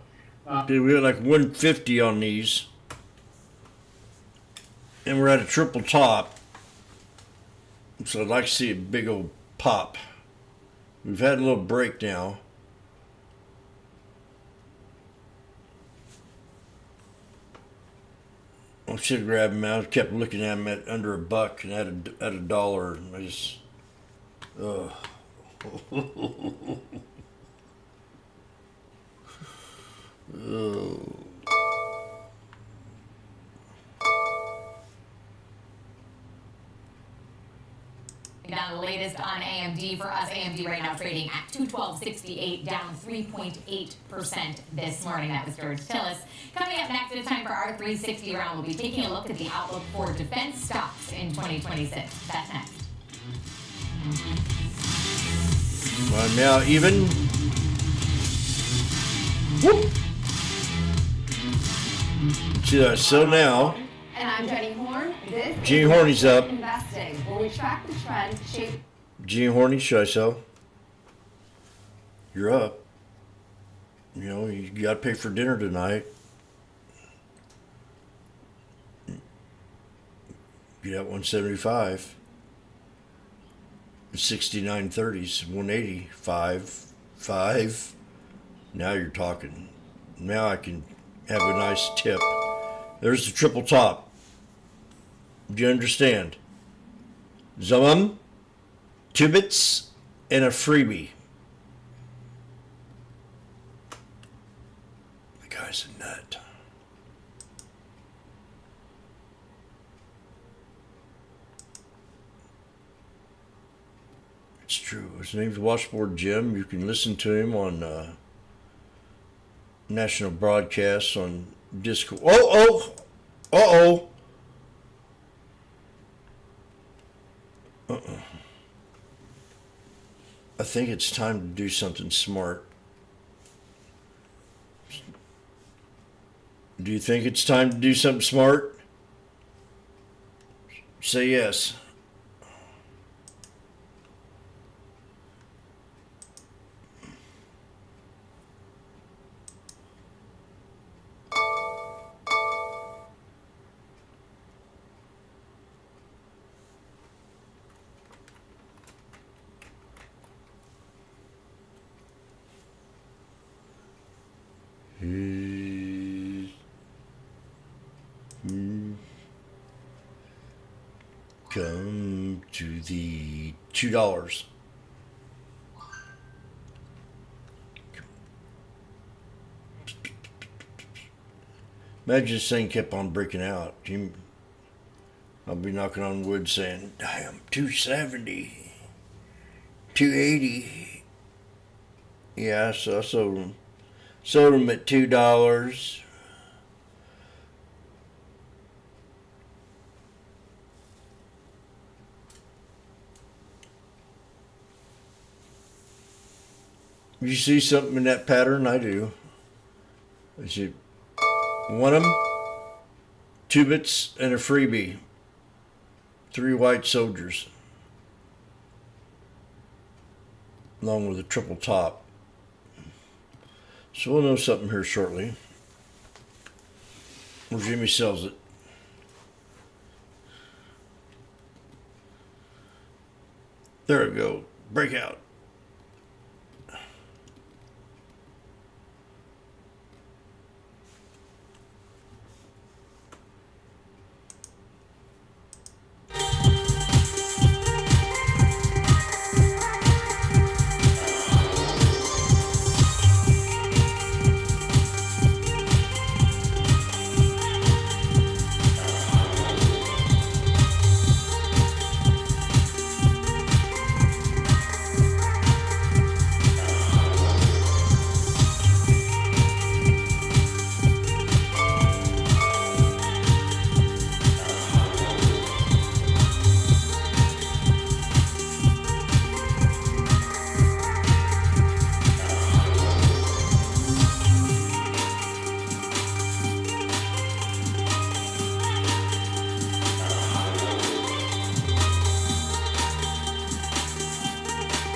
Okay, we got like 150 on these. And we're at a triple top, so I'd like to see a big old pop. We've had a little break now. I should have grabbed them out. I kept looking at them at under $1 and at $1. And I just,
Now the latest on AMD for us, AMD right now trading at 212.68, down 3.8% this morning. That was George Tillis. Coming up next, it's time for our 360 round. We'll be taking a look at the outlook for defense stocks in 2026. That's next.
well, now even. Whoop. See that? So now.
And I'm Jenny Horn. This
Jenny
is
Horny's up.
Investing, where we track the trend, shape.
Jenny Horny, should I sell? You're up. You know, you got to pay for dinner tonight. Get out 175. 69.30s, 185, 5. Now you're talking. Now I can have a nice tip. There's the triple top. Do you understand? Zum, 2 bits, and a freebie. The guy's a nut. It's true. His name's Washboardjim. You can listen to him on national broadcasts on Discord. Uh-oh. I think it's time to do something smart. Do you think it's time to do something smart? Say yes. come to the $2. Imagine this thing kept on breaking out. I'll be knocking on wood saying, damn, 270, 280. Yeah, so I sold them at $2. You see something in that pattern? I do. I see one of them, 2 bits and a freebie. 3 white soldiers. Along with a triple top. So we'll know something here shortly. Where Jimmy sells it. There we go. Breakout.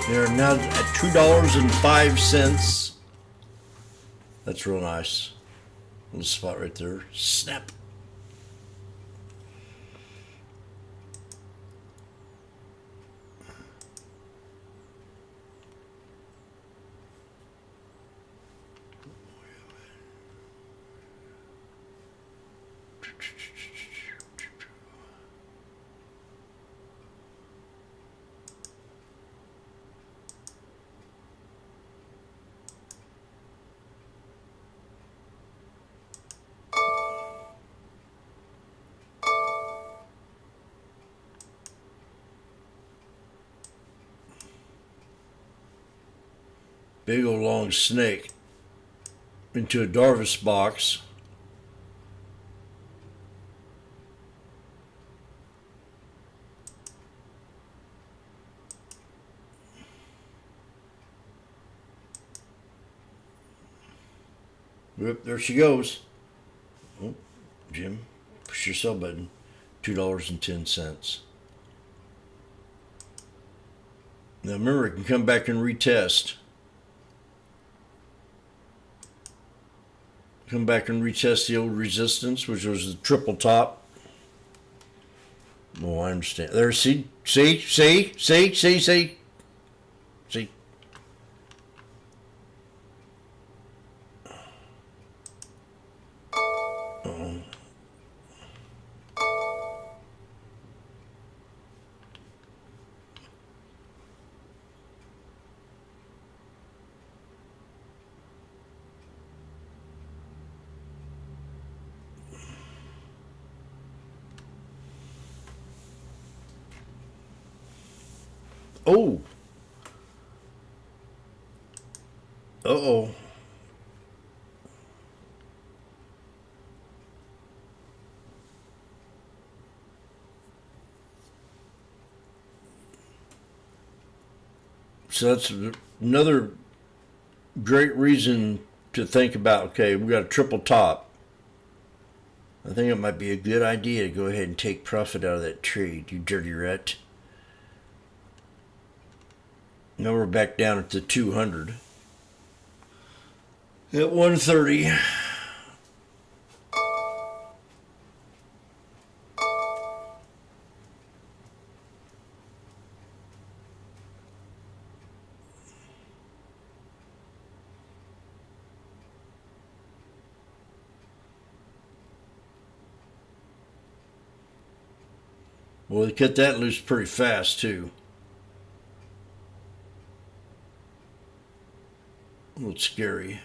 They're now at $2.05. That's real nice. Little spot right there. Snap. Big old long snake into a Darvis box. Yep, there she goes. Oh, Jim, push your sell button. $2.10. Now remember, it can come back and retest. Come back and retest the old resistance, which was the triple top. Oh, I understand. There, see. Oh. Uh-oh. So that's another great reason to think about, okay, we got a triple top. I think it might be a good idea to go ahead and take profit out of that trade, you dirty rat. Now we're back down at the 200. At 130. Well, they cut that loose pretty fast, too. A little scary.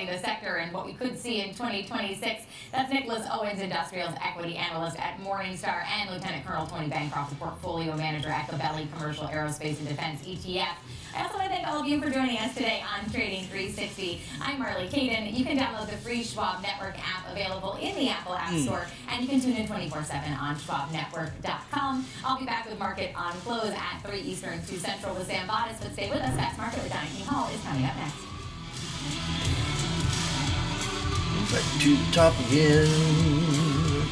The sector and what we could see in 2026. That's Nicholas Owens, Industrials Equity Analyst at Morningstar, and Lieutenant Colonel Tony Bancroft, the Portfolio Manager at Gabelli Commercial Aerospace and Defense ETF. I also want to thank all of you for joining us today on Trading 360. I'm Marley Caden. You can download the free Schwab Network app available in the Apple App Store, and you can tune in 24/7 on schwabnetwork.com. I'll be back with Market on Close at 3 Eastern, 2 Central with Sam Bottis, but stay with us. Fast Market with Donnie King Hall is coming up next.
Back to the top again.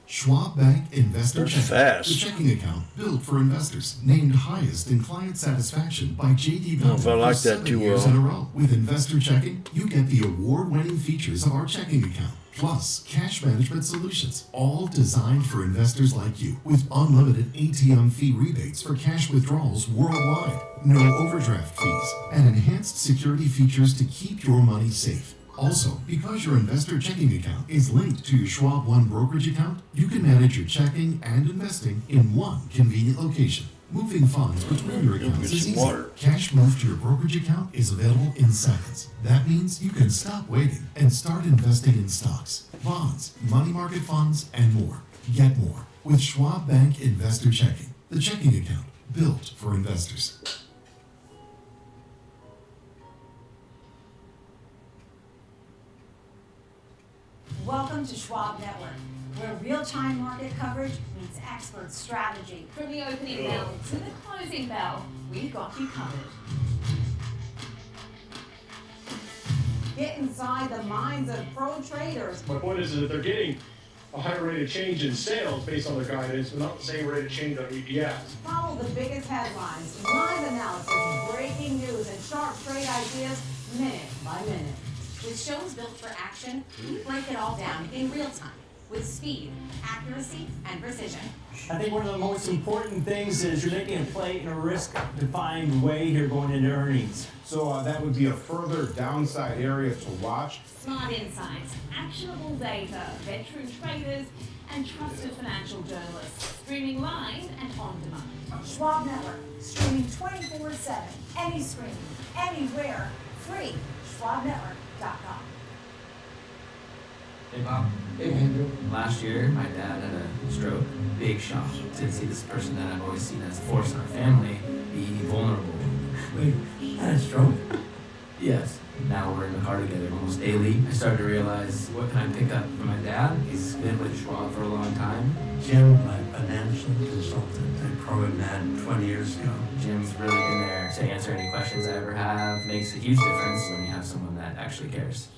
Schwab Bank Investor
That's
Checking.
fast.
The checking account built for investors. Named highest in client satisfaction by J.D.
I don't know if I
Vance
like
for
that
7
too
years
well.
in a row. With Investor Checking, you get the award-winning features of our checking account. Plus, cash management solutions, all designed for investors like you, with unlimited ATM fee rebates for cash withdrawals worldwide, no overdraft fees, and enhanced security features to keep your money safe. Also, because your investor checking account is linked to your Schwab One brokerage account, you can manage your checking and investing in one convenient location. Moving funds between your accounts is easy. Cash moved to your brokerage account is available in seconds. That means you can stop waiting and start investing in stocks, bonds, money market funds, and more. Get more with Schwab Bank Investor Checking, the checking account built for investors.
Welcome to Schwab Network, where real-time market coverage meets expert strategy.
From the opening bell to the closing bell, we've got you covered.
Get inside the minds of pro traders.
My point is that they're getting a higher rate of change in sales based on their guidance, but not the same rate of change on EPS.
Follow the biggest headlines, live analysis, breaking news, and sharp trade ideas minute by minute.
With shows built for action, we break it all down in real time with speed, accuracy, and precision.
I think one of the most important things is you're making a play in a risk-defined way here going into earnings.
So that would be a further downside area to watch.
Smart insights, actionable data, veteran traders, and trusted financial journalists. Streaming live and on demand.
Schwab Network, streaming 24/7, any screen, anywhere, free. SchwabNetwork.com.
Hey Bob. Hey Andrew. Last year, my dad had a stroke. Big shock to see this person that I've always seen as a force in our family be vulnerable. Wait, he had a stroke? Yes. Now we're in the car together almost daily. I started to realize, what can I pick up from my dad? He's been with Schwab for a long time.
Jim, my financial consultant, I probably met 20 years ago.
Jim's really been there to answer any questions I ever have. Makes a huge difference when you have someone that actually cares.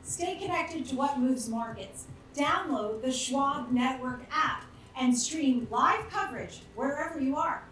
Stay connected to what moves markets. Download the Schwab Network app and stream live coverage wherever you are.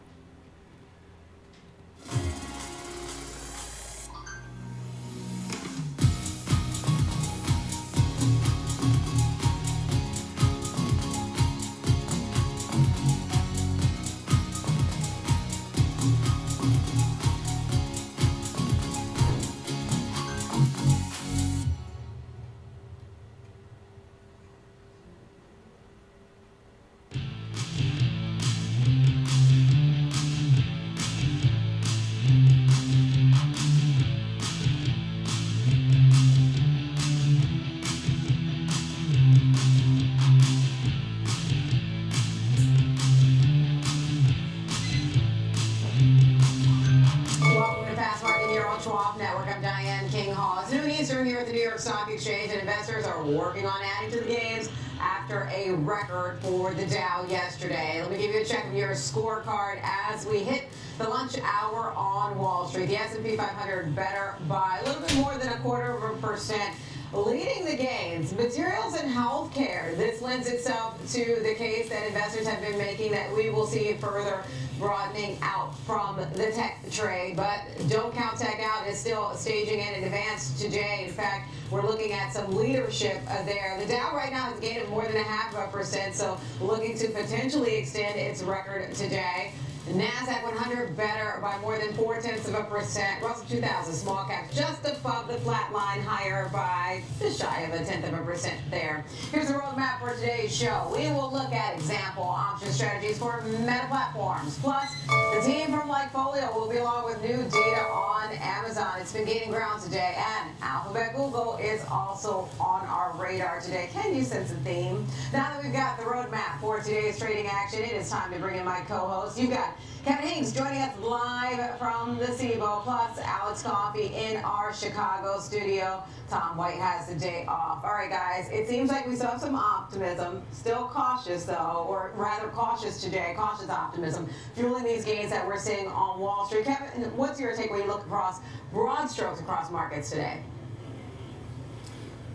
Stock Exchange, and investors are working on adding to the gains
after a record for the Dow yesterday. Let me give you a check of your scorecard as we hit the lunch hour on Wall Street. The S&P 500 better by a little bit more than 0.25%. Leading the gains, materials and healthcare. This lends itself to the case that investors have been making that we will see further broadening out from the tech trade. But don't count tech out. It's still staging in advance today. In fact, we're looking at some leadership there. The Dow right now has gained more than 0.5%, so looking to potentially extend its record today. NASDAQ 100 better by more than 0.4%. Russell 2000 small caps just above the flat line, higher by just shy of 0.1% there. Here's the roadmap for today's show. We will look at example option strategies for meta platforms. Plus, the team from Likefolio will be along with new data on Amazon. It's been gaining ground today, and Alphabet Google is also on our radar today. Can you sense a theme? Now that we've got the roadmap for today's trading action, it is time to bring in my co-host. You've got Kevin Haynes joining us live from the SIBO, plus Alex Coffey in our Chicago studio. Tom White has the day off. All right, guys, it seems like we still have some optimism. Still cautious, though, or rather cautious today, cautious optimism, fueling these gains that we're seeing on Wall Street. Kevin, what's your take when you look across broad strokes across markets today?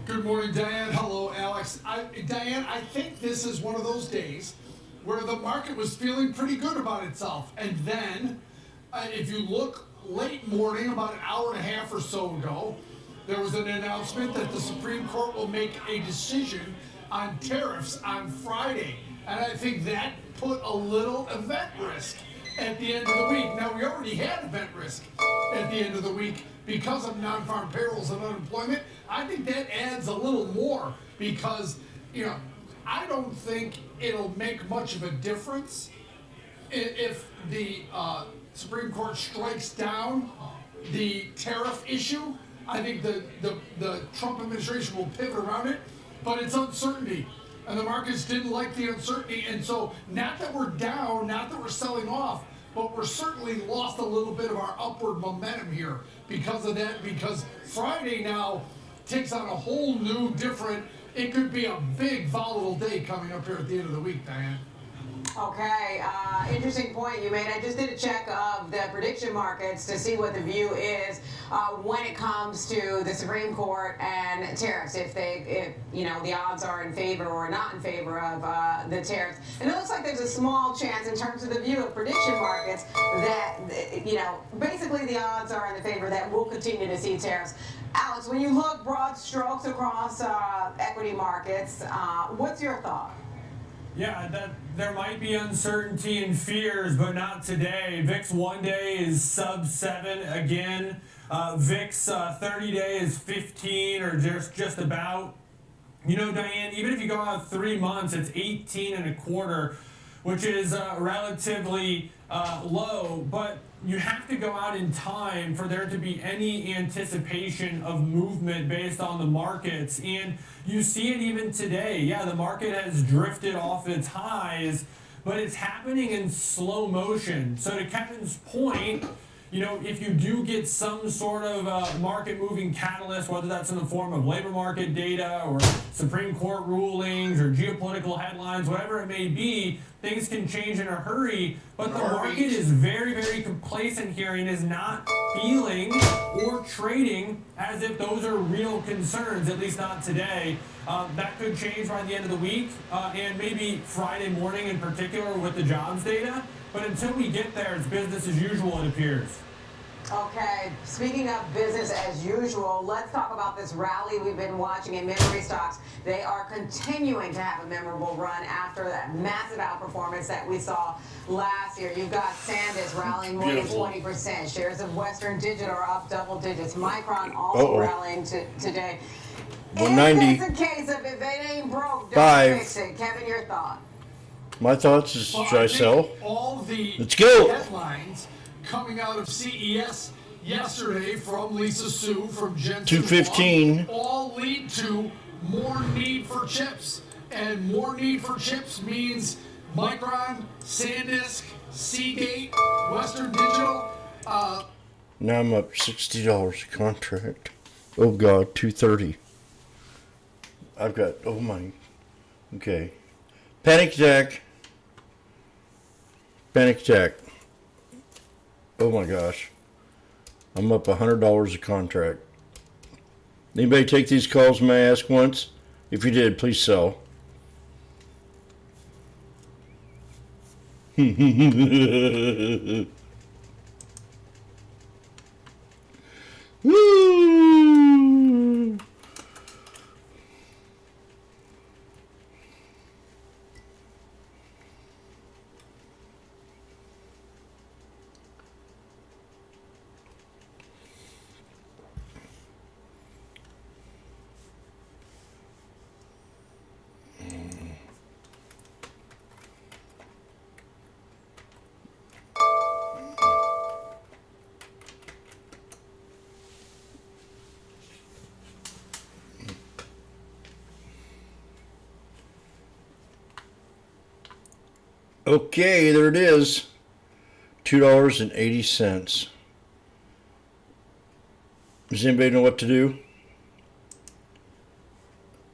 Good morning, Diane. Hello, Alex. Diane, I think this is one of those days where the market was feeling pretty good about itself. And then, if you look late morning, about an hour and a half or so ago, there was an announcement that the Supreme Court will make a decision on tariffs on Friday. And I think that put a little event risk at the end of the week. Now, we already had event risk at the end of the week because of non-farm payrolls and unemployment. I think that adds a little more because, you know, I don't think it'll make much of a difference if the Supreme Court strikes down the tariff issue. I think the Trump administration will pivot around it, but it's uncertainty. And the markets didn't like the uncertainty. And so not that we're down, not that we're selling off, but we're certainly lost a little bit of our upward momentum here because of that, because Friday now takes on a whole new different, it could be a big volatile day coming up here at the end of the week, Diane.
Okay, interesting point you made. I just did a check of the prediction markets to see what the view is when it comes to the Supreme Court and tariffs. If you know, the odds are in favor or not in favor of the tariffs. And it looks like there's a small chance in terms of the view of prediction markets that, you know, basically the odds are in the favor that we'll continue to see tariffs. Alex, when you look broad strokes across equity markets, what's your thought?
Yeah, there might be uncertainty and fears, but not today. VIX 1-day is sub 7 again. VIX 30-day is 15 or just about. You know, Diane, even if you go out 3 months, it's 18.25, which is relatively low, but you have to go out in time for there to be any anticipation of movement based on the markets. And you see it even today. Yeah, the market has drifted off its highs, but it's happening in slow motion. So to Kevin's point, you know, if you do get some sort of market moving catalyst, whether that's in the form of labor market data or Supreme Court rulings or geopolitical headlines, whatever it may be, things can change in a hurry. But the market is very, very complacent here and is not feeling or trading as if those are real concerns, at least not today. That could change by the end of the week and maybe Friday morning in particular with the jobs data. But until we get there, it's business as usual, it appears.
Okay, speaking of business as usual, let's talk about this rally we've been watching in memory stocks. They are continuing to have a memorable run after that massive outperformance that we saw last year. You've got SanDisk rallying more than 20%. Shares of Western Digital are up double digits. Micron also rallying today.
190.
Is this a case of if it ain't broke, don't fix it? Kevin, your thought?
My thoughts is, should I sell?
All the
Let's go.
headlines coming out of CES yesterday from Lisa Su, from Jensen
215.
all lead to more need for chips. And more need for chips means Micron, SanDisk, Seagate, Western Digital.
Now I'm up $60 a contract. Oh God, 230. I've got, oh my, Okay. Panic attack. Panic attack. Oh my gosh. I'm up $100 a contract. Anybody take these calls, may I ask once? If you did, please sell. Woo! Okay, there it is. $2.80. Does anybody know what to do?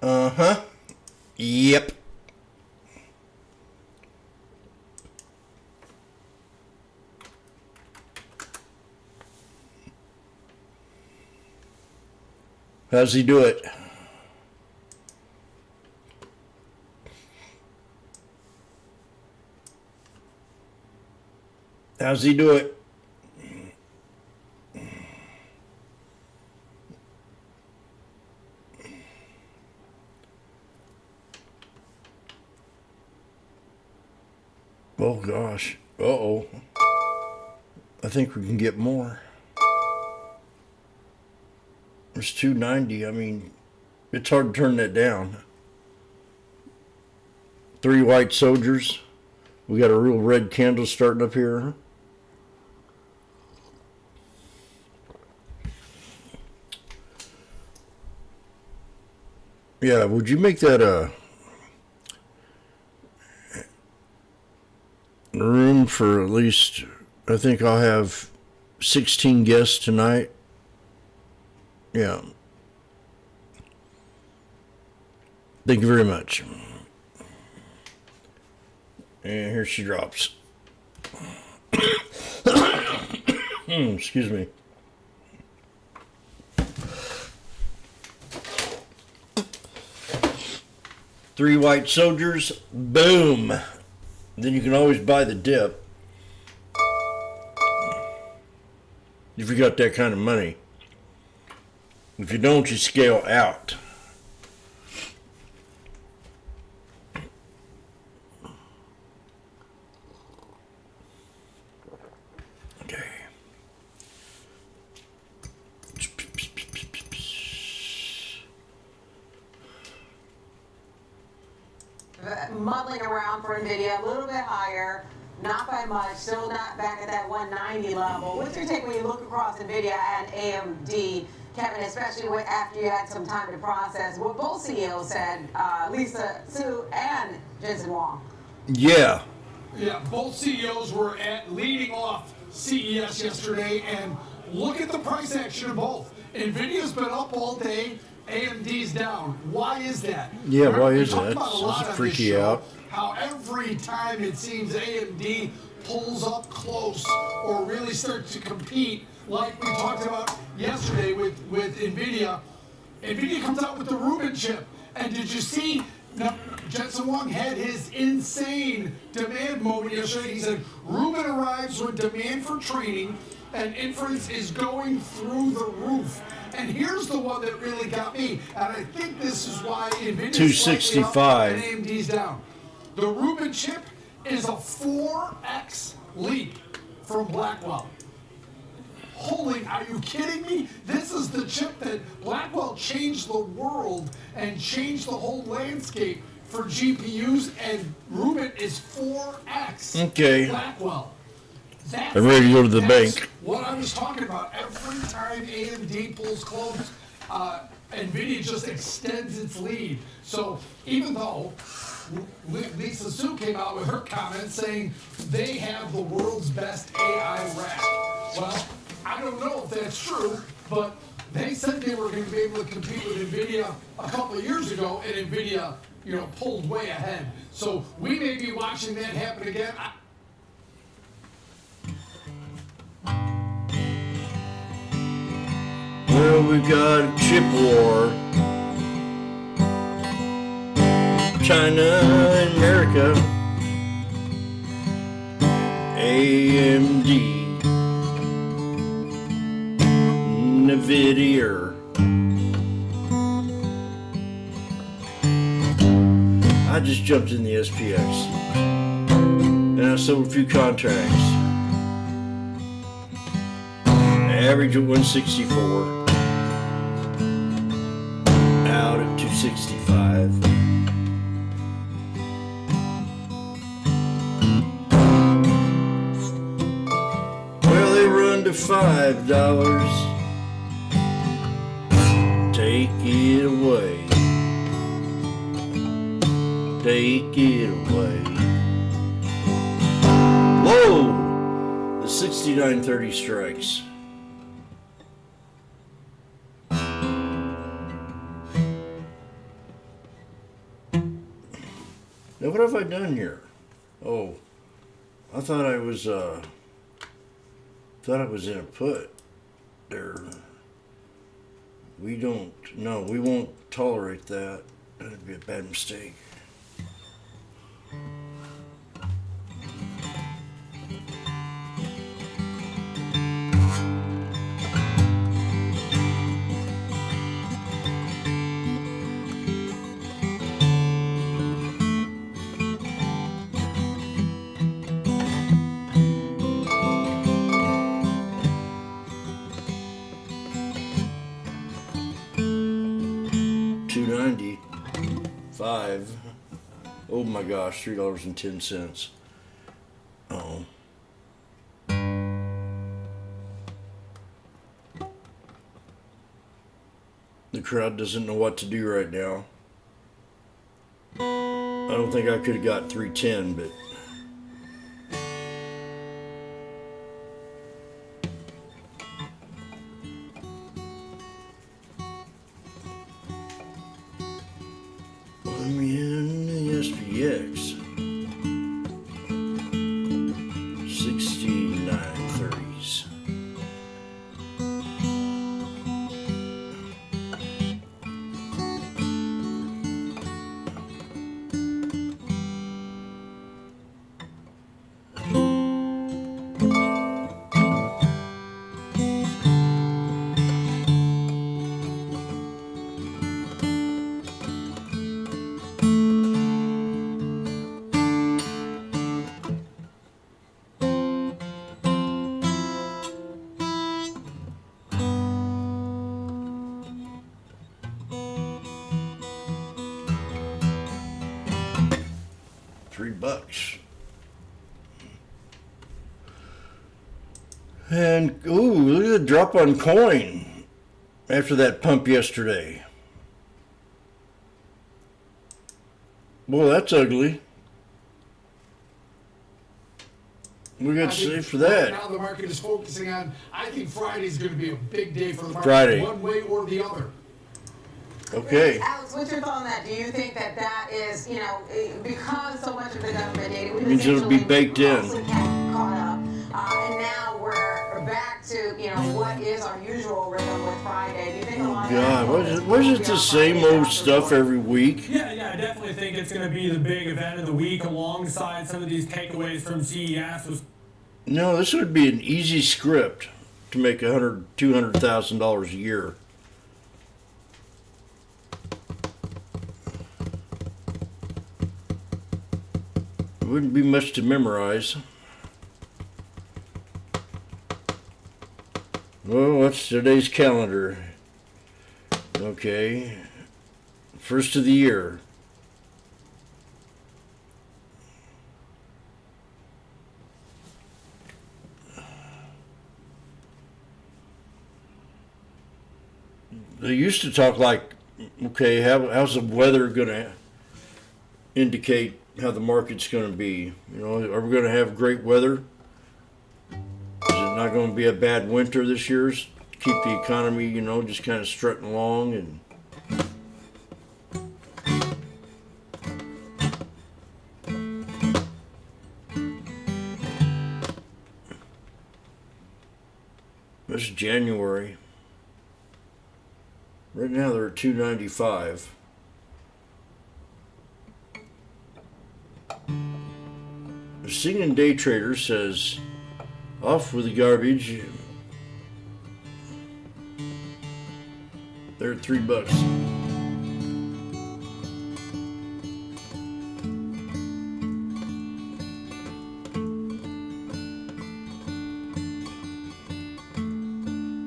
Uh-huh. Yep. How's he do it? How's he do it? Oh gosh. Uh-oh. I think we can get more. There's 290. I mean, it's hard to turn that down. 3 white soldiers. We got a real red candle starting up here. Yeah, would you make that a room for at least, I think I'll have 16 guests tonight. Yeah. Thank you very much. And here she drops. Excuse me. Three white soldiers, boom. Then you can always buy the dip. If you got that kind of money. If you don't, you scale out. Okay.
Muddling around for NVIDIA, a little bit higher, not by much, still not back at that 190 level. What's your take when you look across NVIDIA and AMD, Kevin, especially after you had some time to process what both CEOs said, Lisa Su and Jensen Huang?
Yeah.
Yeah, both CEOs were leading off CES yesterday, and look at the price action of both. NVIDIA's been up all day. AMD's down. Why is that?
Yeah,
Remember,
why
we
is
talked
that?
about a lot
It's
on
freaky
this show,
out.
How every time it seems AMD pulls up close or really starts to compete, like we talked about yesterday with NVIDIA. NVIDIA comes out with the Rubin chip. And did you see, Jensen Huang had his insane demand moment yesterday. He said, Rubin arrives when demand for training and inference is going through the roof. And here's the one that really got me, and I think this is why NVIDIA's slightly up
265.
and AMD's down. The Rubin chip is a 4x leap from Blackwell. Holy, are you kidding me? This is the chip that Blackwell changed the world and changed the whole landscape for GPUs, and Rubin is 4x
Okay.
Blackwell.
I'm ready to go to the
That's
bank.
what I was talking about. Every time AMD pulls close, NVIDIA just extends its lead. So even though Lisa Su came out with her comments saying they have the world's best AI rack. Well, I don't know if that's true, but they said they were going to be able to compete with NVIDIA a couple of years ago, and NVIDIA pulled way ahead. So we may be watching that happen again.
Well, we've got a chip war. China and America. AMD. NVIDIA. I just jumped in the SPX. And I sold a few contracts. Average at 164. Out at 265. Well, they run to $5. Take it away. Take it away. Whoa! The 69.30 strikes. Now what have I done here? Oh, I thought I was in a put. There. We won't tolerate that. That'd be a bad mistake. $2.95. Oh my gosh, $3.10. Oh. The crowd doesn't know what to do right now. I don't think I could have got 310, but I'm in the SPX. 69.30s. $3. And ooh, look at the drop on coin after that pump yesterday. Boy, that's ugly. We got to say for that.
Now the market is focusing on, I think Friday's going to be a big day for the market,
Friday.
one way or the other.
Okay.
Alex, what's your thought on that? Do you think that is, because so much of the government data was
Means it'll be baked in.
also caught up, and now we're back to, what is our usual rhythm with Friday? Do you think a lot of that
was it the same old stuff every week?
Yeah, I definitely think it's going to be the big event of the week alongside some of these takeaways from CES.
No, this would be an easy script to make $200,000 a year. It wouldn't be much to memorize. Well, what's today's calendar? Okay, first of the year. They used to talk like, okay, how's the weather going to indicate how the market's going to be? Are we going to have great weather? Is it not going to be a bad winter this year? Keep the economy, just kind of strutting along. And This is January. Right now they're at $2.95. The Singing Day Trader says, off with the garbage. They're at $3.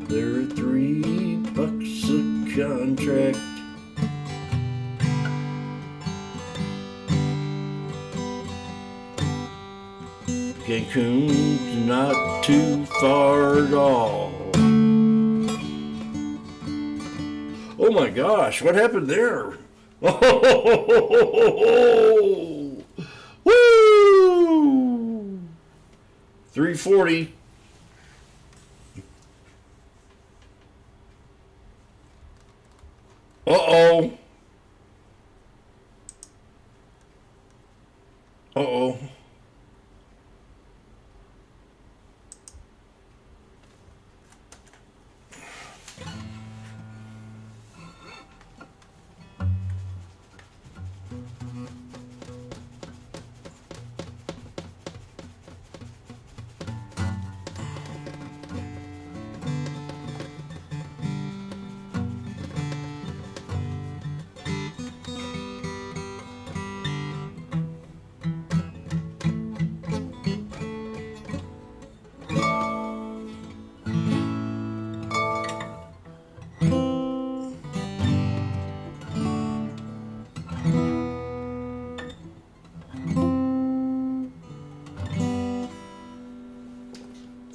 They're $3 a contract. Cancun's not too far at all. Oh my gosh, what happened there? Oh, woo! 340. Uh-oh. Uh-oh.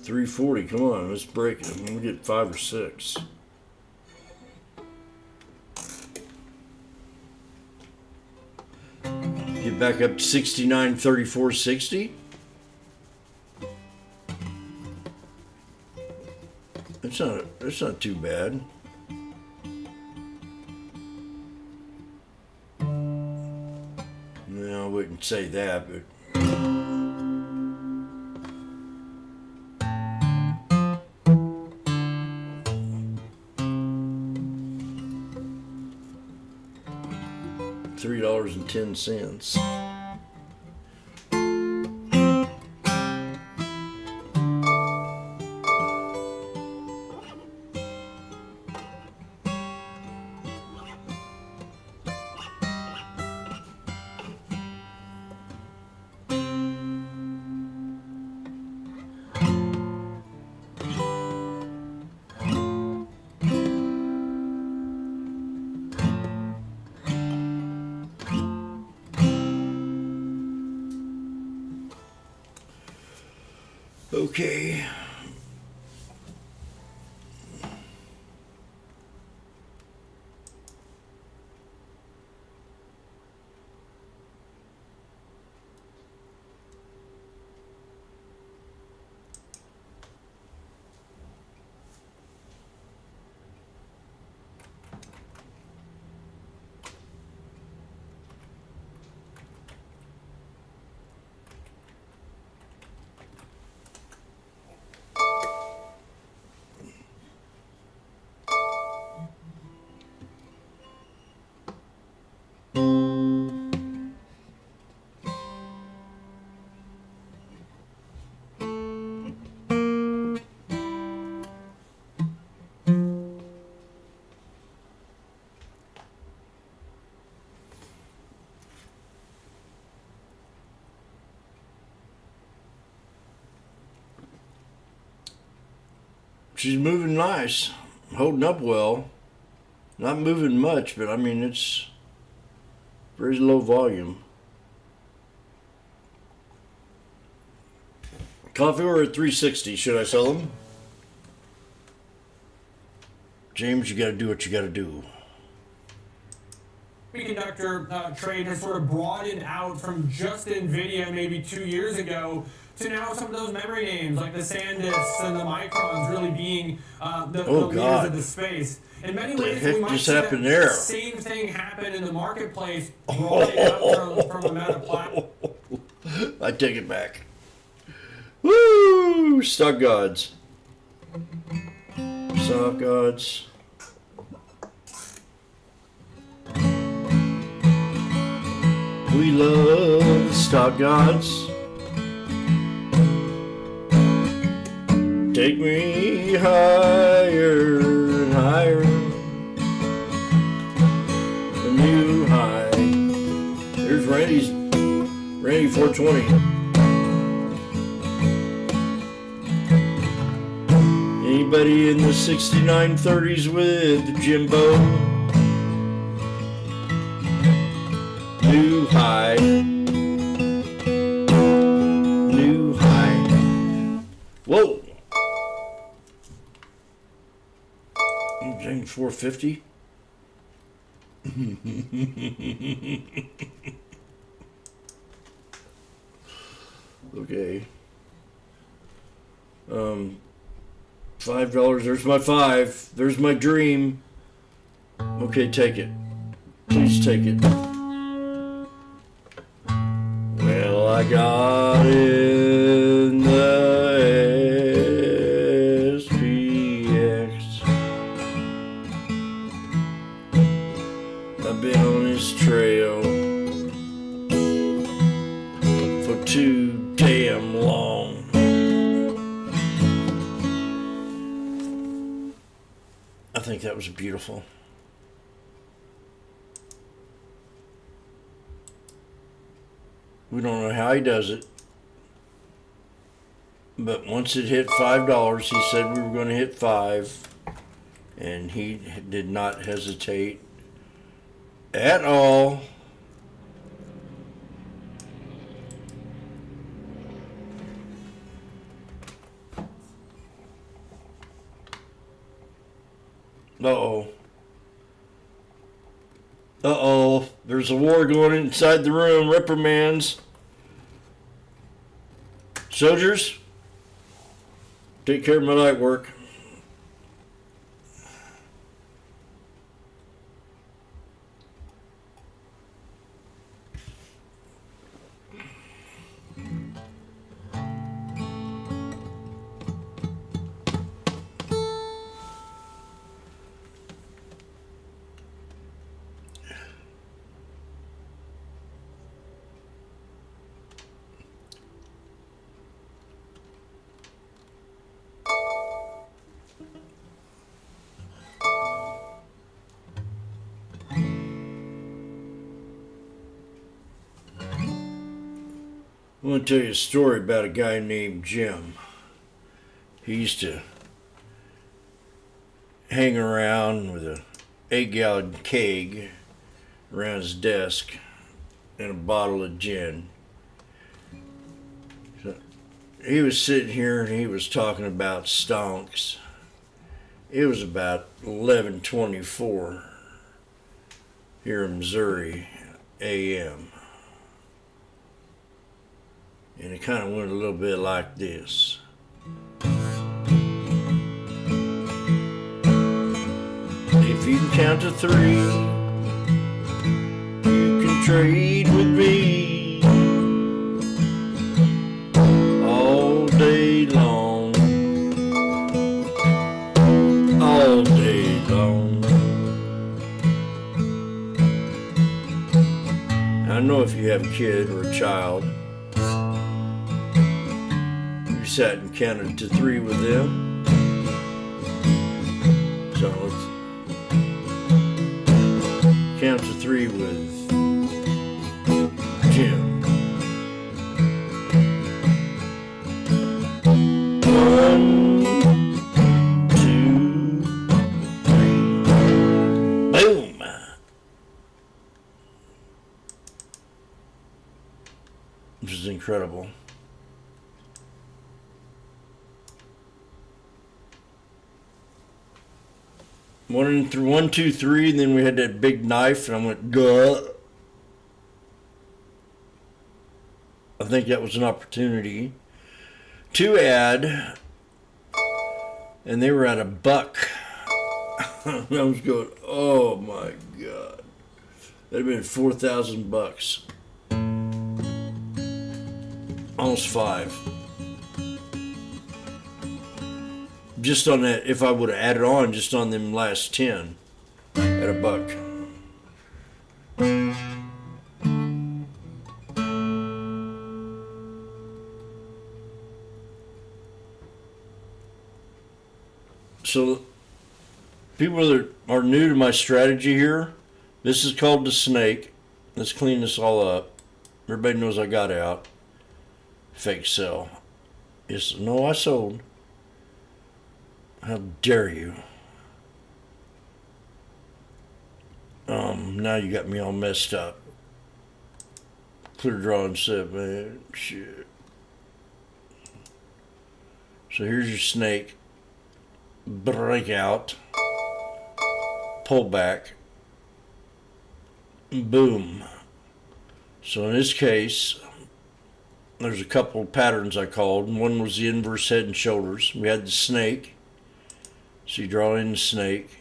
$340, come on, let's break it. I'm gonna get 5 or 6. Get back up to 69.34.60. That's not too bad. No, I wouldn't say that, but $3.10. Okay. She's moving nice, holding up well. Not moving much, but I mean, it's very low volume. Coffee or at 360, should I sell them? James, you gotta do what you gotta do.
Semiconductor trade has sort of broadened out from just NVIDIA maybe 2 years ago to now some of those memory names like the SanDisks and the Microns really being the leaders of the space. In many ways, we might see that same thing happen in the marketplace, broadening out from a meta platform.
I take it back. Woo! Stock gods. Stock odds. We love stock odds. Take me higher and higher. A new high. There's Randy 420. Anybody in the 6930s with Jimbo? New high. New high. Whoa. James 450. Okay. $5. There's my 5. There's my dream. Okay, take it. Please take it. Well, I got in the SPX. I've been on this trail for too damn long. I think that was beautiful. We don't know how he does it. But once it hit $5, he said we were going to hit 5. And he did not hesitate at all. Uh-oh. Uh-oh. There's a war going inside the room. Reprimands. Soldiers, take care of my light work. I want to tell you a story about a guy named Jim. He used to hang around with a 8-gallon keg around his desk and a bottle of gin. So he was sitting here and he was talking about stonks. It was about 11:24 here in Missouri, a.m. And it kind of went a little bit like this. If you can count to 3, you can trade with me all day long. All day long. I know if you have a kid or a child, sat and counted to 3 with them. So let's count to 3 with Jim. 1, 2, 3. Boom! This is incredible. 1, 2, 3, and then we had that big knife, and I went, "Guh." I think that was an opportunity to add, and they were at $1. I was going, oh my God. That'd have been $4,000. Almost 5. just on that, if I would have added on just on them last 10 at $1. So people that are new to my strategy here, this is called the snake. Let's clean this all up. Everybody knows I got out. Fake sell. Yes, no, I sold. How dare you? Now you got me all messed up. Clear draw and set, man. Shit. So here's your snake. Breakout. Pull back. Boom. So in this case, there's a couple of patterns I called. One was the inverse head and shoulders. We had the snake. So you draw in the snake.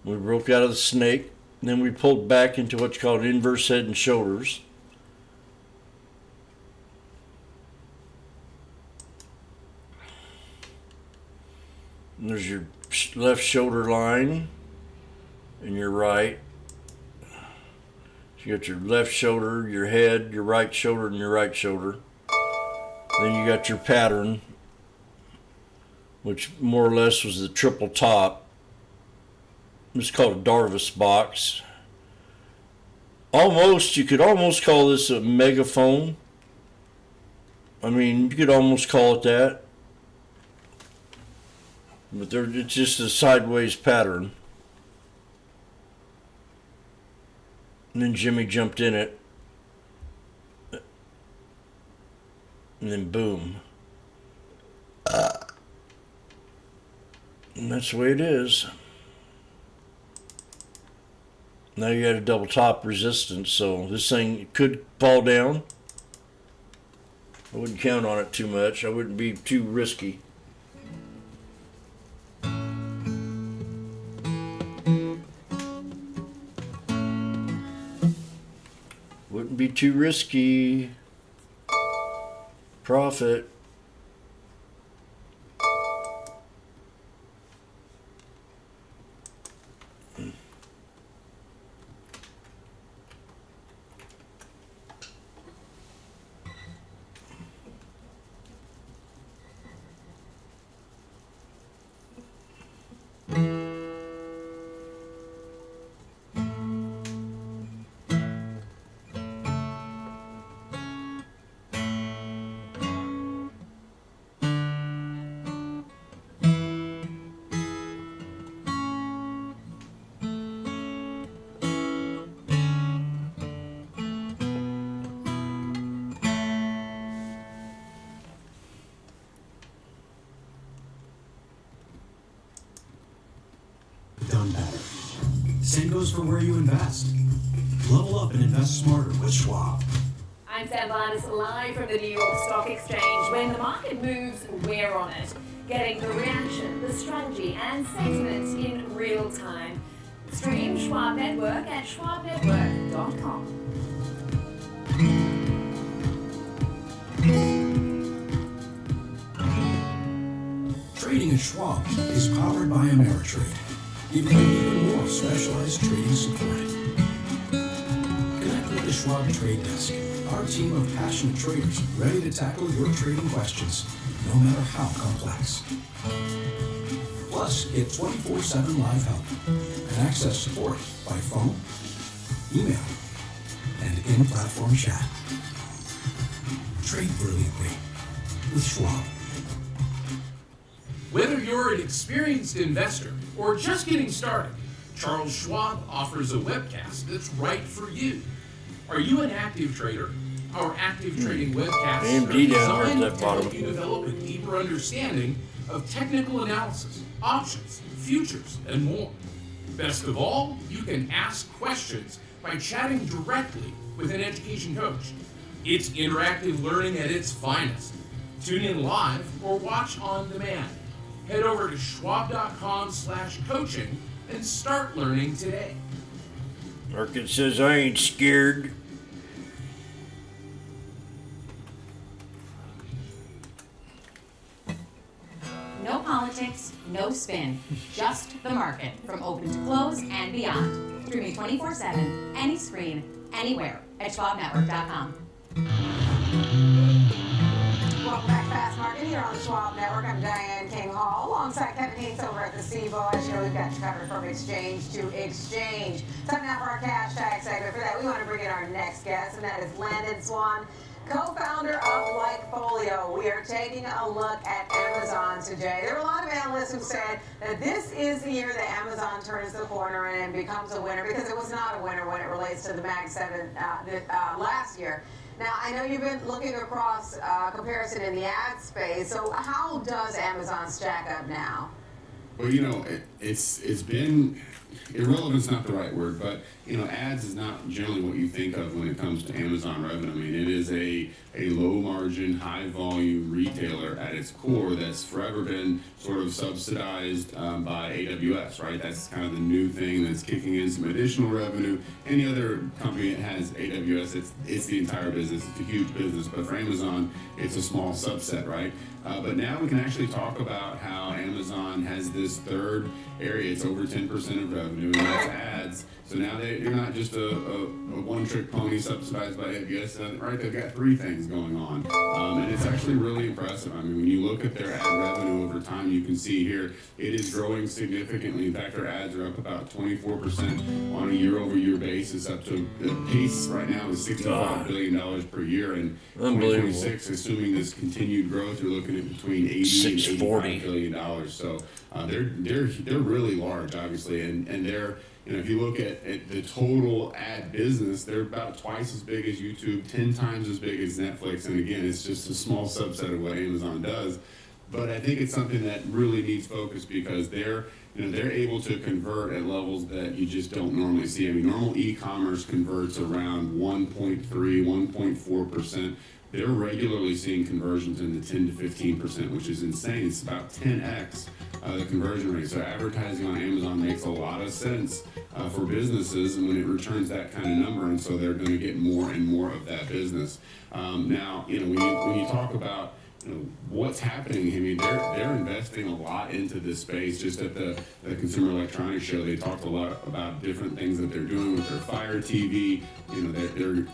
We broke out of the snake, and then we pulled back into what's called inverse head and shoulders. And there's your left shoulder line and your right. So you got your left shoulder, your head, your right shoulder, and your right shoulder. Then you got your pattern, which more or less was the triple top. It's called a Darvis box. Almost, you could almost call this a megaphone. I mean, you could almost call it that. But it's just a sideways pattern. And then Jimmy jumped in it. And then boom. And that's the way it is. Now you got a double top resistance, so this thing could fall down. I wouldn't count on it too much. I wouldn't be too risky. Wouldn't be too risky. Profit.
Done better. Same goes for where you invest. Level up and invest smarter with Schwab.
I'm Sam Barnes, live from the New York Stock Exchange. When the market moves, we're on it. Getting the reaction, the strategy, and sentiment in real time. Stream Schwab Network at schwabnetwork.com.
Trading at Schwab is powered by Ameritrade, giving you even more specialized trading support. Connect with the Schwab Trade Desk, our team of passionate traders ready to tackle your trading questions, no matter how complex. Plus, get 24/7 live help and access support by phone, email, and in-platform chat. Trade brilliantly with Schwab.
Whether you're an experienced investor or just getting started, Charles Schwab offers a webcast that's right for you. Are you an active trader? Our active trading webcasts
AMD
are
down there at
designed
that
to
bottom.
help you develop a deeper understanding of technical analysis, options, futures, and more. Best of all, you can ask questions by chatting directly with an education coach. It's interactive learning at its finest. Tune in live or watch on demand. Head over to schwab.com/coaching and start learning today.
Market says I ain't scared.
No politics, no spin, just the market from open to close and beyond. Streaming 24/7, any screen, anywhere at schwabnetwork.com.
Welcome back to Fast Market here on the Schwab Network. I'm Diane King Hall alongside Kevin Hayes over at the CBO. As you know, we've got you covered from exchange to exchange. Time now for our cash tag segment. For that, we want to bring in our next guest, and that is Landon Swan, co-founder of Likefolio. We are taking a look at Amazon today. There were a lot of analysts who said that this is the year that Amazon turns the corner and becomes a winner, because it was not a winner when it relates to the Mag 7 last year. Now, I know you've been looking across comparison in the ad space, so how does Amazon stack up now?
Well, you know, it's been, irrelevant's not the right word, but, you know, ads is not generally what you think of when it comes to Amazon revenue. I mean, it is a low-margin, high-volume retailer at its core that's forever been sort of subsidized by AWS, right? That's kind of the new thing that's kicking in some additional revenue. Any other company that has AWS, it's the entire business. It's a huge business, but for Amazon, it's a small subset, right? But now we can actually talk about how Amazon has this third area. It's over 10% of revenue, and that's ads. So now they're not just a one-trick pony subsidized by AWS, right? They've got three things going on, and it's actually really impressive. I mean, when you look at their ad revenue over time, you can see here it is growing significantly. In fact, their ads are up about 24% on a year-over-year basis, up to the pace right now is $65 billion per year, and 2026, assuming this continued growth, you're looking at between $80 and $85 billion. So they're really large, obviously, and they're, you know, if you look at the total ad business, they're about twice as big as YouTube, 10 times as big as Netflix. And again, it's just a small subset of what Amazon does. But I think it's something that really needs focus, because they're able to convert at levels that you just don't normally see. I mean, normal e-commerce converts around 1.3, 1.4%. They're regularly seeing conversions in the 10 to 15%, which is insane. It's about 10x the conversion rate. So advertising on Amazon makes a lot of sense for businesses, and when it returns that kind of number, and so they're going to get more and more of that business. Now, you know, when you talk about, you know, what's happening, I mean, they're investing a lot into this space. Just at the Consumer Electronics Show, they talked a lot about different things that they're doing with their Fire TV. You know,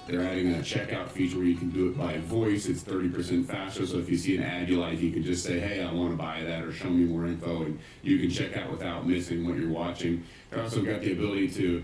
they're adding a checkout feature where you can do it by voice. It's 30% faster. So if you see an ad you like, you can just say, "Hey, I want to buy that," or "Show me more info," and you can check out without missing what you're watching. They've also got the ability to,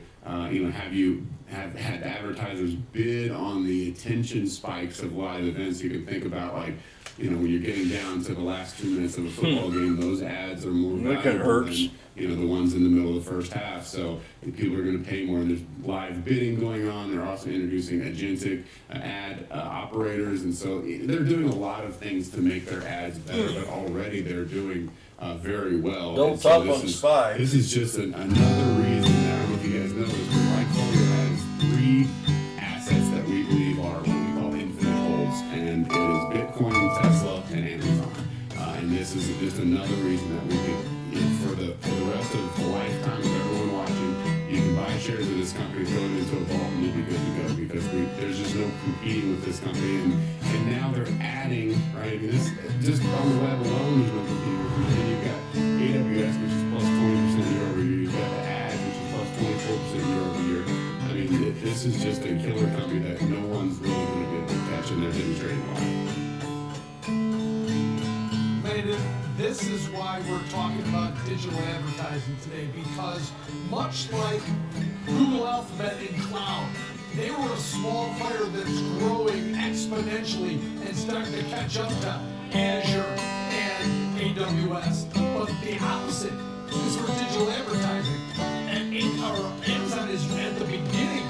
have had advertisers bid on the attention spikes of live events. You can think about, like, you know, when you're getting down to the last 2 minutes of a football game, those ads are more valuable than, you know, the ones in the middle of the first half. So people are going to pay more, and there's live bidding going on. They're also introducing agentic ad operators, and so they're doing a lot of things to make their ads better, but already they're doing very well.
Don't talk on Spy.
This is just another reason that, I don't know if you guys know this, but Likefolio has three assets that we believe are what we call infinite holes, and it is Bitcoin, Tesla, and Amazon. And this is just another reason that we think, you know, for the rest of the lifetime of everyone watching, you can buy shares of this company, throw it into a vault, and you'll be good to go, because there's just no competing with this company. And now they're adding, right? I mean, this just on the web alone, there's no competing with them. And you've got AWS, which is plus 20% year over year. You've got the ads, which is plus 24% year over year. I mean, this is just a killer company that no one's really going to be able to catch, and they're demonstrating why.
Landon, this is why we're talking about digital advertising today, because much like Google Alphabet and Cloud, they were a small player that's growing exponentially and starting to catch up to Azure and AWS. But the opposite is for digital advertising. And Amazon is at the beginning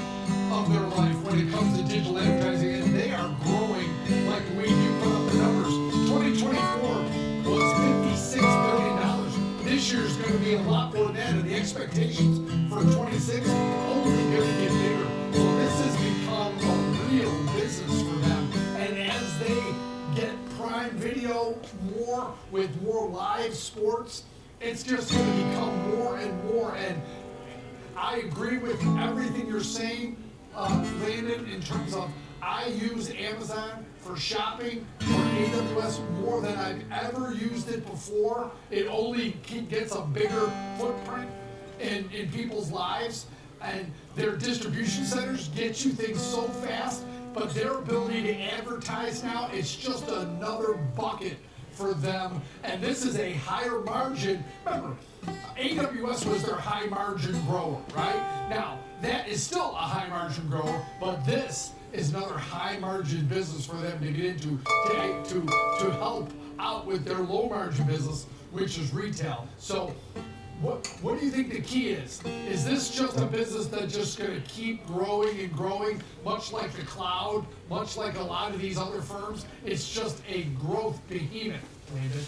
of their life when it comes to digital advertising, and they are growing like the way you put up the numbers. 2024 was $56 billion. This year is going to be a lot more than that, and the expectations for 26 only going to get bigger. So this has become a real business for them. video, more with more live sports, it's just going to become more and more. And I agree with everything you're saying, Landon, in terms of I use Amazon for shopping for AWS more than I've ever used it before. It only gets a bigger footprint in people's lives, and their distribution centers get you things so fast, but their ability to advertise now, it's just another bucket for them, and this is a higher margin. Remember, AWS was their high margin grower, right? Now, that is still a high margin grower, but this is another high margin business for them to get into to help out with their low margin business, which is retail. So what do you think the key is? Is this just a business that's just going to keep growing and growing, much like the cloud, much like a lot of these other firms? It's just a growth behemoth, Landon.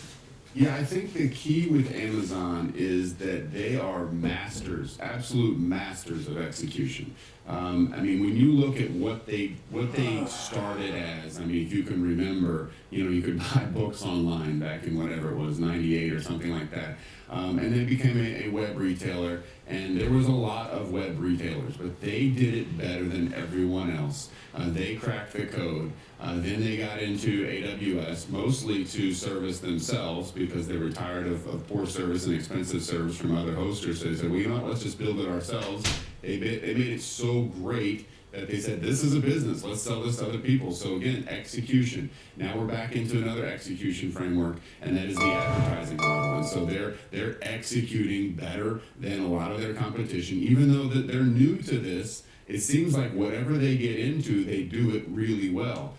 Yeah, I think the key with Amazon is that they are masters, absolute masters of execution. I mean, when you look at what they started as, I mean, if you can remember, you could buy books online back in whatever it was, 98 or something like that. And they became a web retailer, and there was a lot of web retailers, but they did it better than everyone else. They cracked the code. Then they got into AWS, mostly to service themselves because they were tired of poor service and expensive service from other hosters. So they said, well, you know what, let's just build it ourselves. They made it so great that they said, this is a business, let's sell this to other people. So again, execution. Now we're back into another execution framework, and that is the advertising model. And so they're executing better than a lot of their competition. Even though that they're new to this, it seems like whatever they get into, they do it really well.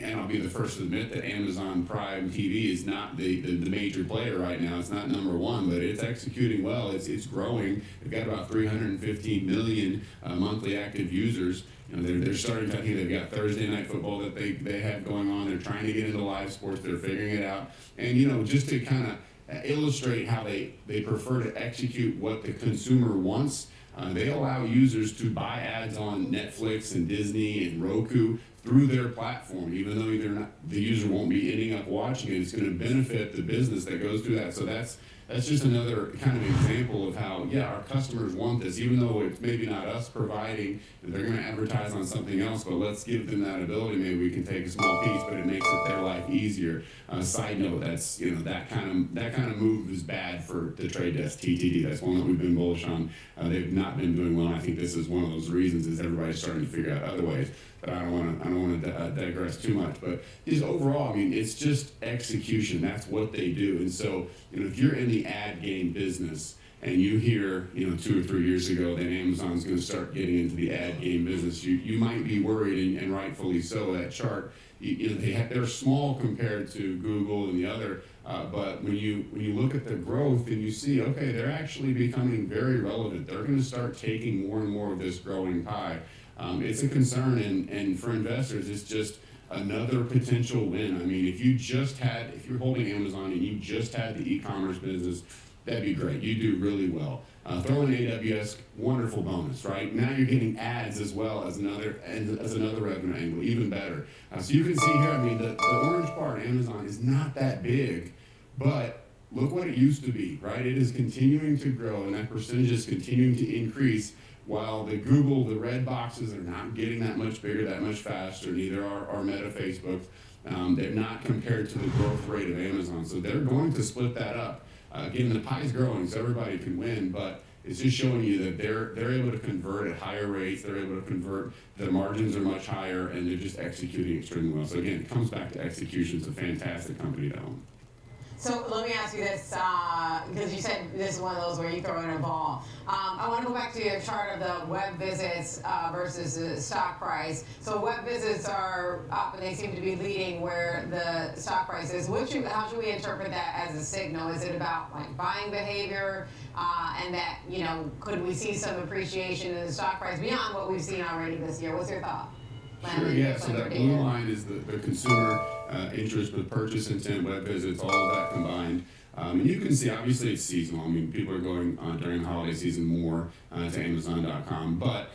And I'll be the first to admit that Amazon Prime TV is not the major player right now. It's not number one, but it's executing well. It's growing. They've got about 315 million monthly active users. They're starting to, I think they've got Thursday night football that they have going on. They're trying to get into live sports. They're figuring it out. And, just to kind of illustrate how they prefer to execute what the consumer wants, they allow users to buy ads on Netflix and Disney and Roku through their platform, even though the user won't be ending up watching it. It's going to benefit the business that goes through that. So that's just another kind of example of how, our customers want this, even though it's maybe not us providing, they're going to advertise on something else, but let's give them that ability. Maybe we can take a small piece, but it makes their life easier. Side note, that's, that kind of move is bad for the trade desk, TTD. That's one that we've been bullish on. They've not been doing well. And I think this is one of those reasons is everybody's starting to figure out other ways. But I don't want to digress too much. But just overall, I mean, it's just execution. That's what they do. And so, if you're in the ad game business and you hear, 2 or 3 years ago that Amazon's going to start getting into the ad game business, you might be worried, and rightfully so. That chart, they're small compared to Google and the other. But when you look at the growth and you see, okay, they're actually becoming very relevant. They're going to start taking more and more of this growing pie. It's a concern, and for investors, it's just another potential win. I mean, if you're holding Amazon and you just had the e-commerce business, that'd be great. You do really well. Throw in AWS, wonderful bonus, right? Now you're getting ads as well as another revenue angle, even better. So you can see here, I mean, the orange part, Amazon, is not that big, but look what it used to be, right? It is continuing to grow, and that percentage is continuing to increase. While the Google, the red boxes are not getting that much bigger, that much faster, neither are Meta, Facebook. They're not compared to the growth rate of Amazon. So they're going to split that up. Again, the pie's growing, so everybody can win, but it's just showing you that they're able to convert at higher rates, they're able to convert, their margins are much higher, and they're just executing extremely well. So again, it comes back to execution. It's a fantastic company to own.
So let me ask you this, because you said this is one of those where you throw in a ball. I want to go back to your chart of the web visits versus the stock price. So web visits are up and they seem to be leading where the stock price is. How should we interpret that as a signal? Is it about like buying behavior and that, could we see some appreciation in the stock price beyond what we've seen already this year? What's your thought?
Sure, yeah, so that blue line is the consumer interest with purchase intent, web visits, all of that combined. And you can see, obviously, it's seasonal. I mean, people are going during the holiday season more to Amazon.com. But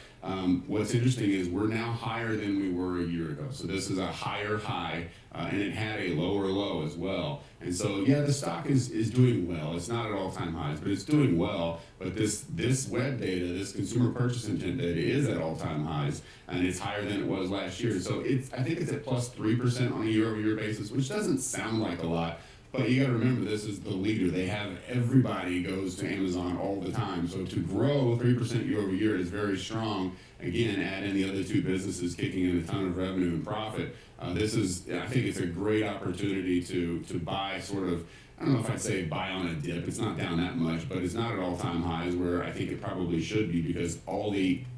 what's interesting is we're now higher than we were a year ago. So this is a higher high, and it had a lower low as well. And so, yeah, the stock is doing well. It's not at all-time highs, but it's doing well. But this web data, this consumer purchase intent data is at all-time highs, and it's higher than it was last year. So I think it's at plus 3% on a year-over-year basis, which doesn't sound like a lot. But you got to remember, this is the leader. They have everybody goes to Amazon all the time. So to grow 3% year over year is very strong. Again, add in the other two businesses kicking in a ton of revenue and profit. I think it's a great opportunity to buy sort of, I don't know if I'd say buy on a dip. It's not down that much, but it's not at all-time highs where I think it probably should be, because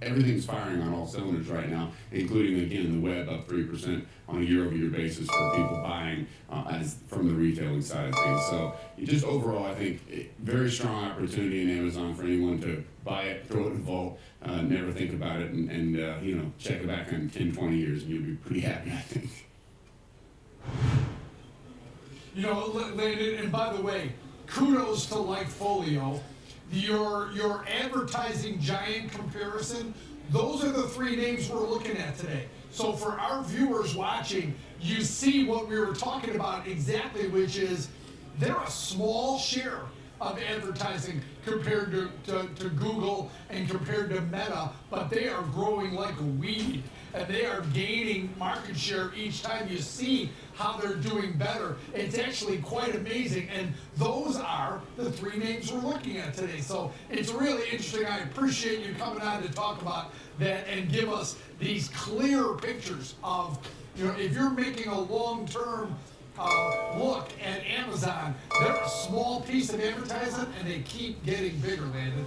everything's firing on all cylinders right now, including, again, the web up 3% on a year-over-year basis for people buying from the retailing side of things. So just overall, I think very strong opportunity in Amazon for anyone to buy it, throw it in the vault, never think about it, and check it back in 10, 20 years, and you'll be pretty happy, I think.
Landon, and by the way, kudos to Likefolio. Your advertising giant comparison, those are the three names we're looking at today. So for our viewers watching, you see what we were talking about exactly, which is they're a small share of advertising compared to Google and compared to Meta, but they are growing like a weed, and they are gaining market share each time. You see how they're doing better. It's actually quite amazing, and those are the three names we're looking at today. So it's really interesting. I appreciate you coming on to talk about that and give us these clear pictures of, if you're making a long-term look at Amazon, they're a small piece of advertising, and they keep getting bigger, Landon.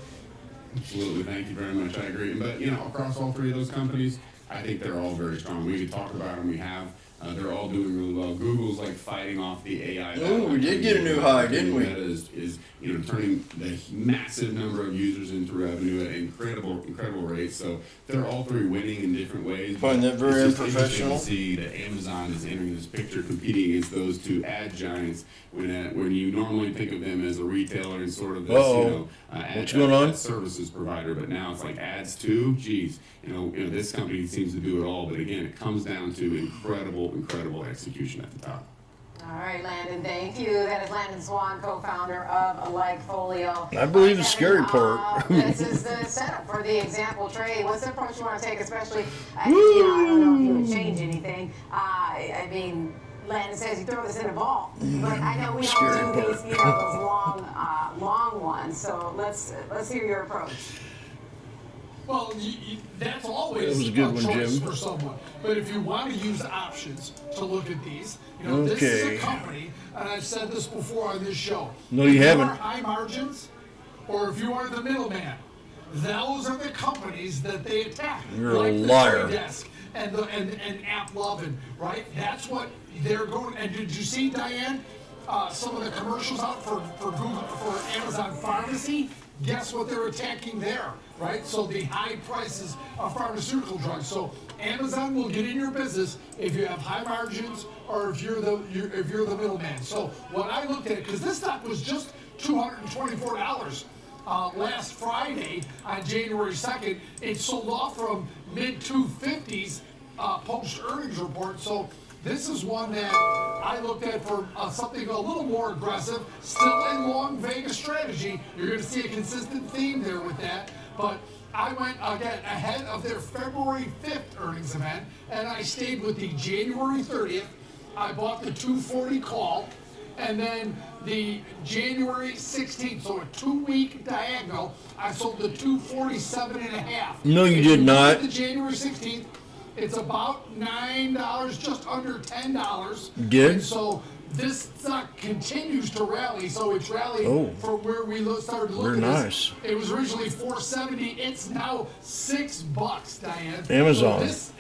Absolutely, thank you very much. I agree. But across all three of those companies, I think they're all very strong. We could talk about them. We have. They're all doing really well. Google's like fighting off the AI.
Oh, we did get a new high, didn't we?
Meta is turning the massive number of users into revenue at incredible rates. So they're all three winning in different ways.
Find that very unprofessional.
To see that Amazon is entering this picture, competing against those two ad giants. When you normally think of them as a retailer and sort of this,
what's going on?
Services provider, but now it's like ads too. Geez, this company seems to do it all. But again, it comes down to incredible execution at the top.
All right, Landon, thank you. That is Landon Swan, co-founder of Likefolio.
I believe the scary part.
This is the setup for the example trade. What's the approach you want to take, especially, I don't know if you would change anything. I mean, Landon says you throw this in a vault, but I know we don't do these, those long ones. So let's hear your approach.
Well, that's always a choice for someone. But if you want to use options to look at these, this is a company, and I've said this before on this show.
No, you haven't.
If you are high margins, or if you are the middleman, those are the companies that they attack.
You're
like
a liar.
The Desk and AppLovin, right? That's what they're going. And did you see, Diane, some of the commercials out for Google, for Amazon Pharmacy? Guess what they're attacking there, right? So the high prices of pharmaceutical drugs. So Amazon will get in your business if you have high margins or if you're the middleman. So what I looked at, because this stock was just $224 last Friday on January 2nd, it sold off from mid 250s post earnings report. So this is one that I looked at for something a little more aggressive, still a long Vegas strategy. You're going to see a consistent theme there with that. But I went, again, ahead of their February 5th earnings event, and I stayed with the January 30th. I bought the 240 call, and then the January 16th, so a 2-week diagonal, I sold the 247.5.
No, you did not.
The January 16th. It's about $9, just under $10.
Did?
And so this stock continues to rally. So it's rallied from where we started looking at
nice.
It was originally $4.70. It's now $6, Diane.
Amazon.
So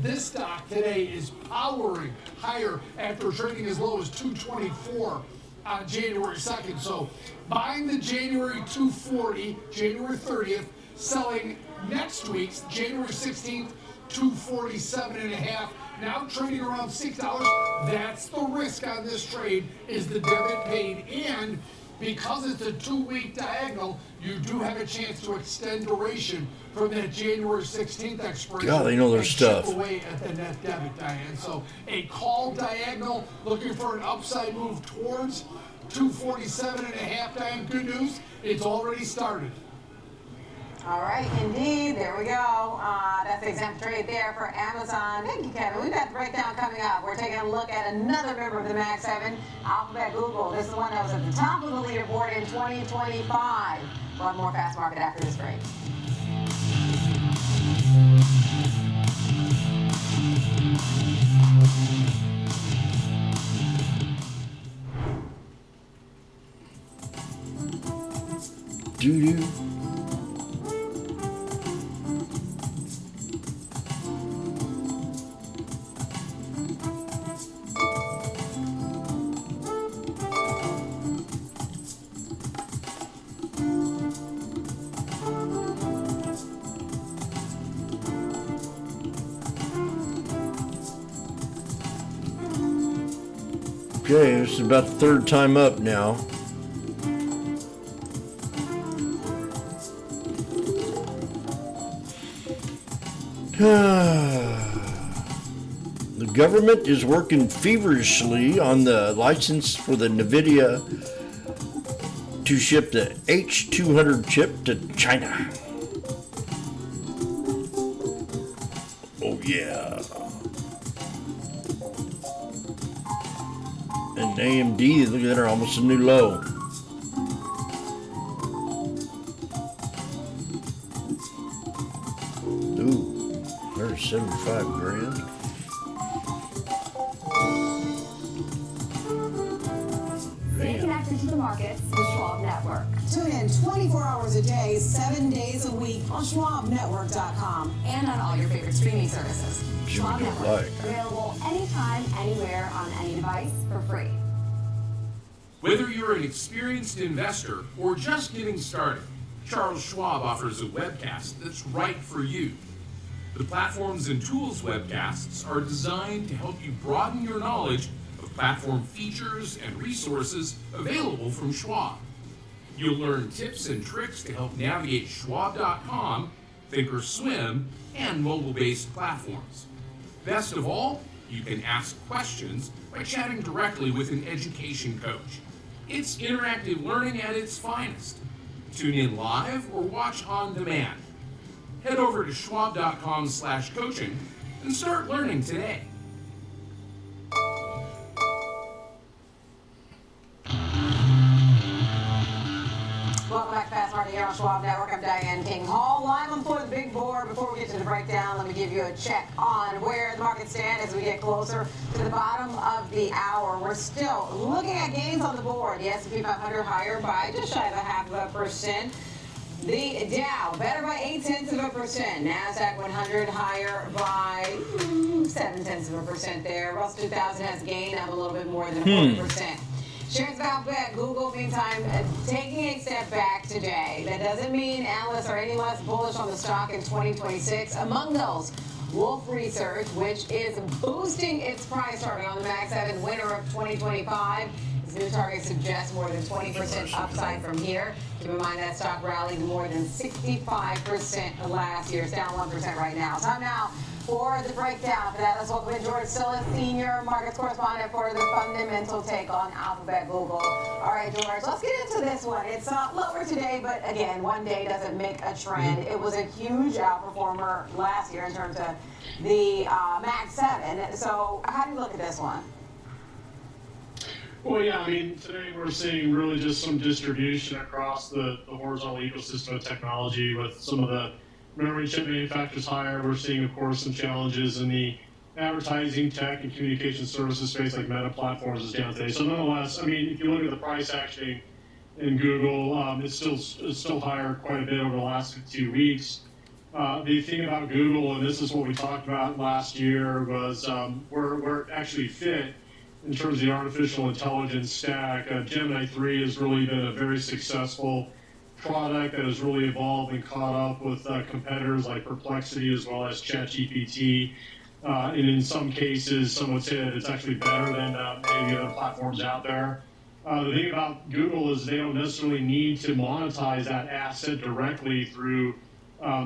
this stock today is powering higher after trading as low as $224 on January 2nd. So buying the January 240, January 30th, selling next week's January 16th, 247.5, now trading around $6. That's the risk on this trade, is the debit paid. And because it's a 2-week diagonal, you do have a chance to extend duration from that January 16th expiration.
God, they know their
and
stuff.
chip away at the net debit, Diane. So a call diagonal, looking for an upside move towards 247.5, Diane. Good news, it's already started.
All right, indeed, there we go. That's the exempt trade there for Amazon. Thank you, Kevin. We've got the breakdown coming up. We're taking a look at another member of the Mag 7, Alphabet Google. This is the one that was at the top of the leaderboard in 2025. We'll have more Fast Market after this break.
Doo-doo. Okay, this is about the third time up now. The government is working feverishly on the license for the NVIDIA to ship the H200 chip to China. Oh yeah. And AMD, look at that, are almost a new low. Ooh, there's 75 grand.
Stay connected to the markets, the Schwab Network.
Tune in 24 hours a day, 7 days a week on SchwabNetwork.com.
And on all your favorite streaming services. Schwab
Jimmy
Network.
Like.
Available anytime, anywhere, on any device for free.
Whether you're an experienced investor or just getting started, Charles Schwab offers a webcast that's right for you. The Platforms and Tools webcasts are designed to help you broaden your knowledge of platform features and resources available from Schwab. You'll learn tips and tricks to help navigate Schwab.com, Thinkorswim, and mobile-based platforms. Best of all, you can ask questions by chatting directly with an education coach. It's interactive learning at its finest. Tune in live or watch on demand. Head over to schwab.com/coaching and start learning today.
Welcome back to Fast Market here on Schwab Network. I'm Diane King Hall, live on the floor of the big board. Before we get to the breakdown, let me give you a check on where the markets stand as we get closer to the bottom of the hour. We're still looking at gains on the board. The S&P 500 higher by just shy of 0.5%. The Dow better by 0.8%. NASDAQ 100 higher by 0.7% there. Russell 2000 has gained up a little bit more than 1%. Shares of Alphabet, Google, meantime, taking a step back today. That doesn't mean analysts are any less bullish on the stock in 2026. Among those, Wolf Research, which is boosting its price target on the Mag 7 winter of 2025. Its new target suggests more than 20% upside from here. Keep in mind that stock rallied more than 65% last year. It's down 1% right now. Time now for the breakdown. For that, let's welcome in George Sillis, Senior Markets Correspondent, for the fundamental take on Alphabet Google. All right, George, let's get into this one. It's lower today, but again, one day doesn't make a trend. It was a huge outperformer last year in terms of the Mag 7. So how do you look at this one?
Well, yeah, I mean, today we're seeing really just some distribution across the horizontal ecosystem of technology with some of the memory chip manufacturers higher. We're seeing, of course, some challenges in the advertising, tech, and communication services space like Meta Platforms is down today. So nonetheless, I mean, if you look at the price action in Google, it's still higher quite a bit over the last 2 weeks. The thing about Google, and this is what we talked about last year, was where it actually fit in terms of the artificial intelligence stack. Gemini 3 has really been a very successful product that has really evolved and caught up with competitors like Perplexity as well as ChatGPT. And in some cases, some would say that it's actually better than many of the other platforms out there. The thing about Google is they don't necessarily need to monetize that asset directly through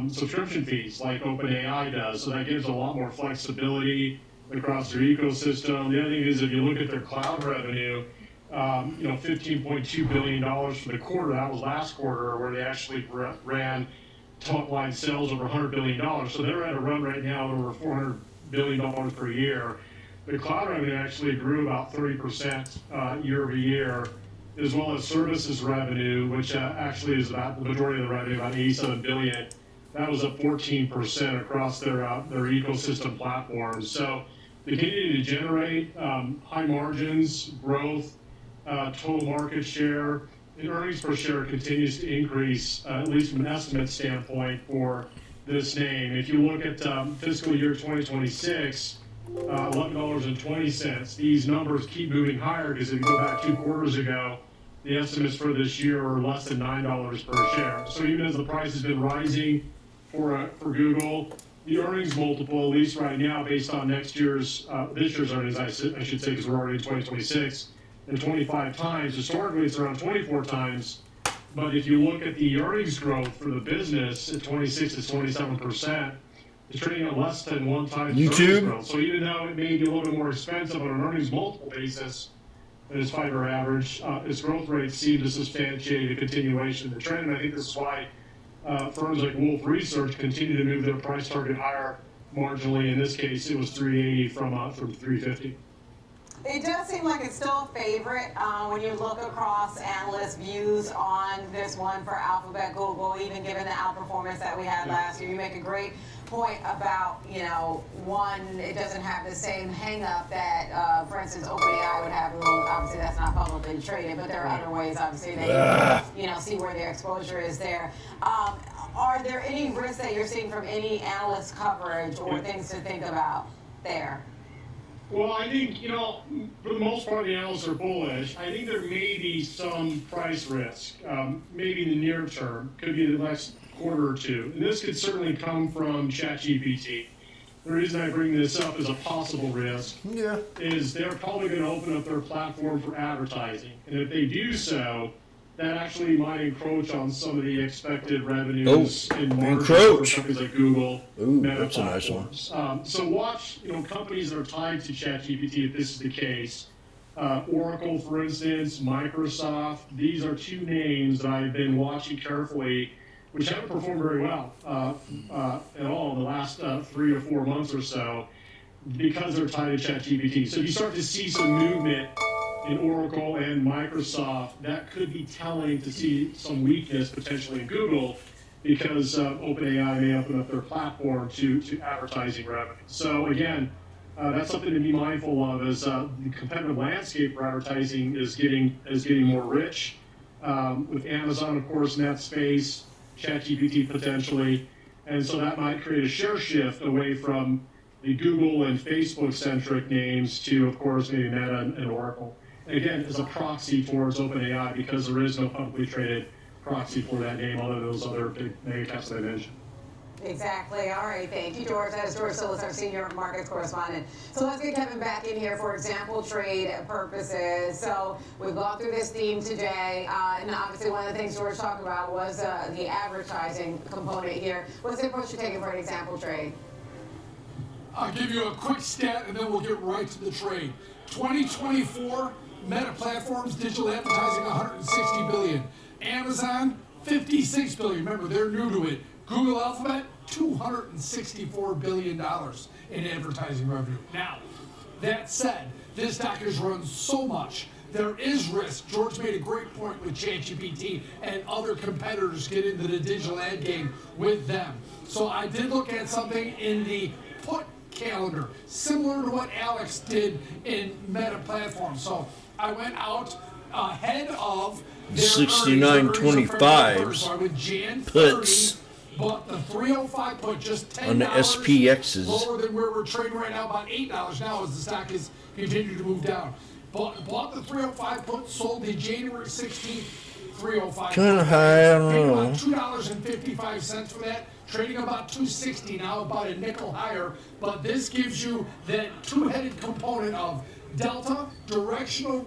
subscription fees like OpenAI does. So that gives a lot more flexibility across their ecosystem. The other thing is if you look at their cloud revenue, $15.2 billion for the quarter, that was last quarter where they actually ran top line sales over $100 billion. So they're at a run right now of over $400 billion per year. The cloud revenue actually grew about 30% year over year, as well as services revenue, which actually is about the majority of the revenue, about $87 billion. That was up 14% across their ecosystem platforms. So they continue to generate high margins, growth, total market share, and earnings per share continues to increase, at least from an estimate standpoint for this name. If you look at fiscal year 2026, $11.20. These numbers keep moving higher because if you go back 2 quarters ago, the estimates for this year are less than $9 per share. So even as the price has been rising for Google, the earnings multiple, at least right now, based on this year's earnings, I should say, because we're already in 2026, at 25 times. Historically, it's around 24 times. But if you look at the earnings growth for the business at 26 to 27%, it's trading at less than 1 time earnings growth. So even though it may be a little bit more expensive on an earnings multiple basis than its 5-year average, its growth rates seem to substantiate a continuation of the trend. And I think this is why firms like Wolf Research continue to move their price target higher marginally. In this case, it was 380 from 350.
It does seem like it's still a favorite when you look across analyst views on this one for Alphabet, Google, even given the outperformance that we had last year. You make a great point about, one, it doesn't have the same hang-up that, for instance, OpenAI would have. Obviously, that's not publicly traded, but there are other ways, obviously, that you see where their exposure is there. Are there any risks that you're seeing from any analyst coverage or things to think about there?
Well, I think, for the most part, the analysts are bullish. I think there may be some price risk, maybe in the near term, could be the next quarter or two. And this could certainly come from ChatGPT. The reason I bring this up as a possible risk is they're probably going to open up their platform for advertising. And if they do so, that actually might encroach on some of the expected revenues in margins for companies like Google.
That's a nice one.
So watch, companies that are tied to ChatGPT if this is the case. Oracle, for instance, Microsoft. These are 2 names that I've been watching carefully, which haven't performed very well at all in the last 3 or 4 months or so, because they're tied to ChatGPT. So if you start to see some movement in Oracle and Microsoft, that could be telling to see some weakness potentially in Google, because OpenAI may open up their platform to advertising revenue. So again, that's something to be mindful of as the competitive landscape for advertising is getting more rich. With Amazon, of course, in that space, ChatGPT potentially, and so that might create a share shift away from the Google and Facebook-centric names to, of course, maybe Meta and Oracle. Again, as a proxy towards OpenAI, because there is no publicly traded proxy for that name other than those other big mega caps that I mentioned.
Exactly. All right. Thank you, George. That is George Sillis, our senior markets correspondent. So let's get Kevin back in here for example trade purposes. So we've gone through this theme today, and obviously one of the things George talked about was the advertising component here. What's the approach you're taking for an example trade?
I'll give you a quick stat, and then we'll get right to the trade. 2024. Meta Platforms, digital advertising, $160 billion. Amazon, $56 billion. Remember, they're new to it. Google Alphabet, $264 billion in advertising revenue. Now, that said, this stock has run so much. There is risk. George made a great point with ChatGPT and other competitors get into the digital ad game with them. So I did look at something in the put calendar, similar to what Alex did in Meta Platforms. So I went out ahead of
69.25 puts
bought the 305 put just $10
on the SPXs.
Lower than where we're trading right now, about $8 now as the stock has continued to move down. Bought the 305 put, sold the January 16th 305.
Kind of high, I don't know.
$2.55 for that. trading about 260 now, about a nickel higher. But this gives you that two-headed component of delta, directional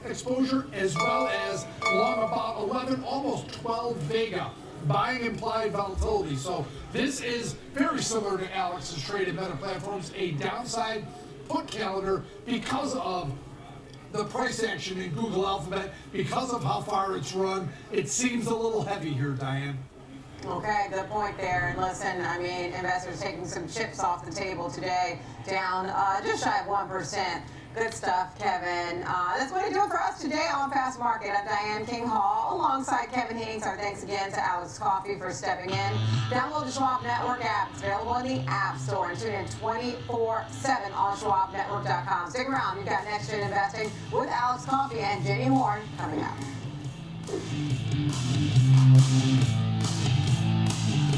exposure, as well as long about 11, almost 12 vega, buying implied volatility. So this is very similar to Alex's traded meta platforms, a downside put calendar because of the price action in Google Alphabet, because of how far it's run. It seems a little heavy here, Diane.
Okay, good point there. And listen, I mean, investors taking some chips off the table today, down just shy of 1%. Good stuff, Kevin. That's going to do it for us today on Fast Market. I'm Diane King Hall alongside Kevin Hinks. Our thanks again to Alex Coffey for stepping in. Download the Schwab Network app. It's available in the App Store and tune in 24/7 on SchwabNetwork.com. Stick around. You've got Next Gen Investing with Alex Coffey and Jenny Horn coming up.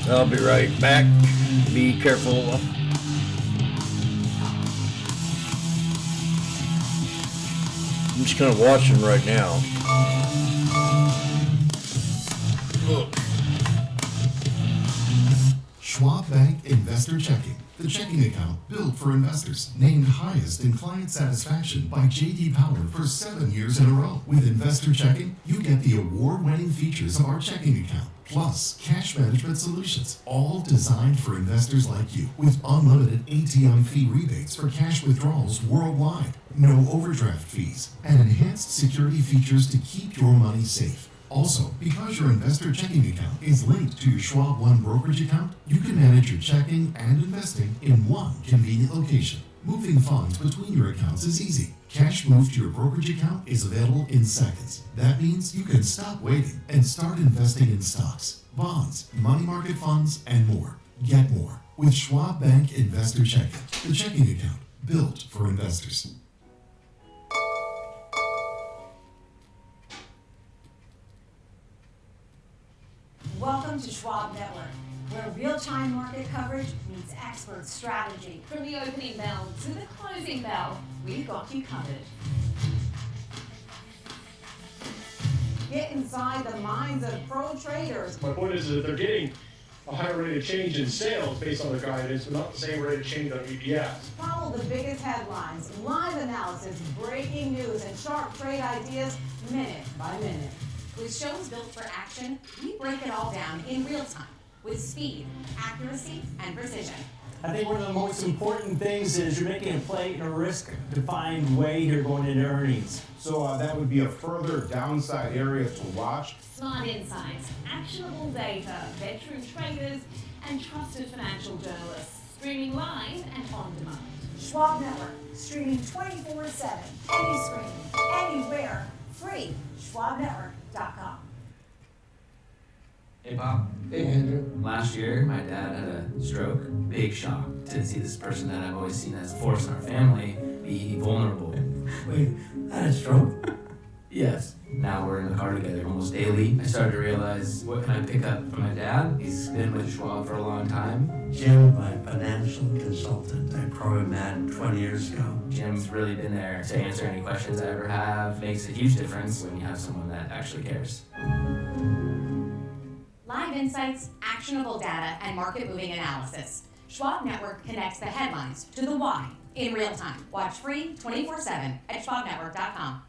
I'll be right back. Be careful. I'm just kind of watching right now. Look.
Schwab Bank Investor Checking, the checking account built for investors, named highest in client satisfaction by J.D. Power for 7 years in a row. With Investor Checking, you get the award-winning features of our checking account, plus cash management solutions, all designed for investors like you, with unlimited ATM fee rebates for cash withdrawals worldwide, no overdraft fees, and enhanced security features to keep your money safe. Also, because your investor checking account is linked to your Schwab One brokerage account, you can manage your checking and investing in one convenient location. Moving funds between your accounts is easy. Cash moved to your brokerage account is available in seconds. That means you can stop waiting and start investing in stocks, bonds, money market funds, and more. Get more with Schwab Bank Investor Checking, the checking account built for investors.
Welcome to Schwab Network, where real-time market coverage meets expert strategy.
From the opening bell to the closing bell, we've got you covered.
Get inside the minds of pro traders.
My point is that they're getting a higher rate of change in sales based on their guidance, but not the same rate of change on EPS.
Follow the biggest headlines, live analysis, breaking news, and sharp trade ideas minute by minute.
With shows built for action, we break it all down in real time with speed, accuracy, and precision.
I think one of the most important things is you're making a play in a risk-defined way here going into earnings.
So that would be a further downside area to watch.
Smart insights, actionable data, veteran traders, and trusted financial journalists. Streaming live and on demand.
Schwab Network, streaming 24/7, any screen, anywhere, free. SchwabNetwork.com.
Hey, Bob.
Hey, Andrew.
Last year, my dad had a stroke. Big shock to see this person that I've always seen as a force in our family be vulnerable.
Wait, had a stroke?
Yes. Now we're in the car together almost daily. I started to realize, what can I pick up from my dad? He's been with Schwab for a long time.
Jim, my financial consultant, I probably met 20 years ago.
Jim's really been there to answer any questions I ever have. Makes a huge difference when you have someone that actually cares.
Live insights, actionable data, and market-moving analysis. Schwab Network connects the headlines to the why in real time. Watch free 24/7 at SchwabNetwork.com.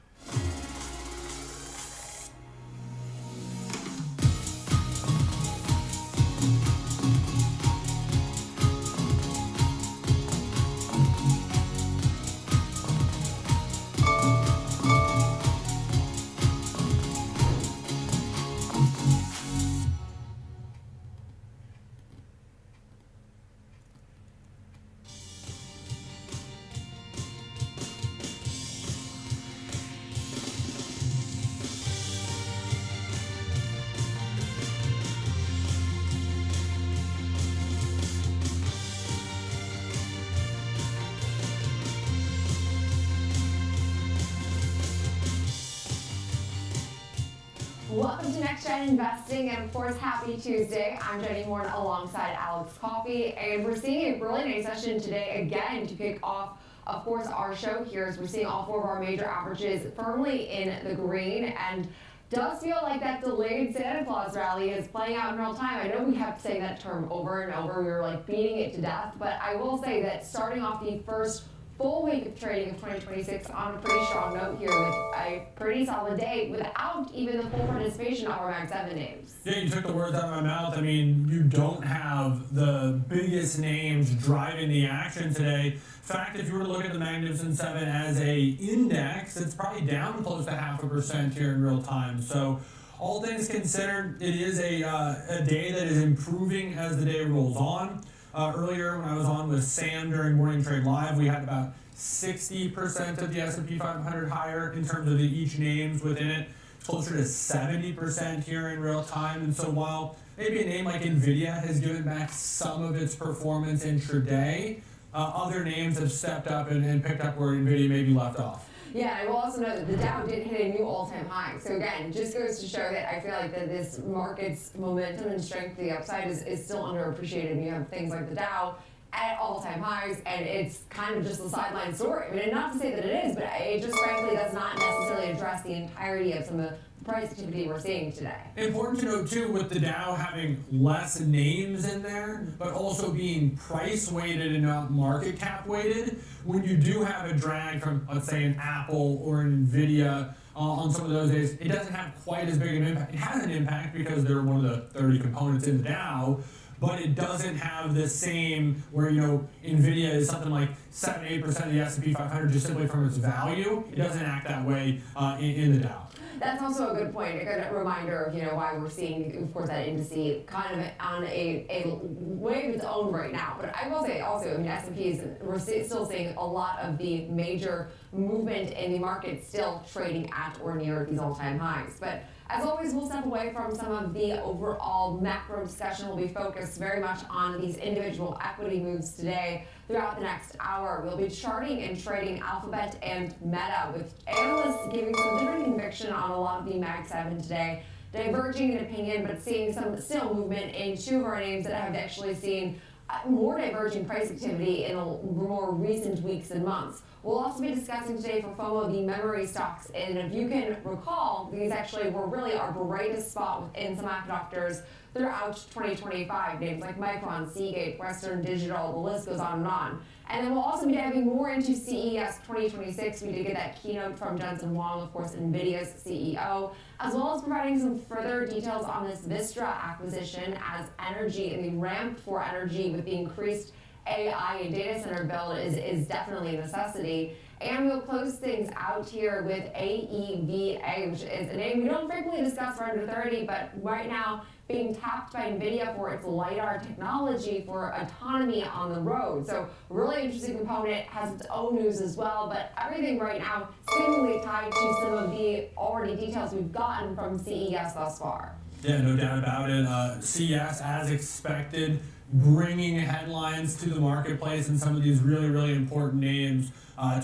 Welcome to Next Gen Investing, and of course, happy Tuesday. I'm Jenny Horn alongside Alex Coffey, and we're seeing a really nice session today again to kick off, of course, our show here as we're seeing all four of our major averages firmly in the green. And does feel like that delayed Santa Claus rally is playing out in real time. I know we kept saying that term over and over. We were like beating it to death, but I will say that starting off the first full week of trading of 2026 on a pretty strong note here with a pretty solid day without even the full participation of our Mag 7 names.
Yeah, you took the words out of my mouth. I mean, you don't have the biggest names driving the action today. In fact, if you were to look at the Magnificent 7 as a index, it's probably down close to 0.5% here in real time. So all things considered, it is a day that is improving as the day rolls on. Earlier when I was on with Sam during Morning Trade Live, we had about 60% of the S&P 500 higher in terms of each names within it. It's closer to 70% here in real time. And so while maybe a name like NVIDIA has given back some of its performance intraday, other names have stepped up and picked up where NVIDIA maybe left off.
Yeah, I will also note that the Dow did hit a new all-time high. So again, it just goes to show that I feel like that this market's momentum and strength to the upside is still underappreciated. You have things like the Dow at all-time highs, and it's kind of just a sideline story. I mean, not to say that it is, but it just frankly does not necessarily address the entirety of some of the price activity we're seeing today.
Important to note too, with the Dow having less names in there, but also being price weighted and not market cap weighted, when you do have a drag from, let's say, an Apple or an NVIDIA on some of those days, it doesn't have quite as big an impact. It has an impact because they're one of the 30 components in the Dow, but it doesn't have the same where, you know, NVIDIA is something like 7-8% of the S&P 500 just simply from its value. It doesn't act that way in the Dow.
That's also a good point, a good reminder of, you know, why we're seeing, of course, that indice kind of on a way of its own right now. But I will say also, I mean, S&P we're still seeing a lot of the major movement in the market still trading at or near these all-time highs. But as always, we'll step away from some of the overall macro discussion. We'll be focused very much on these individual equity moves today. Throughout the next hour, we'll be charting and trading Alphabet and Meta, with analysts giving some different conviction on a lot of the Mag 7 today, diverging in opinion, but seeing some still movement in two of our names that have actually seen more diverging price activity in more recent weeks and months. We'll also be discussing today for FOMO the memory stocks, and if you can recall, these actually were really our brightest spot within semiconductors throughout 2025. Names like Micron, Seagate, Western Digital, the list goes on and on. And then we'll also be diving more into CES 2026. We did get that keynote from Jensen Huang, of course, NVIDIA's CEO, as well as providing some further details on this Vistra acquisition as energy and the ramp for energy with the increased AI and data center build is definitely a necessity. And we'll close things out here with AEVA, which is a name we don't frequently discuss for under 30, but right now being tapped by NVIDIA for its LiDAR technology for autonomy on the road. So really interesting component, has its own news as well, but everything right now seemingly tied to some of the already details we've gotten from CES thus far.
Yeah, no doubt about it. CES, as expected, bringing headlines to the marketplace and some of these really, really important names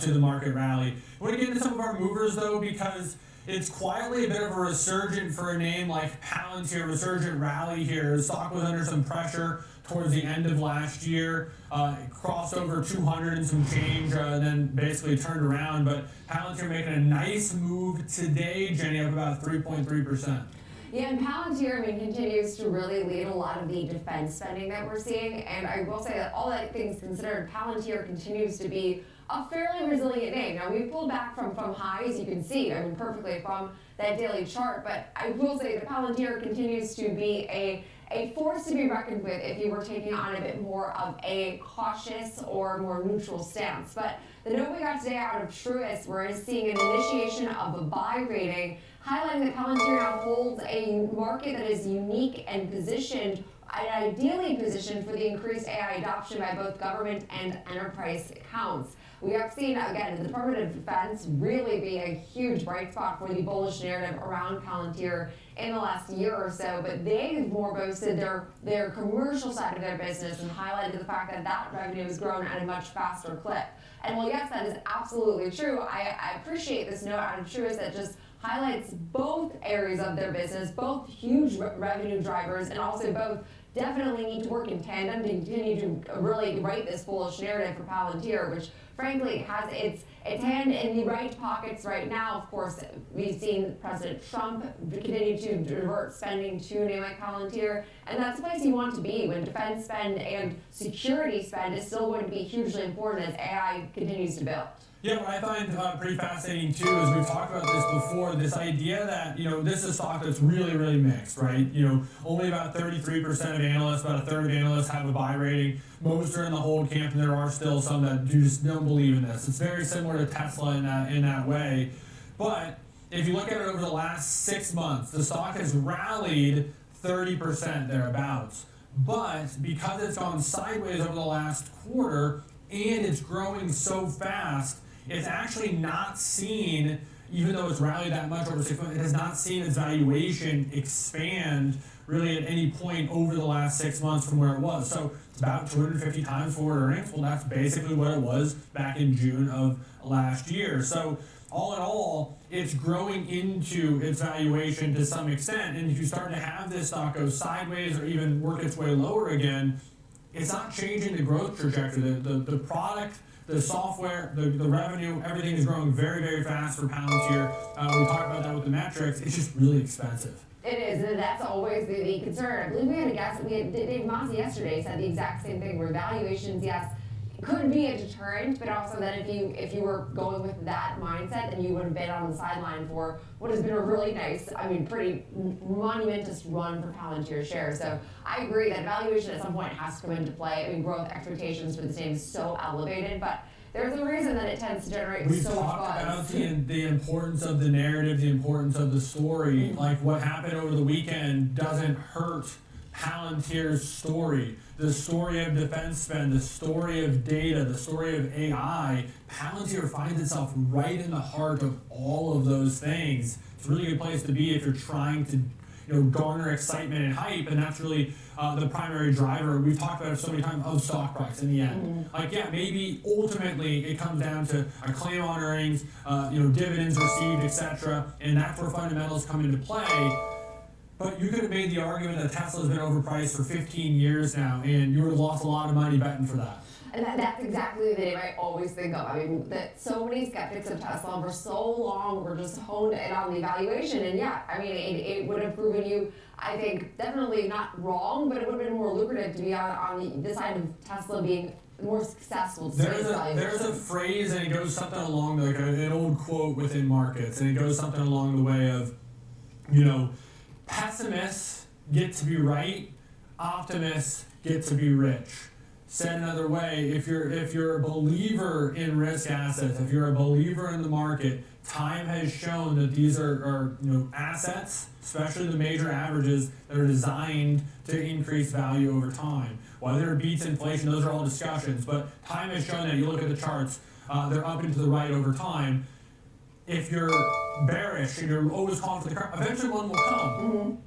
to the market rally. I want to get into some of our movers, though, because it's quietly a bit of a resurgent for a name like Palantir, resurgent rally here. The stock was under some pressure towards the end of last year. It crossed over 200 and some change, and then basically turned around. But Palantir making a nice move today, Jenny, up about 3.3%.
Yeah, and Palantir, I mean, continues to really lead a lot of the defense spending that we're seeing. And I will say that all that things considered, Palantir continues to be a fairly resilient name. Now, we've pulled back from highs, you can see, I mean, perfectly from that daily chart. But I will say that Palantir continues to be a force to be reckoned with if you were taking on a bit more of a cautious or more neutral stance. But the note we got today out of Truist, we're seeing an initiation of a buy rating, highlighting that Palantir now holds a market that is unique and positioned, ideally positioned for the increased AI adoption by both government and enterprise accounts. We have seen, again, the Department of Defense really be a huge bright spot for the bullish narrative around Palantir in the last year or so, but they've more boasted their commercial side of their business and highlighted the fact that that revenue has grown at a much faster clip. And while yes, that is absolutely true, I appreciate this note out of Truist that just highlights both areas of their business, both huge revenue drivers, and also both definitely need to work in tandem to continue to really write this bullish narrative for Palantir, which frankly has its hand in the right pockets right now. Of course, we've seen President Trump continue to divert spending to a name like Palantir, and that's the place you want to be when defense spend and security spend is still going to be hugely important as AI continues to build.
Yeah, what I find pretty fascinating too is we've talked about this before, this idea that, this is a stock that's really, really mixed, right? Only about 33% of analysts, about a third of analysts have a buy rating. Most are in the hold camp, and there are still some that just don't believe in this. It's very similar to Tesla in that way. But if you look at it over the last 6 months, the stock has rallied 30% thereabouts. But because it's gone sideways over the last quarter and it's growing so fast, it's actually not seen, even though it's rallied that much over 6 months, it has not seen its valuation expand really at any point over the last 6 months from where it was. So it's about 250 times forward earnings. Well, that's basically what it was back in June of last year. So all in all, it's growing into its valuation to some extent. And if you start to have this stock go sideways or even work its way lower again, it's not changing the growth trajectory. The product, the software, the revenue, everything is growing very, very fast for Palantir. We talked about that with the metrics. It's just really expensive.
It is, and that's always the concern. I believe we had a guest, Dave Masi yesterday said the exact same thing, where valuations, yes, could be a deterrent, but also that if you were going with that mindset, then you would have been on the sideline for what has been a really nice, pretty monumentous run for Palantir shares. So I agree that valuation at some point has to come into play. Growth expectations for this name is so elevated, but there's a reason that it tends to generate so much buzz.
We've talked about the importance of the narrative, the importance of the story. Like what happened over the weekend doesn't hurt Palantir's story. The story of defense spend, the story of data, the story of AI. Palantir finds itself right in the heart of all of those things. It's a really good place to be if you're trying to garner excitement and hype, and that's really the primary driver. We've talked about it so many times of stock price in the end. Maybe ultimately it comes down to a claim on earnings, dividends received, etc., and that's where fundamentals come into play. But you could have made the argument that Tesla's been overpriced for 15 years now, and you would have lost a lot of money betting for that.
And that's exactly the name I always think of. That so many skeptics of Tesla for so long were just honed in on the valuation. And it would have proven you, I think, definitely not wrong, but it would have been more lucrative to be on the side of Tesla being more successful.
There's a phrase, and it goes something along like an old quote within markets, and it goes something along the way of, pessimists get to be right, optimists get to be rich. Said another way, if you're a believer in risk assets, if you're a believer in the market, time has shown that these are assets, especially the major averages, that are designed to increase value over time. Whether it beats inflation, those are all discussions, but time has shown that. You look at the charts, they're up and to the right over time. If you're bearish and you're always calling for the curve, eventually one will come.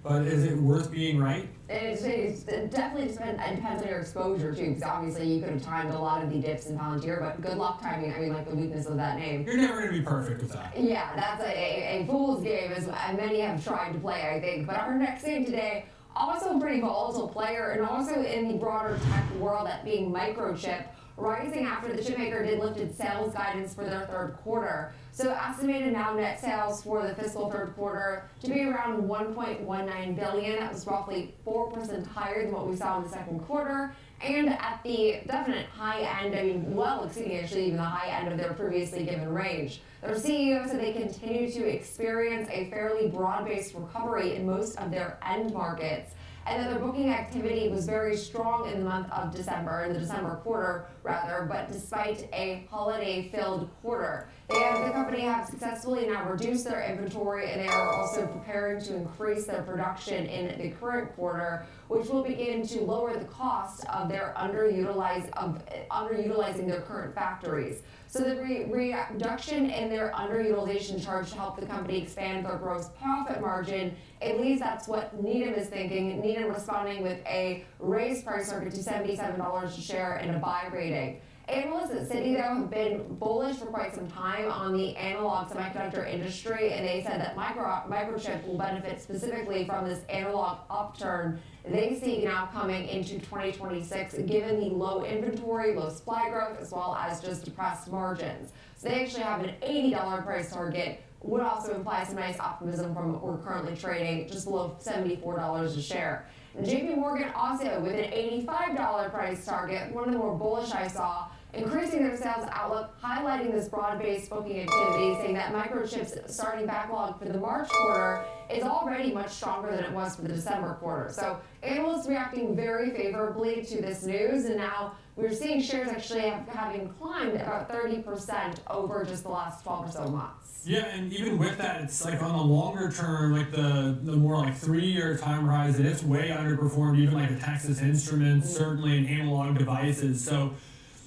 But is it worth being right?
It definitely depends on your exposure too, because obviously you could have timed a lot of the dips in Palantir, but good luck timing. The weakness of that name.
You're never going to be perfect with that.
Yeah, that's a fool's game, as many have tried to play, I think. But our next name today, also a pretty volatile player, and also in the broader tech world, that being Microchip, rising after the chipmaker did lift its sales guidance for their third quarter. So estimated now net sales for the fiscal third quarter to be around $1.19 billion. That was roughly 4% higher than what we saw in the second quarter. And at the definite high end, well exceeding actually even the high end of their previously given range. Their CEO said they continue to experience a fairly broad-based recovery in most of their end markets, and that their booking activity was very strong in the month of December, in the December quarter rather, but despite a holiday-filled quarter. The company have successfully now reduced their inventory, and they are also preparing to increase their production in the current quarter, which will begin to lower the cost of their underutilizing their current factories. So the reduction in their underutilization charge to help the company expand their gross profit margin. At least that's what Needham is thinking. Needham responding with a raised price target to $77 a share and a buy rating. Analysts at Citi, though, have been bullish for quite some time on the analog semiconductor industry, and they said that microchip will benefit specifically from this analog upturn they see now coming into 2026, given the low inventory, low supply growth, as well as just depressed margins. So they actually have an $80 price target, would also imply some nice optimism from what we're currently trading just below $74 a share. And JP Morgan also with an $85 price target, one of the more bullish I saw, increasing their sales outlook, highlighting this broad-based booking activity, saying that microchips starting backlog for the March quarter is already much stronger than it was for the December quarter. So analysts reacting very favorably to this news, and now we're seeing shares actually having climbed about 30% over just the last 12 or so months.
Yeah, and even with that, it's like on the longer term, like the more like 3-year time horizon, it's way underperformed even like the Texas Instruments, certainly in analog devices. So,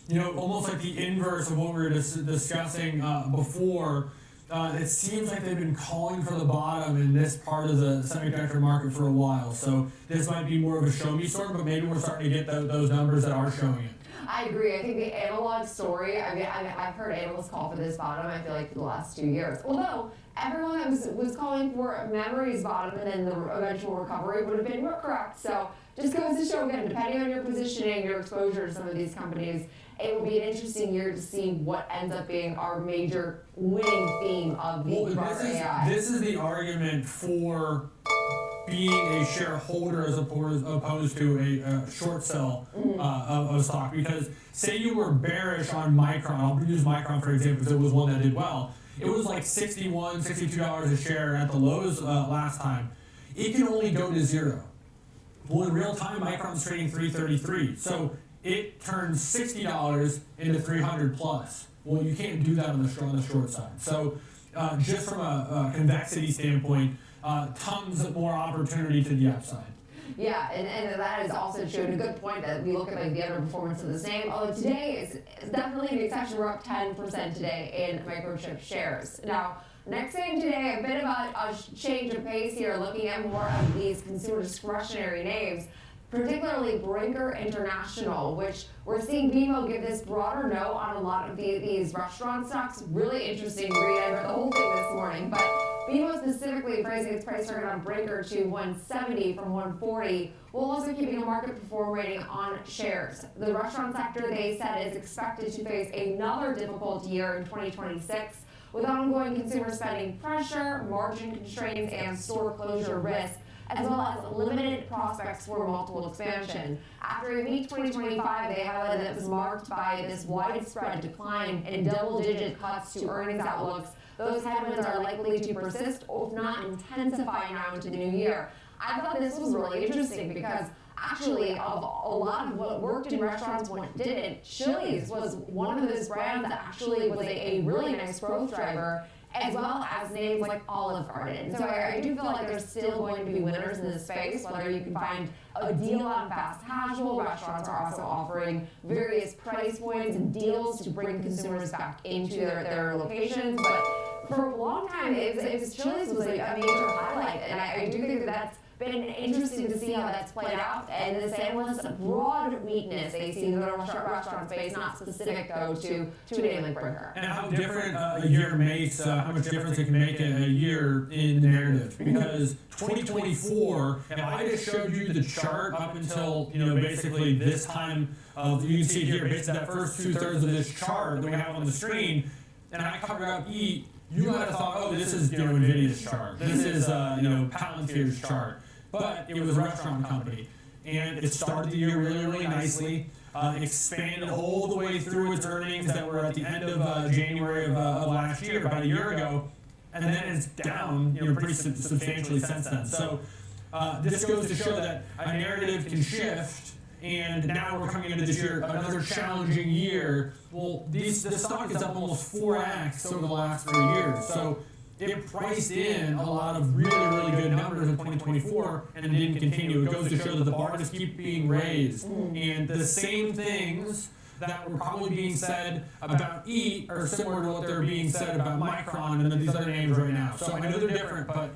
you know, almost like the inverse of what we were discussing before. It seems like they've been calling for the bottom in this part of the semiconductor market for a while. So this might be more of a show me story, but maybe we're starting to get those numbers that are showing it.
I agree. I think the analog story, I mean, I've heard analysts call for this bottom, I feel like, for the last 2 years. Although everyone was calling for memory's bottom and then the eventual recovery would have been correct. So just goes to show, again, depending on your positioning, your exposure to some of these companies, it will be an interesting year to see what ends up being our major winning theme of the broader AI.
This is the argument for being a shareholder as opposed to a short sell of stock. Because say you were bearish on Micron, I'll use Micron for example because it was one that did well. It was like $61, $62 a share at the lows last time. It can only go to zero. Well, in real time, Micron's trading $333. So it turns $60 into 300 plus. Well, you can't do that on the short side. So just from a convexity standpoint, tons more opportunity to the upside.
Yeah, and that is also true. And a good point that we look at like the underperformance of the same. Although today is definitely an exception. We're up 10% today in microchip shares. Now, next thing today, a bit of a change of pace here, looking at more of these consumer discretionary names, particularly Brinker International, which we're seeing BMO give this broader no on a lot of these restaurant stocks. Really interesting to read. I read the whole thing this morning, but BMO specifically raising its price target on Brinker to 170 from 140, while also keeping a market perform rating on shares. The restaurant sector, they said, is expected to face another difficult year in 2026 with ongoing consumer spending pressure, margin constraints, and store closure risk, as well as limited prospects for multiple expansion. After a weak 2025, they highlighted that it was marked by this widespread decline and double-digit cuts to earnings outlooks. Those headwinds are likely to persist, if not intensify now into the new year. I thought this was really interesting because actually, of a lot of what worked in restaurants, what didn't, Chili's was one of those brands that actually was a really nice growth driver, as well as names like Olive Garden. So I do feel like there's still going to be winners in this space, whether you can find a deal on fast casual. Restaurants are also offering various price points and deals to bring consumers back into their locations. But for a long time, Chili's was a major highlight, and I do think that's been interesting to see how that's played out. And this analyst's broad weakness they see in the restaurant space, not specific though to a name like Brinker.
And how different a year makes, how much difference it can make in a year in the narrative. Because 2024, if I just showed you the chart up until, basically this time of, you can see here, basically that first 2/3 of this chart that we have on the screen, and I covered up EAT, you might have thought, oh, this is, NVIDIA's chart. This is, Palantir's chart. But it was a restaurant company. And it started the year really, really nicely, expanded all the way through its earnings that were at the end of January of last year, about a year ago. And then it's down, pretty substantially since then. So this goes to show that a narrative can shift. And now we're coming into this year, another challenging year. Well, the stock is up almost 4x over the last 3 years. So it priced in a lot of really, really good numbers in 2024, and it didn't continue. It goes to show that the bar just keeps being raised. And the same things that were probably being said about EAT are similar to what they're being said about Micron and these other names right now. So I know they're different, but,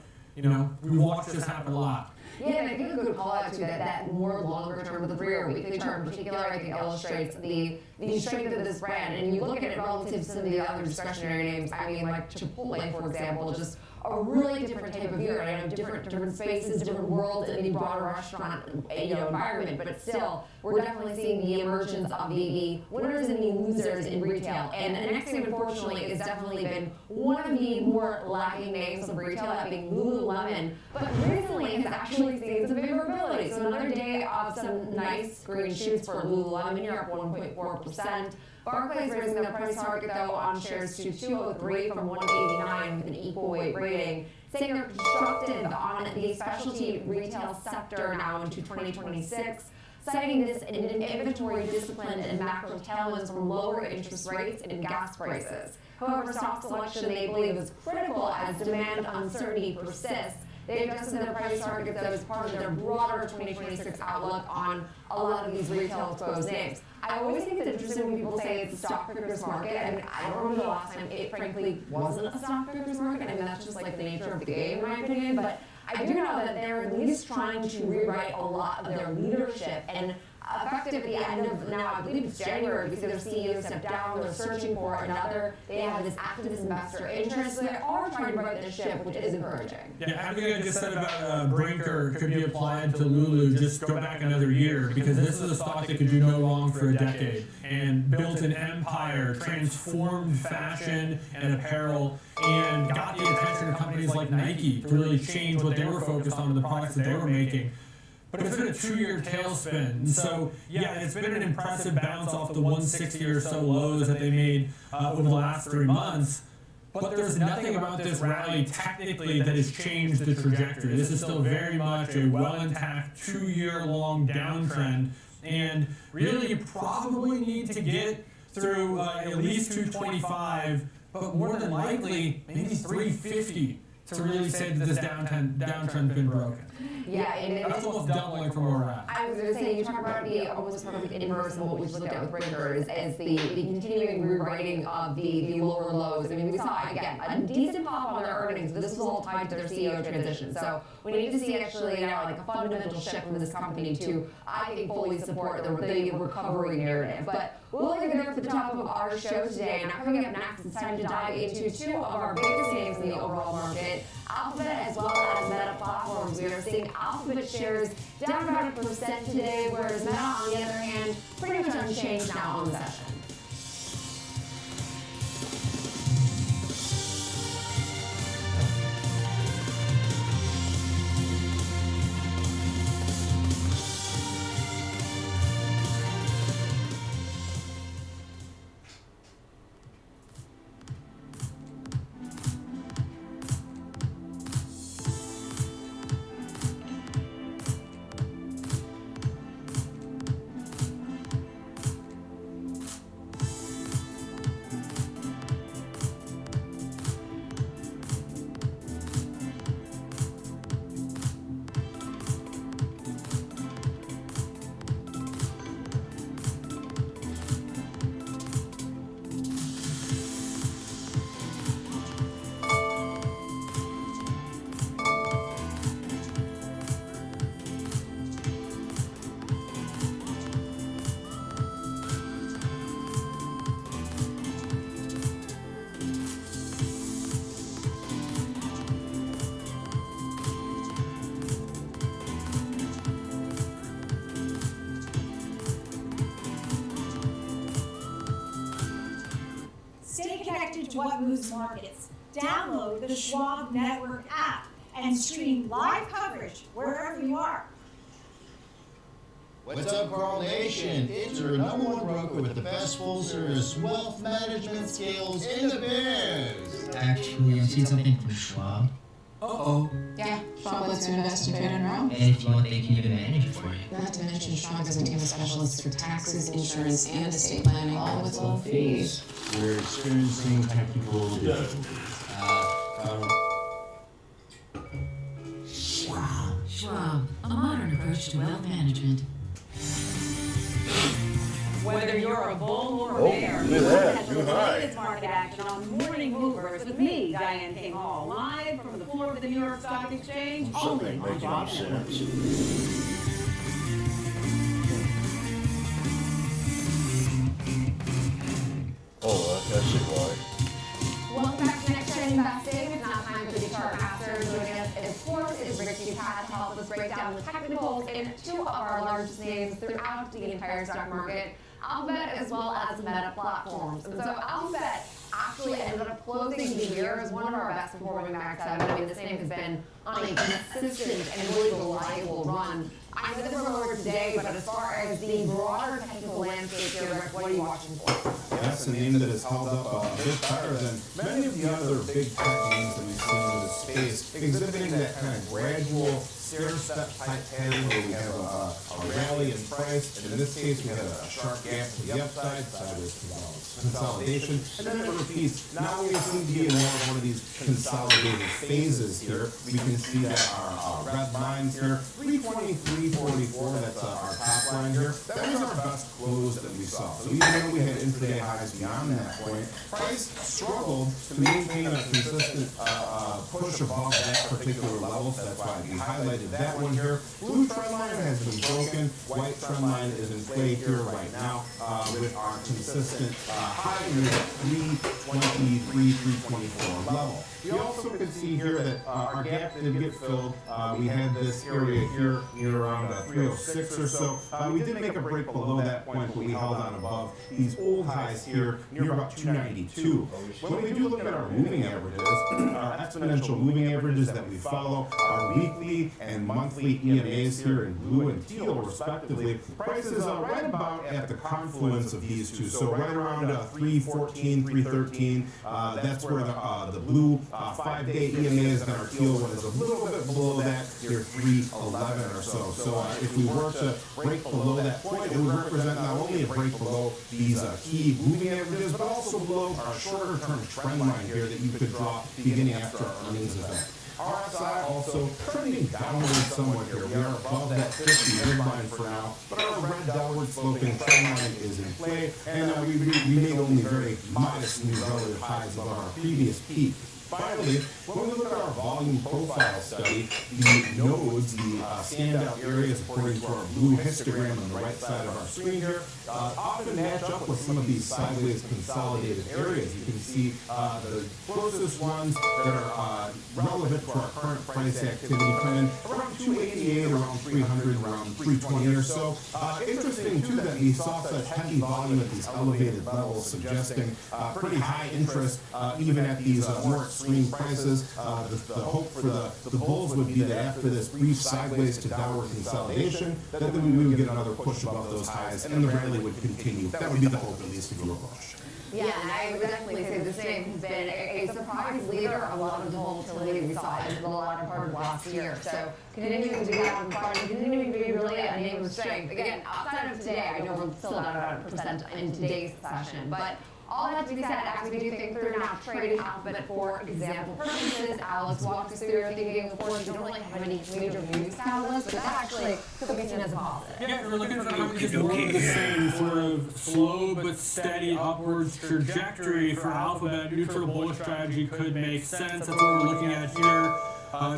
we watch this happen a lot.
Yeah, and I think a good call out to that more longer term, the 3 or weekly term in particular, I think illustrates the strength of this brand. And you look at it relative to some of the other discretionary names. I mean, like Chipotle, for example, just a really different type of beer. I know different spaces, different worlds in the broader restaurant, environment, but still, we're definitely seeing the emergence of the winners and the losers in retail. And the next thing, unfortunately, has definitely been one of the more lagging names of retail, that being Lululemon. But recently has actually seen some favorability. So another day of some nice green shoots for Lululemon here, up 1.4%. Barclays raising their price target, though, on shares to 203 from 189 with an equal weight rating, saying they're constructive on the specialty retail sector now into 2026, citing this inventory discipline and macro tailwinds from lower interest rates and gas prices. However, stock selection they believe is critical as demand uncertainty persists. They adjusted their price targets as part of their broader 2026 outlook on a lot of these retail exposed names. I always think it's interesting when people say it's a stock picker's market. I mean, I don't remember the last time it frankly wasn't a stock picker's market. I mean, that's just like the nature of the game, in my opinion. But I do know that they're at least trying to rewrite a lot of their leadership. And effective at the end of now, I believe it's January, because their CEO stepped down, they're searching for another. They have this activist investor interest. So they are trying to right the ship, which is encouraging.
Yeah, everything I just said about Brinker could be applied to Lulu. Just go back another year, because this is a stock that could do no wrong for a decade and built an empire, transformed fashion and apparel, and got the attention of companies like Nike to really change what they were focused on, the products that they were making. But it's been a 2-year tailspin. And so, yeah, it's been an impressive bounce off the 160 or so lows that they made over the last 3 months. But there's nothing about this rally technically that has changed the trajectory. This is still very much a well-intact 2-year-long downtrend. And really, you probably need to get through at least 225, but more than likely, maybe 350 to really say that this downtrend's been broken.
Yeah, and
that's almost doubling from where we're at.
I was going to say, you talk about the almost perfect inverse of what we just looked at with Brinker as the continuing rewriting of the lower lows. I mean, we saw, again, a decent pop on their earnings, but this was all tied to their CEO transition. So we need to see actually now like a fundamental shift from this company to, I think, fully support the recovery narrative. But we'll leave it there for the top of our show today. Now coming up next, it's time to dive into 2 of our biggest names in the overall market, Alphabet as well as Meta Platforms. We are seeing Alphabet shares down about 1% today, whereas Meta, on the other hand, pretty much unchanged now on the session.
Stay connected to what moves markets. Download the Schwab Network app and stream live coverage wherever you are.
What's up, Carl Nation? It's your #1 broker with the best full-service wealth management skills in the biz.
Actually, I see something from Schwab.
Uh-oh. Yeah, Schwab lets you invest and trade on your own.
And if you want, they can even manage it for you.
Not to mention, Schwab has a team of specialists for taxes, insurance, and estate planning, all with low fees.
We're experiencing technical difficulties.
Schwab, a modern approach to wealth management.
Whether you're a bull or a
Oh,
bear,
look at that,
the
too high.
latest market action on Morning Movers with me, Diane King Hall, live from the floor of the New York Stock Exchange, only
Something
on
making
Bob
sense. Oh, I see why.
Welcome back to Next Gen Investing. It's now time for the chart master. Joining us, of course, is Rick Ducat to help us break down the technicals in two of our largest names throughout the entire stock market, Alphabet as well as Meta platforms. And so Alphabet actually ended up closing the year as one of our best performing Mac 7. I mean, this name has been on a consistent and really reliable run. I know this is over today, but as far as the broader technical landscape here, Rick, what are you watching for?
That's a name that has held up a bit better than many of the other big tech names that we've seen in the space, exhibiting that kind of gradual stair-step type pattern where we have a rally in price, and in this case we have a sharp gap to the upside, sideways consolidation, and then it repeats. Now we seem to be in one of these consolidated phases here. We can see that our red lines here, 323.44, that's our top line here. That was our best close that we saw. So even though we had intraday highs beyond that point, price struggled to maintain a consistent push above that particular level. So that's why we highlighted that one here. Blue trend line has been broken. White trend line is in play here right now with our consistent high near the 323, 324 level. We also could see here that our gap did get filled. We had this area here near around 306 or so. We did make a break below that point, but we held on above these old highs here near about 292. When we do look at our moving averages, our exponential moving averages that we follow, our weekly and monthly EMAs here in blue and teal respectively, price is right about at the confluence of these two. So right around 314, 313, that's where the blue 5-day EMAs and our teal one is a little bit below that, near 311 or so. So if we were to break below that point, it would represent not only a break below these key moving averages, but also below our shorter term trend line here that you could draw beginning after our earnings event. RSI also trending downward somewhat here. We are above that 50 midline for now, but our red downward sloping trend line is in play, and we made only very modest new relative highs above our previous peak. Finally, when we look at our volume profile study, the nodes, the standout areas according to our blue histogram on the right side of our screen here, often match up with some of these sideways consolidated areas. You can see the closest ones that are relevant to our current price activity come in around 288, around 300, around 320 or so. Interesting too that we saw such heavy volume at these elevated levels, suggesting pretty high interest even at these more extreme prices. The hope for the bulls would be that after this brief sideways to downward consolidation, that then we would get another push above those highs and the rally would continue. That would be the hope, at least, if you were bullish.
Yeah, and I would definitely say this name has been a surprise leader of a lot of the volatility we saw in the latter part of last year. So continuing to get out in front, continuing to be really a name of strength. Again, outside of today, I know we're still down about 1% in today's session, but all that to be said, as we do think through now trading Alphabet for example purposes, Alex walked us through your thinking. Of course, you don't really have any major news catalysts, but that actually could be seen as a positive.
Yeah, we're looking for just more of the same sort of slow but steady upwards trajectory for Alphabet. Neutral bullish strategy could make sense. That's what we're looking at here.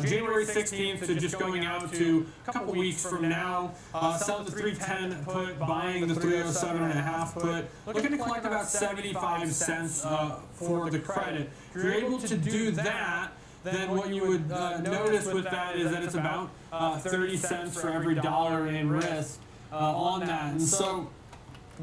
January 16th, so just going out to a couple weeks from now, sell the 310 put, buying the 307.5 put, looking to collect about 75 cents for the credit. If you're able to do that, then what you would notice with that is that it's about 30 cents for every dollar in risk on that. And so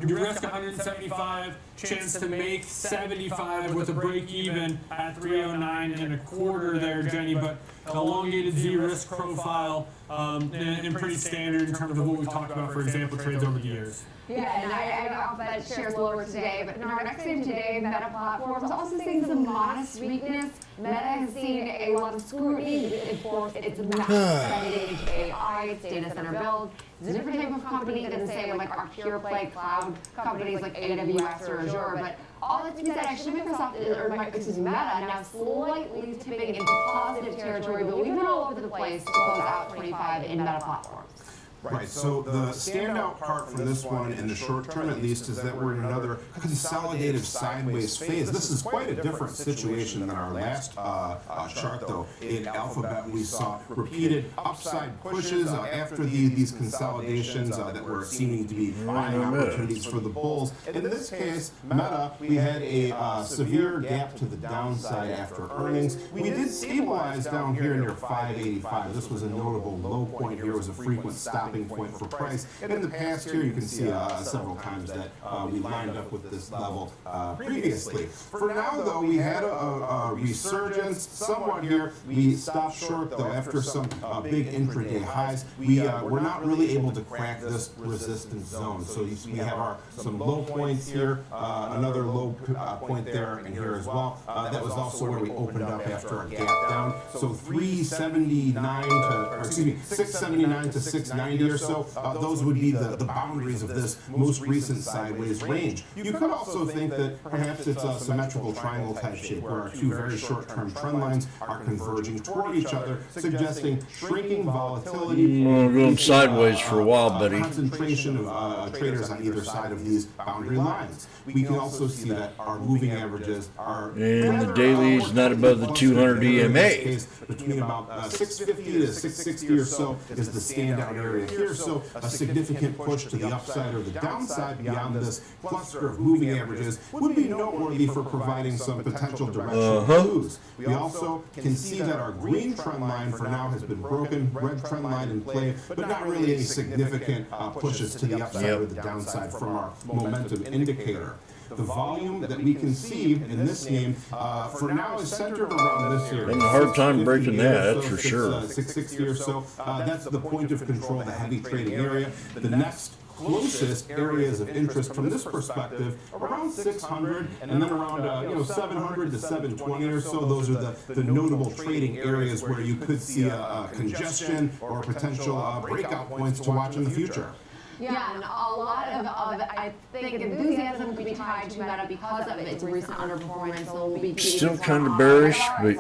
you risk 175, chance to make 75 with a break even at 309.25 there, Jenny, but elongated Z-risk profile and pretty standard in terms of what we've talked about, for example, trades over the years.
Yeah, and I know Alphabet shares lower today, but in our next name today, Meta Platforms also seeing some modest weakness. Meta has seen a lot of scrutiny for its massive AI, its data center build. It's a different type of company than, say, like our pure play cloud companies like AWS or Azure, but all that to be said, actually Meta now slightly tipping into positive territory, but we've been all over the place to close out 25 in Meta Platforms.
Right, so the standout part from this one, in the short term at least, is that we're in another consolidative sideways phase. This is quite a different situation than our last chart, though. In Alphabet, we saw repeated upside pushes after these consolidations that were seeming to be buying opportunities for the bulls. In this case, Meta, we had a severe gap to the downside after earnings. We did stabilize down here near 585. This was a notable low point here. It was a frequent stopping point for price. And in the past here, you can see several times that we lined up with this level previously. For now, though, we had a resurgence somewhat here. We stopped short, though, after some big intraday highs. We're not really able to crack this resistance zone. So we have some low points here, another low point there and here as well. That was also where we opened up after a gap down. So 679 to 690 or so, those would be the boundaries of this most recent sideways range. You could also think that perhaps it's a symmetrical triangle type shape where our two very short-term trend lines are converging toward each other, suggesting shrinking volatility.
Well, we're going sideways for a while, buddy.
Concentration of traders on either side of these boundary lines. We can also see that our moving averages are
and the daily is not above the 200 EMA.
Between about 650 to 660 or so is the standout area here. So a significant push to the upside or the downside beyond this cluster of moving averages would be noteworthy for providing some potential directional clues. We also can see that our green trend line for now has been broken, red trend line in play, but not really any significant pushes to the upside or the downside from our momentum indicator. The volume that we can see in this game for now is centered around this area.
Having a hard time breaking that, that's for sure.
660 or so. That's the point of control, the heavy trading area. The next closest areas of interest from this perspective, around 600 and then around 700 to 720 or so. Those are the notable trading areas where you could see a congestion or potential breakout points to watch in the future.
Yeah, and a lot of I think enthusiasm could be tied to Meta because of its recent underperformance. So we'll be
still kind of bearish, but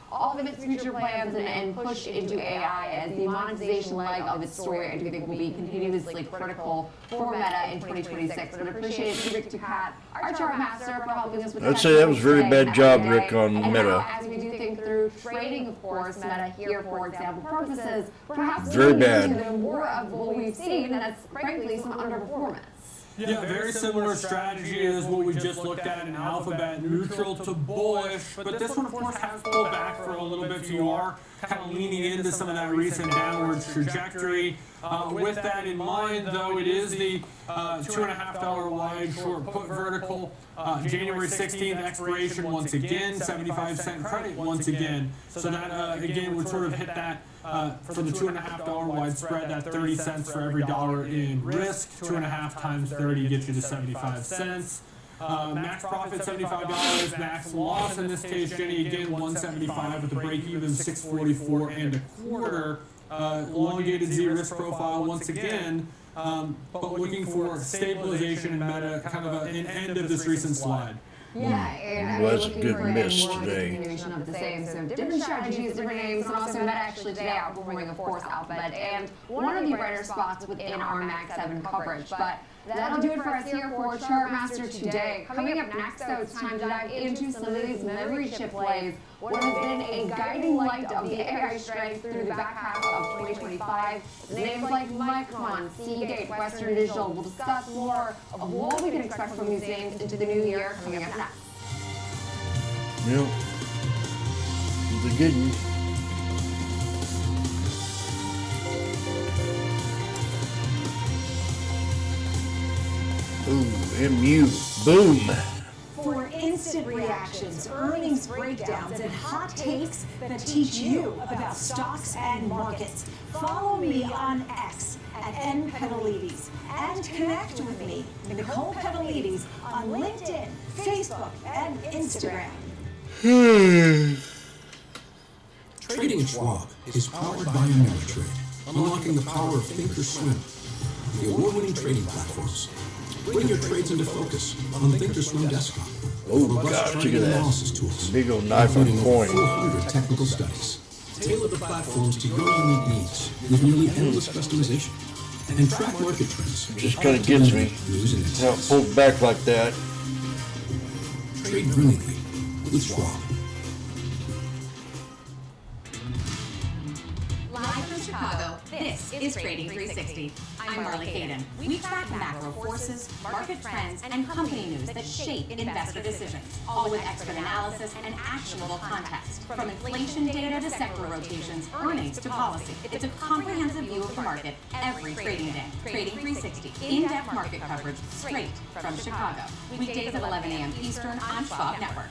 all of its future plans and push into AI as the monetization leg of its story, I do think will be continuously critical for Meta in 2026. But I appreciate Rick Ducat, our chart master, for helping us with that.
I'd say that was a very bad job, Rick, on Meta.
As we do think through trading, of course, Meta here, for example, purposes, perhaps
very bad.
More of what we've seen, and that's frankly some underperformance.
Yeah, very similar strategy as what we just looked at in Alphabet, neutral to bullish, but this one, of course, has pulled back for a little bit, so you are kind of leaning into some of that recent downward trajectory. With that in mind, though, it is the $2.50 wide short put vertical. January 16th expiration once again, 75-cent credit once again. So that, again, would sort of hit that for the $2.50 wide spread, that 30 cents for every dollar in risk. 2.5 times 30 gets you to 75 cents. Max profit $75, max loss in this case, Jenny, again, 175 with the break even 644 and a quarter. Elongated Z-risk profile once again, but looking for stabilization in Meta, kind of an end of this recent slide.
Yeah, and
was a good miss today.
Continuation of the same, so different strategies, different names, and also Meta actually today outperforming, of course, Alphabet, and one of the brighter spots within our Max 7 coverage. But that'll do it for us here for Chartmaster today. Coming up next, though, it's time to dive into some of these memory chip plays. What has been a guiding light of the AI strength through the back half of 2025. Names like Micron, Seagate, Western Digital. We'll discuss more of what we can expect from these names into the new year coming up next.
Yep. The good one. Ooh, MU. Boom.
For instant reactions, earnings breakdowns, and hot takes that teach you about stocks and markets, follow me on X at npedalides and connect with me, Nicole Pedalides, on LinkedIn, Facebook, and Instagram.
Trading at Schwab is powered by Ameritrade, unlocking the power of Thinkorswim, the award-winning trading platforms. Bring your trades into focus on Thinkorswim desktop.
Oh gosh, look at that.
Tools,
big old knife on coin.
400 technical studies. Tailor the platforms to your unique needs with nearly endless customization. and track market trends.
Just kind of gets me. How it pulled back like that.
Trade brilliantly with Schwab.
Live from Chicago, this is Trading 360. I'm Marley Caden. We track macro forces, market trends, and company news that shape investor decisions, all with expert analysis and actionable context. From inflation data to sector rotations, earnings to policy, it's a comprehensive view of the market every trading day. Trading 360, in-depth market coverage straight from Chicago. Weekdays at 11 a.m. Eastern on Schwab Network.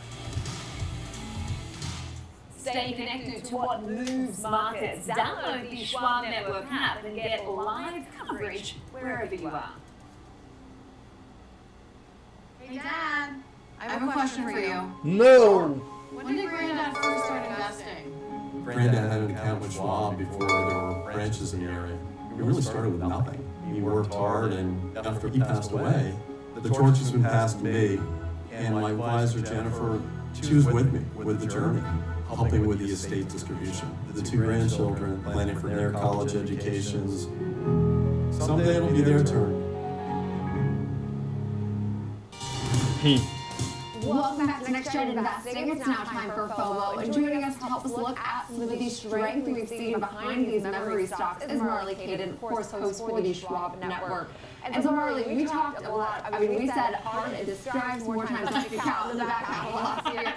Stay connected to what moves markets. Download the Schwab Network app and get live coverage wherever you are.
Hey, Dad, I have a question for you.
No.
When did Granddad first start investing?
Granddad had an account with Schwab before there were branches in the area. We really started with nothing. He worked hard, and after he passed away, the torch has been passed to me, and my advisor, Jennifer, she was with me with the journey, helping with the estate distribution. The two grandchildren, planning for their college educations. Someday it'll be their turn.
Welcome back to Next Gen Investing. It's now time for FOMO, and joining us to help us look at some of the strength we've seen behind these memory stocks is Marley Caden, of course, host for the Schwab Network. And so, Marley, we talked a lot. I mean, we said hard and describes more times than you count in the back half of last year.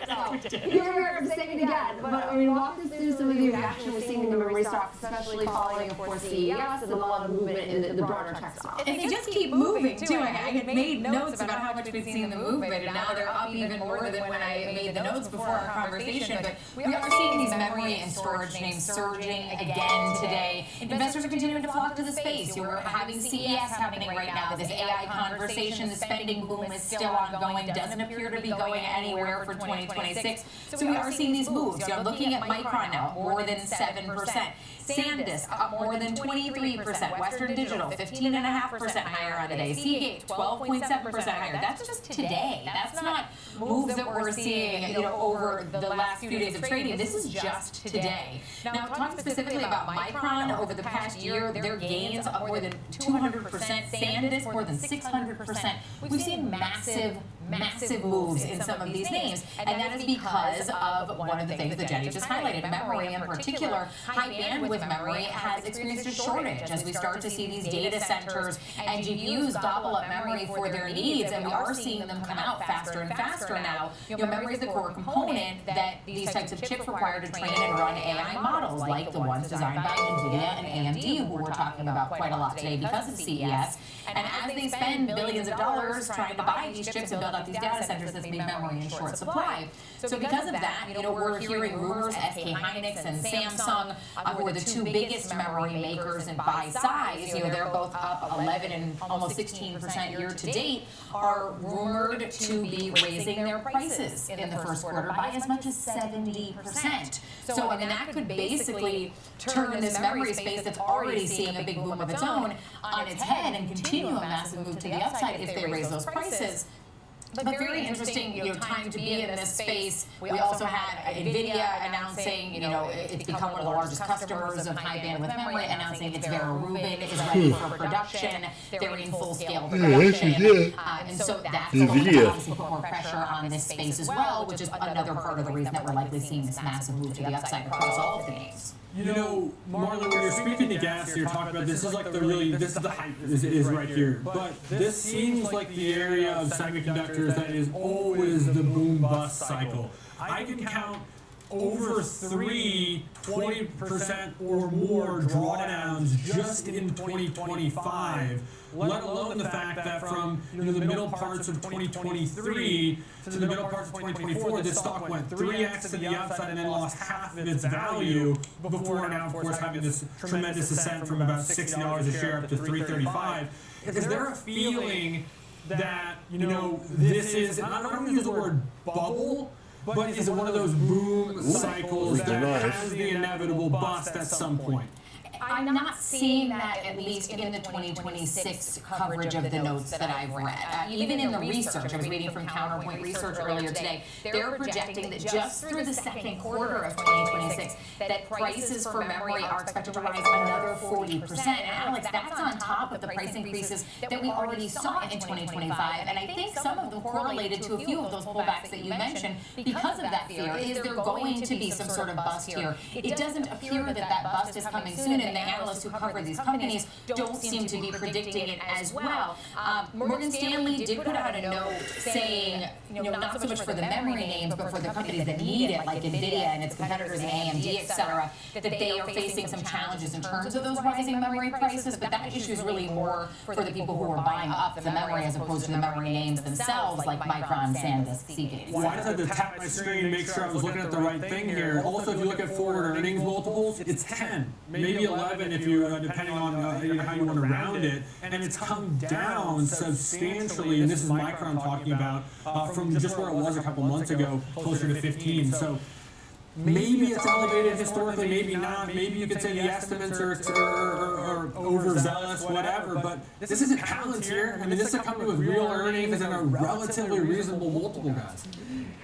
So here we are saying it again. But I mean, walk us through some of the reaction we're seeing in the memory stocks, especially following, of course, CES and a lot of movement in the broader tech stocks.
And they just keep moving too. I had made notes about how much we've seen the movement, and now they're up even more than when I made the notes before our conversation. But we are seeing these memory and storage names surging again today. Investors are continuing to flock to the space. You're having CES happening right now. This AI conversation, the spending boom is still ongoing, doesn't appear to be going anywhere for 2026. So we are seeing these moves. You're looking at Micron now, more than 7%. SanDisk up more than 23%. Western Digital 15.5% higher on today. Seagate 12.7% higher. That's just today. That's not moves that we're seeing, over the last few days of trading. This is just today. Now, talking specifically about Micron over the past year, their gains up more than 200%. SanDisk more than 600%. We've seen massive moves in some of these names, and that is because of one of the things that Jenny just highlighted. Memory in particular, high bandwidth memory has experienced a shortage as we start to see these data centers and GPUs gobble up memory for their needs, and we are seeing them come out faster and faster now. Memory is the core component that these types of chips require to train and run AI models, like the ones designed by NVIDIA and AMD, who we're talking about quite a lot today because of CES. And as they spend billions of dollars trying to buy these chips and build up these data centers, that's made memory in short supply. So because of that, we're hearing rumors SK Hynix and Samsung, who are the two biggest memory makers and by size, they're both up 11 and almost 16% year to date, are rumored to be raising their prices in the first quarter by as much as 70%. So that could basically turn this memory space that's already seeing a big boom of its own on its head and continue a massive move to the upside if they raise those prices. But very interesting, time to be in this space. We also had NVIDIA announcing, it's become one of the largest customers of high bandwidth memory, announcing its Vera Rubin is ready for production. They're in full scale production. And so that's going to obviously put more pressure on this space as well, which is another part of the reason that we're likely seeing this massive move to the upside across all of the names.
Marlon, when you're speaking to gas, you're talking about this is like this is the hype is right here. But this seems like the area of semiconductors that is always the boom bust cycle. I can count over 20% or more drawdowns just in 2025, let alone the fact that from the middle parts of 2023 to the middle parts of 2024, this stock went 3x to the upside and then lost half of its value before now, of course, having this tremendous ascent from about $60 a share up to $335. Is there a feeling that, this is, and I don't want to use the word bubble, but is it one of those boom cycles that has the inevitable bust at some point?
I'm not seeing that, at least in the 2026 coverage of the notes that I've read. Even in the research, I was reading from Counterpoint Research earlier today, they're projecting that just through the second quarter of 2026, that prices for memory are expected to rise another 40%. And Alex, that's on top of the price increases that we already saw in 2025. And I think some of them correlated to a few of those pullbacks that you mentioned because of that fear. Is there going to be some sort of bust here? It doesn't appear that that bust is coming soon, and the analysts who cover these companies don't seem to be predicting it as well. Morgan Stanley did put out a note saying, not so much for the memory names, but for the companies that need it, like NVIDIA and its competitors and AMD, et cetera, that they are facing some challenges in terms of those rising memory prices, but that issue is really more for the people who are buying up the memory as opposed to the memory names themselves, like Micron, SanDisk, Seagate.
Well, I just had to tap my screen to make sure I was looking at the right thing here. Also, if you look at forward earnings multiples, it's 10, maybe 11 if you, depending on how you want to round it, and it's come down substantially, and this is Micron talking about, from just where it was a couple months ago, closer to 15. So maybe it's elevated historically, maybe not. Maybe you could say the estimates are overzealous, whatever. But this isn't Palantir. I mean, this is a company with real earnings and a relatively reasonable multiple, guys.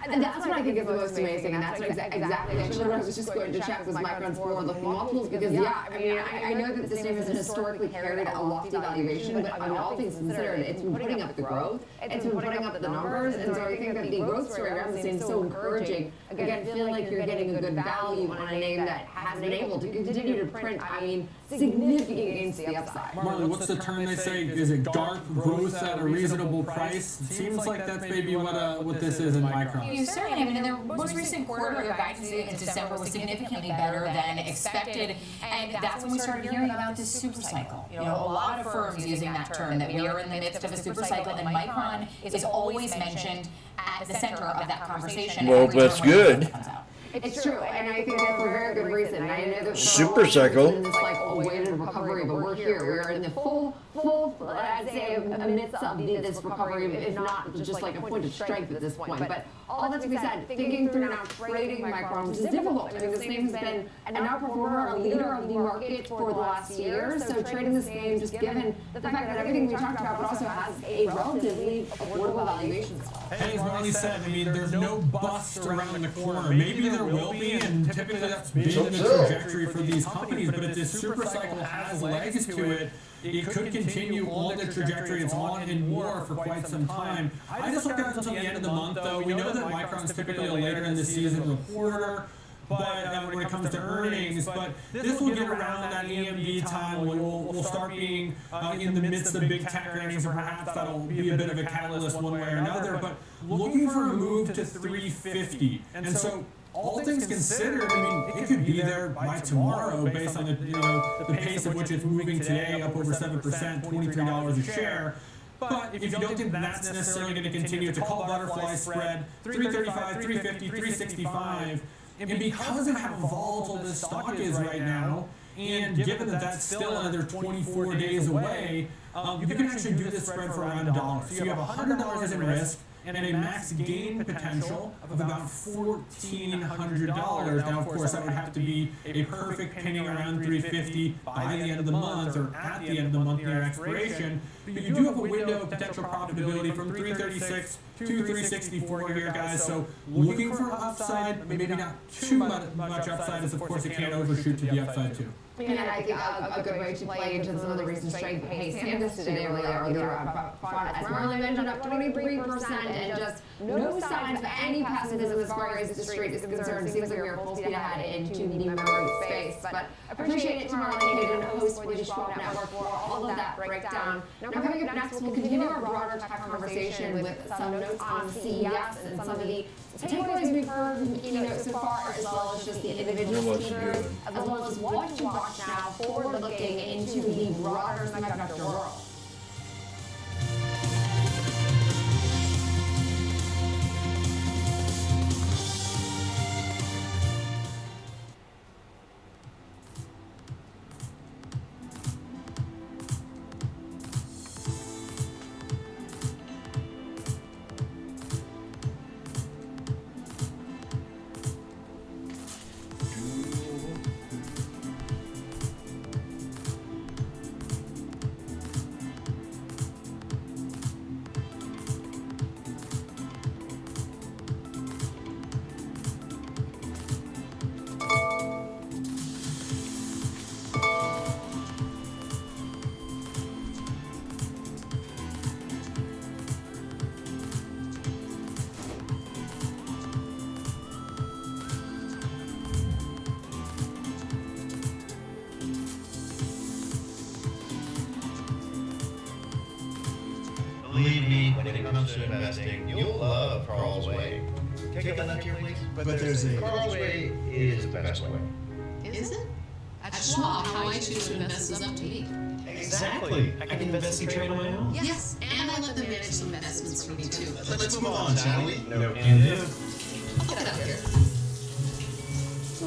And that's what I think is the most amazing, and that's what exactly actually what I was just going to check was Micron's forward-looking multiples, because I know that this name hasn't historically carried a lofty valuation, but on all things considered, it's been putting up the growth, it's been putting up the numbers, and so I think that the growth story around this name is so encouraging. Again, feeling like you're getting a good value on a name that has been able to continue to print, significant gains to the upside.
Marley, what's the term they say? Is it dark growth at a reasonable price? It seems like that's maybe what this is in Micron.
Certainly, in their most recent quarter, their guidance in December was significantly better than expected, and that's when we started hearing about this super cycle. A lot of firms using that term, that we are in the midst of a super cycle, and Micron is always mentioned at the center of that conversation.
Well, that's good.
It's true, and I think that's for a very good reason. And I know that
super cycle.
In this weighted recovery, but we're here. We're in the full, I'd say, amidst of this recovery, if not just like a point of strength at this point. But all that to be said, thinking through now trading Micron, which is difficult. This name's been an outperformer, a leader of the market for the last year. So trading this game, just given the fact that everything we talked about, but also has a relatively affordable valuation.
As Marley said, there's no bust around the corner. Maybe there will be, and typically that's been the trajectory for these companies, but if this super cycle has legs to it, it could continue on the trajectory it's on and more for quite some time. I just look at it until the end of the month, though. We know that Micron's typically a later in the season reporter, but when it comes to earnings, but this will get around that AMD time when we'll start being in the midst of big tech earnings, and perhaps that'll be a bit of a catalyst one way or another, but looking for a move to 350. And so all things considered, it could be there by tomorrow based on the pace at which it's moving today, up over 7%, $23 a share. But if you don't think that's necessarily going to continue, it's a call butterfly spread, 335, 350, 365. And because of how volatile this stock is right now, and given that that's still another 24 days away, you can actually do this spread for around $1. So you have $100 in risk and a max gain potential of about $1,400. Now, of course, that would have to be a perfect pinning around 350 by the end of the month or at the end of the month near expiration. But you do have a window of potential profitability from 336 to 364 here, guys. So looking for upside, maybe not too much upside, as of course it can't overshoot to the upside too.
And I think a good way to play into some of the recent strength. Hey, SanDisk today earlier as Marley mentioned, up 23%, and just no signs of any pessimism as far as the street is concerned. It seems like we are full speed ahead into the memory space. But appreciate it to Marley Hayden, host for the Schwab Network, for all of that breakdown. Now coming up next, we'll continue our broader tech conversation with some notes on CES and some of the takeaways we've heard from the keynote so far, as well as just the individual speakers, as well as what to watch now forward-looking into the broader semiconductor world.
Believe me, when it comes to investing, you'll love Carl's Way. Take a left here, please.
But there's a...
Carl's Way is the best way.
Is it? At Schwab, how I choose to invest is up to me.
Exactly. I can invest and trade on my own.
Yes, and I let them manage some investments for me too.
Let's move on, shall we?
No can do.
I'll get up here.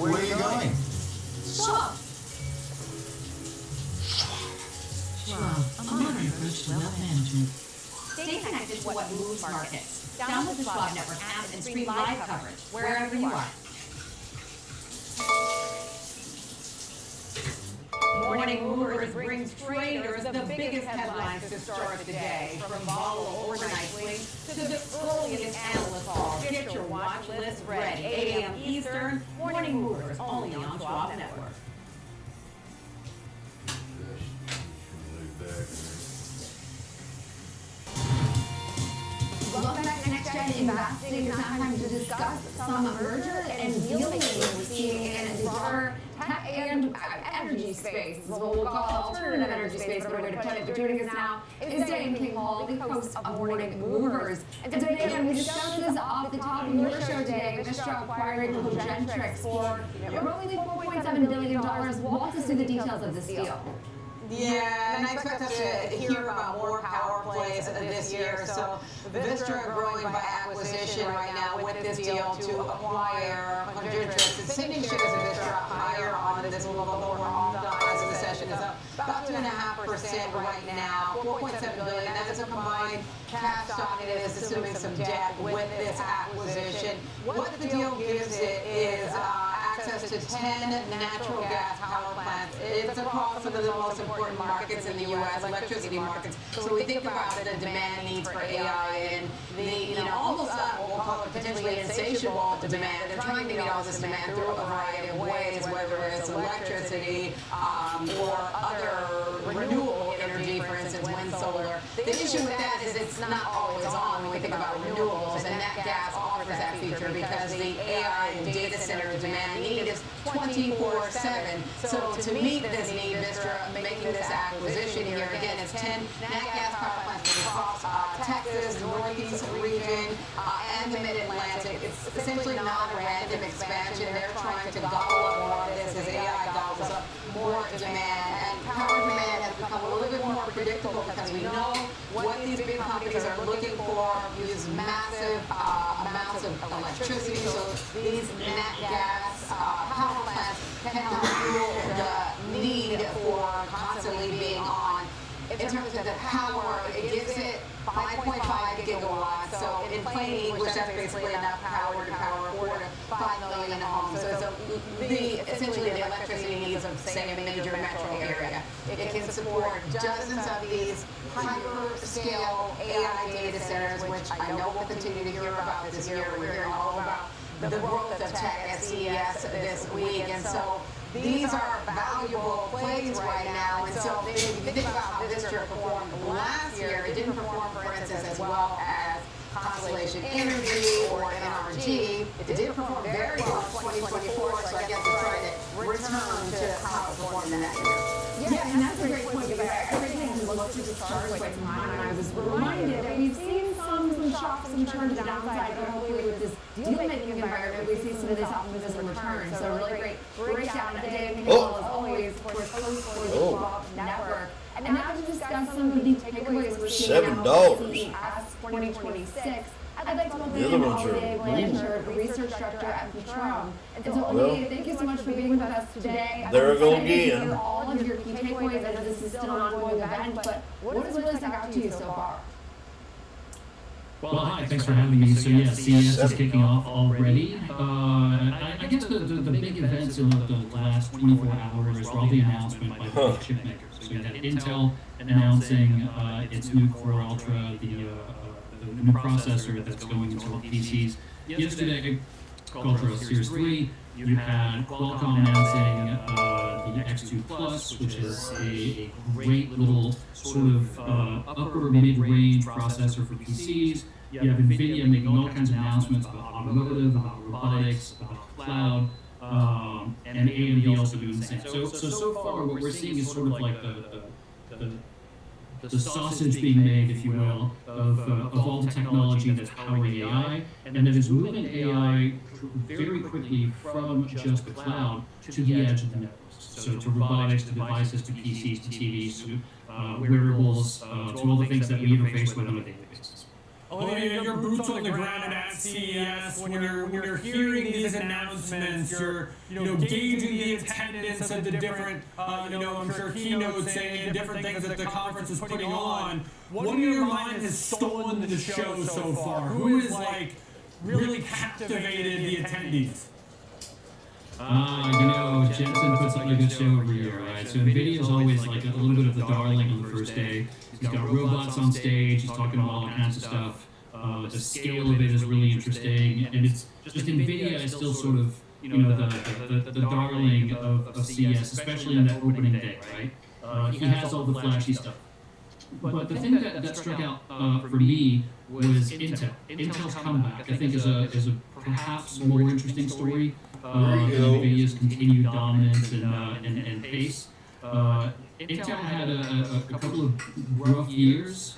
Where are you going?
Schwab. Schwab, a modern approach to wealth management.
Stay connected to what moves markets. Download the Schwab Network app and stream live coverage wherever you are.
Morning Movers brings traders the biggest headlines to start the day, from volatile overnight swings to the earliest analyst calls. Get your watch list ready. 8 a.m. Eastern, Morning Movers, only on Schwab Network.
Welcome back to Next Gen Investing. It's now time to discuss some merger and deal making we're seeing in the broader tech and energy space. This is what we'll call alternative energy space, but way to put it. But joining us now is Dan King Hall, the host of Morning Movers. And today, Dan, we discussed this off the top of your show today, Vistra acquiring Gentrix for roughly $4.7 billion. Walk us through the details of this deal.
Yeah, and I expect us to hear about more power plays this year. So Vistra growing by acquisition right now with this deal to acquire Gentrix. It's sending shares of Vistra higher on this level, lower on the highs of the session is up about 2.5% right now. 4.7 billion. That is a combined cash stock. It is assuming some debt with this acquisition. What the deal gives it is access to 10 natural gas power plants. It's across some of the most important markets in the U.S., electricity markets. So we think about the demand needs for AI and the, almost we'll call it potentially insatiable demand. They're trying to meet all this demand through a variety of ways, whether it's electricity or other renewable energy, for instance, wind, solar. The issue with that is it's not always on when we think about renewables, and that gas offers that feature because the AI and data center demand need is 24/7. So to meet this need, Vistra making this acquisition here, again, it's 10 nat gas power plants across Texas, Northeast region, and the Mid-Atlantic. It's essentially not a random expansion. They're trying to gobble up more of this as AI gobbles up more demand. And power demand has become a little bit more predictable because we know what these big companies are looking for, use massive amounts of electricity. So these nat gas power plants can help fuel the need for constantly being on. In terms of the power, it gives it 5.5 gigawatts. So in plain English, that's basically enough power to power 4 to 5 million homes. So essentially the electricity needs of, say, a major metro area. It can support dozens of these hyperscale AI data centers, which I know we'll continue to hear about this year. We're hearing all about the growth of tech at CES this week. And so these are valuable plays right now. And so if you think about how Vistra performed last year, it didn't perform, for instance, as well as Constellation Energy or NRG. It did perform very well in 2024, so I guess it's trying to return to how it performed in that year.
Yeah, and that's a great point because everything just looks to start with mine, and I was reminded that we've seen some shocks and turns downside, but hopefully with this deal-making environment, we see some of this optimism return. So really great breakdown today. As always, of course, host for the Schwab Network. And now to discuss some of the takeaways we're seeing now at CES 2026. I'd like to welcome Holiday Blanchard, Research Director at Patron. And so, Holiday, thank you so much for being with us today.
There we go
I'm excited to
again.
hear all of your key takeaways. I know this is still an ongoing event, but what has really stuck out to you so far?
Well, hi, thanks for having me. So, yeah, CES is kicking off already. I guess the big events in the last 24 hours were all the announcement by the big chip makers. So, you had Intel announcing its new Core Ultra, the new processor that's going into PCs. Yesterday, Ultra Series 3, you had Qualcomm announcing the X2 Plus, which is a great little sort of upper mid-range processor for PCs. You have NVIDIA making all kinds of announcements about automotive, about robotics, about cloud, and AMD also doing the same. So far, what we're seeing is sort of like the the sausage being made, if you will, of all the technology that's powering AI, and that is moving AI very quickly from just the cloud to the edge of the networks. So to robotics, to devices, to PCs, to TVs, to wearables, to all the things that we interface with on a daily basis.
Olivia, your boots on the ground at CES, when you're hearing these announcements, you're gauging the attendance of the different, I'm sure keynotes and different things that the conference is putting on. What in your mind has stolen the show so far? Who has really captivated the attendees?
Jensen puts on a good show every year, right? So NVIDIA is always like a little bit of the darling on the first day. He's got robots on stage, he's talking about all kinds of stuff. The scale of it is really interesting, and it's just NVIDIA is still sort of, the darling of CES, especially on that opening day, right? He has all the flashy stuff. But the thing that struck out for me was Intel. Intel's comeback, I think, is a perhaps more interesting story. NVIDIA's continued dominance and pace. Intel had a couple of rough years.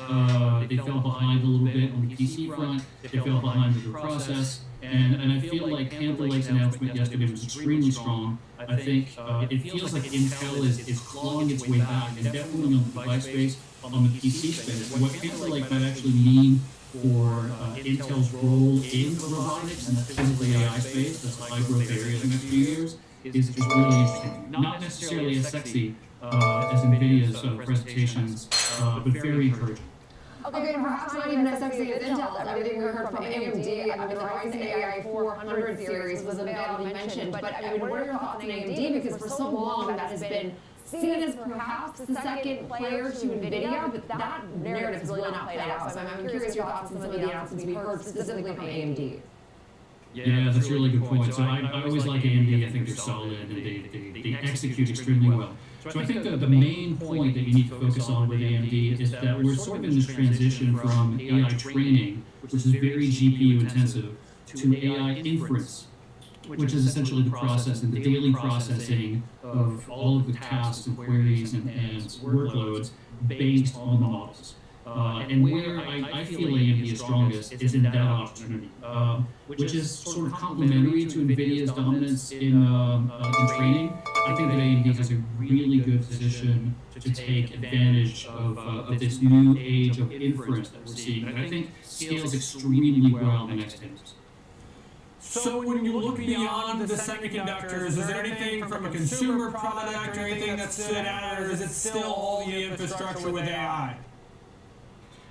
They fell behind a little bit on the PC front. They fell behind with the process. And I feel like Panther Lake's announcement yesterday was extremely strong. I think it feels like Intel is clawing its way back, and definitely on the device space, on the PC space. What Panther Lake might actually mean for Intel's role in robotics and the physical AI space, that's a high growth area in the next few years, is really interesting. Not necessarily as sexy as NVIDIA's presentations, but very encouraging.
Okay, perhaps not even as sexy as Intel. Everything we heard from AMD, the Ryzen AI 400 series was unveiled and mentioned, but what are your thoughts on AMD? Because for so long that has been seen as perhaps the second player to NVIDIA, but that narrative has really not played out. So I'm curious your thoughts on some of the announcements we heard specifically from AMD.
Yeah, that's a really good point. So I always like AMD. I think they're solid and they execute extremely well. So I think the main point that you need to focus on with AMD is that we're sort of in this transition from AI training, which is very GPU intensive, to AI inference, which is essentially the process and the daily processing of all of the tasks and queries and workloads based on the models. And where I feel AMD is strongest is in that opportunity, which is sort of complementary to NVIDIA's dominance in training. I think that AMD has a really good position to take advantage of this new age of inference that we're seeing, that I think scales extremely well in the next 10 years.
So when you look beyond the semiconductors, is there anything from a consumer product or anything that stood out, or is it still all the infrastructure with AI?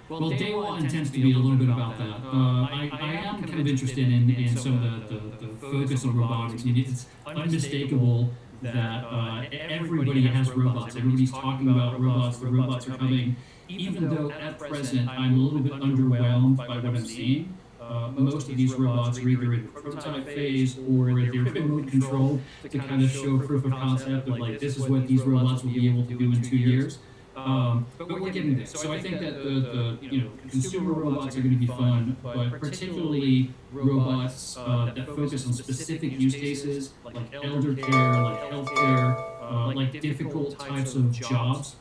Well, day one tends to be a little bit about that. I am kind of interested in some of the focus on robotics. I mean, it's unmistakable that everybody has robots. Everybody's talking about robots. The robots are coming. Even though at present I'm a little bit underwhelmed by what I'm seeing. Most of these robots are either in the prototype phase or they're remote controlled to kind of show proof of concept of like, this is what these robots will be able to do in 2 years. But we're getting there. So I think that the consumer robots are going to be fun, but particularly robots that focus on specific use cases like elder care, like healthcare, like difficult types of jobs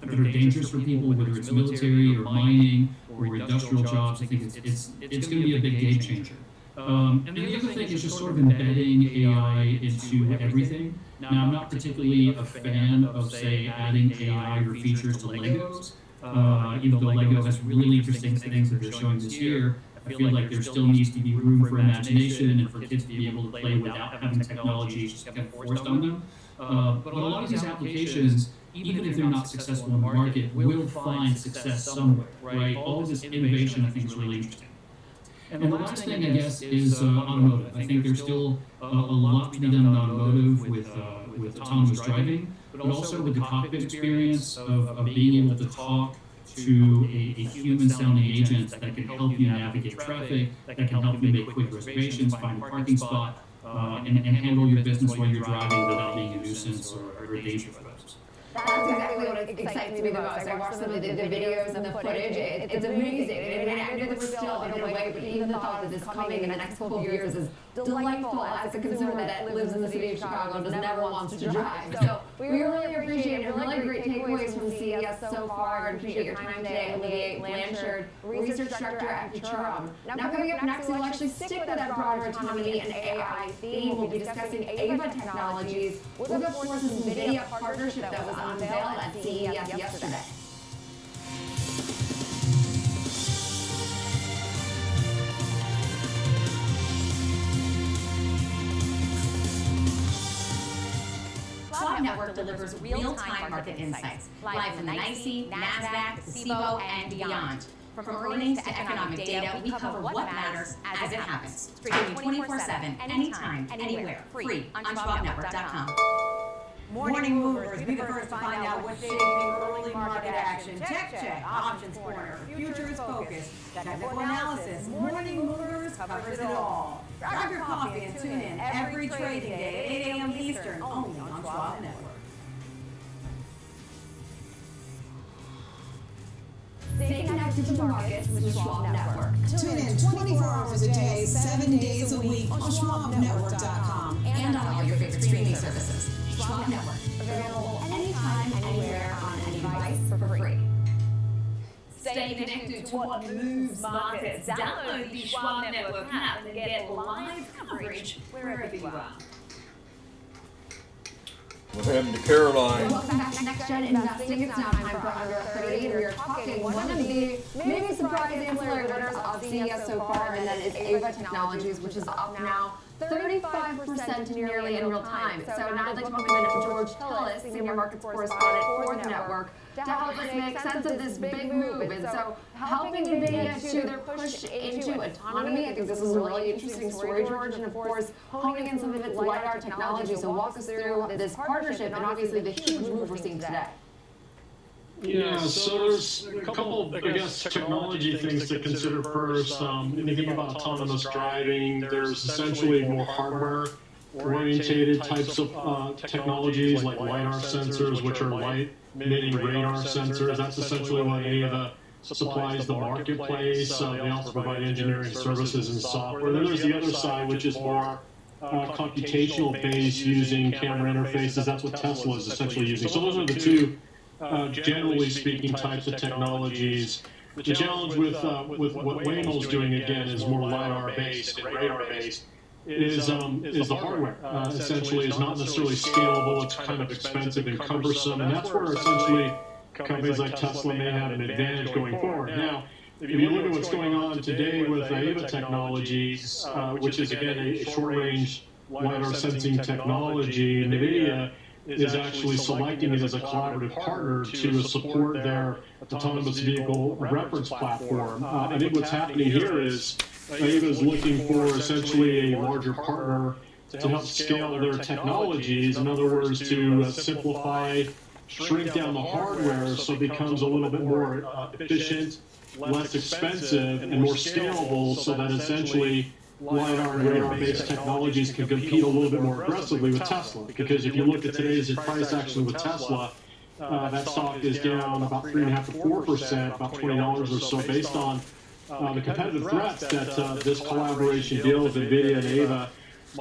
that are dangerous for people, whether it's military or mining or industrial jobs. I think it's going to be a big game changer. And the other thing is just sort of embedding AI into everything. Now, I'm not particularly a fan of, say, adding AI or features to Legos. Even though Lego has really interesting things that they're showing this year, I feel like there still needs to be room for imagination and for kids to be able to play without having technology just kind of forced on them. But a lot of these applications, even if they're not successful in the market, will find success somewhere, right? All of this innovation, I think, is really interesting. And the last thing, I guess, is automotive. I think there's still a lot to be done in automotive with autonomous driving, but also with the cockpit experience of being able to talk to a human-sounding agent that can help you navigate traffic, that can help you make quick reservations, find a parking spot, and handle your business while you're driving without being a nuisance or a danger for others.
That's exactly what excites me the most. I watched some of the videos and the footage. It's amazing. I mean, I know that we're still in a way, but even the thought of this coming in the next couple of years is delightful as a consumer that lives in the city of Chicago and never wants to drive. So we really appreciate really great takeaways from CES so far, and appreciate your time today, Olivier Blanchard, research director at Futurum. Now coming up next, we'll actually stick with that broader autonomy and AI theme. We'll be discussing AVA technologies with, of course, this NVIDIA partnership that was unveiled at CES yesterday.
Schwab Network delivers real-time market insights, live from the NYSE, NASDAQ, CBOE, and beyond. From earnings to economic data, we cover what matters as it happens. Streaming 24/7, anytime, anywhere, free on SchwabNetwork.com.
Morning movers, be the first to find out what's shaping early market action. Check, options corner, futures focus, technical analysis. Morning movers covers it all. Grab your coffee and tune in every trading day at 8 a.m. Eastern, only on Schwab Network.
Stay connected to the markets with the Schwab Network.
Tune in 24 hours a day, 7 days a week on SchwabNetwork.com
And on all your favorite streaming services. Schwab Network.
Available anytime, anywhere, on any device for free.
Stay connected to what moves markets. Download the Schwab Network app and get live coverage wherever you are.
We're heading to Caroline.
Welcome back to Next Gen Investing. It's now time for Under 30, and we are talking one of the maybe surprising ancillary winners of CES so far, and that is AVA Technologies, which is up now 35% nearly in real time. So now I'd like to welcome in George Tillis, Senior Markets Correspondent for the network, to help us make sense of this big move. And so helping NVIDIA to their push into autonomy, I think this is a really interesting story, George, and of course, honing in some of its LiDAR technology. So walk us through this partnership and obviously the huge move we're seeing today.
Yeah, so there's a couple, I guess, technology things to consider first. When you think about autonomous driving, there's essentially more hardware-orientated types of technologies like LiDAR sensors, which are light-emitting radar sensors. That's essentially what AVA supplies the marketplace. They also provide engineering services and software. Then there's the other side, which is more computational-based, using camera interfaces. That's what Tesla is essentially using. So those are the two generally speaking, types of technologies. The challenge with what Waymo's doing again is more LiDAR-based and radar-based. Is the hardware essentially is not necessarily scalable. It's kind of expensive and cumbersome, and that's where essentially companies like Tesla may have an advantage going forward. Now, if you look at what's going on today with AVA Technologies, which is again a short-range LiDAR sensing technology, NVIDIA is actually selecting it as a collaborative partner to support their autonomous vehicle reference platform. I think what's happening here is AVA is looking for essentially a larger partner to help scale their technologies. In other words, to simplify, shrink down the hardware so it becomes a little bit more efficient, less expensive, and more scalable, so that essentially LiDAR and radar-based technologies can compete a little bit more aggressively with Tesla. Because if you look at today's price actually with Tesla, that stock is down about 3.5% to 4%, about $20 or so, based on the competitive threats that this collaboration deal with NVIDIA and AVA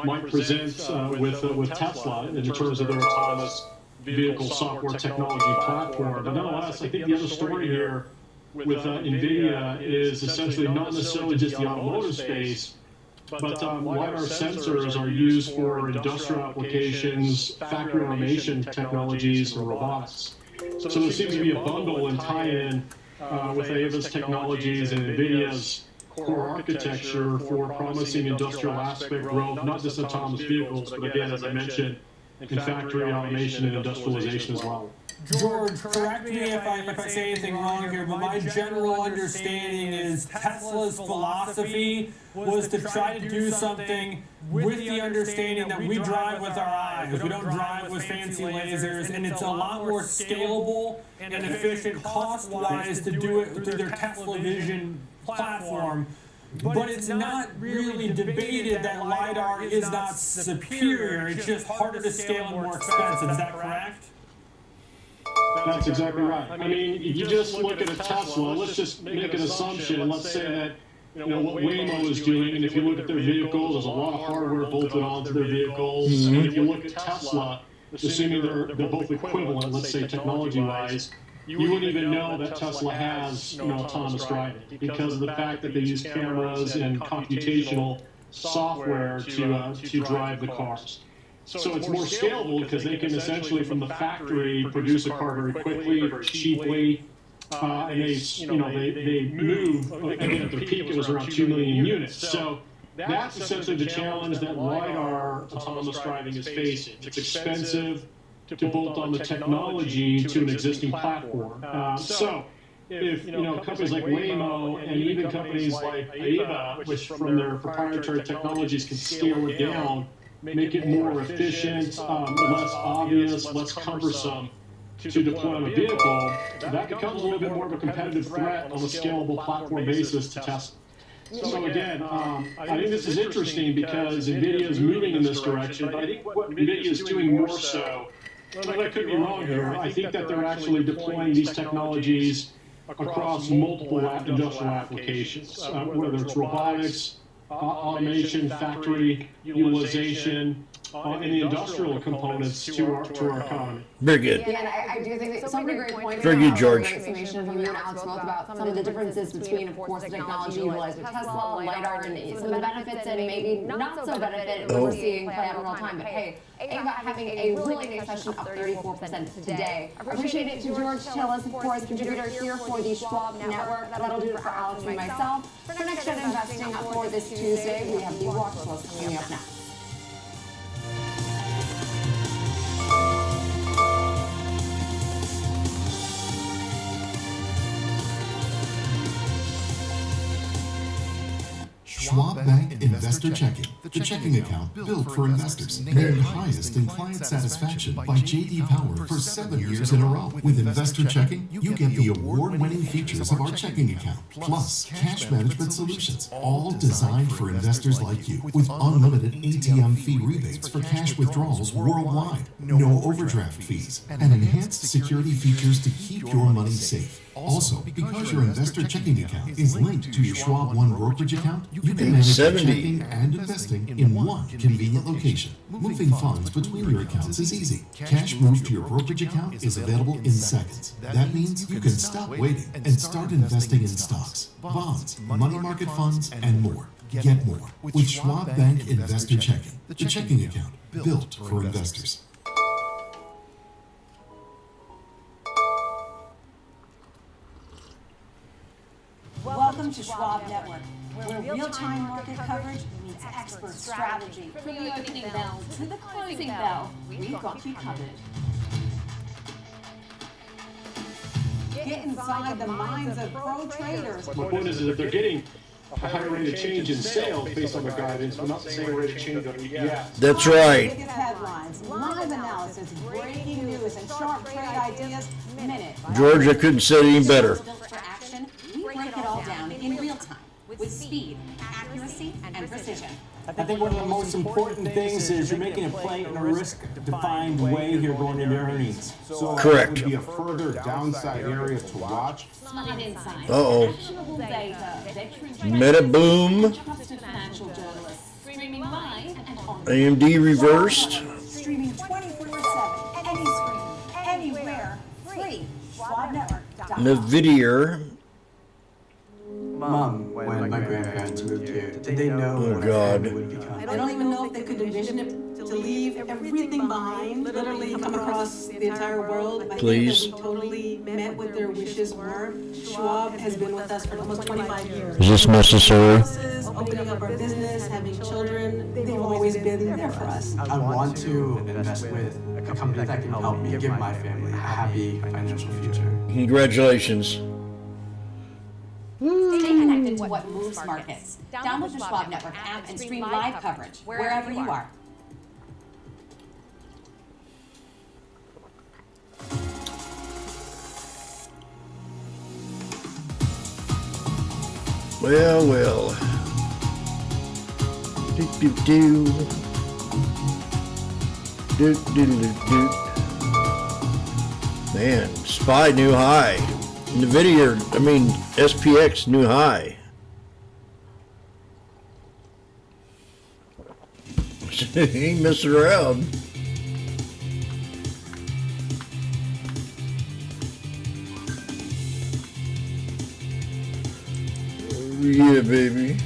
might present with Tesla in terms of their autonomous vehicle software technology platform. But nonetheless, I think the other story here with NVIDIA is essentially not necessarily just the automotive space, but LiDAR sensors are used for industrial applications, factory automation technologies, and robotics. So there seems to be a bundle and tie-in with AVA's technologies and NVIDIA's core architecture for promising industrial aspect growth, not just autonomous vehicles, but again, as I mentioned, in factory automation and industrialization as well.
George, correct me if I say anything wrong here, but my general understanding is Tesla's philosophy was to try to do something with the understanding that we drive with our eyes. We don't drive with fancy lasers, and it's a lot more scalable and efficient cost-wise to do it through their Tesla Vision platform. But it's not really debated that LiDAR is not superior. It's just harder to scale and more expensive. Is that correct?
That's exactly right. I mean, if you just look at a Tesla, let's just make an assumption. Let's say that what Waymo is doing, and if you look at their vehicles, there's a lot of hardware bolted onto their vehicles. And if you look at Tesla, assuming they're both equivalent, let's say technology-wise, you wouldn't even know that Tesla has autonomous driving because of the fact that they use cameras and computational software to drive the cars. So it's more scalable because they can essentially from the factory produce a car very quickly, very cheaply, and they move. Again, at their peak it was around 2 million units. So that's essentially the challenge that LiDAR autonomous driving is facing. It's expensive to bolt on the technology to an existing platform. So if companies like Waymo and even companies like Ava, which from their proprietary technologies can scale it down, make it more efficient, less obvious, less cumbersome to deploy on a vehicle, that becomes a little bit more of a competitive threat on a scalable platform basis to Tesla. So again, I think this is interesting because NVIDIA is moving in this direction, but I think what NVIDIA is doing more so, and I could be wrong here, I think that they're actually deploying these technologies across multiple industrial applications, whether it's robotics, automation, factory utilization, and the industrial components to our economy.
Very good.
Yeah, and I do think that so many great points.
Very good, George.
Great summation from you and Alex both about some of the differences between, of course, the technology utilized with Tesla, LiDAR, and some of the benefits and maybe not so benefit what we're seeing play out in real time. But hey, Ava having a really nice session up 34% today. Appreciate it to George Tillis, of course, contributor here for the Schwab Network. That'll do it for Alex and myself. For Next Gen Investing for this Tuesday, we have the Watch List coming up next.
Schwab Bank Investor Checking, the checking account built for investors, named highest in client satisfaction by J.D. Power for 7 years in a row. With Investor Checking, you get the award-winning features of our checking account, plus cash management solutions, all designed for investors like you, with unlimited ATM fee rebates for cash withdrawals worldwide, no overdraft fees, and enhanced security features to keep your money safe. Also, because your investor checking account is linked to your Schwab One brokerage account, you can manage your checking and investing in one convenient location. Moving funds between your accounts is easy. Cash moved to your brokerage account is available in seconds. That means you can stop waiting and start investing in stocks, bonds, money market funds, and more. Get more with Schwab Bank Investor Checking, the checking account built for investors.
Welcome to Schwab Network, where real-time market coverage meets expert strategy.
From the opening bell to the closing bell, we've got you covered.
Get inside the minds of pro traders.
My point is that if they're getting a higher rate of change in sales based on the guidance, but not the same rate of change on EPS.
That's right.
Biggest headlines, live analysis, breaking news, and sharp trade ideas minute.
George, I couldn't say it any better.
We break it all down in real time with speed, accuracy, and precision.
I think one of the most important things is you're making a play in a risk-defined way here going into earnings.
So
correct.
That would be a further downside area to watch.
Smart insights,
Uh-oh.
actionable data,
Meta boom.
trusted financial journalists, streaming live and on
AMD reversed.
Streaming 24/7, any screen, anywhere, free. SchwabNetwork.com.
Nvidia.
Mom, when my grandparents moved here, did they know
Oh,
what
God.
it would become?
I don't even know if they could envision it to leave everything behind, literally come across the entire world. I
Please.
think that we totally met what their wishes were. Schwab has been with us for almost 25 years.
Is this necessary?
Houses, opening up our business, having children, they've always been there for us.
I want to invest with a company that can help me give my family a happy financial future.
Congratulations.
Stay connected to what moves markets. Download the Schwab Network app and stream live coverage wherever you are.
Well, well. Do. Do. Man, SPY new high. NVIDIA, SPX new high. He ain't messing around. Yeah, baby.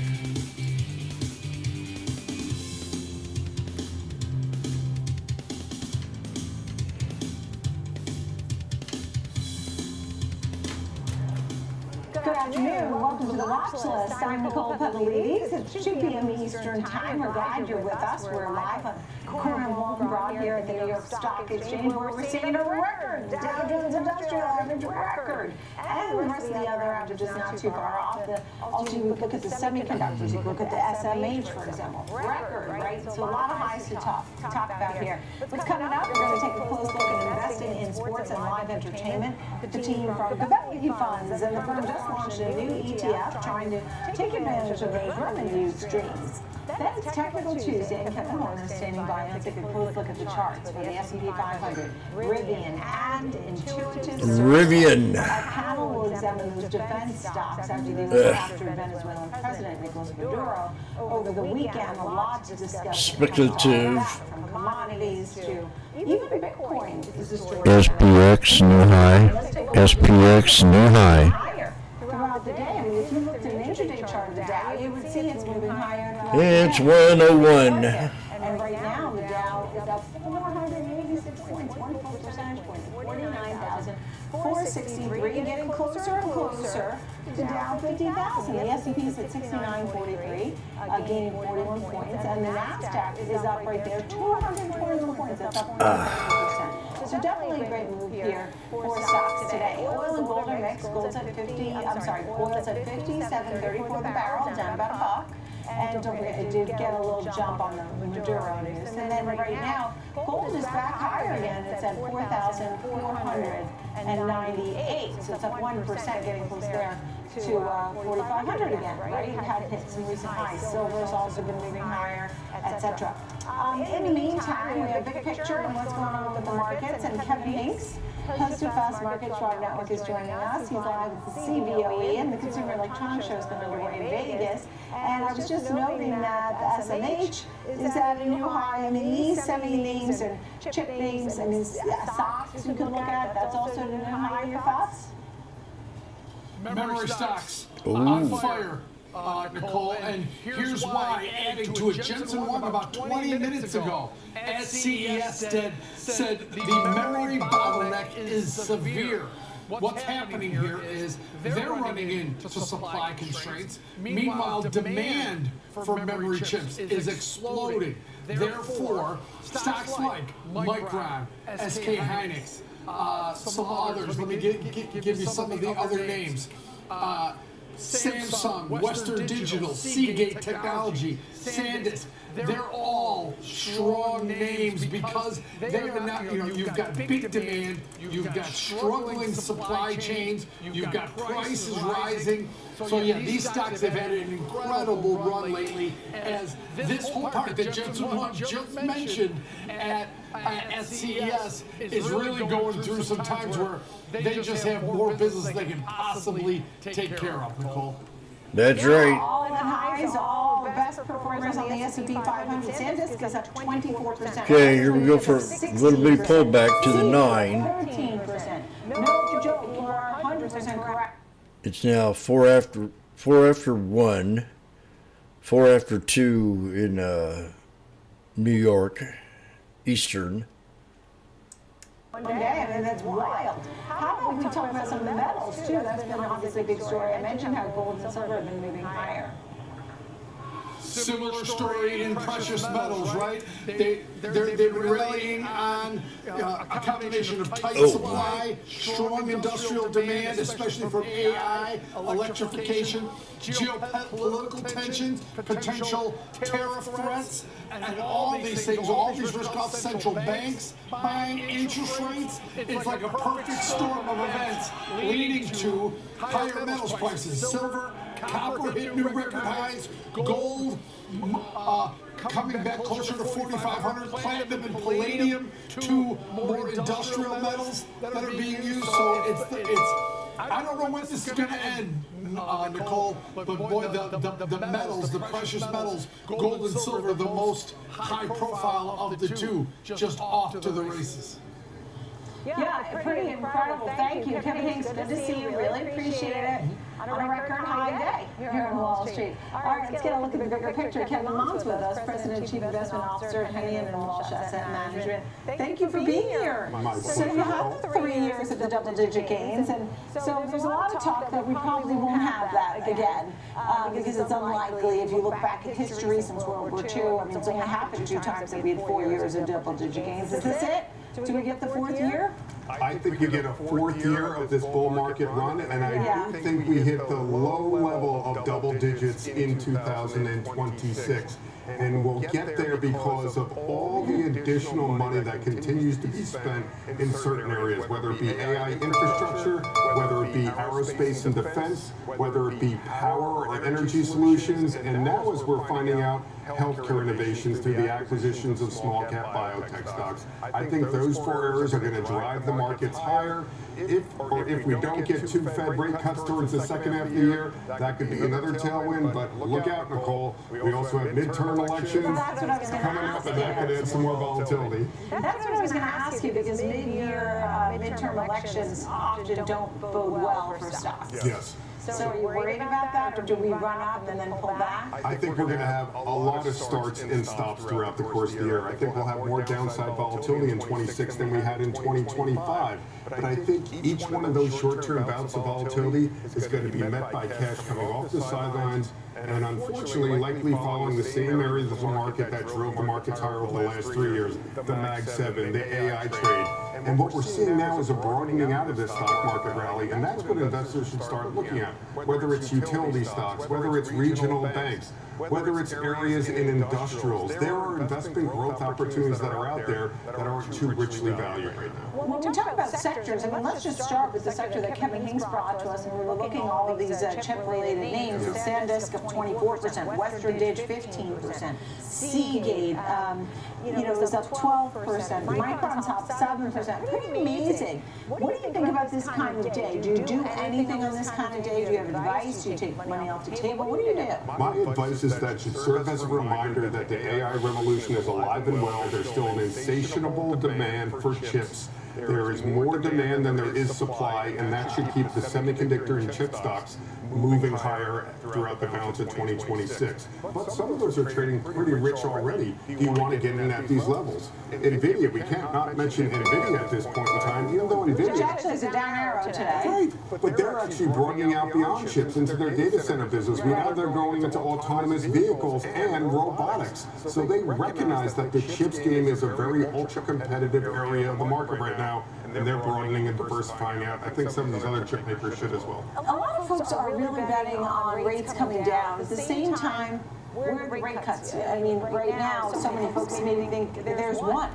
Good afternoon. Welcome to the Watch List. I'm Nicole Pavlidis. It's 2 p.m. Eastern Time. We're glad you're with us. We're live on Corner Walton Broad here at the New York Stock Exchange, where we're seeing a record Dow Jones Industrial Average record, and the rest of the other averages not too far off. Also, you look at the semiconductors. You look at the SMH, for example, record, right? So a lot of highs to talk about here. What's coming up? We're going to take a close look at investing in sports and live entertainment. The team from Gabelli Funds and the firm just launched a new ETF trying to take advantage of those revenue streams. Then it's Technical Tuesday, and Kevin Horner is standing by. Let's take a close look at the charts for the S&P 500, Rivian, and Intuitive
Rivian.
A panel will examine those defense stocks after they were captured Venezuelan President Nicolas Maduro over the weekend. A lot to discuss.
Speculative.
From commodities to even Bitcoin is a story.
SPX new high. SPX new high.
Throughout the day, I mean, if you looked at an intraday chart of the Dow, you would see it's moving higher.
It's 101.
And right now, the Dow is up 486 points, 1 full percentage point, 49,463, getting closer and closer to Dow 50,000. The S&P is at 69.43, gaining 41 points, and the Nasdaq is up right there, 221 points. That's up 1.7%. So definitely a great move here for stocks today. Oil and gold are mixed. Oil's at 57.34 the barrel, down about a buck. And don't forget, it did get a little jump on the Maduro news. And then right now, gold is back higher again. It's at 4,498. So it's up 1%, getting close there to 4,500 again, right? It had hit some recent highs. Silver's also been moving higher, etc. In the meantime, we have a big picture of what's going on with the markets, and Kevin Hinks, host of Fast Market Schwab Network, is joining us. He's live at the CBOE, and the Consumer Electronics Show has been underway in Vegas. And I was just noting that the SMH is at a new high. I mean, these semi names and chip names, I mean, stocks we could look at, that's also at a new high. Your thoughts?
Memory stocks on fire, Nicole, and here's why. Adding to it, Jensen won about 20 minutes ago at CES said the memory bottleneck is severe. What's happening here is they're running into supply constraints. Meanwhile, demand for memory chips is exploding. Therefore, stocks like Micron, SK Hynix, some others, let me give you some of the other names. Samsung, Western Digital, Seagate Technology, SanDisk, they're all strong names because they are not, you've got big demand, you've got struggling supply chains, you've got prices rising. So yeah, these stocks have had an incredible run lately, as this whole part that Jensen just mentioned at CES is really going through some times where they just have more business they can possibly take care of, Nicole.
That's right.
All-time highs, all the best performers on the S&P 500. SanDisk is up 24%.
Okay, here we go for a little bitty pullback to the 9.
13%. No joke, you are 100% correct.
It's now 4 after 1, 4 after 2 in New York, Eastern.
One day, I mean, that's wild. How about we talk about some of the metals, too? That's been obviously a big story. I mentioned how gold and silver have been moving higher.
Similar story in precious metals, right? They're relying on a combination of tight supply, strong industrial demand, especially from AI, electrification, geopolitical tensions, potential tariff threats, and all these things, all these risk-off central banks buying interest rates. It's like a perfect storm of events leading to higher metals prices. Silver, copper hit new record highs, gold coming back closer to 4,500, platinum and palladium, two more industrial metals that are being used. So I don't know when this is going to end, Nicole, but boy, the metals, the precious metals, gold and silver, the most high profile of the two, just off to the races.
Yeah, pretty incredible. Thank you, Kevin Hinks. Good to see you. Really appreciate it. On a record high day here on Wall Street. All right, let's get a look at the bigger picture. Kevin Mom's with us, President and Chief Investment Officer at Hennian and Walsh Asset Management. Thank you for being here. So you have 3 years of the double-digit gains, and so there's a lot of talk that we probably won't have that again because it's unlikely. If you look back at history since World War II, I mean, it's only happened 2 times that we had 4 years of double-digit gains. Is this it? Do we get the 4th year?
I think we get a 4th year of this bull market run, and I do think we hit the low level of double digits in 2026. And we'll get there because of all the additional money that continues to be spent in certain areas, whether it be AI infrastructure, whether it be aerospace and defense, whether it be power or energy solutions, and now as we're finding out, healthcare innovations through the acquisitions of small cap biotech stocks. I think those 4 areas are going to drive the markets higher. If we don't get 2 Fed rate cuts towards the second half of the year, that could be another tailwind, but look out, Nicole. We also have midterm elections coming up, and that could add some more volatility.
That's what I was going to ask you, because mid-year, midterm elections often don't bode well for stocks.
Yes.
So are you worried about that, or do we run up and then pull back?
I think we're going to have a lot of starts and stops throughout the course of the year. I think we'll have more downside volatility in 26 than we had in 2025. But I think each one of those short-term bouts of volatility is going to be met by cash coming off the sidelines and unfortunately likely following the same areas of the market that drove the markets higher over the last 3 years, the Mag 7, the AI trade. And what we're seeing now is a broadening out of this stock market rally, and that's what investors should start looking at, whether it's utility stocks, whether it's regional banks, whether it's areas in industrials. There are investment growth opportunities that are out there that aren't too richly valued right now.
When we talk about sectors, I mean, let's just start with the sector that Kevin Hinks brought to us, and we were looking at all of these chip-related names. SanDisk up 24%, Western Dig 15%, Seagate, was up 12%, Micron's up 7%. Pretty amazing. What do you think about this kind of day? Do you do anything on this kind of day? Do you have advice? Do you take money off the table? What do you do?
My advice is that should serve as a reminder that the AI revolution is alive and well. There's still an insatiable demand for chips. There is more demand than there is supply, and that should keep the semiconductor and chip stocks moving higher throughout the balance of 2026. But some of those are trading pretty rich already. Do you want to get in at these levels? NVIDIA, we can't not mention NVIDIA at this point in time, even though NVIDIA...
Which actually is a down arrow today.
Right, but they're actually broadening out beyond chips into their data center business. We know they're going into autonomous vehicles and robotics. So they recognize that the chips game is a very ultra-competitive area of the market right now, and they're broadening and diversifying out. I think some of these other chip makers should as well.
A lot of folks are really betting on rates coming down. At the same time, where are the rate cuts? I mean, right now, so many folks maybe think there's one.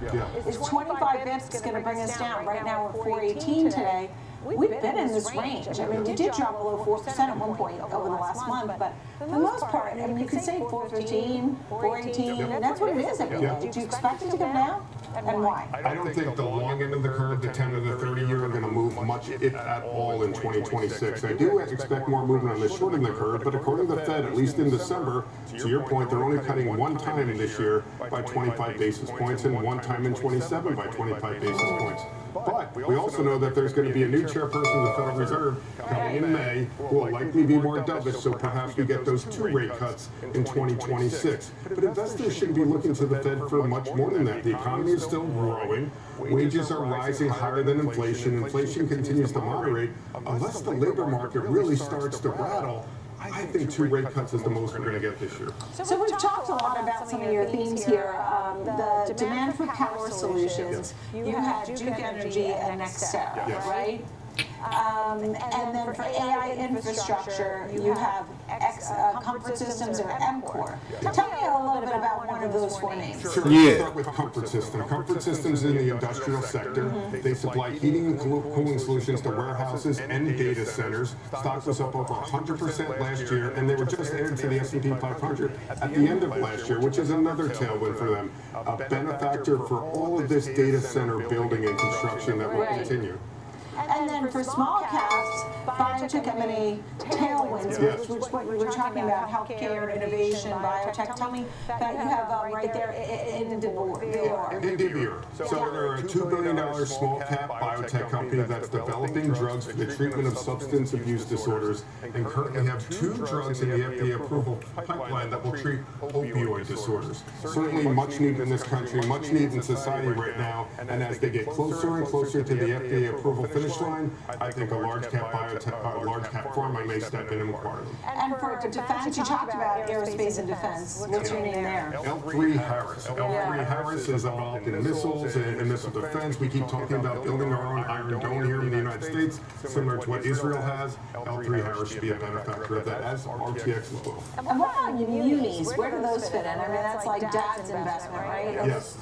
Is 25 bips going to bring us down? Right now, we're 418 today. We've been in this range. I mean, we did drop below 4% at one point over the last month, but for the most part, I mean, you could say 415, 418, and that's what it is every day. Do you expect it to come down? And why?
I don't think the long end of the curve, the 10 to the 30 year, are going to move much, if at all, in 2026. I do expect more movement on the short end of the curve, but according to the Fed, at least in December, to your point, they're only cutting one time this year by 25 basis points and one time in 27 by 25 basis points. But we also know that there's going to be a new chairperson of the Federal Reserve coming in May who will likely be more dovish, so perhaps we get those 2 rate cuts in 2026. But investors shouldn't be looking to the Fed for much more than that. The economy is still growing. Wages are rising higher than inflation. Inflation continues to moderate. Unless the labor market really starts to rattle, I think 2 rate cuts is the most we're going to get this year.
So we've talked a lot about some of your themes here. The demand for power solutions. You have Duke Energy and Nextera, right? And then for AI infrastructure, you have Comfort Systems or MCOR. Tell me a little bit about one of those 4 names.
Sure, let's start with Comfort System. Comfort Systems in the industrial sector. They supply heating and cooling solutions to warehouses and data centers. Stock was up over 100% last year, and they were just added to the S&P 500 at the end of last year, which is another tailwind for them. A benefactor for all of this data center building and construction that will continue.
And then for small caps, biotech M&A tailwinds, which is what we were talking about, healthcare, innovation, biotech. Tell me that you have right there in DeVore.
In DeVore. So they're a $2 billion small cap biotech company that's developing drugs for the treatment of substance abuse disorders and currently have 2 drugs in the FDA approval pipeline that will treat opioid disorders. Certainly much needed in this country, much needed in society right now, and as they get closer and closer to the FDA approval finish line, I think a large cap biotech, large cap pharma may step in and acquire them.
And for defense, you talked about aerospace and defense. What's your name there?
L3 Harris. L3 Harris is involved in missiles and missile defense. We keep talking about building our own Iron Dome here in the United States, similar to what Israel has. L3 Harris should be a benefactor of that, as RTX as well.
And what about munis? Where do those fit in? I mean, that's like dad's investment, right?
Yes.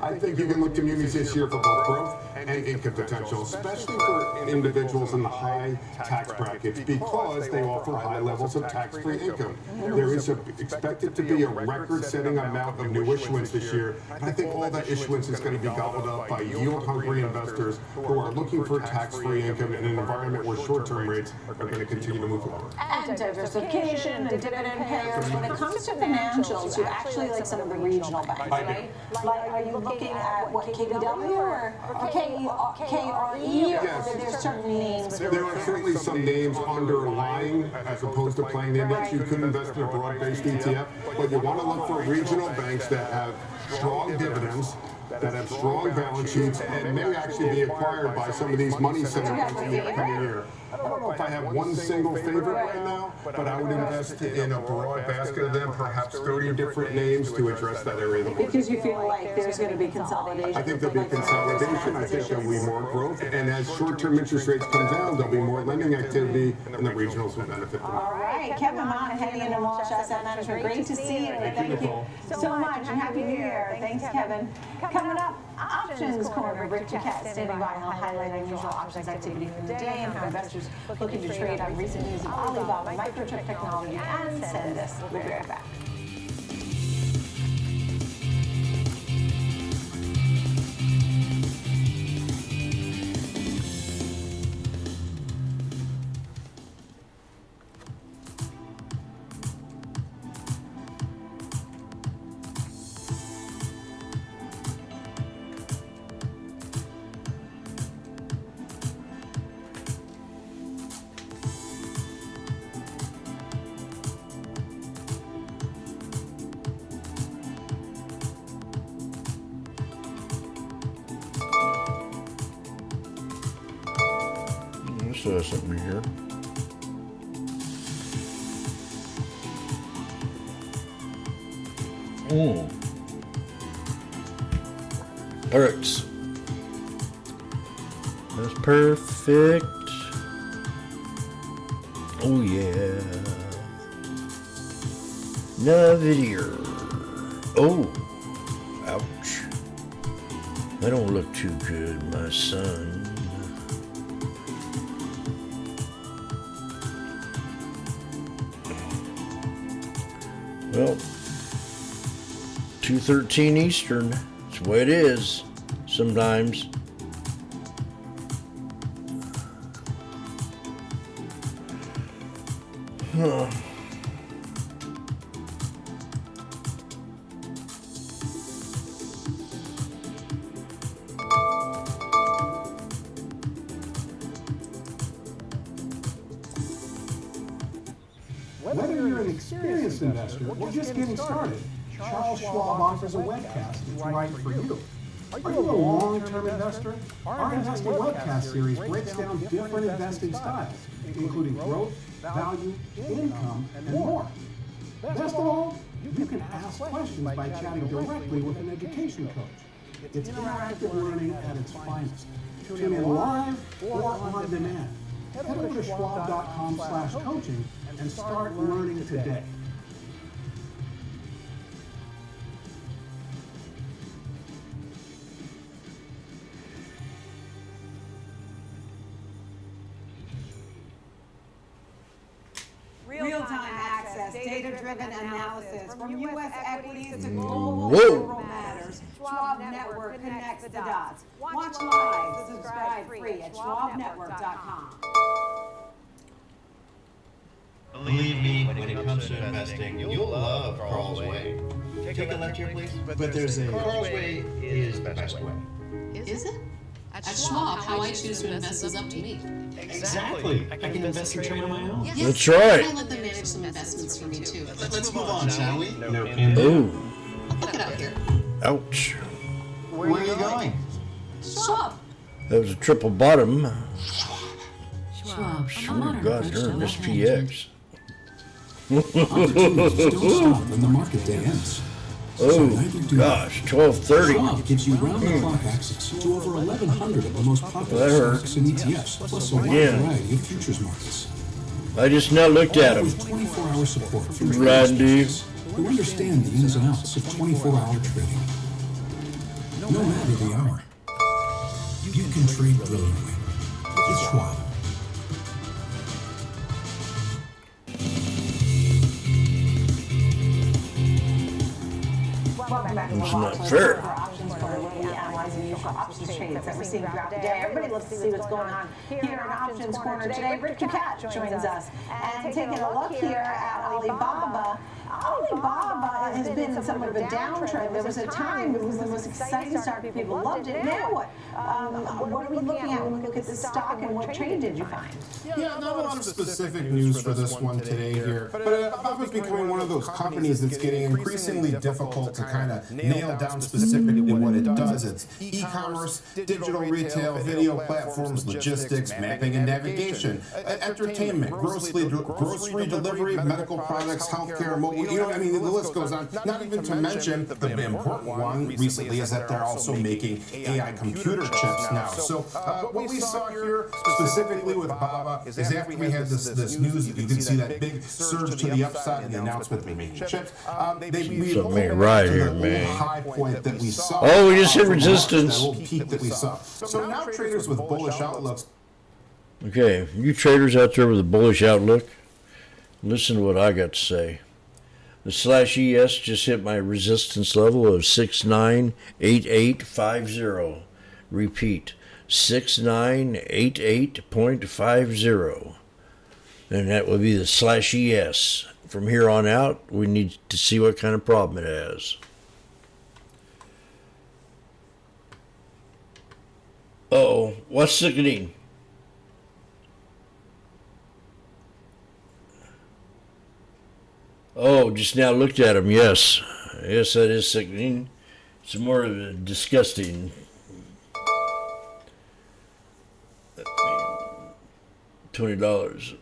I think you can look to munis this year for both growth and income potential, especially for individuals in the high tax brackets, because they offer high levels of tax-free income. There is expected to be a record-setting amount of new issuance this year, and I think all that issuance is going to be gobbled up by yield-hungry investors who are looking for tax-free income in an environment where short-term rates are going to continue to move lower.
And diversification and dividend payers. When it comes to financials, you actually like some of the regional banks, right? Like, are you looking at what, KBW or KRE,
Yes.
or there's certain names?
There are certainly some names underlying, as opposed to playing the index. You could invest in a broad-based ETF, but you want to look for regional banks that have strong dividends, that have strong balance sheets, and may actually be acquired by some of these money center banks in the upcoming year. I don't know if I have one single favorite right now, but I would invest in a broad basket of them, perhaps 30 different names to address that area of the market.
Because you feel like there's going to be consolidation.
I think there'll be consolidation. I think there'll be more growth. And as short-term interest rates come down, there'll be more lending activity, and the regionals will benefit from it.
All right, Kevin Monahan and Walsh Asset Management. Great to see you. Thank you so much, and Happy New Year. Thanks, Kevin. Coming up, Options Corner. Rick Jaquette standing by. He'll highlight unusual options activity from the day and how investors looking to trade on recent news of Alibaba, Microchip Technology, and Sendus. We'll be right back.
Something here. All right. That's perfect. Oh yeah. No video. Oh, ouch. That don't look too good, my son. Well, 2:13 Eastern. That's the way it is sometimes. Huh.
Whether you're an experienced investor or just getting started, Charles Schwab offers a webcast that's right for you. Are you a long-term investor? Our investing webcast series breaks down different investing styles, including growth, value, income, and more. Best of all, you can ask questions by chatting directly with an education coach. It's interactive learning at its finest. Tune in live or on demand. Head over to schwab.com/coaching and start learning today.
Real-time access, data-driven analysis, from U.S. equities to global
Whoa.
federal matters. Schwab Network connects the dots. Watch live, subscribe website free at schwabnetwork.com.
Believe me, when it comes to investing, you'll love Carl's Way. Take a left here, please. But there's a Carl's Way is the best way.
Is it? At Schwab, how I choose to invest is up to me.
Exactly. I can invest and trade on my own.
Yes.
That's right.
I let them manage some investments for me too.
Let's move on, shall we? No
Ooh.
Look it out here.
Ouch.
Where are you going?
Schwab.
That was a triple bottom.
Schwab.
Sure, God darn, this PX.
Opportunities don't stop when the market day ends.
Oh, gosh, 12:30.
Schwab gives you round-the-clock access to over 1,100 of the most popular
That hurt.
stocks and ETFs, plus a wide
Again.
variety of futures markets.
I just now looked at him.
With 24-hour support from
Randy.
traders who understand the ins and outs of 24-hour trading. No matter the hour, you can trade brilliantly with Schwab.
Welcome back to
It's
the
not
Watch
fair.
for options corner, where we analyze the usual options trades that we're seeing throughout the day. Everybody loves to see what's going on here in options corner today. Rick Ducat joins us, and taking a look here at Alibaba. Alibaba has been in somewhat of a downtrend. There was a time it was the most exciting stock. People loved it. Now what? What are we looking at when we look at this stock, and what trade did you find?
Yeah, not a lot of specific news for this one today here, but Alibaba's becoming one of those companies that's getting increasingly difficult to kind of nail down specifically what it does. It's e-commerce, digital retail, video platforms, logistics, mapping and navigation, entertainment, grocery delivery, medical products, healthcare, mobile, you know, I mean, the list goes on. Not even to mention the important one recently is that they're also making AI computer chips now. So what we saw here specifically with Baba is after we had this news, you can see that big surge to the upside and the announcement they're making chips. We
Something right here, man.
high point that we saw.
Oh, we just hit resistance.
That little peak that we saw. So now traders with bullish outlooks.
Okay, you traders out there with a bullish outlook, listen to what I got to say. The /ES just hit my resistance level of 698850. Repeat, 6988.50. And that would be the /ES. From here on out, we need to see what kind of problem it has. Uh-oh, what's sickening? Oh, just now looked at him, yes. Yes, that is sickening. It's more of a disgusting. $20.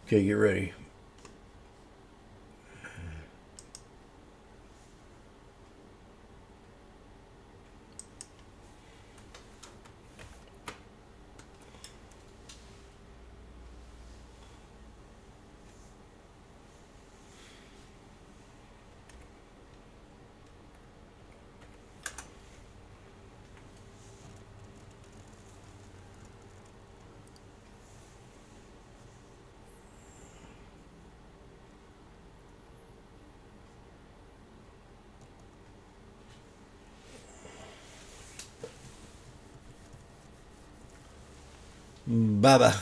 Okay, get ready. Baba.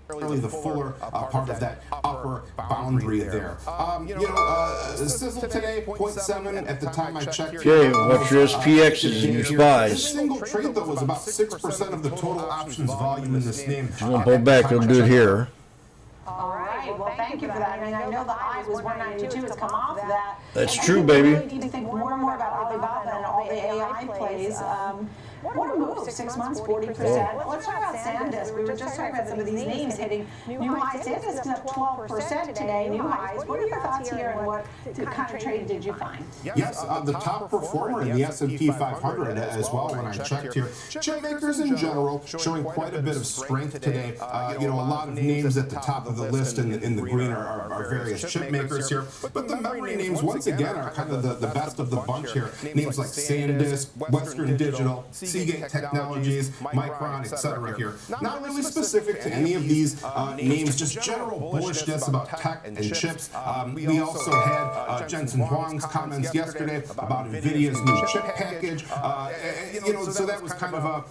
Really the fuller part of that upper boundary there. Sizzle today, 0.7 at the time I checked.
Okay, what's your SPXs and your SPYs?
This single trade, though, was about 6% of the total options volume in this name.
I'm going to pull back, I'll do it here.
All right, well, thank you for that. I mean, I know the high was 192. It's come off that.
That's true, baby.
We really need to think more and more about Alibaba and all the AI plays. What a move, 6 months, 40%. Let's talk about SanDisk. We were just talking about some of these names hitting new highs. SanDisk is up 12% today, new highs. What are your thoughts here, and what kind of trade did you find?
Yes, the top performer in the S&P 500 as well when I checked here. Chip makers in general showing quite a bit of strength today. A lot of names at the top of the list in in the green are various chip makers here. But the memory names, once again, are kind of the best of the bunch here. Names like SanDisk, Western Digital, Seagate Technologies, Micron, etc. here. Not really specific to any of these names, just general bullishness about tech and chips. We also had Jensen Huang's comments yesterday about NVIDIA's new chip package. So that was kind of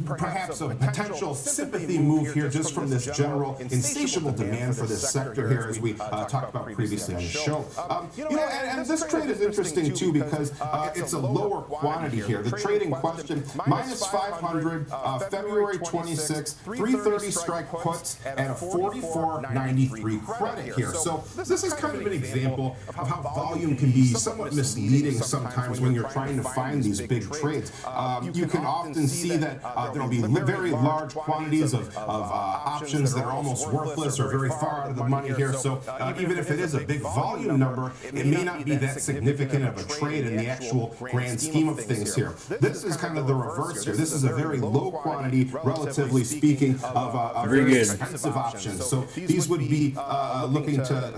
perhaps a potential sympathy move here just from this general insatiable demand for this sector here, as we talked about previously on the show. And this trade is interesting too because it's a lower quantity here. The trade in question, minus 500, February 26th, 330 strike puts and a 44.93 credit here. So this is kind of an example of how volume can be somewhat misleading sometimes when you're trying to find these big trades. You can often see that there will be very large quantities of options that are almost worthless or very far out of the money here. So even if it is a big volume number, it may not be that significant of a trade in the actual grand scheme of things here. This is kind of the reverse here. This is a very low quantity, relatively speaking, of very expensive options. So these would be looking to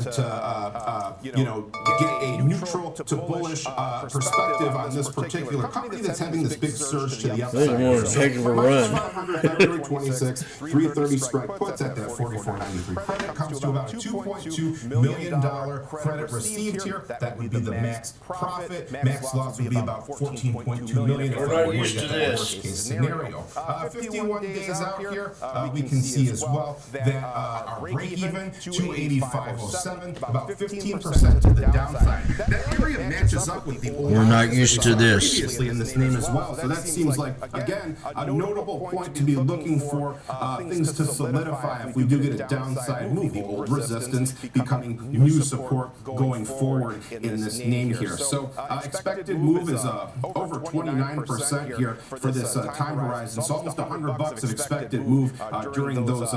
get a neutral to bullish perspective on this particular company that's having this big surge to the upside.
Heck of a run.
February 26th, 330 strike puts at that 44.93 credit comes to about $2.2 million credit received here. That would be the max profit. Max loss would be about $14.2 million.
We're not used to this.
Worst case scenario. 51 days out here, we can see as well that our break even, 285.07, about 15% to the downside. That area matches up with the old.
We're not used to this.
Previously in this name as well. So that seems like, again, a notable point to be looking for things to solidify if we do get a downside move. The old resistance becoming new support going forward in this name here. So expected move is over 29% here for this time horizon. So almost $100 of expected move during those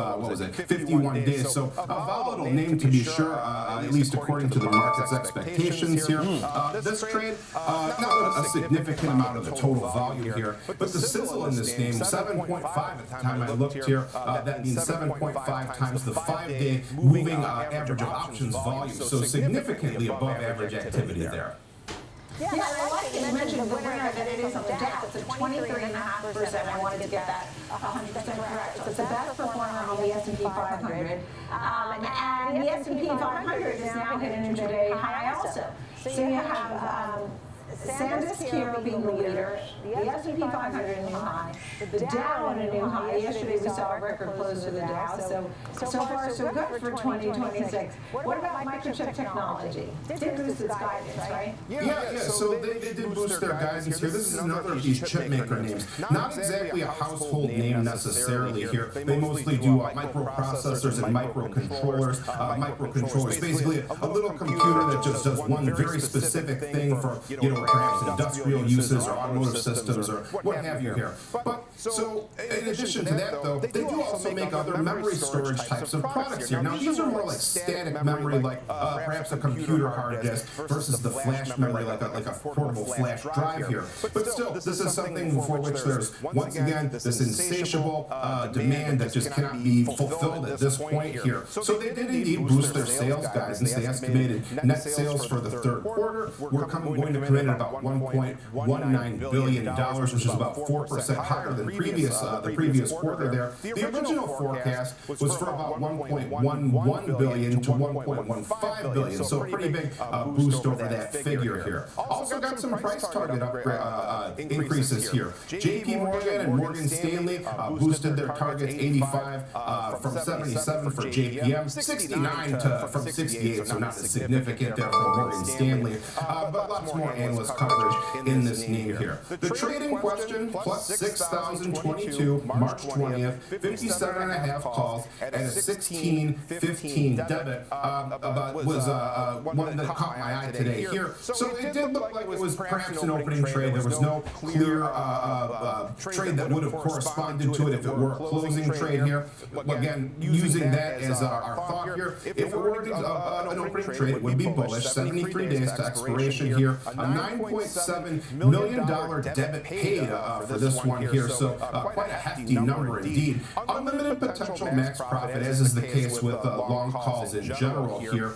51 days. So a volatile name to be sure, at least according to the market's expectations here. This trade, not a significant amount of the total volume here, but the sizzle in this name, 7.5 at the time I looked here. That means 7.5 times the 5-day moving average of options volume. So significantly above average activity there.
Yeah, and I like that you mentioned the winner that it is on the Dow. It's at 23.5%. I wanted to get that 100% correct. So it's the best performer on the S&P 500. And the S&P 500 is now hitting a day high also. So you have SanDisk here being the leader, the S&P 500 a new high, the Dow on a new high. Yesterday we saw a record close for the Dow, so far so good for 2026. What about microchip technology? Did boost its guidance, right?
Yeah, so they did boost their guidance here. This is another of these chip maker names. Not exactly a household name necessarily here. They mostly do microprocessors and microcontrollers. Microcontrollers, basically a little computer that just does one very specific thing for, perhaps industrial uses or automotive systems or what have you here. But so in addition to that, though, they do also make other memory storage types of products here. Now these are more like static memory, like perhaps a computer hard disk versus the flash memory, like a portable flash drive here. But still, this is something for which there's once again this insatiable demand that just cannot be fulfilled at this point here. So they did indeed boost their sales guidance. They estimated net sales for the third quarter were going to come in at about $1.19 billion, which is about 4% higher than the previous quarter there. The original forecast was for about $1.11 billion to $1.15 billion, so a pretty big boost over that figure here. Also got some price target increases here. JP Morgan and Morgan Stanley boosted their targets 85 from 77 for JPM, 69 from 68, so not as significant there for Morgan Stanley, but lots more analyst coverage in this name here. The trade in question, plus 6,022, March 20th, 57.5 calls, and a 16.15 debit was one that caught my eye today here. So it did look like it was perhaps an opening trade. There was no clear trade that would have corresponded to it if it were a closing trade here. Again, using that as our thought here, if it were an opening trade, it would be bullish. 73 days to expiration here. A $9.7 million debit paid for this one here. So so quite a hefty number indeed. Unlimited potential max profit, as is the case with long calls in general here.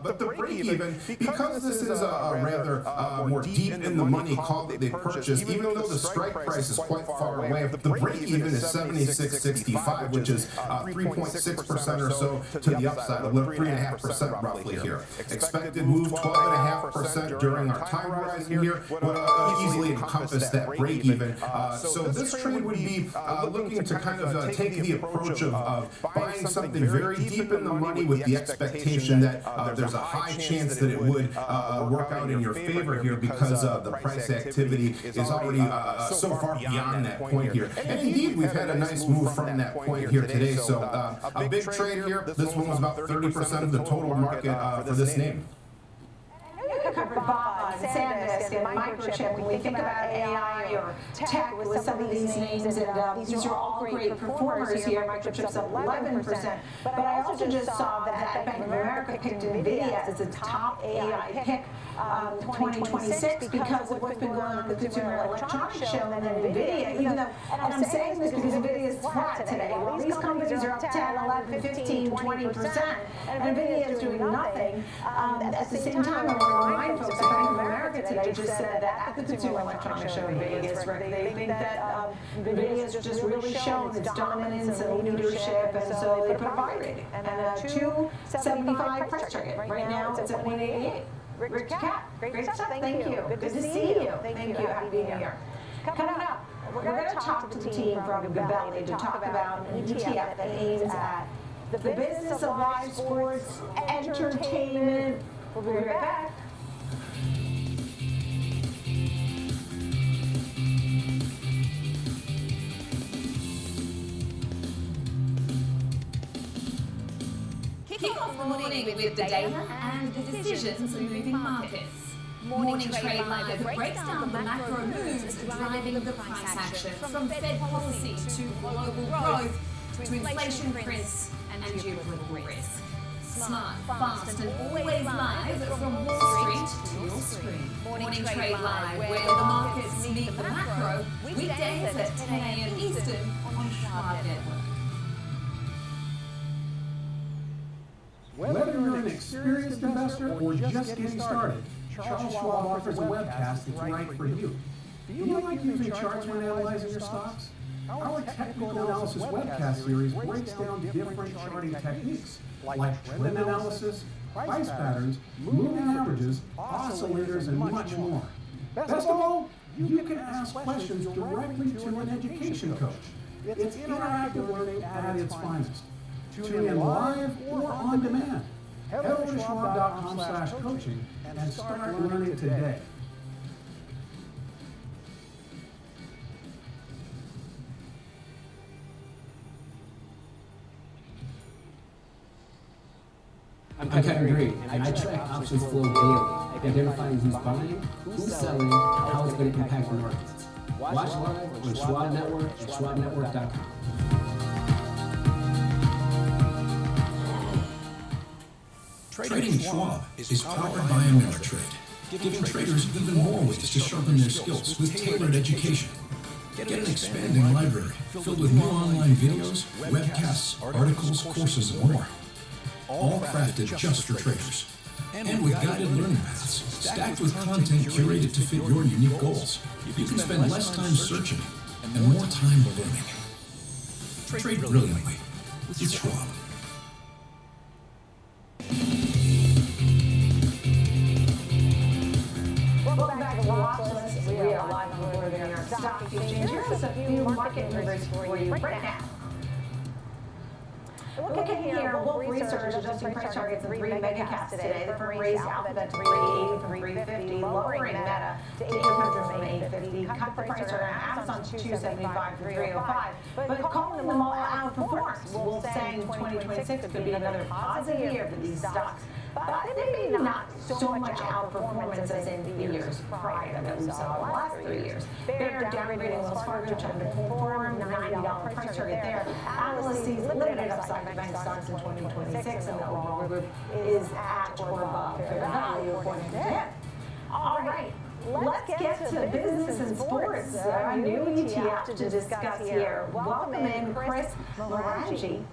But the break-even, because this is a rather more deep in the money call that they purchased, even though the strike price is quite far away, the break-even is 76.65, which is 3.6% or so to the upside, 3.5% roughly here. Expected move 12.5% during our time horizon here would easily encompass that break-even. So this trade would be looking to kind of take the approach of buying something very deep in the money with the expectation that there's a high chance that it would work out in your favor here because the price activity is already so far beyond that point here. And indeed, we've had a nice move from that point here today. So a big trade here. This one was about 30% of the total market for this name.
We covered Bob, SanDisk, and Microchip. When we think about AI or tech with some of these names, and these are all great performers here. Microchip's up 11%. But I also just saw that Bank of America picked NVIDIA as the top AI pick 2026 because of what's been going on at the Consumer Electronics Show and NVIDIA. Even though, and I'm saying this because NVIDIA is flat today. Well, these companies are up 10, 11, 15, 20%, and NVIDIA is doing nothing. At the same time, I want to remind folks that Bank of America today just said that at the Consumer Electronics Show in Vegas, Rick, they think that NVIDIA has just really shown its dominance and leadership, and so they put a buy rating and a 275 price target. Right now, it's at 188. Rick Cat, great stuff. Thank you. Good to see you. Thank you. Happy New Year. Coming up, we're going to talk to the team from Gabelli to talk about an ETF that aims at the business of live sports, entertainment. We'll be right back.
Kick off the morning with data and decisions moving markets. Morning Trade Live breaks down the macro moves driving the price action, from Fed policy to global growth to inflation prints and geopolitical risk. Smart, fast, and always live from Wall Street to your screen. Morning Trade Live, where the markets meet the macro, weekdays at 10 a.m. Eastern on Schwab Network.
Whether you're an experienced investor or just getting started, Charles Schwab offers a webcast that's right for you. Do you like using charts when analyzing your stocks? Our technical analysis webcast series breaks down different charting techniques, like trend analysis, price patterns, moving averages, oscillators, and much more. Best of all, you can ask questions directly to an education coach. It's interactive learning at its finest. Tune in live or on demand. Head over to schwab.com/coaching and start learning today.
I'm Kevin Green, and I track options flow daily, identifying who's buying, who's selling, how it's going to impact the markets. Watch live on Schwab Network at schwabnetwork.com.
Trading at Schwab is powered by Ameritrade, giving traders even more ways to sharpen their skills with tailored education. Get an expanding library filled with new online videos, webcasts, articles, courses, and more. All crafted just for traders. And with guided learning paths, stacked with content curated to fit your unique goals. You can spend less time searching and more time learning. Trade brilliantly with Schwab.
Welcome back to Watch List. We are live on the New York Stock Exchange. Here's a few market movers for you right now. Looking here, Wolf Research adjusting price targets in 3 mega caps today. The firm raised Alphabet to 380 from 350, lowering Meta to 800 from 850. Cut the price target on Amazon to 275 from 305. But calling them all outperforms. Wolf saying 2026 could be another positive year for these stocks. But maybe not so much outperformance as in the years prior that we saw the last 3 years. They're downgrading Wells Fargo to underperform, $90 price target there. Analysts see limited upside to bank stocks in 2026, and the overall group is at or above fair value according to him. All right, let's get to business and sports, our new ETF to discuss here. Welcome in Chris Morangi.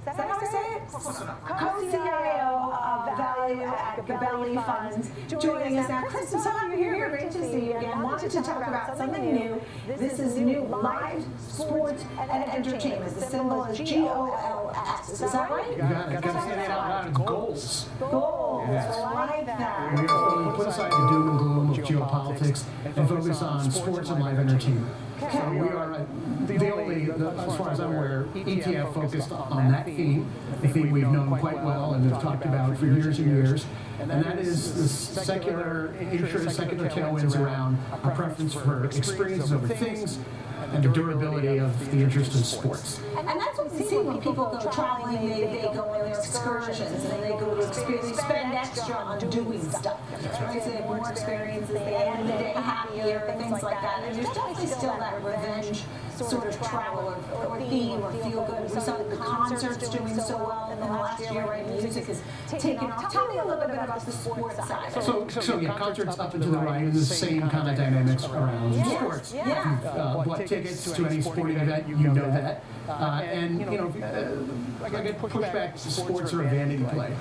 Is that how I say it? Co-CIO of Value at Gabelli Funds, joining us now. Chris, I'm so happy you're here. Great to see you again. Wanted to talk about something new. This is new: live sports and entertainment. The symbol is GOLS. Is that right?
You got it. Got to say that out loud. It's goals.
Goals.
Yes.
I like that.
We are put aside the doom and gloom of geopolitics and focus on sports and live entertainment. So we are the only, as far as I'm aware, ETF focused on that theme, the theme we've known quite well and have talked about for years and years, and that is the secular interest, secular tailwinds around our preference for experiences over things and the durability of the interest in sports.
And that's what we see when people go traveling, they go on their excursions, and they go to experience, they spend extra on doing stuff. Right? So they have more experiences, they end the day happier, things like that. And there's definitely still that revenge sort of travel or theme or feel good. We saw the concerts doing so well in the last year, right? Music is taking off. Tell me a little bit about the sports side.
So yeah, concerts up and to the right is the same kind of dynamics around sports.
Yeah.
Bought tickets to any sporting event, you know that. And, you know, I get pushed back to sports are a vanity play.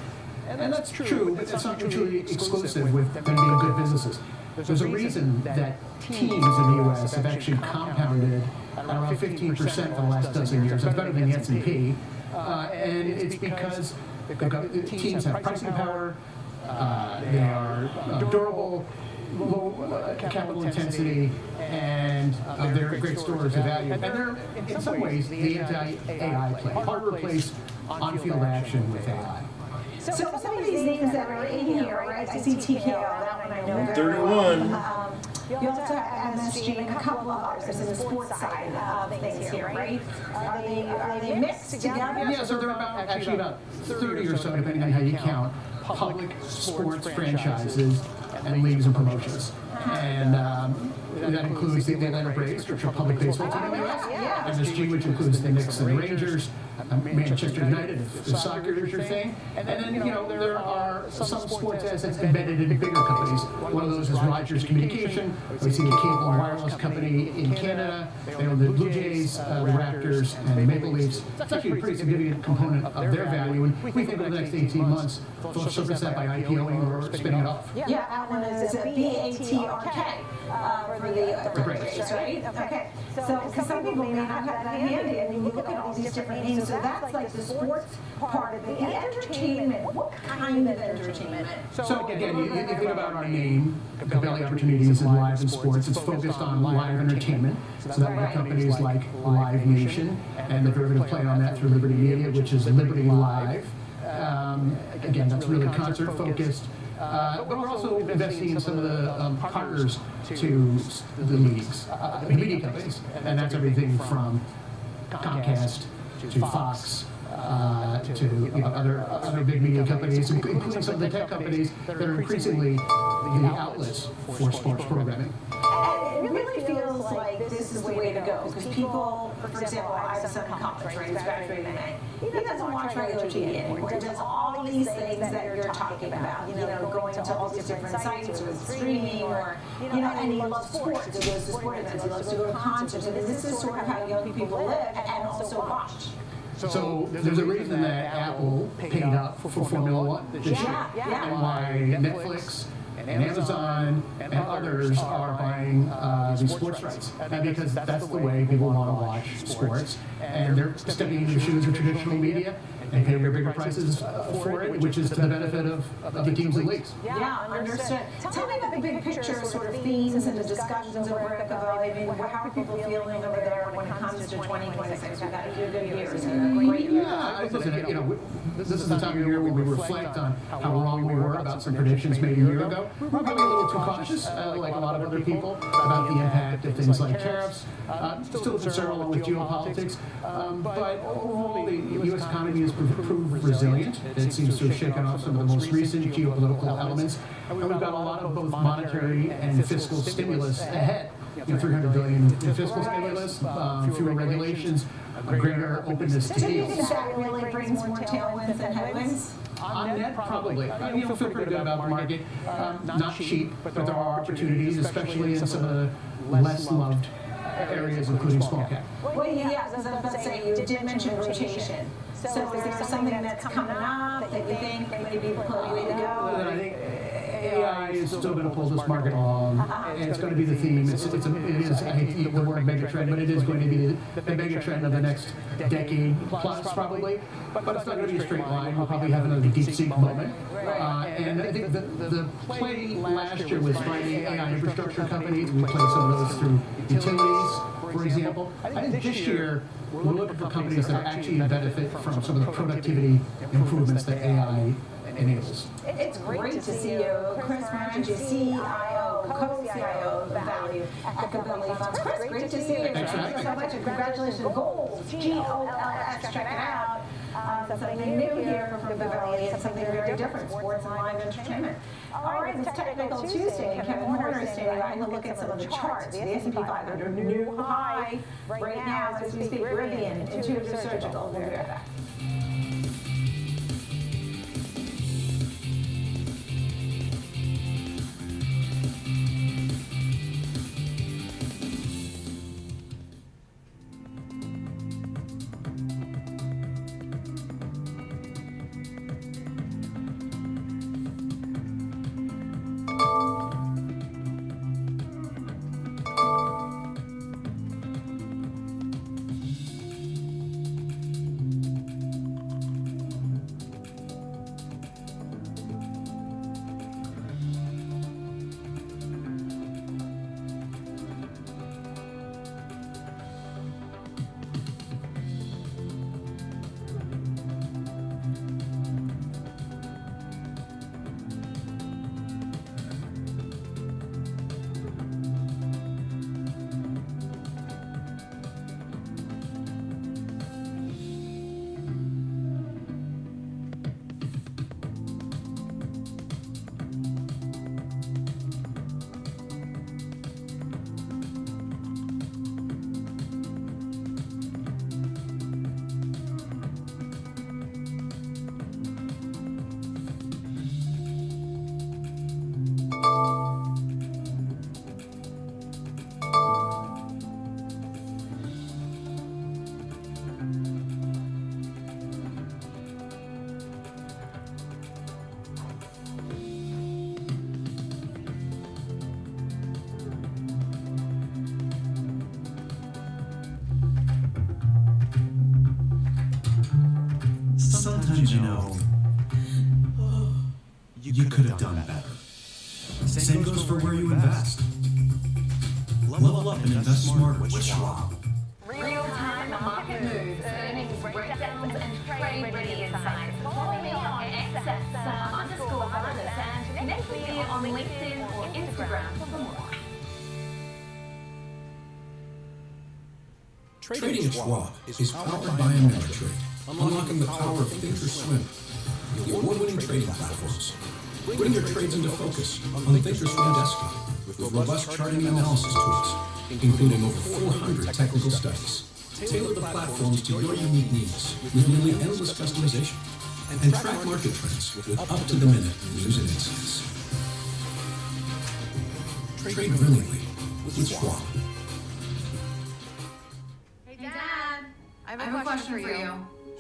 And that's true, but it's not mutually exclusive with them being good businesses. There's a reason that teams in the U.S. have actually compounded at around 15% for the last dozen years. That's better than the S&P. And it's because the teams have pricing power, they are durable, low capital intensity, and they're great stores of value. And they're, in some ways, the anti-AI play. Hard to replace on-field action with AI.
So some of these names that are in here, right? I see TKO, that one I know.
31.
You also have MSG and a couple of others in the sports side of things here, right? Are they mixed together?
Yeah, so they're actually about 30 or so, depending on how you count, public sports franchises and leagues and promotions. And that includes the Atlanta Braves, which are a public baseball team in the U.S. MSG, which includes the Knicks and the Rangers. Manchester United, if soccer is your thing. And then, you know, there are some sports assets embedded in bigger companies. One of those is Rogers Communication. We see the cable and wireless company in Canada. They own the Blue Jays, the Raptors, and the Maple Leafs. That's actually a pretty significant component of their value. And we think over the next 18 months, they'll surface that by IPOing or spinning it off.
Yeah, that one is BATRK for the Braves, right? Okay. So, because some people may not have that handy, and you look at all these different names. So that's like the sports part of it. The entertainment, what kind of entertainment?
So again, you think about our name, Gabelli Opportunities in Live and Sports. It's focused on live entertainment. So that would be companies like Live Nation and the derivative play on that through Liberty Media, which is Liberty Live. Again, that's really concert focused. But we're also investing in some of the partners to the leagues, the media companies, and that's everything from Comcast to Fox, to other big media companies, including some of the tech companies that are increasingly the outlets for sports programming.
And it really feels like this is the way to go, because people, for example, I have a son in college, right, he's graduating in May. He doesn't watch regular TV anymore. He does all these things that you're talking about, you know, going to all these different sites or streaming or, you know, and he loves sports. He goes to sport events, he loves to go to concerts, and this is sort of how young people live and also watch.
So there's a reason that Apple paid up for Formula One this year, and why Netflix and Amazon and others are buying these sports rights. And because that's the way people want to watch sports, and they're stepping into the shoes of traditional media and paying bigger prices for it, which is to the benefit of the teams and leagues.
Yeah, understood. Tell me about the big picture sort of themes and the discussions over at Gabelli. I mean, how are people feeling over there when it comes to 2026? We've got a few good years and a great year.
Yeah, listen, you know, this is the time of year where we reflect on how wrong we were about some predictions made a year ago. We're probably a little too cautious, like a lot of other people, about the impact of things like tariffs. Still concerned along with geopolitics, but overall the U.S. economy has proved resilient. It seems to have shaken off some of the most recent geopolitical elements, and we've got a lot of both monetary and fiscal stimulus ahead. You know, $300 billion in fiscal stimulus, fewer regulations, a greater openness to
Do you
deals.
think that really brings more tailwinds than headwinds?
On net, probably. I feel pretty good about the market. Not cheap, but there are opportunities, especially in some of the less loved areas, including small cap.
Well, yeah, I was about to say, you did mention rotation. So is there something that's coming up that you think may be the way to go?
I think AI is still going to pull this market along, and it's going to be the theme. It is, I hate to use the word mega trend, but it is going to be the mega trend of the next decade plus, probably. But it's not going to be a straight line. We'll probably have another DeepSeek moment. And I think the play last year was finding AI infrastructure companies. We played some of those through utilities, for example. I think this year, we're looking for companies that actually benefit from some of the productivity improvements that AI enables.
It's great to see you, Chris Rangi, CIO, co-CIO of Value at Gabelli Funds. Chris, great to see you.
Thanks for having me.
So much, and congratulations, Goals, GOLS, check it out. Something new here from Gabelli and something very different, sports and live entertainment. All right, it's Technical Tuesday, and Kevin Horner is standing by to look at some of the charts. The S&P 500, new high right now as we speak. Rivian, Intuitive Surgical. We'll be right back.
Sometimes, you know, you could have done better. Same goes for where you invest. Level up and invest smarter with Schwab.
Real-time market moves, earnings breakdowns, and trade-ready insights. Follow me on _Vargas and connect with me on LinkedIn or Instagram for more.
Trading at Schwab is powered by Ameritrade, unlocking the power of Thinkorswim, the award-winning trading platforms. Bring your trades into focus on Thinkorswim Desktop with robust charting and analysis tools, including over 400 technical studies. Tailor the platforms to your unique needs with nearly endless customization, and track market trends with up-to-the-minute news and insights. Trade brilliantly with Schwab.
Dad, I have a question for you.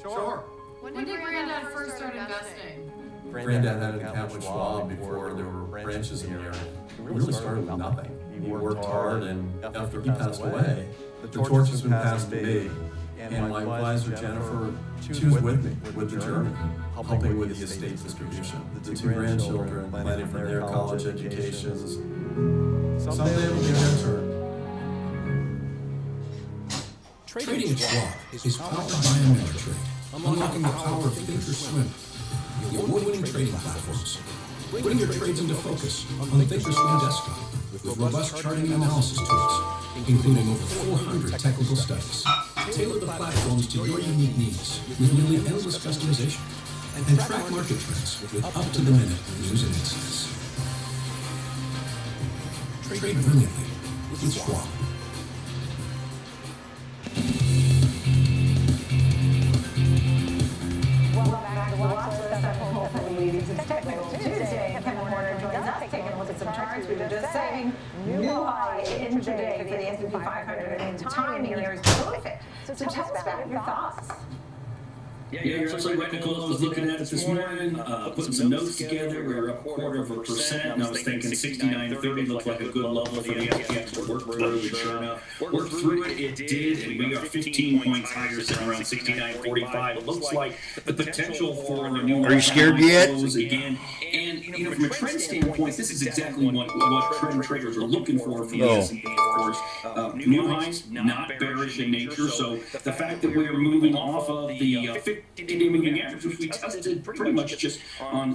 Sure.
When did Granddad first start investing?
Granddad had an account with Schwab before there were branches in the area. He really started with nothing. He worked hard, and after he passed away, the torch has been passed to me. And my advisor, Jennifer, she was with me with the journey, helping with the estate distribution. The two grandchildren planning for their college educations. Someday it'll be their turn.
Trading at Schwab is powered by Ameritrade, unlocking the power of Thinkorswim, the award-winning trading platforms. Bring your trades into focus on Thinkorswim Desktop with robust charting and analysis tools, including over 400 technical studies. Tailor the platforms to your unique needs with nearly endless customization, and track market trends with up-to-the-minute news and insights. Trade brilliantly with Schwab.
Welcome back to Watch List. I'm Nicole
we were just saying, new high intraday for the S&P 500. I mean, the timing here is perfect. So tell us about your thoughts.
Yeah, you're absolutely right, Nicole. I was looking at it this morning, putting some notes together. We were up 1/4%, and I was thinking 69.30 looked like a good level for the SPX to work through. And sure enough, worked through it. It did, and we are 15 points higher, sitting around 69.45. It looks like the potential for the new.
Are you scared yet?
Again, and from a trend standpoint, this is exactly what trend traders are looking for the S&P, of course. New highs, not bearish in nature. So the fact that we are moving off of the 50-day moving average, which we tested pretty much just on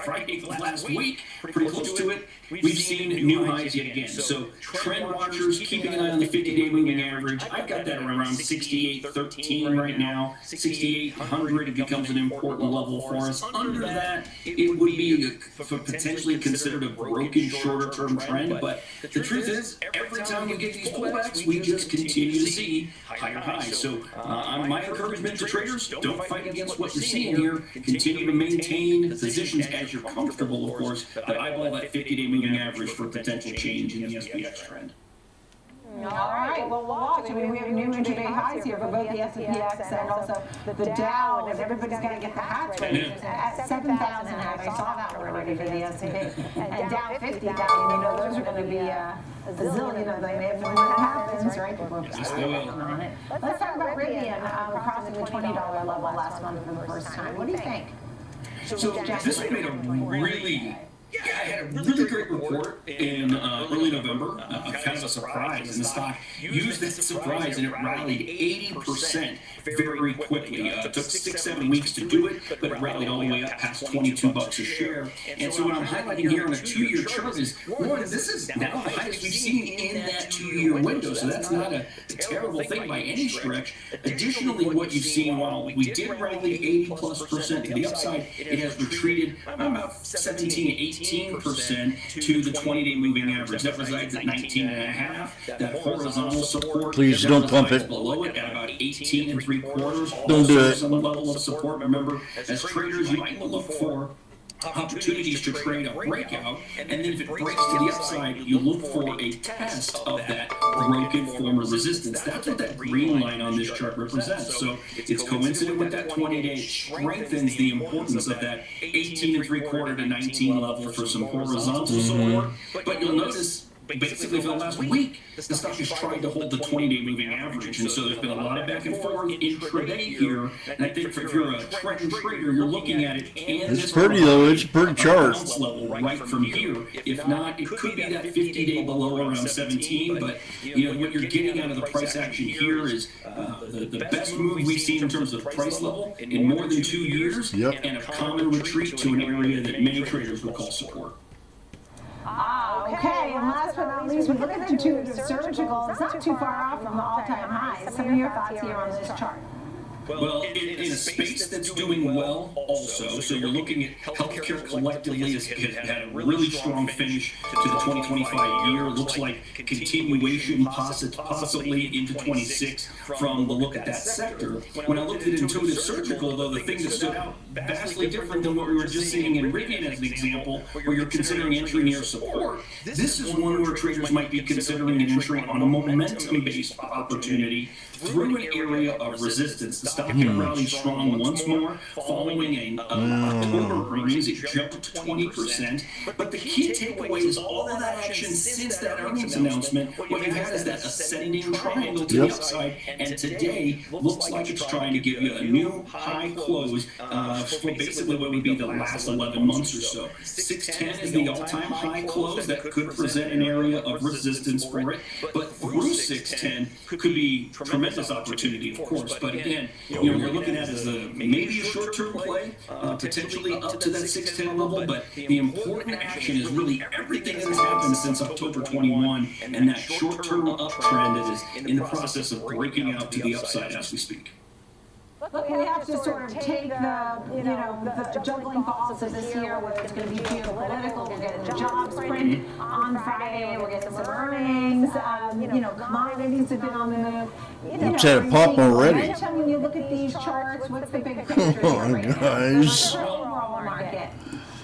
Friday of last week, pretty close to it, we've seen new highs yet again. So trend watchers, keeping an eye on the 50-day moving average. I've got that around 68.13 right now. 6800 becomes an important level for us. Under that, it would be potentially considered a broken shorter-term trend. But the truth is, every time we get these pullbacks, we just continue to see higher highs. So my encouragement to traders, don't fight against what you're seeing here. Continue to maintain positions as you're comfortable, of course, but eyeball that 50-day moving average for potential change in the SPX trend.
All right, well, we'll watch. I mean, we have new intraday highs here for both the SPX and also the Dow, and everybody's got to get the hats ready. At 7,000 hats, I saw that already for the S&P. And down 50,000, you know, those are going to be a zillion of them. When that happens, right, people are working on it. Let's talk about Rivian crossing the $20 level last month for the first time. What do you think?
So this made a really... Yeah, I had a really great report in early November, kind of a surprise, and the stock used that surprise and it rallied 80% very quickly. It took 6-7 weeks to do it, but it rallied all the way up past $22 a share. And so what I'm highlighting here on a 2-year chart is, one, this is now the highest we've seen in that 2-year window, so that's not a terrible thing by any stretch. Additionally, what you've seen, while we did rally 80+% to the upside, it has retreated about 17 to 18% to the 20-day moving average. That resides at 19.5. That horizontal support.
Please don't pump it.
Below it at about 18.75.
Don't do it.
Some level of support. Remember, as traders, you might look for opportunities to trade a breakout, and then if it breaks to the upside, you look for a test of that broken form of resistance. That's what that green line on this chart represents. So it's coincident with that 20-day. It strengthens the importance of that 18.75 to 19 level for some horizontal support. But you'll notice, basically for the last week, the stock has tried to hold the 20-day moving average, and so there's been a lot of back and forth intraday here. And I think if you're a trend trader, you're looking at it.
It's pretty though. It's a pretty chart.
Level right from here. If not, it could be that 50-day below around 17. But you know what you're getting out of the price action here is the best move we've seen in terms of price level in more than 2 years, and a common retreat to an area that many traders would call support.
Okay, and last but not least, we look at Intuitive Surgical. It's not too far off from the all-time highs. Some of your thoughts here on this chart?
Well, in a space that's doing well also, so you're looking at healthcare collectively has had a really strong finish to the 2025 year. Looks like continuation possibly into 26 from the look at that sector. When I looked at Intuitive Surgical, though, the thing that stood out vastly different than what we were just seeing in Rivian as an example, where you're considering entry near support. This is one where traders might be considering an entry on a momentum-based opportunity through an area of resistance. The stock can rally strong once more following an October earnings. It jumped 20%. But the key takeaway is all of that action since that earnings announcement. What you've had is that ascending triangle to the upside, and today looks like it's trying to give you a new high close for basically what would be the last 11 months or so. 610 is the all-time high close. That could present an area of resistance for it. But through 610 could be tremendous opportunity, of course, but again, you know, we're looking at as maybe a short-term play, potentially up to that 610 level, but the important action is really everything that has happened since October 21 and that short-term uptrend that is in the process of breaking out to the upside as we speak.
Look, we have to sort of take the juggling balls of this year, whether it's going to be geopolitical, we're getting the jobs print on Friday, we're getting some earnings, commodities have been on the move.
It's at a pop already.
When you look at these charts, what's the big picture here right now?
Guys.
Overall market.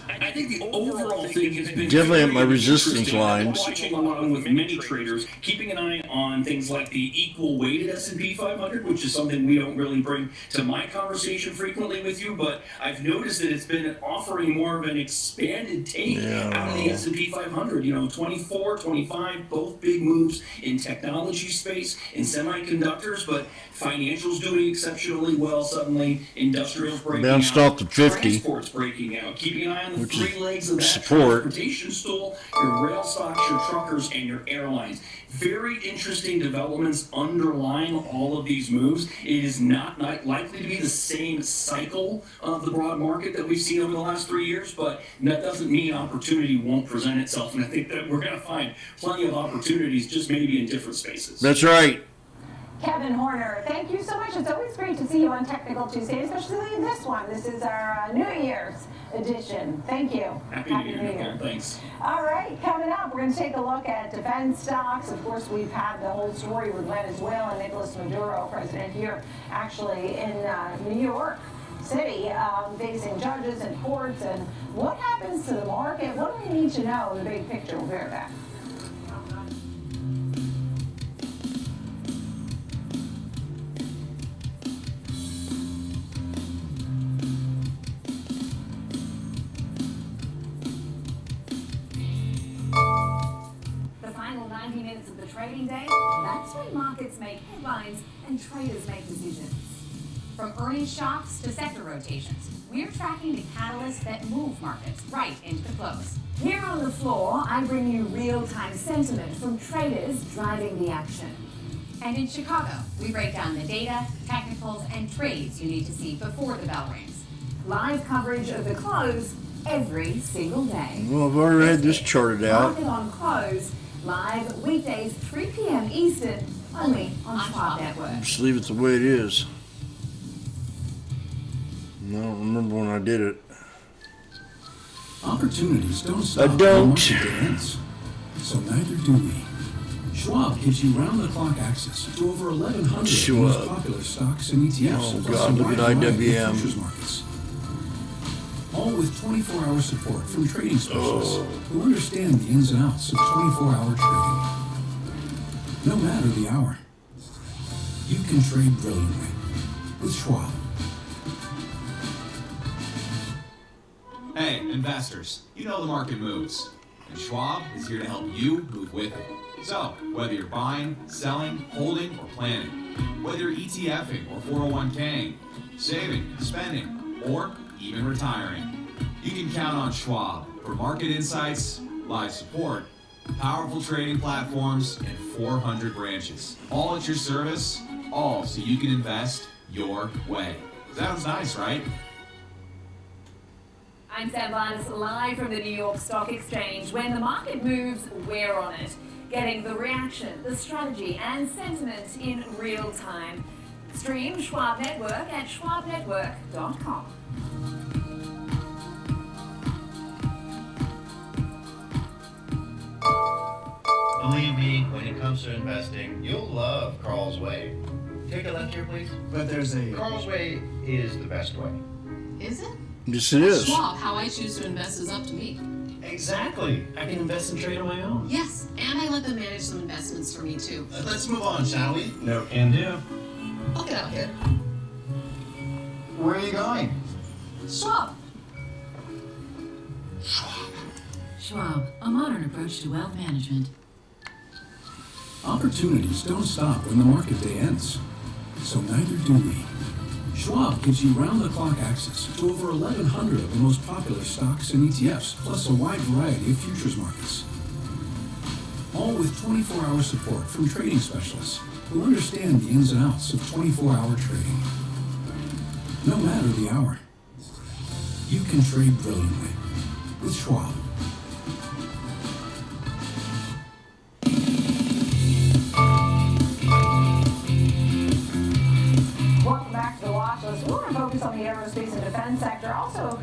I think the overall thing has been
Definitely at my
very
resistance
interesting. I've been
lines.
watching along with many traders, keeping an eye on things like the equal weighted S&P 500, which is something we don't really bring to my conversation frequently with you, but I've noticed that it's been offering more of an expanded take out of the S&P 500. 24, 25, both big moves in technology space, in semiconductors, but financials doing exceptionally well suddenly, industrials breaking
Bounced
out,
off the 50.
transports breaking out, keeping an eye on the
Which
three
is
legs of that
support.
transportation stool, your rail stocks, your truckers, and your airlines. Very interesting developments underlying all of these moves. It is not likely to be the same cycle of the broad market that we've seen over the last 3 years, but that doesn't mean opportunity won't present itself, and I think that we're going to find plenty of opportunities, just maybe in different spaces.
That's right.
Kevin Horner, thank you so much. It's always great to see you on Technical Tuesday, especially this one. This is our New Year's edition. Thank you.
Happy New Year, Nicole. Thanks.
All right, coming up, we're going to take a look at defense stocks. Of course, we've had the whole story with Venezuela, Nicolas Maduro, president here, actually in New York City, facing judges and courts. And what happens to the market? What do we need to know in the big picture? We'll be right back.
The final 90 minutes of the trading day, that's when markets make headlines and traders make decisions.
From earnings shocks to sector rotations, we're tracking the catalysts that move markets right into the close.
Here on the floor, I bring you real-time sentiment from traders driving the action.
And in Chicago, we break down the data, technicals, and trades you need to see before the bell rings.
Live coverage of the close every single day.
Well, I've already had this charted out.
Market on Close, live weekdays 3 p.m. Eastern, only on Schwab Network.
Just leave it the way it is. I don't remember when I did it.
Opportunities don't stop
I don't.
when the market ends. So neither do we. Schwab gives you round-the-clock access to over 1,100 of the most popular stocks and ETFs.
Oh
plus
God,
a
look
wide
at
variety of
IWM.
futures markets. All with 24-hour support from trading specialists who understand the ins and outs of 24-hour trading. No matter the hour, you can trade brilliantly with Schwab.
Hey, investors, you know the market moves, and Schwab is here to help you move with it. So, whether you're buying, selling, holding, or planning, whether you're ETFing or 401k'ing, saving, spending, or even retiring, you can count on Schwab for market insights, live support, powerful trading platforms, and 400 branches. All at your service, all so you can invest your way. Sounds nice, right?
I'm Sam Barnes, live from the New York Stock Exchange. When the market moves, we're on it. Getting the reaction, the strategy, and sentiment in real time. Stream Schwab Network at schwabnetwork.com.
Believe me, when it comes to investing, you'll love Carl's Way. Take a left here, please.
But there's a...
Carl's Way is the best way.
Is it?
Yes, it is.
Schwab, how I choose to invest is up to me.
Exactly. I can invest and trade on my own.
Yes, and I let them manage some investments for me too.
Let's move on, shall we?
No can do.
I'll get out here.
Where are you going?
Schwab.
Schwab, a modern approach to wealth management.
Opportunities don't stop when the market day ends. So neither do we. Schwab gives you round-the-clock access to over 1,100 of the most popular stocks and ETFs, plus a wide variety of futures markets. All with 24-hour support from trading specialists who understand the ins and outs of 24-hour trading. No matter the hour, you can trade brilliantly with Schwab.
Welcome back to the watch list. We want to focus on the aerospace and defense sector. Also,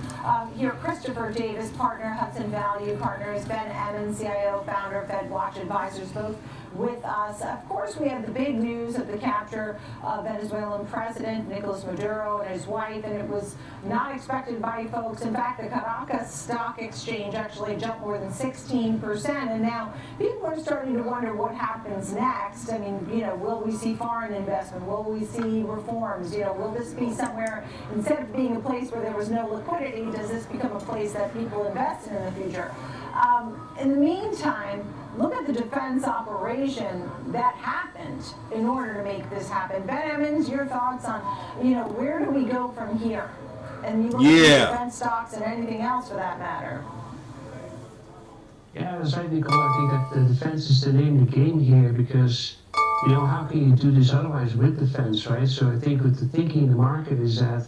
here, Christopher Davis, partner, Hudson Value Partners, Ben Emmons, CIO, founder of FedWatch Advisors, both
with us. Of course, we have the big news of the capture of Venezuelan President Nicolas Maduro and his wife, and it was not expected by folks. In fact, the Caracas Stock Exchange actually jumped more than 16%, and now people are starting to wonder what happens next. I mean, will we see foreign investment? Will we see reforms? Will this be somewhere, instead of being a place where there was no liquidity, does this become a place that people invest in the future? In the meantime, look at the defense operation that happened in order to make this happen. Ben Emmons, your thoughts on, where do we go from here? And you look at defense stocks and anything else for that matter.
Yeah, that's right, Nicole. I think that the defense is the name of the game here because, how can you do this otherwise with defense, right? So I think what the thinking in the market is that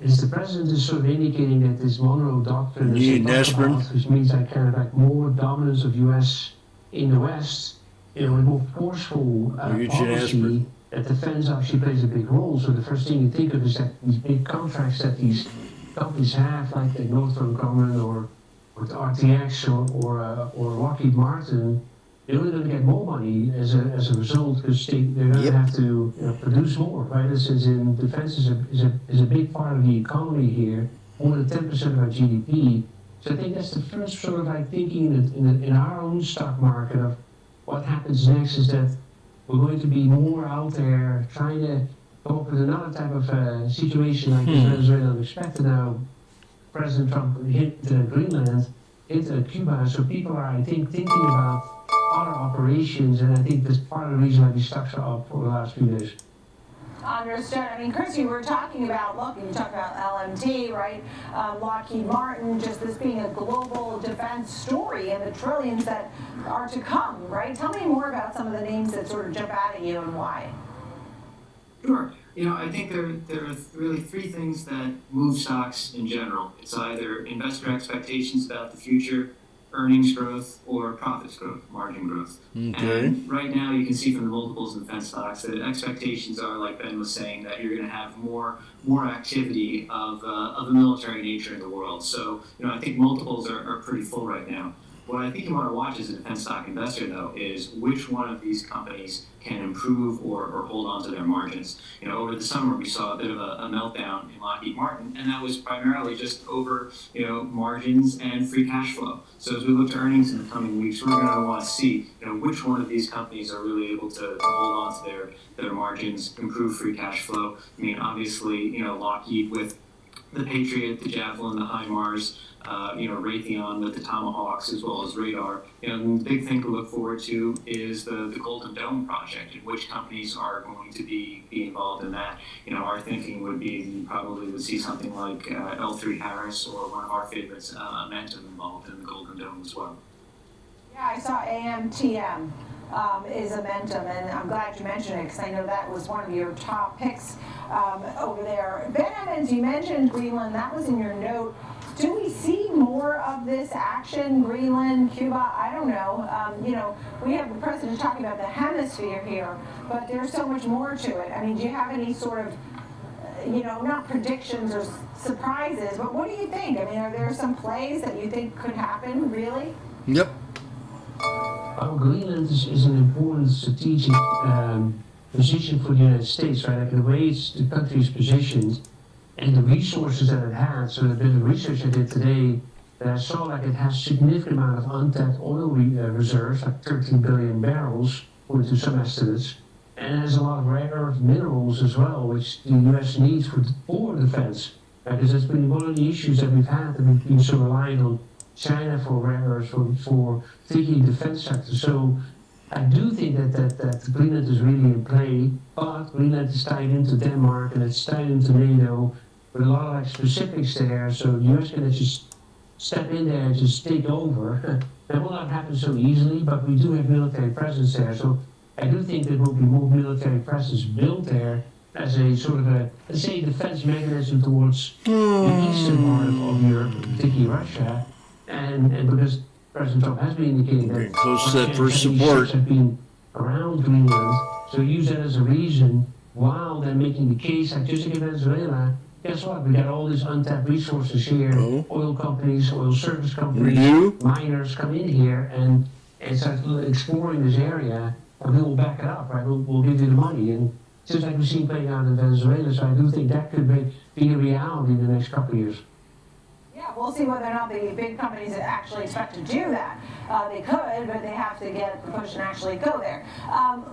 the president is sort of indicating that this Monroe Doctrine is about, which means that kind of like more dominance of U.S. in the West, with more forceful policy, that defense actually plays a big role. So the first thing you think of is that these big contracts that these companies have, like the Northrop Grumman or the RTX or Lockheed Martin, they're only going to get more money as a result because they're going to have to produce more, right? Since in defense is a big part of the economy here, more than 10% of our GDP. So I think that's the first sort of like thinking in our own stock market of what happens next is that we're going to be more out there trying to come up with another type of situation like this Venezuela unexpected. Now, President Trump hit Greenland, hit Cuba, so people are, I think, thinking about other operations, and I think that's part of the reason why these stocks are up for the last few days.
Understood. I mean, Chris, you were talking about, you talked about LMT, right? Lockheed Martin, just this being a global defense story and the trillions that are to come, right? Tell me more about some of the names that sort of jump out at you and why.
Sure. I think there are really three things that move stocks in general. It's either investor expectations about the future, earnings growth, or profits growth, margin growth.
Okay.
And right now you can see from the multiples in defense stocks that expectations are, like Ben was saying, that you're going to have more activity of a military nature in the world. So, I think multiples are pretty full right now. What I think you want to watch as a defense stock investor, though, is which one of these companies can improve or hold on to their margins. Over the summer, we saw a bit of a meltdown in Lockheed Martin, and that was primarily just over, margins and free cash flow. So as we look to earnings in the coming weeks, we're going to want to see, which one of these companies are really able to hold on to their margins, improve free cash flow. I mean, obviously, Lockheed with the Patriot, the Javelin, the HIMARS, Raytheon with the Tomahawks as well as radar. The big thing to look forward to is the Golden Dome project and which companies are going to be involved in that. Our thinking would be you probably would see something like L3 Harris or one of our favorites, Amentum, involved in the Golden Dome as well.
Yeah, I saw AMTM is Amentum, and I'm glad you mentioned it because I know that was one of your top picks over there. Ben Emmons, you mentioned Greenland. That was in your note. Do we see more of this action, Greenland, Cuba? I don't know. We have the president talking about the hemisphere here, but there's so much more to it. I mean, do you have any sort of, not predictions or surprises, but what do you think? I mean, are there some plays that you think could happen, really?
Yep.
Greenland is an important strategic position for the United States, right? Like the way the country is positioned, and the resources that it has. So the bit of research I did today, that I saw like it has significant amount of untapped oil reserves, like 13 billion barrels, according to some estimates. And it has a lot of rare earth minerals as well, which the U.S. needs for defense. Because that's been one of the issues that we've had, that we've been so reliant on China for rare earths, for particularly defense sector. So I do think that Greenland is really in play, but Greenland is tied into Denmark and it's tied into NATO with a lot of specifics there. So the US can just step in there and just take over. That will not happen so easily, but we do have military presence there. So I do think there will be more military presence built there as a sort of a, let's say, defense mechanism towards the eastern part of Europe, particularly Russia, and because President Trump has been indicating that
close to that first support
have been around Greenland, so use that as a reason while they're making the case, like just like in Venezuela. Guess what? We got all these untapped resources here. Oil companies, oil service companies, miners come in here, and and start exploring this area, and we will back it up, right? We'll give you the money, and just like we've seen playing out in Venezuela, so I do think that could be a reality in the next couple of years.
Yeah, we'll see whether or not the big companies actually expect to do that. They could, but they have to get the push and actually go there.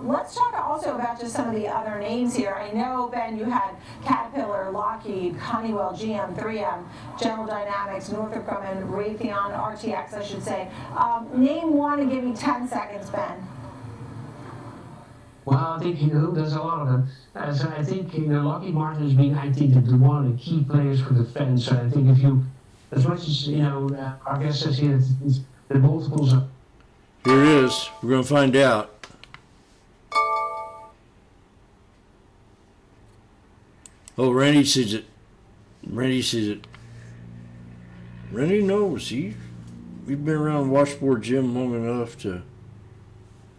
Let's talk also about just some of the other names here. I know, Ben, you had Caterpillar, Lockheed, Honeywell, GM, 3M, General Dynamics, Northrop Grumman, Raytheon, RTX, I should say. Name one and give me 10 seconds, Ben.
Well, I think, there's a lot of them. So I think, Lockheed Martin has been, I think, one of the key players for defense. So I think if you, as much as, our guest says here, the multiples are...
Here it is. We're going to find out. Oh, Randy sees it. Randy sees it. Randy knows. We've been around Washboardjim long enough to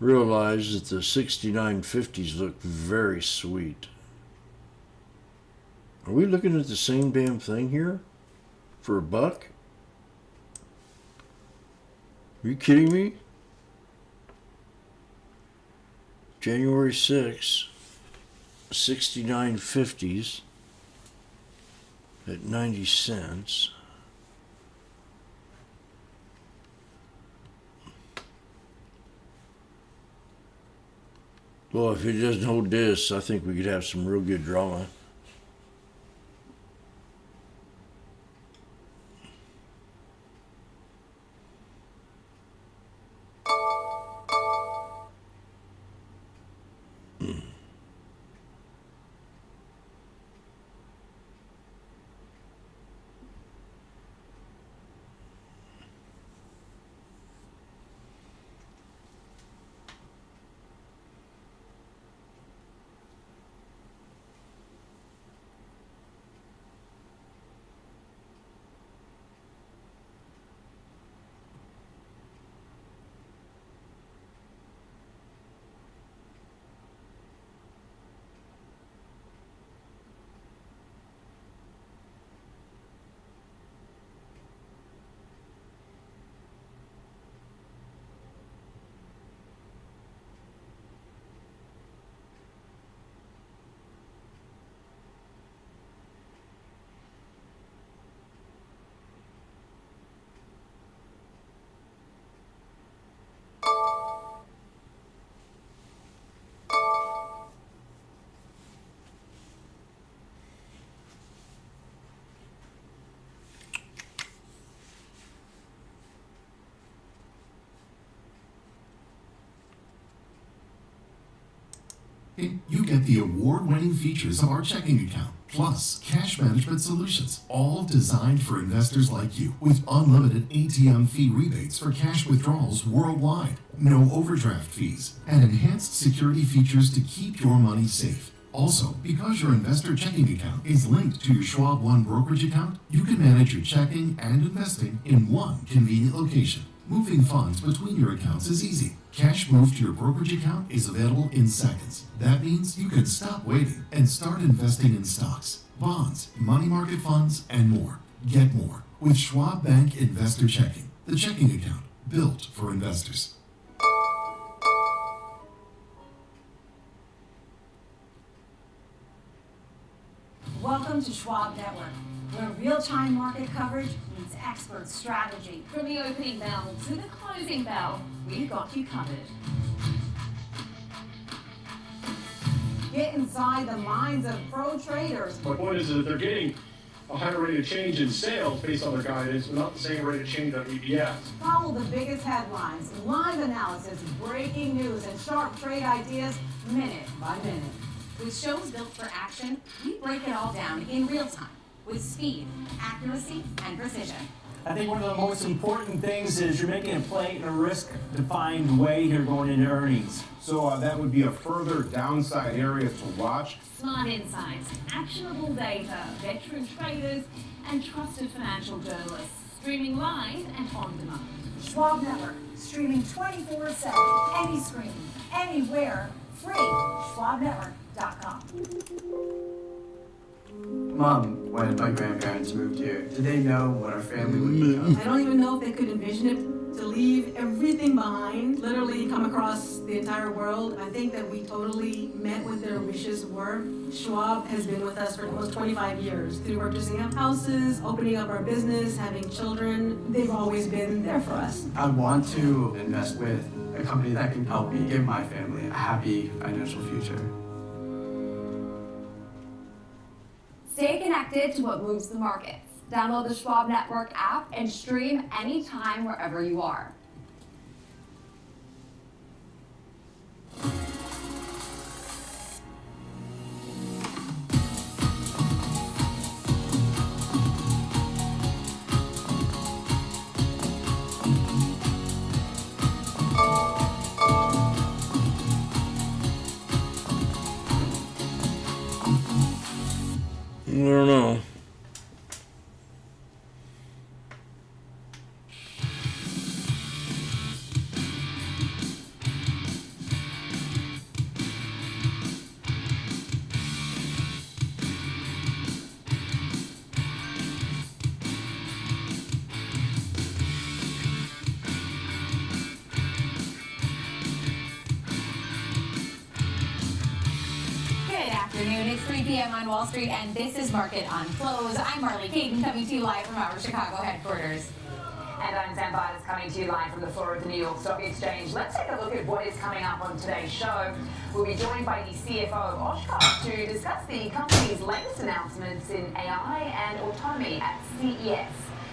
realize that the 6950s look very sweet. Are we looking at the same damn thing here? For a buck? Are you kidding me? January 6th, 6950s at 90 cents. Well, if it doesn't hold this, I think we could have some real good drama.
You get the award-winning features of our checking account, plus cash management solutions, all designed for investors like you, with unlimited ATM fee rebates for cash withdrawals worldwide, no overdraft fees, and enhanced security features to keep your money safe. Also, because your investor checking account is linked to your Schwab One brokerage account, you can manage your checking and investing in one convenient location. Moving funds between your accounts is easy. Cash moved to your brokerage account is available in seconds. That means you can stop waiting and start investing in stocks, bonds, money market funds, and more. Get more with Schwab Bank Investor Checking, the checking account built for investors.
Welcome to Schwab Network, where real-time market coverage meets expert strategy.
From the opening bell to the closing bell, we've got you covered.
Get inside the minds of pro traders.
My point is that they're getting a higher rate of change in sales based on their guidance, but not the same rate of change on EPS.
Follow the biggest headlines, live analysis, breaking news, and sharp trade ideas minute by minute.
With shows built for action, we break it all down in real time with speed, accuracy, and precision.
I think one of the most important things is you're making a play in a risk-defined way here going into earnings.
So that would be a further downside area to watch.
Smart insights, actionable data, veteran traders, and trusted financial journalists. Streaming live and on demand.
Schwab Network, streaming 24/7, any screen, anywhere, free. SchwabNetwork.com.
Mom, when my grandparents moved here, did they know what our family would become?
I don't even know if they could envision it
to leave everything behind, literally come across the entire world. I think that we totally met what their wishes were. Schwab has been with us for almost 25 years through purchasing up houses, opening up our business, having children. They've always been there for us.
I want to invest with a company that can help me give my family a happy financial future.
Stay connected to what moves the markets. Download the Schwab Network app and stream anytime wherever you are.
I don't know.
It's 3 p.m. on Wall Street, and this is Market on Close. I'm Marley Caden, coming to you live from our Chicago headquarters.
And I'm Sam Barnes, coming to you live from the floor of the New York Stock Exchange. Let's take a look at what is coming up on today's show. We'll be joined by the CFO of Oshkosh to discuss the company's latest announcements in AI and autonomy at CES.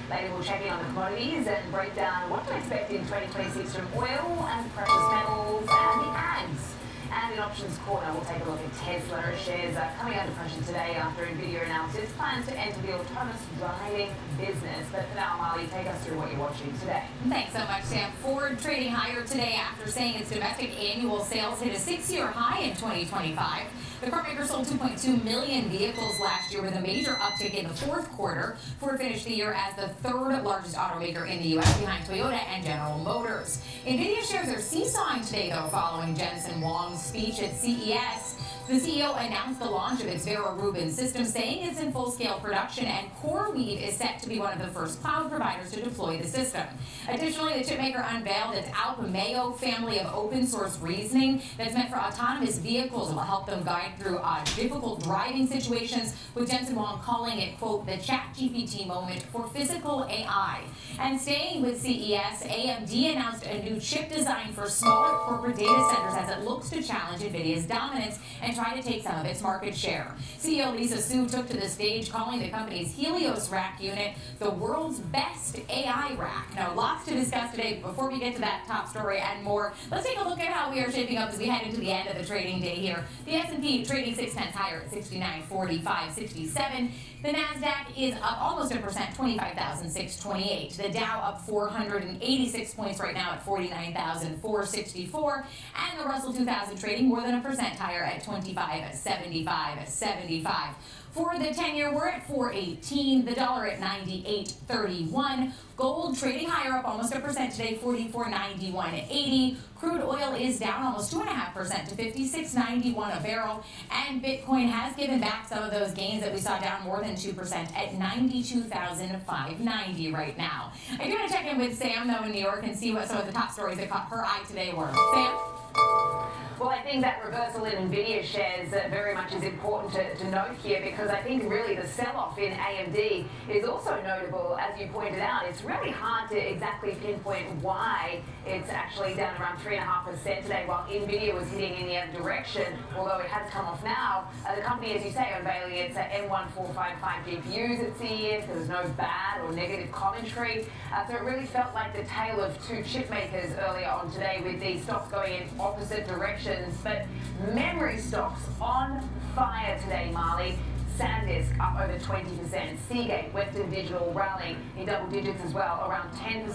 Later, we'll check in on the commodities and break down what to expect in 2026 from oil and precious metals and the ags. And in Options Corner, we'll take a look at Tesla. Shares are coming under pressure today after NVIDIA announced its plans to enter the autonomous driving business. But for now, Marley, take us through what you're watching today.
Thanks so much, Sam. Ford trading higher today after saying its domestic annual sales hit a 6-year high in 2025. The carmaker sold 2.2 million vehicles last year with a major uptick in the fourth quarter. Ford finished the year as the third largest automaker in the U.S. behind Toyota and General Motors. NVIDIA shares are seesawing today, though, following Jensen Huang's speech at CES. The CEO announced the launch of its Vera Rubin system, saying it's in full-scale production, and CoreWeave is set to be one of the first cloud providers to deploy the system. Additionally, the chipmaker unveiled its Alpamayo family of open-source reasoning that's meant for autonomous vehicles and will help them guide through difficult driving situations, with Jensen Huang calling it, quote, the ChatGPT moment for physical AI. And staying with CES, AMD announced a new chip design for smaller corporate data centers as it looks to challenge NVIDIA's dominance and try to take some of its market share. CEO Lisa Su took to the stage, calling the company's Helios rack unit the world's best AI rack. Now, lots to discuss today. Before we get to that top story and more, let's take a look at how we are shaping up as we head into the end of the trading day here. The S&P trading 6 tenths higher at 69.4567. The NASDAQ is up almost 1%, 25,628. The Dow up 486 points right now at 49,464. And the Russell 2000 trading more than 1% higher at 25.7575. For the 10-year, we're at 4.18. The dollar at 98.31. Gold trading higher, up almost 1% today, 44.9180. Crude oil is down almost 2.5% to 56.91 a barrel. And Bitcoin has given back some of those gains that we saw, down more than 2% at 92,590 right now. I do want to check in with Sam, though, in New York and see what some of the top stories that caught her eye today were. Sam?
Well, I think that reversal in NVIDIA shares very much is important to note here, because I think really the sell-off in AMD is also notable. As you pointed out, it's really hard to exactly pinpoint why it's actually down around 3.5% today, while NVIDIA was heading in the other direction, although it has come off now. The company, as you say, unveiling its M1455 GPUs at CES. There was no bad or negative commentary. So it really felt like the tale of two chip makers earlier on today, with these stocks going in opposite directions. But memory stocks on fire today, Marley. SanDisk up over 20%. Seagate, Western Digital rallying in double digits as well, around 10%.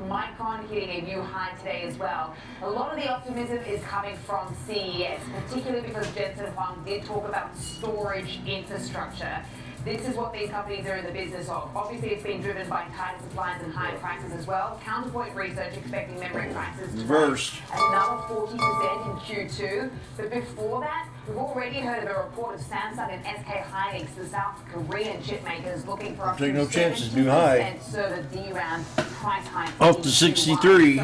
Micron hitting a new high today as well. A lot of the optimism is coming from CES, particularly because Jensen Huang did talk about storage infrastructure. This is what these companies are in the business of. Obviously, it's been driven by tighter supplies and higher prices as well. Counterpoint Research expecting memory prices to rise another 40% in
Q2. But before that, we've already heard of a report of Samsung and SK Hynix, the South Korean chip makers, looking for up to
Take no chances, new high.
70% server DRAM price hike.
Off to 63.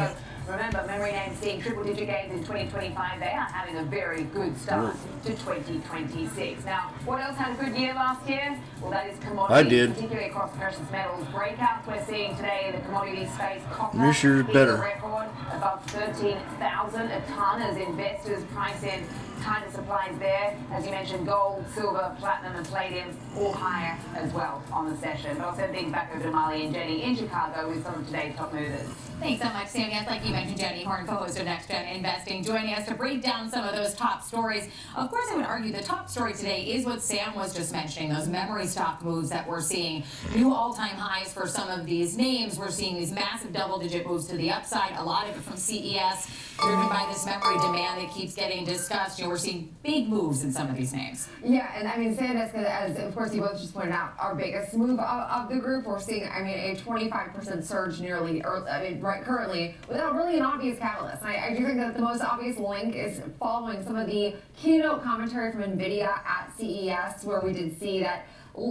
So remember, memory names seeing triple-digit gains in 2025. They are having a very good start to 2026. Now, what else had a good year last year? Well, that is commodities,
I did.
particularly across precious metals. Breakouts we're seeing today in the commodity space. Copper
This year's
hitting
better.
a record above 13,000 a ton as investors price in tighter supplies there. As you mentioned, gold, silver, platinum, and palladium all higher as well on the session. But I'll send things back over to Molly and Jenny in Chicago with some of today's top movers.
Thanks so much, Sam. Yes, like you mentioned, Jenny Horn, co-host of Next Gen Investing, joining us to break down some of those top stories. Of course, I would argue the top story today is what Sam was just mentioning, those memory stock moves that we're seeing. New all-time highs for some of these names. We're seeing these massive double-digit moves to the upside, a lot of it from CES, driven by this memory demand that keeps getting discussed. You know, we're seeing big moves in some of these names.
Yeah, and I mean, SanDisk, as of course you both just pointed out, our biggest move of the group. We're seeing, I mean, a 25% surge currently without really an obvious catalyst. I do think that the most obvious link is following some of the keynote commentary from NVIDIA at CES, where we did see that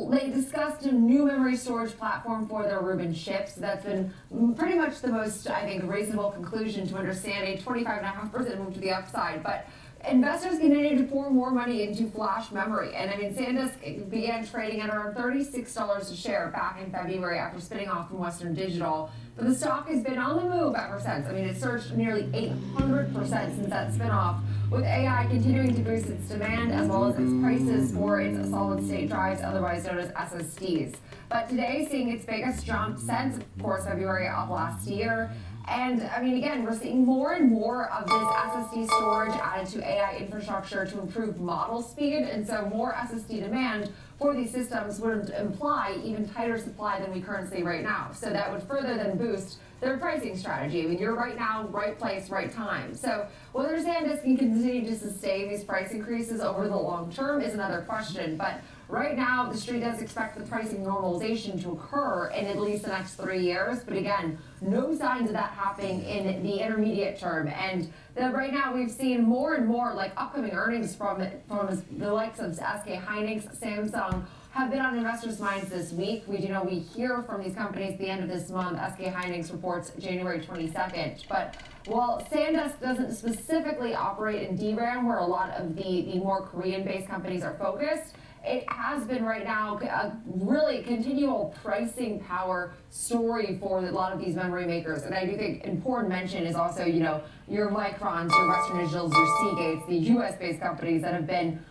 they discussed a new memory storage platform for their Rubin chips. That's been pretty much the most, I think, reasonable conclusion to understand a 25.5% move to the upside. But investors continue to pour more money into flash memory. And I mean, SanDisk began trading at around $36 a share back in February after spinning off from Western Digital. But the stock has been on the move ever since. I mean, it surged nearly 800% since that spinoff, with AI continuing to boost its demand as well as its prices for its solid-state drives, otherwise known as SSDs. But today, seeing its biggest jump since, of course, February of last year. And I mean, again, we're seeing more and more of this SSD storage added to AI infrastructure to improve model speed, and so more SSD demand for these systems would imply even tighter supply than we currently see right now. So that would further then boost their pricing strategy. I mean, you're right now, right place, right time. So whether SanDisk can continue to sustain these price increases over the long term is another question. But right now, the street does expect the pricing normalization to occur in at least the next 3 years. But again, no signs of that happening in the intermediate term. And right now, we've seen more and more like upcoming earnings from the likes of SK Hynix, Samsung, have been on investors' minds this week. We hear from these companies at the end of this month. SK Hynix reports January 22nd. But while SanDisk doesn't specifically operate in DRAM, where a lot of the more Korean-based companies are focused, it has been right now a really continual pricing power story for a lot of these memory makers. And I do think important mention is also, your Microns, your Western Digitals, your Seagates, the US-based companies that have been,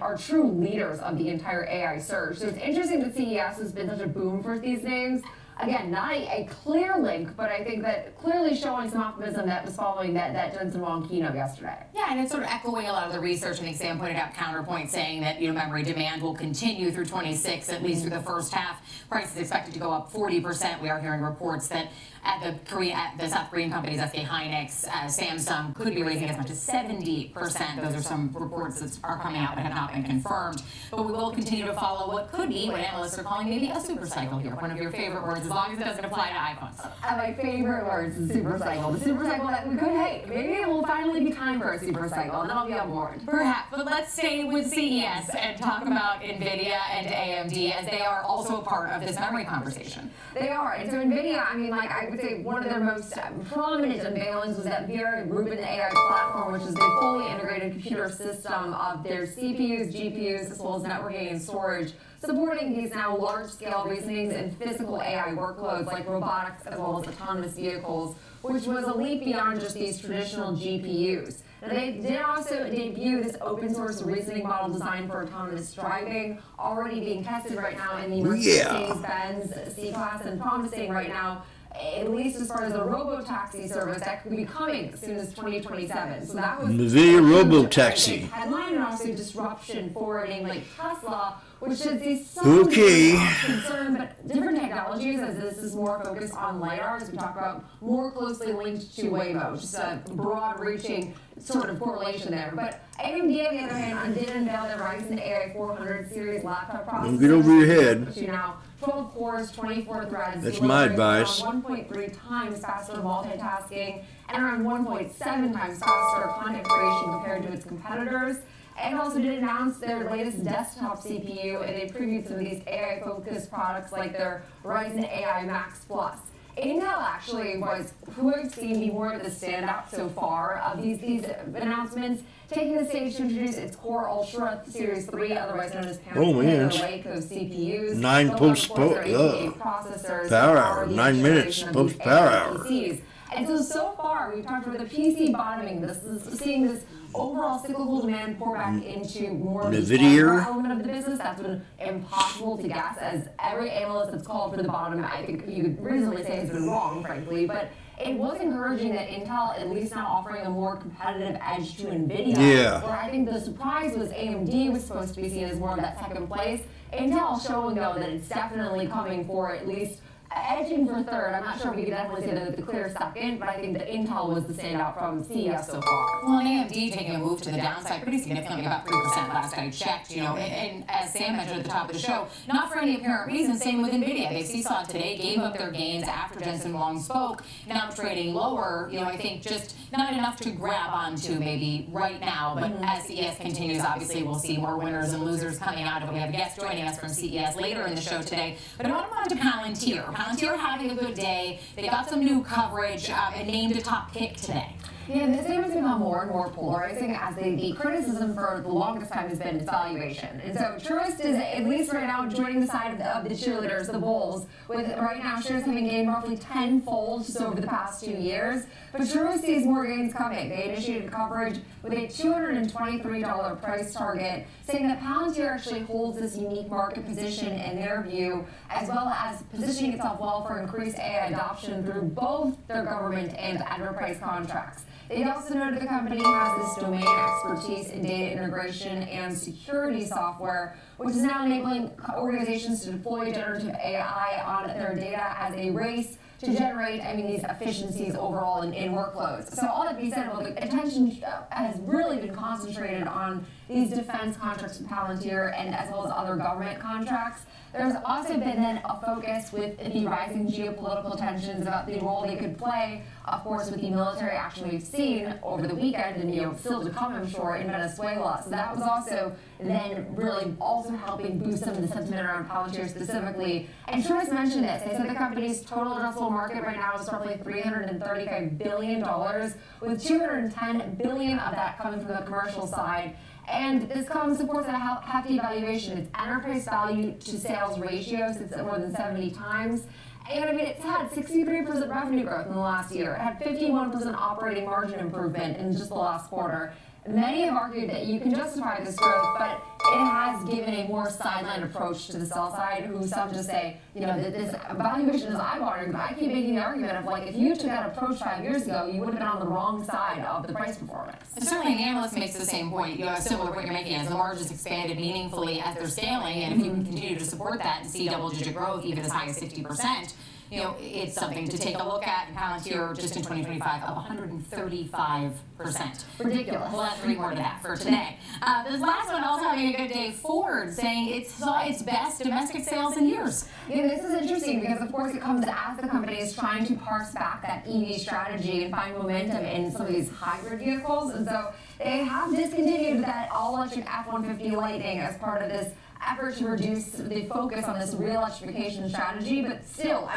are true leaders of the entire AI surge. So it's interesting that CES has been such a boom for these names. Again, not a clear link, but I think that clearly showing some optimism that was following that Jensen Huang keynote yesterday.
Yeah, and it's sort of echoing a lot of the research. I think Sam pointed out counterpoint saying that memory demand will continue through 26, at least through the first half. Price is expected to go up 40%. We are hearing reports that at the South Korean companies, SK Hynix, Samsung could be raising as much as 70%. Those are some reports that are coming out but have not been confirmed. But we will continue to follow what could be, what analysts are calling maybe a super cycle here. One of your favorite words, as long as it doesn't apply to iPhones.
My favorite words is super cycle. The super cycle that we could hate. Maybe it will finally be time for a super cycle, and I'll be on board.
Perhaps, but let's stay with CES and talk about NVIDIA and AMD, as they are also a part of this memory conversation.
They are, and so NVIDIA, I would say one of their most prominent unveilings was that Vera Rubin AI platform, which is a fully integrated computer system of their CPUs, GPUs, as well as networking and storage, supporting these now large-scale reasonings and physical AI workloads like robotics as well as autonomous vehicles, which was a leap beyond just these traditional GPUs. Now, they did also debut this open-source reasoning model designed for autonomous driving, already being tested right now in the Mercedes-Benz C-Class, and promising right now, at least as far as the robo-taxi service, that could be coming as soon as 2027. So that was
NVIDIA robo-taxi
headline, and also disruption forwarding like Tesla which should see some
Okay.
concern, but different technologies, as this is more focused on LiDAR, as we talk about, more closely linked to Waymo, just a broad-reaching sort of correlation there. But AMD, on the other hand, did unveil their Ryzen AI 400 series laptop processor.
Don't get over your head.
Which now 12 cores, 24 threads.
That's my advice.
1.3 times faster multitasking and around 1.7 times faster content creation compared to its competitors. And also did announce their latest desktop CPU, and they previewed some of these AI-focused products like their Ryzen AI Max Plus. Intel actually was who I've seen be more of the standout so far of these announcements, taking the stage to introduce its Core Ultra Series 3, otherwise known as Panther Lake of CPUs.
9
processors
power hour, 9 minutes post power hour.
PCs. And so far, we've talked about the PC bottoming. This is seeing this overall cyclical demand pour back into more of the hardware element of the business. That's been impossible to guess, as every analyst that's called for the bottom, I think you could reasonably say has been wrong, frankly. But it was encouraging that Intel at least now offering a more competitive edge to NVIDIA.
Yeah.
Where I think the surprise was AMD was supposed to be seen as more of that second place. Intel showing, though, that it's definitely coming for at least edging for third. I'm not sure if we can definitely say the clear second, but I think that Intel was the standout from CES so far.
Well, and AMD taking a move to the downside pretty significantly, about 3% last I checked, you know, and as Sam mentioned at the top of the show, not for any apparent reason, same with NVIDIA. They seesaw today, gave up their gains after Jensen Huang spoke, now trading lower, you know, I think just not enough to grab onto maybe right now, but as CES continues, obviously we'll see more winners and losers coming out of it. We have guests joining us from CES later in the show today, but I want to move on to Palantir. Palantir having a good day. They got some new coverage and named a top pick today.
Yeah, this name has become more and more polarizing as the criticism for the longest time has been its valuation. And so Truist is, at least right now, joining the side of the cheerleaders, the Bulls, with right now shares having gained roughly tenfold just over the past 2 years. But Truist sees more gains coming. They initiated coverage with a $223 price target, saying that Palantir actually holds this unique market position in their view, as well as positioning itself well for increased AI adoption through both their government and enterprise contracts. They also noted the company has this domain expertise in data integration and security software, which is now enabling organizations to deploy generative AI on their data as a race to generate, these efficiencies overall in workloads. So all that being said, well, the attention has really been concentrated on these defense contracts with Palantir and as well as other government contracts. There's also been then a focus with the rising geopolitical tensions about the role they could play, of course, with the military action we've seen over the weekend and still to come, I'm sure, in Venezuela. So that was also then really also helping boost some of the sentiment around Palantir specifically. And Truist mentioned this. They said the company's total addressable market right now is roughly $335 billion, with $210 billion of that coming from the commercial side. And this comes, of course, at a hefty valuation. Its enterprise value to sales ratio sits at more than 70 times. And it's had 63% revenue growth in the last year. It had 51% operating margin improvement in just the last quarter. Many have argued that you can justify this growth, but it has given a more sideline approach to the sell side, who some just say, that this valuation is eye-watering, but I keep making the argument of, if you took that approach 5 years ago, you would have been on the wrong side of the price performance.
And certainly an analyst makes the same point, similar to what you're making, as the margins expanded meaningfully as they're scaling, and if you can continue to support that and see double-digit growth, even as high as 60%, it's something to take a look at. And Palantir, just in 2025, up 135%.
Ridiculous.
We'll add 3 more to that for today. This last one, also having a good day. Ford saying it saw its best domestic sales in years.
Yeah, this is interesting because, of course, it comes as the company is trying to parse back that EV strategy and find momentum in some of these hybrid vehicles. And so they have discontinued that all-electric F-150 Lightning as part of this effort to reduce the focus on this real electrification strategy, but still,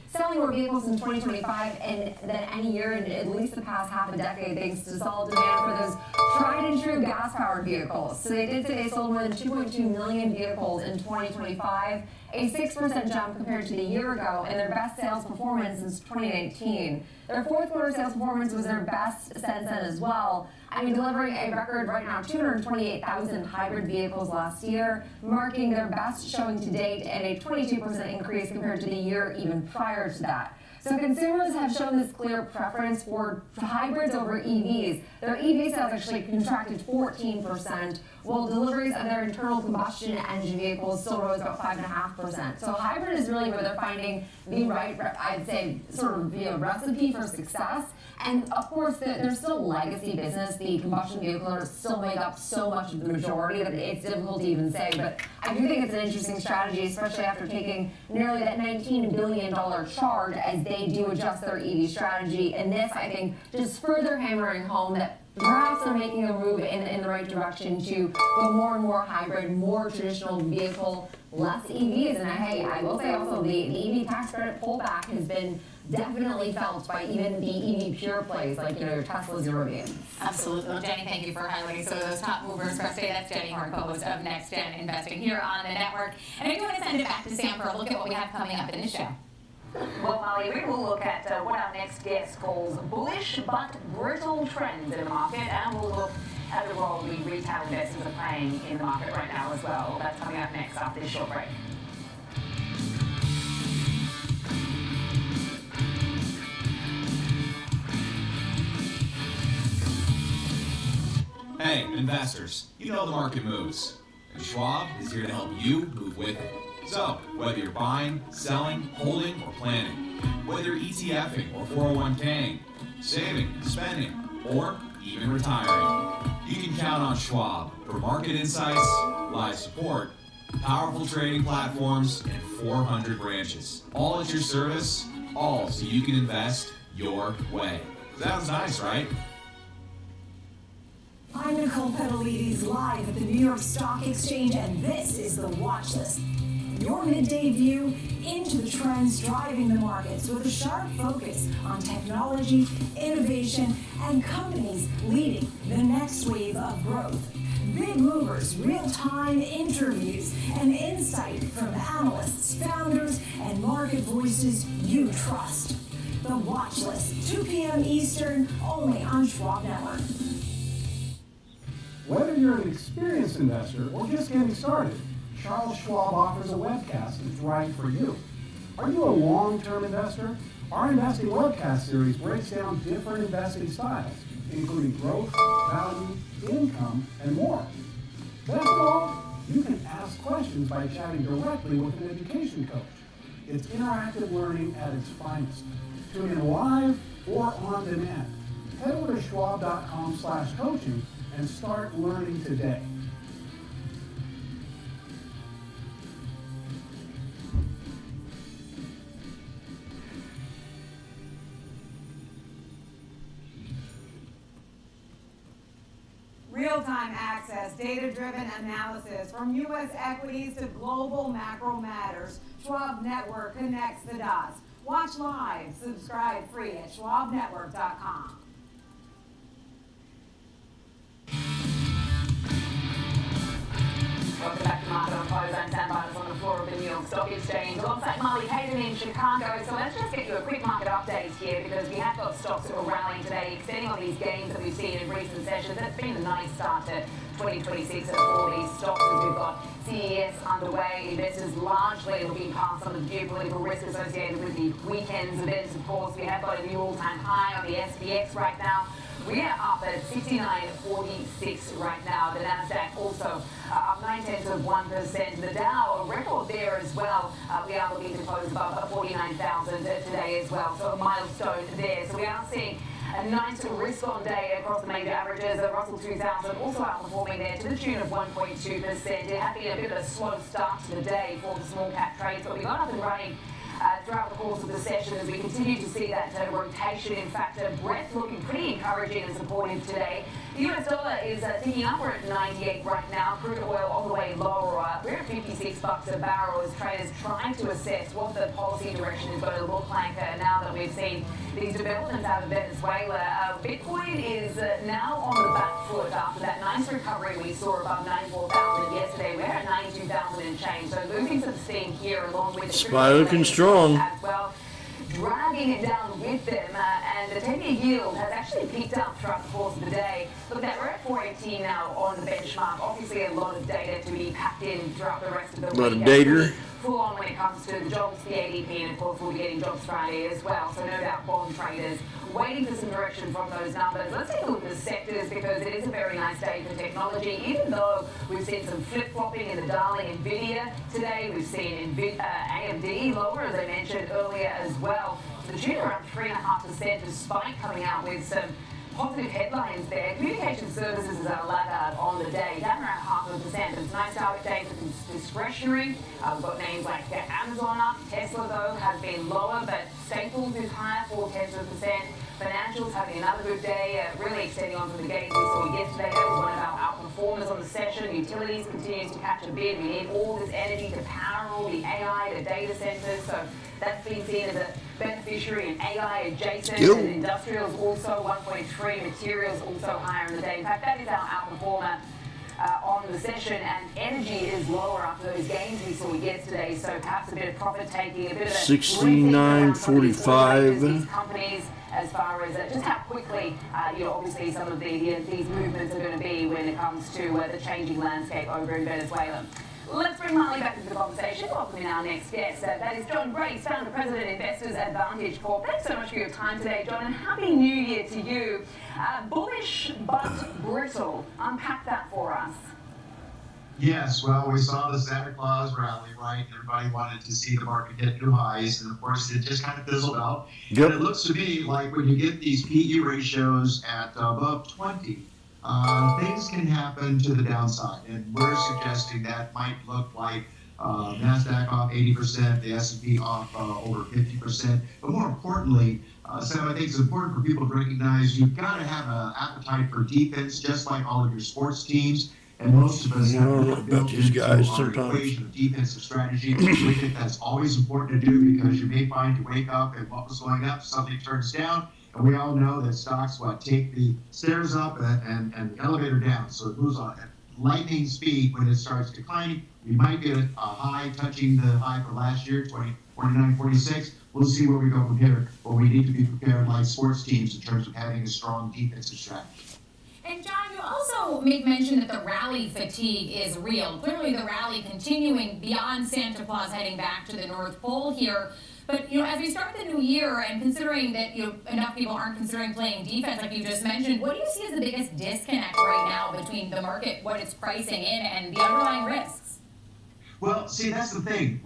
selling more vehicles in 2025 than any year in at least the past half a decade, thanks to solid demand for those tried and true gas-powered vehicles. So they did say they sold more than 2.2 million vehicles in 2025, a 6% jump compared to the year ago, and their best sales performance since 2019. Their fourth quarter sales performance was their best since then as well. Delivering a record right now, 228,000 hybrid vehicles last year, marking their best showing to date and a 22% increase compared to the year even prior to that. So consumers have shown this clear preference for hybrids over EVs. Their EV sales actually contracted 14%, while deliveries of their internal combustion engine vehicles still rose about 5.5%. So hybrid is really where they're finding the right, I'd say, sort of recipe for success. And of course, there's still legacy business. The combustion vehicles still make up so much of the majority that it's difficult to even say. But I do think it's an interesting strategy, especially after taking nearly that $19 billion charge as they do adjust their EV strategy. And this, I think, just further hammering home that perhaps they're making a move in the right direction to go more and more hybrid, more traditional vehicle, less EVs. And hey, I will say also the EV tax credit pullback has been definitely felt by even the EV pure plays like your Teslas and Rivians.
Absolutely. Well, Jenny, thank you for highlighting some of those top movers for us today. That's Jenny Horn, co-host of Next Gen Investing here on the network. And I do want to send it back to Sam for a look at what we have coming up in the show.
Well, Molly, we will look at what our next guest calls bullish but brittle trends in the market, and we'll look at the role the retail investors are playing in the market right now as well. That's coming up next after this short break.
Hey, investors, you know the market moves, and Schwab is here to help you move with it. So, whether you're buying, selling, holding, or planning, whether you're ETFing or 401k'ing, saving, spending, or even retiring, you can count on Schwab for market insights, live support, powerful trading platforms, and 400 branches. All at your service, all so you can invest your way. Sounds nice, right?
I'm Nicole Petalides, live at the New York Stock Exchange, and this is the Watch List. Your midday view into the trends driving the markets with a sharp focus on technology, innovation, and companies leading the next wave of growth. Big movers, real-time interviews, and insight from analysts, founders, and market voices you trust. The Watch List, 2 p.m. Eastern, only on Schwab Network.
Whether you're an experienced investor or just getting started, Charles Schwab offers a webcast that's right for you. Are you a long-term investor? Our investing webcast series breaks down different investing styles, including growth, value, income, and more. Best of all, you can ask questions by chatting directly with an education coach. It's interactive learning at its finest. Tune in live or on demand. Head over to schwab.com/coaching and start learning today.
Real-time access, data-driven analysis, from U.S. equities to global macro matters. Schwab Network connects the dots. Watch live, subscribe free at schwabnetwork.com.
Welcome back to Market on Close. I'm Sam Barnes on the floor of the New York Stock Exchange alongside Molly Hayden in Chicago. So let's just get you a quick market update here because we have got stocks that are rallying today, extending on these gains that we've seen in recent sessions. It's been a nice start to 2026 for these stocks as we've got CES underway. Investors largely looking past some of the geopolitical risk associated with the weekend's events. Of course, we have got a new all-time high on the SPX right now. We are up at 69.46 right now. The Nasdaq also up 0.9%. The Dow, a record there as well. We are looking to close above 49,000 today as well. So a milestone there. So we are seeing a nice risk-on day across the major averages. The Russell 2000 also outperforming there to the tune of 1.2%. It had been a bit of a slow start to the day for the small cap trades, but we got up and running throughout the course of the session as we continue to see that rotation. In fact, breadth looking pretty encouraging and supportive today. The US dollar is ticking up. We're at 98 right now. Crude oil all the way lower. We're at $56 a barrel as traders trying to assess what the policy direction is going to look like now that we've seen these developments out of Venezuela. Bitcoin is now on the back foot after that nice recovery we saw above 94,000 yesterday. We're at 92,000 and change. So losing some steam here along with the
Spy looking strong.
As well, dragging it down with them, and the 10-year yield has actually picked up throughout the course of the day. Look at that, we're at 418 now on the benchmark. Obviously, a lot of data to be packed in throughout the rest of the week.
A lot of data.
Full on when it comes to to the jobs, the ADP, and of course we'll be getting Jobs Friday as well. So no doubt bond traders waiting for some direction from those numbers. Let's take a look at the sectors because it is a very nice day for technology. Even though we've seen some flip-flopping in the darling Nvidia today, we've seen AMD lower, as I mentioned earlier as well. The tune around 3.5% despite coming out with some positive headlines there. Communication services is our laggard on the day, down around 0.5%. It's a nice target day for discretionary. We've got names like Amazon up. Tesla, though, has been lower, but Staples is higher, 0.4%. Financials having another good day, really extending on from the gains we saw yesterday. That was one of our outperformers on the session. Utilities continues to catch a bid. We need all this energy to power all the AI, the data centers. So that feeds in as a beneficiary in AI adjacent. And industrials also 1.3. Materials also higher in the day. In fact, that is our outperformer on the session, and energy is lower after those gains we saw yesterday. So perhaps a bit of profit taking, a bit of a
69.45.
These companies, as far as just how quickly, obviously some of these movements are going to be when it comes to the changing landscape over in Venezuela. Let's bring Marley back into the conversation. Welcoming our next guest. That is John Grace, founder, president, Investors Advantage Corp. Thanks so much for your time today, John, and Happy New Year to you. Bullish but brittle. Unpack that for us.
Yes, well, we saw the Santa Claus rally, right? Everybody wanted to see the market hit new highs, and of course, it just kind of fizzled out.
Yep.
And it looks to me like when you get these PE ratios at above 20, things can happen to the downside, and we're suggesting that might look like NASDAQ off 80%, the S&P off over 50%. But more importantly, Sam, I think it's important for people to recognize you've got to have an appetite for defense, just like all of your sports teams. And most of us have built into our equation of defensive strategy. We think that's always important to do because you may find you wake up and what was going up, something turns down. And we all know that stocks take the stairs up and the elevator down. So it moves on at lightning speed when it starts declining. We might get a high touching the high for last year, 49.46. We'll see where we go from here. But we need to be prepared like sports teams in terms of having a strong defensive strategy.
And John, you also make mention that the rally fatigue is real. Clearly the rally continuing beyond Santa Claus, heading back to the North Pole here. But as we start the new year and considering that enough people aren't considering playing defense like you just mentioned, what do you see as the biggest disconnect right now between the market, what it's pricing in, and the underlying risks?
Well, see, that's the thing.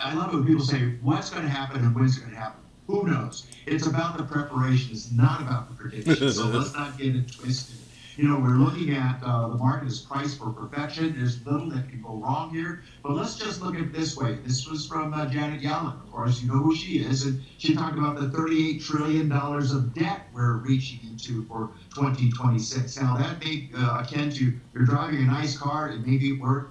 I love it when people say, what's going to happen and when's it going to happen? Who knows? It's about the preparation. It's not about the prediction. So let's not get it twisted. We're looking at the market is priced for perfection. There's little that can go wrong here. But let's just look at it this way. This was from Janet Yellen. Of course, you know who she is. And she talked about the $38 trillion of debt we're reaching into for 2026. Now, that may akin to you're driving a nice car. It may be worth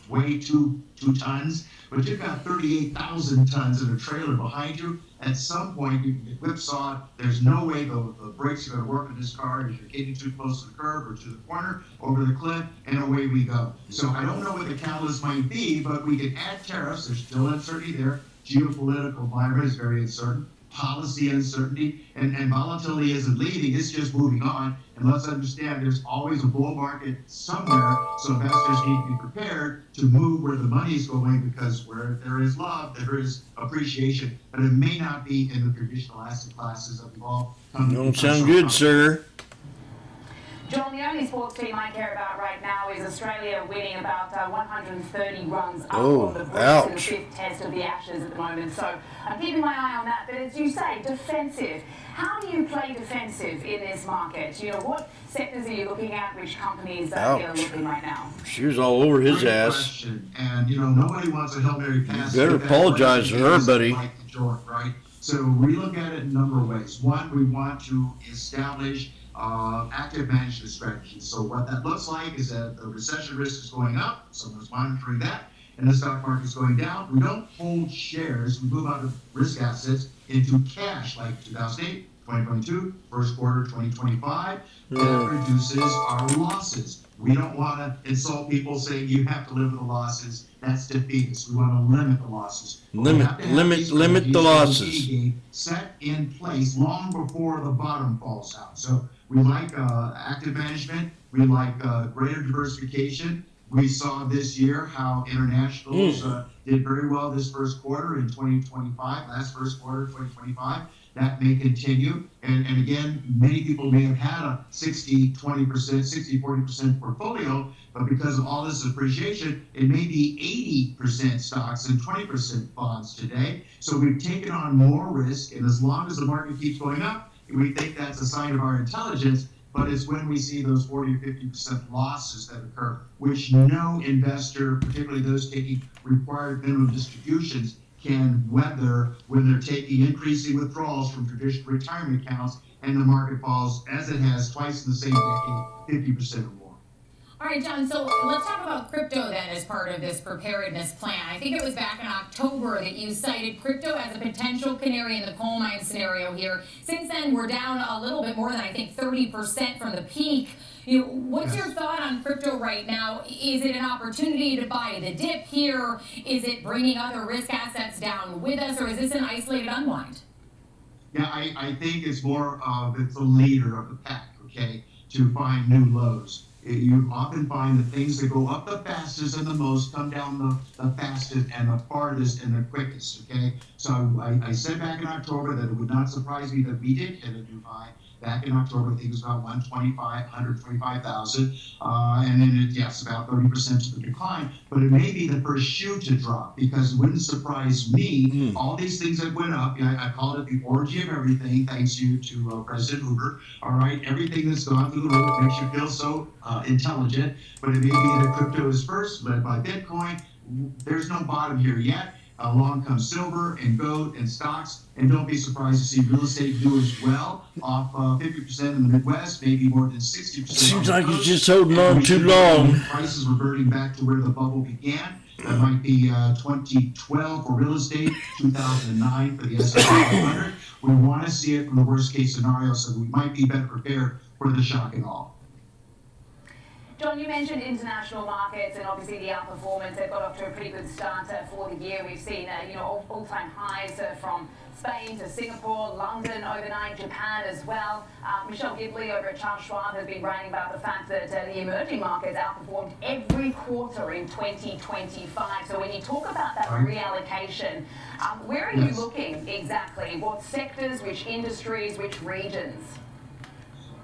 way two tons, but you've got 38,000 tons in a trailer behind you. At some point, you can get whipsawed. There's no way the brakes are going to work in this car as you're getting too close to the curb or to the corner, over the cliff, and away we go. So I don't know what the catalyst might be, but we can add tariffs. There's still uncertainty there. Geopolitical environment is very uncertain. Policy uncertainty, and volatility isn't leading, it's just moving on. And let's understand there's always a bull market somewhere, so investors need to be prepared to move where the money is going, because where there is love, there is appreciation, but it may not be in the traditional asset classes that we've all come to.
Don't sound good, sir.
John, the only sports team I care about right now is Australia winning about 130 runs up on the Blues in the fifth test of the Ashes at the moment. So I'm keeping my eye on that. But as you say, defensive. How do you play defensive in this market? What sectors are you looking at? Which companies are you looking right now?
She was all over his ass.
Question. And nobody wants a Hail Mary pass.
You better apologize to her, buddy.
Like the joint, right? So we look at it in a number of ways. One, we want to establish active management strategies. So what that looks like is that the recession risk is going up, someone's monitoring that, and the stock market is going down. We don't hold shares, we move out of risk assets into cash like 2008, 2022, first quarter 2025. That reduces our losses. We don't want to insult people saying you have to live with the losses. That's defeatist. We want to limit the losses.
Limit the losses.
Set in place long before the bottom falls out. So we like active management. We like greater diversification. We saw this year how internationals did very well this first quarter in 2025, last first quarter 2025. That may continue. And again, many people may have had a 60, 20%, 60, 40% portfolio, but because of all this appreciation, it may be 80% stocks and 20% bonds today. So we've taken on more risk, and as long as the market keeps going up, we think that's a sign of our intelligence. But it's when we see those 40 or 50% losses that occur, which no investor, particularly those taking required minimum distributions, can weather when they're taking increasing withdrawals from traditional retirement accounts and the market falls, as it has twice in the same decade, 50% or more.
All right, John, so let's talk about crypto then as part of this preparedness plan. I think it was back in October that you cited crypto as a potential canary in the coal mine scenario here. Since then, we're down a little bit more than, I think, 30% from the peak. What's your thought on crypto right now? Is it an opportunity to buy the dip here? Is it bringing other risk assets down with us, or is this an isolated unwind?
Yeah, I think it's more of it's a leader of the pack, okay, to find new lows. You often find the things that go up the fastest and the most come down the fastest and the farthest and the quickest, okay? So I said back in October that it would not surprise me that we did hit a new high. Back in October, I think it was about 125,000, and then yes, about 30% of the decline. But it may be the first shoe to drop, because it wouldn't surprise me. All these things that went up, I called it the orgy of everything, thanks to President Hoover. All right, everything that's gone through the roof makes you feel so intelligent. But it may be that crypto is first, led by Bitcoin. There's no bottom here yet. Along comes silver and gold and stocks, and don't be surprised to see real estate do as well, off 50% in the Midwest, maybe more than 60%.
Seems like he's just holding on too long.
Prices reverting back to where the bubble began. That might be 2012 for real estate, 2009 for the S&P 500. We want to see it from the worst case scenario, so we might be better prepared for the shock and awe.
John, you mentioned international markets and obviously the outperformance. They've got off to a pretty good start for the year. We've seen all-time highs from Spain to Singapore, London overnight, Japan as well. Michelle Gibley over at Charles Schwab has been writing about the fact that the emerging markets outperformed every quarter in 2025. So when you talk about that reallocation, where are you looking exactly? What sectors, which industries, which regions?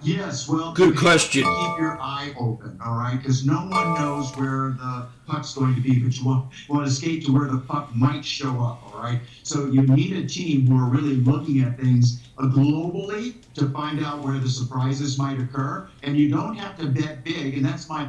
Yes, well,
good question.
Keep your eye open, all right? Because no one knows where the puck's going to be, but you want to skate to where the puck might show up, all right? So you need a team who are really looking at things globally to find out where the surprises might occur. And you don't have to bet big, and that's my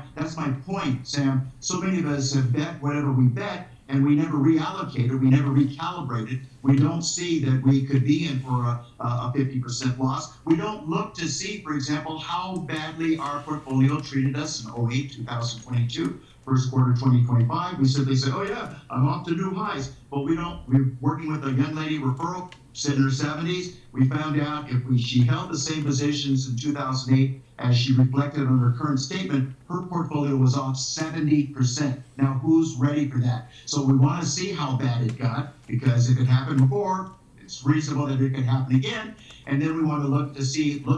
point, Sam. So many of us have bet whatever we bet, and we never reallocated, we never recalibrated. We don't see that we could be in for a 50% loss. We don't look to see, for example, how badly our portfolio treated us in 08, 2022, first quarter 2025. We simply say, oh yeah, I'm off to new highs. But we don't. We're working with a young lady referral, sitting in her 70s. We found out she held the same positions in 2008 as she reflected on her current statement, her portfolio was off 70%. Now, who's ready for that? So we want to see how bad it got, because if it happened before, it's reasonable that it could happen again. And then we want to look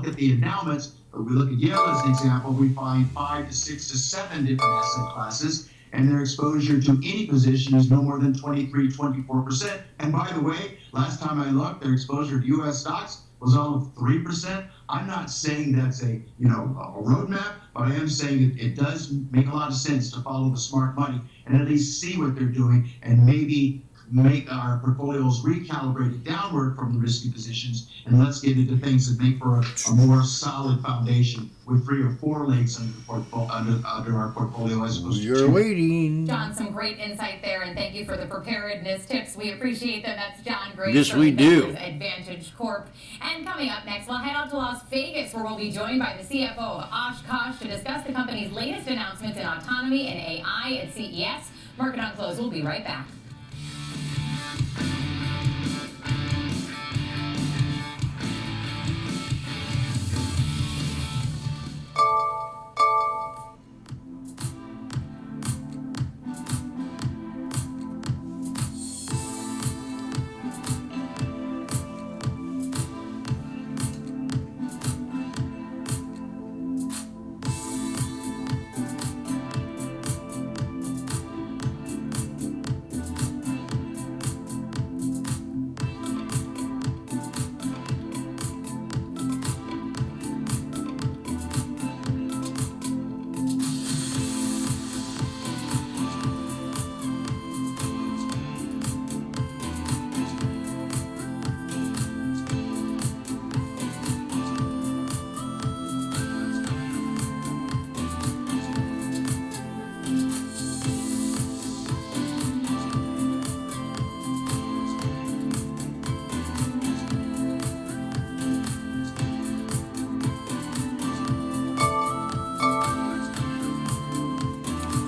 at the endowments. We look at Yale as an example. We find 5 to 6 to 7 different asset classes, and their exposure to any position is no more than 23, 24%. And by the way, last time I looked, their exposure to U.S. stocks was all of 3%. I'm not saying that's a roadmap, but I am saying it does make a lot of sense to follow the smart money and at least see what they're doing, and maybe make our portfolios recalibrated downward from the risky positions, and let's get into things that make for a more solid foundation with 3 or 4 legs under our portfolio as opposed to 2.
Waiting.
John, some great insight there, and thank you for the preparedness tips. We appreciate them. That's John Grace.
Yes, we do.
Advantage Corp. And coming up next, we'll head out to Las Vegas, where we'll be joined by the CFO of Oshkosh to discuss the company's latest announcements in autonomy and AI at CES. Market on Close. We'll be right back.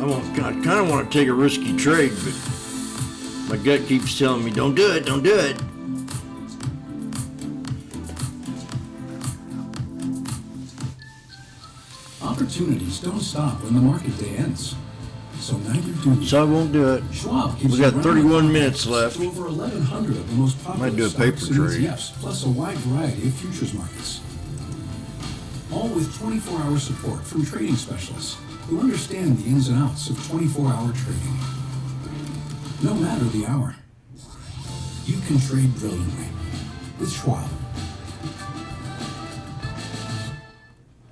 I kind of want to take a risky trade, but my gut keeps telling me, don't do it, don't do it.
Opportunities don't stop when the market day ends. So neither do we.
So I won't do it.
Schwab keeps
We got
you
31 minutes left.
to over 1,100 of the most popular
Might do a paper
stocks and
trade.
ETFs, plus a wide variety of futures markets. All with 24-hour support from trading specialists who understand the ins and outs of 24-hour trading. No matter the hour, you can trade brilliantly with Schwab.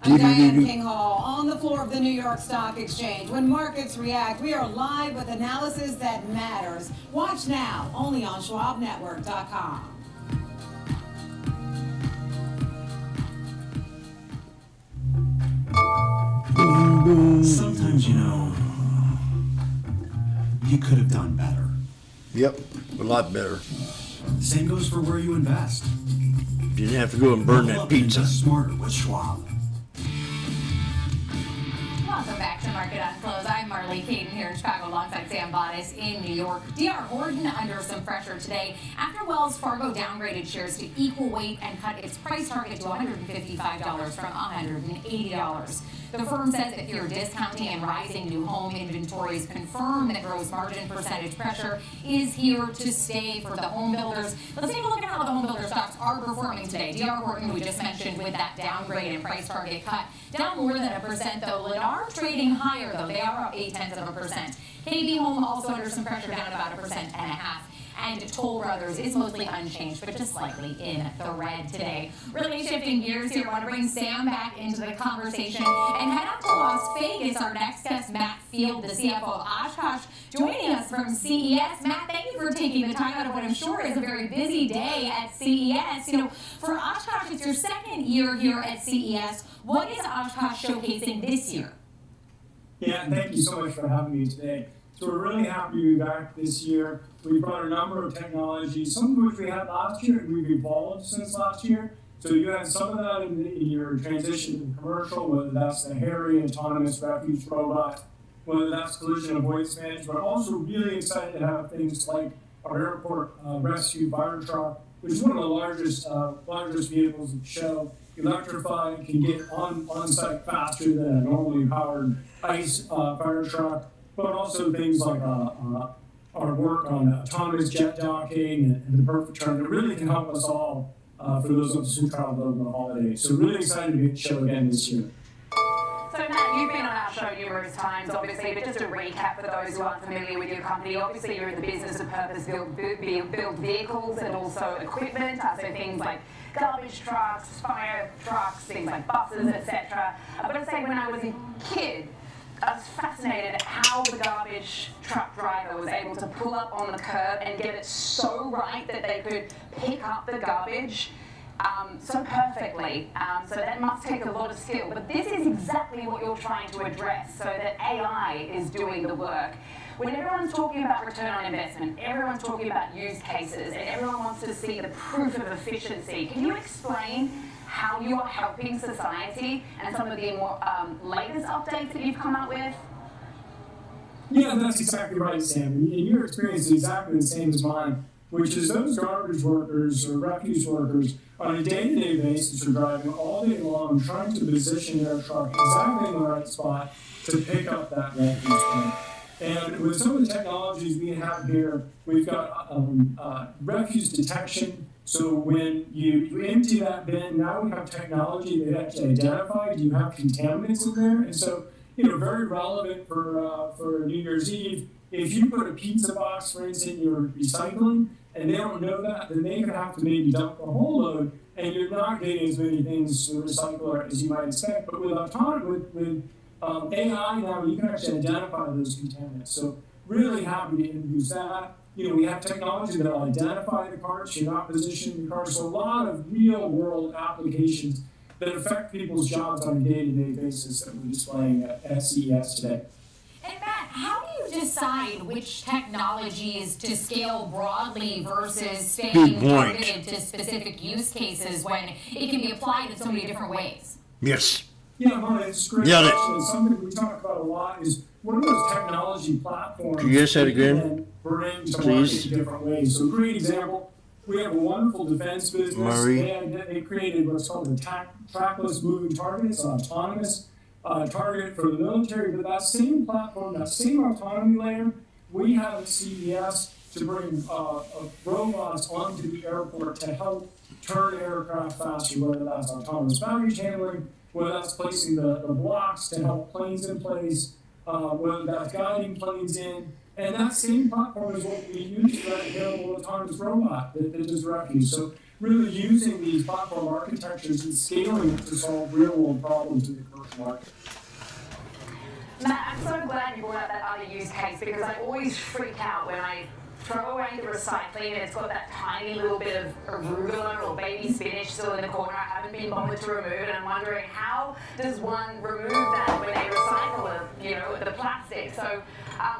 I'm Diane King Hall on the floor of the New York Stock Exchange. When markets react, we are live with analysis that matters. Watch now, only on SchwabNetwork.com.
Sometimes, you could have done better.
Yep, a lot better.
Same goes for where you invest.
Didn't have to go and burn that pizza.
Smarter with Schwab.
Welcome back to Market on Close. I'm Marley Caden here in Chicago alongside Sam Bottis in New York. D.R. Horton under some pressure today after Wells Fargo downgraded shares to equal weight and cut its price target to $155 from $180. The firm says that fear discounting and rising new home inventories confirm that gross margin percentage pressure is here to stay for the home builders. Let's take a look at how the home builder stocks are performing today. D.R. Horton, we just mentioned, with that downgrade and price target cut, down more than 1%, though. Lennar trading higher, though. They are up 0.8%. KB Home also under some pressure, down about 1.5%. And Toll Brothers is mostly unchanged, but just slightly in the red today. Really shifting gears here, I want to bring Sam back into the conversation and head out to Las Vegas. Our next guest, Matt Field, the CFO of Oshkosh, joining us from CES. Matt, thank you for taking the time out of what I'm sure is a very busy day at CES. For Oshkosh, it's your second year here at CES. What is Oshkosh showcasing this year?
Yeah, thank you so much for having me today. So we're really happy to be back this year. We brought a number of technologies, some of which we had last year, and we've evolved since last year. So you had some of that in your transition to commercial, whether that's the Harry autonomous refuse robot, whether that's collision avoidance management, but also really excited to have things like our airport rescue fire truck, which is one of the largest vehicles at the show. Electrified, can get on site faster than a normally powered ICE fire truck. But also things like our work on autonomous jet docking and the perfect turn that really can help us all for those of us who travel over the holidays. So really excited to be at the show again this year.
So Matt, you've been on our show numerous times, obviously, but just a recap for those who aren't familiar with your company. Obviously, you're in the business of purpose-built vehicles and also equipment, so things like garbage trucks, fire trucks, things like buses, etc. But I'd say when I was a kid, I was fascinated at how the garbage truck driver was able to pull up on the curb and get it so right that they could pick up the garbage so perfectly. So that must take a lot of skill. But this is exactly what you're trying to address, so that AI is doing the work. When everyone's talking about return on investment, everyone's talking about use cases, and everyone wants to see the proof of efficiency. Can you explain how you are helping society and some of the more latest updates that you've come out with?
Yeah, that's exactly right, Sam. And your experience is exactly the same as mine, which is those garbage workers or refuse workers on a day-to-day basis are driving all day long trying to position their truck exactly in the right spot to pick up that refuse bin. And with some of the technologies we have here, we've got refuse detection. So when you empty that bin, now we have technology that actually identifies, do you have contaminants in there? And so, very relevant for New Year's Eve. If you put a pizza box, for instance, in your recycling, and they don't know that, then they could have to maybe dump the whole load, and you're not getting as many things to recycle as you might expect. But with autonomy, with AI now, you can actually identify those contaminants. So really happy to introduce that. We have technology that will identify the carts, you're not positioning the carts. So a lot of real world applications that affect people's jobs on a day-to-day basis that we're displaying at CES today.
And Matt, how do you decide which technologies to scale broadly versus staying targeted to specific use cases when it can be applied in so many different ways?
Yes.
Yeah, Marty, it's a great question. It's something we talk about a lot is one of those technology platforms.
Can you guys say it again?
And bring to
Please?
market different ways. So, great example. We have a wonderful defense business.
Marie?
They created what's called a trackless moving target. It's an autonomous target for the military. But that same platform, that same autonomy layer, we have at CES to bring robots onto the airport to help turn aircraft faster, whether that's autonomous baggage handling, whether that's placing the blocks to help planes in place, whether that's guiding planes in. And that same platform is what we use for that available autonomous robot that does refuse. So really using these platform architectures and scaling it to solve real-world problems in the commercial market.
Matt, I'm so glad you brought up that other use case because I always freak out when I throw away the recycling and it's got that tiny little bit of arugula or baby spinach still in the corner I haven't been bothered to remove, and I'm wondering how does one remove that when they recycle the plastic. So,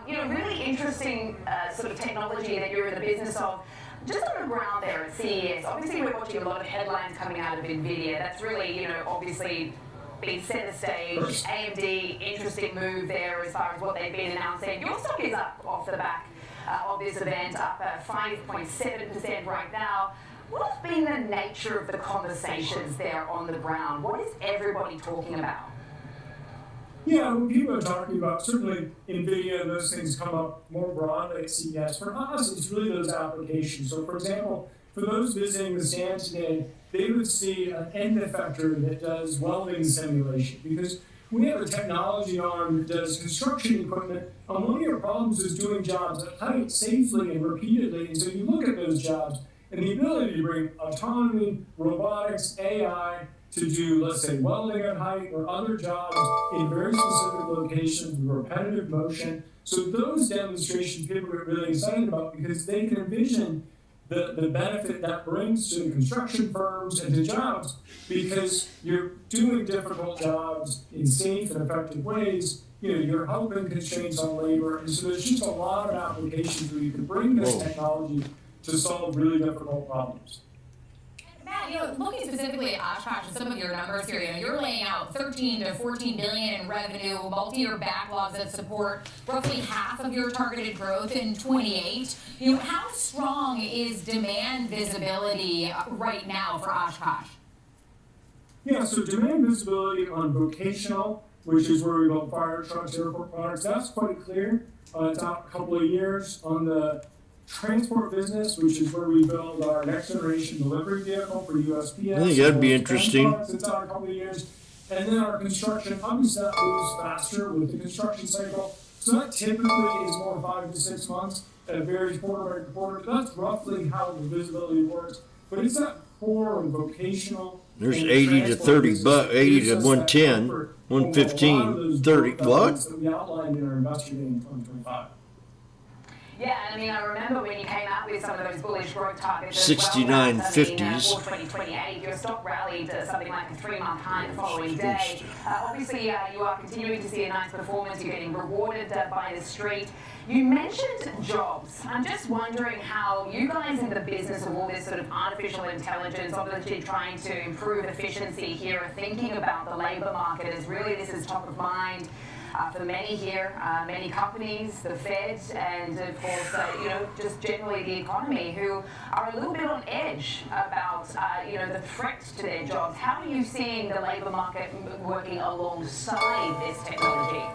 really interesting sort of technology that you're in the business of. Just on the ground there at CES, obviously we're watching a lot of headlines coming out of NVIDIA. That's really, obviously been center stage. AMD, interesting move there as far as what they've been announcing. Your stock is up off the back of this event, up 5.7% right now. What's been the nature of the conversations there on the ground? What is everybody talking about?
Yeah, when people are talking about, certainly NVIDIA, those things come up more broadly at CES. For us, it's really those applications. So, for example, for those visiting the stand today, they would see an end effector that does welding simulation, because we have a technology arm that does construction equipment, and one of your problems is doing jobs at height safely and repeatedly. And so you look at those jobs, and the ability to bring autonomy, robotics, AI, to do, let's say, welding at height or other jobs in very specific locations with repetitive motion. So those demonstrations people get really excited about because they can envision the benefit that brings to construction firms and to jobs, because you're doing difficult jobs in safe and effective ways. You're helping constraints on labor. And so there's just a lot of applications where you can bring this technology to solve really difficult problems.
Matt, looking specifically at Oshkosh and some of your numbers here, you're laying out 13 to 14 billion in revenue, multi-year backlogs that support roughly half of your targeted growth in 28. How strong is demand visibility right now for Oshkosh?
Yeah, so demand visibility on vocational, which is where we build fire trucks, airport products, that's quite clear. It's out a couple of years. On the transport business, which is where we build our next generation delivery vehicle for USPS.
I think that'd be interesting.
It's out a couple of years. And then our construction, obviously that moves faster with the construction cycle. So that typically is more 5 to 6 months. It varies quarter by quarter. That's roughly how the visibility works. But it's that core and vocational.
There's 80 to 30 bucks, 80 to 110, 115, 30. What?
That we outlined in our investor day in 2025.
Yeah, I remember when you came out with some of those bullish growth targets.
69.50s.
For 2028, your stock rallied to something like a 3-month high the following day. Obviously, you are continuing to see a nice performance. You're getting rewarded by the street. You mentioned jobs. I'm just wondering how you guys in the business of all this sort of artificial intelligence, obviously trying to improve efficiency here, are thinking about the labor market as really this is top of mind. For many here, many companies, the Fed, and of course, just generally the economy, who are a little bit on edge about, the threats to their jobs. How are you seeing the labor market working alongside this technology?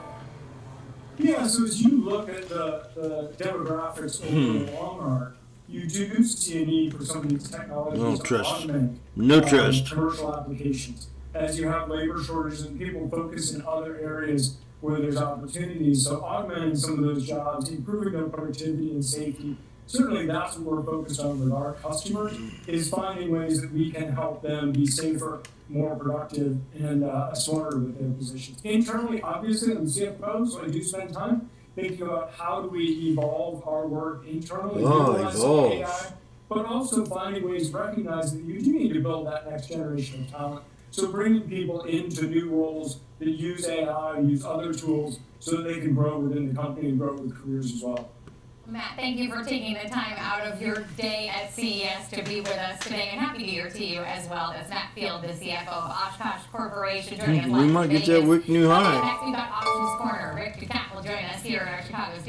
Yeah, so as you look at the demographics over the long arc, you do see a need for some of these technologies to augment commercial applications. As you have labor shortages and people focus in other areas where there's opportunities, so augmenting some of those jobs, improving their productivity and safety, certainly that's what we're focused on with our customers, is finding ways that we can help them be safer, more productive, and smarter with their positions. Internally, obviously, I'm the CFO, so I do spend time thinking about how do we evolve our work internally, utilizing AI, but also finding ways to recognize that you do need to build that next generation of talent. So bringing people into new roles that use AI, use other tools, so that they can grow within the company and grow with careers as well.
Matt, thank you for taking the time out of your day at CES to be with us today, and Happy New Year to you as well. As Matt Field, the CFO of Oshkosh Corporation, joining us live.
We might get that week new high.
Next, we've got Options Corner. Rick DeCamp will join us.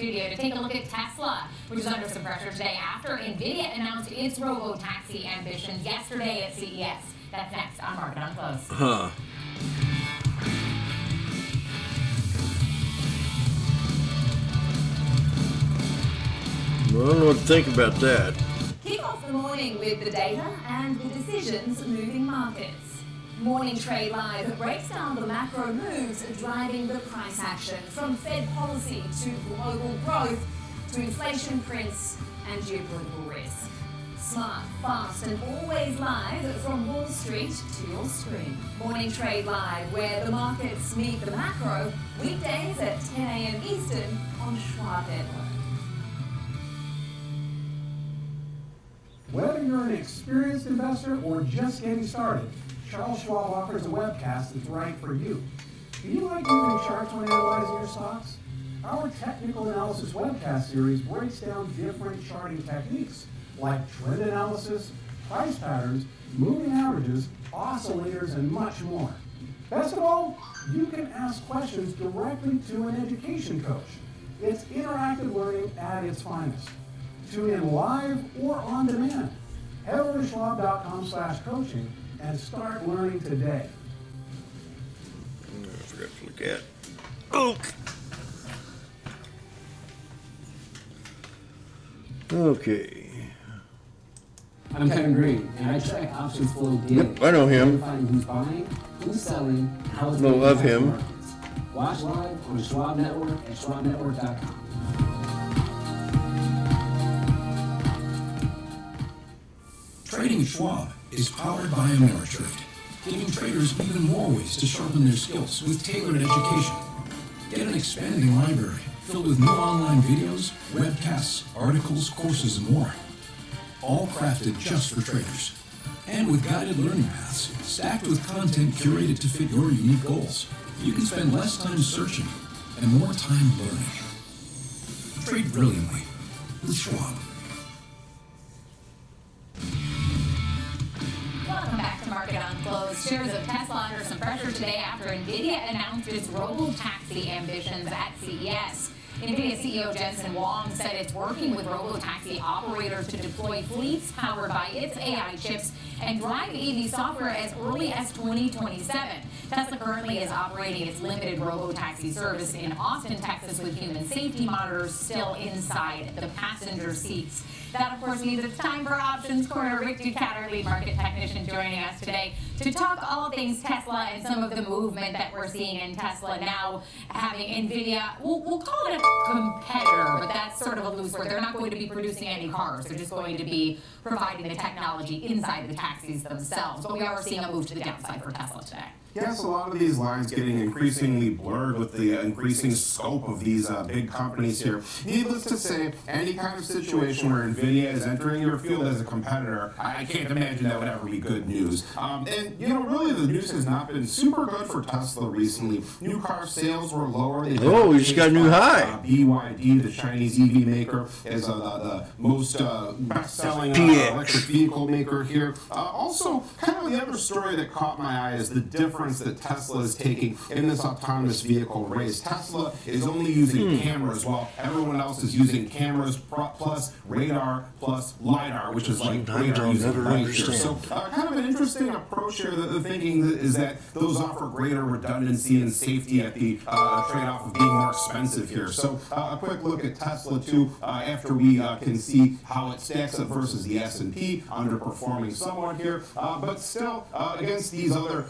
studio to take a look at Tesla, which is under some pressure today after NVIDIA announced its robo-taxi ambitions yesterday at CES. That's next on Market on Close.
Huh. I don't know what to think about that.
Kick off the morning with the data and the decisions moving markets. Morning Trade Live breaks down the macro moves driving the price action, from Fed policy to global growth to inflation prints and geopolitical risk. Smart, fast, and always live from Wall Street to your screen. Morning Trade Live, where the markets meet the macro, weekdays at 10 a.m. Eastern on Schwab Network.
Whether you're an experienced investor or just getting started, Charles Schwab offers a webcast that's right for you. Do you like using charts when analyzing your stocks? Our technical analysis webcast series breaks down different charting techniques like trend analysis, price patterns, moving averages, oscillators, and much more. Best of all, you can ask questions directly to an education coach. It's interactive learning at its finest. Tune in live or on demand. Head over to schwab.com/coaching and start learning today.
I forgot to look at. Oh. Okay.
I'm Kevin Green, and I track options flow daily.
Yep, I know him.
Find who's buying, who's selling, how it's
No, of him.
markets. Watch live on the Schwab Network at schwabnetwork.com.
Trading at Schwab is powered by Ameritrade, giving traders even more ways to sharpen their skills with tailored education. Get an expanding library filled with new online videos, webcasts, articles, courses, and more. All crafted just for traders. And with guided learning paths, stacked with content curated to fit your unique goals. You can spend less time searching and more time learning. Trade brilliantly with Schwab.
Welcome back to Market on Close. Shares of Tesla under some pressure today after NVIDIA announced its robo-taxi ambitions at CES. NVIDIA CEO Jensen Huang said it's working with robo-taxi operators to deploy fleets powered by its AI chips and drive EV software as early as 2027. Tesla currently is operating its limited robo-taxi service in Austin, Texas, with human safety monitors still inside the passenger seats. That, of course, means it's time for Options Corner. Rick Ducatter, lead market technician, joining us today to talk all things Tesla and some of the movement that we're seeing in Tesla now having NVIDIA. We'll call it a competitor, but that's sort of a loose word. They're not going to be producing any cars. They're just going to be providing the technology inside the taxis themselves. But we are seeing a move to the downside for Tesla today.
Yes, a lot of these lines getting increasingly blurred with the increasing scope of these big companies here. Needless to say, any kind of situation where NVIDIA is entering your field as a competitor, I can't imagine that would ever be good news. And, you know, really the news has not been super good for Tesla recently. New car sales were lower.
We just got a new high.
BYD, the Chinese EV maker, is the most best-selling electric vehicle maker here. Also, kind of the other story that caught my eye is the difference that Tesla is taking in this autonomous vehicle race. Tesla is only using cameras while everyone else is using cameras plus radar plus LiDAR, which is like radar using light here. So kind of an interesting approach here. The thinking is that those offer greater redundancy and safety at the trade-off of being more expensive here. So a quick look at Tesla too after we can see how it stacks up versus the S&P, underperforming somewhat here, but still against these other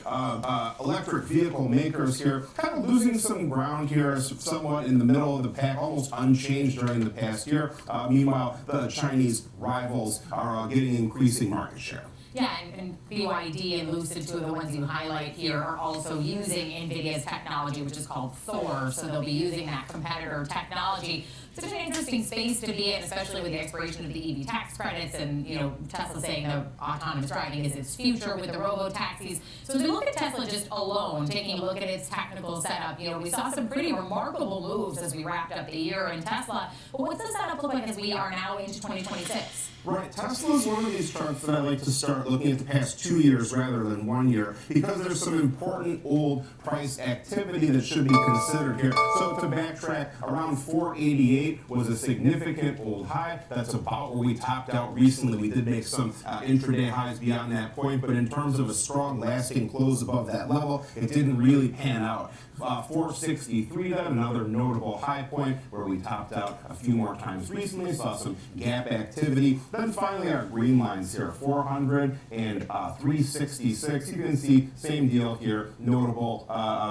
electric vehicle makers here, kind of losing some ground here, somewhat in the middle of the pack, almost unchanged during the past year. Meanwhile, the Chinese rivals are getting increasing market share.
Yeah, and BYD and Lucid, two of the ones you highlight here, are also using NVIDIA's technology, which is called Thor, so they'll be using that competitor technology. Such an interesting space to be in, especially with the expiration of the EV tax credits and, you know, Tesla saying that autonomous driving is its future with the robo-taxis. So as we look at Tesla just alone, taking a look at its technical setup, you know, we saw some pretty remarkable moves as we wrapped up the year in Tesla. But what's the setup look like as we are now into 2026?
Right, Tesla is one of these charts that I like to start start looking at the past 2 years rather than 1 year, because there's some important old price activity that should be considered here. So to backtrack, around 488 was a significant old high. That's about where we topped out recently. We did make some intraday highs beyond that point, but in terms of a strong lasting close above that level, it didn't really pan out. 463 then, another notable high point where we topped out a few more times recently, saw some gap activity. Then finally our green lines here, 400 and 366. You can see same deal here, notable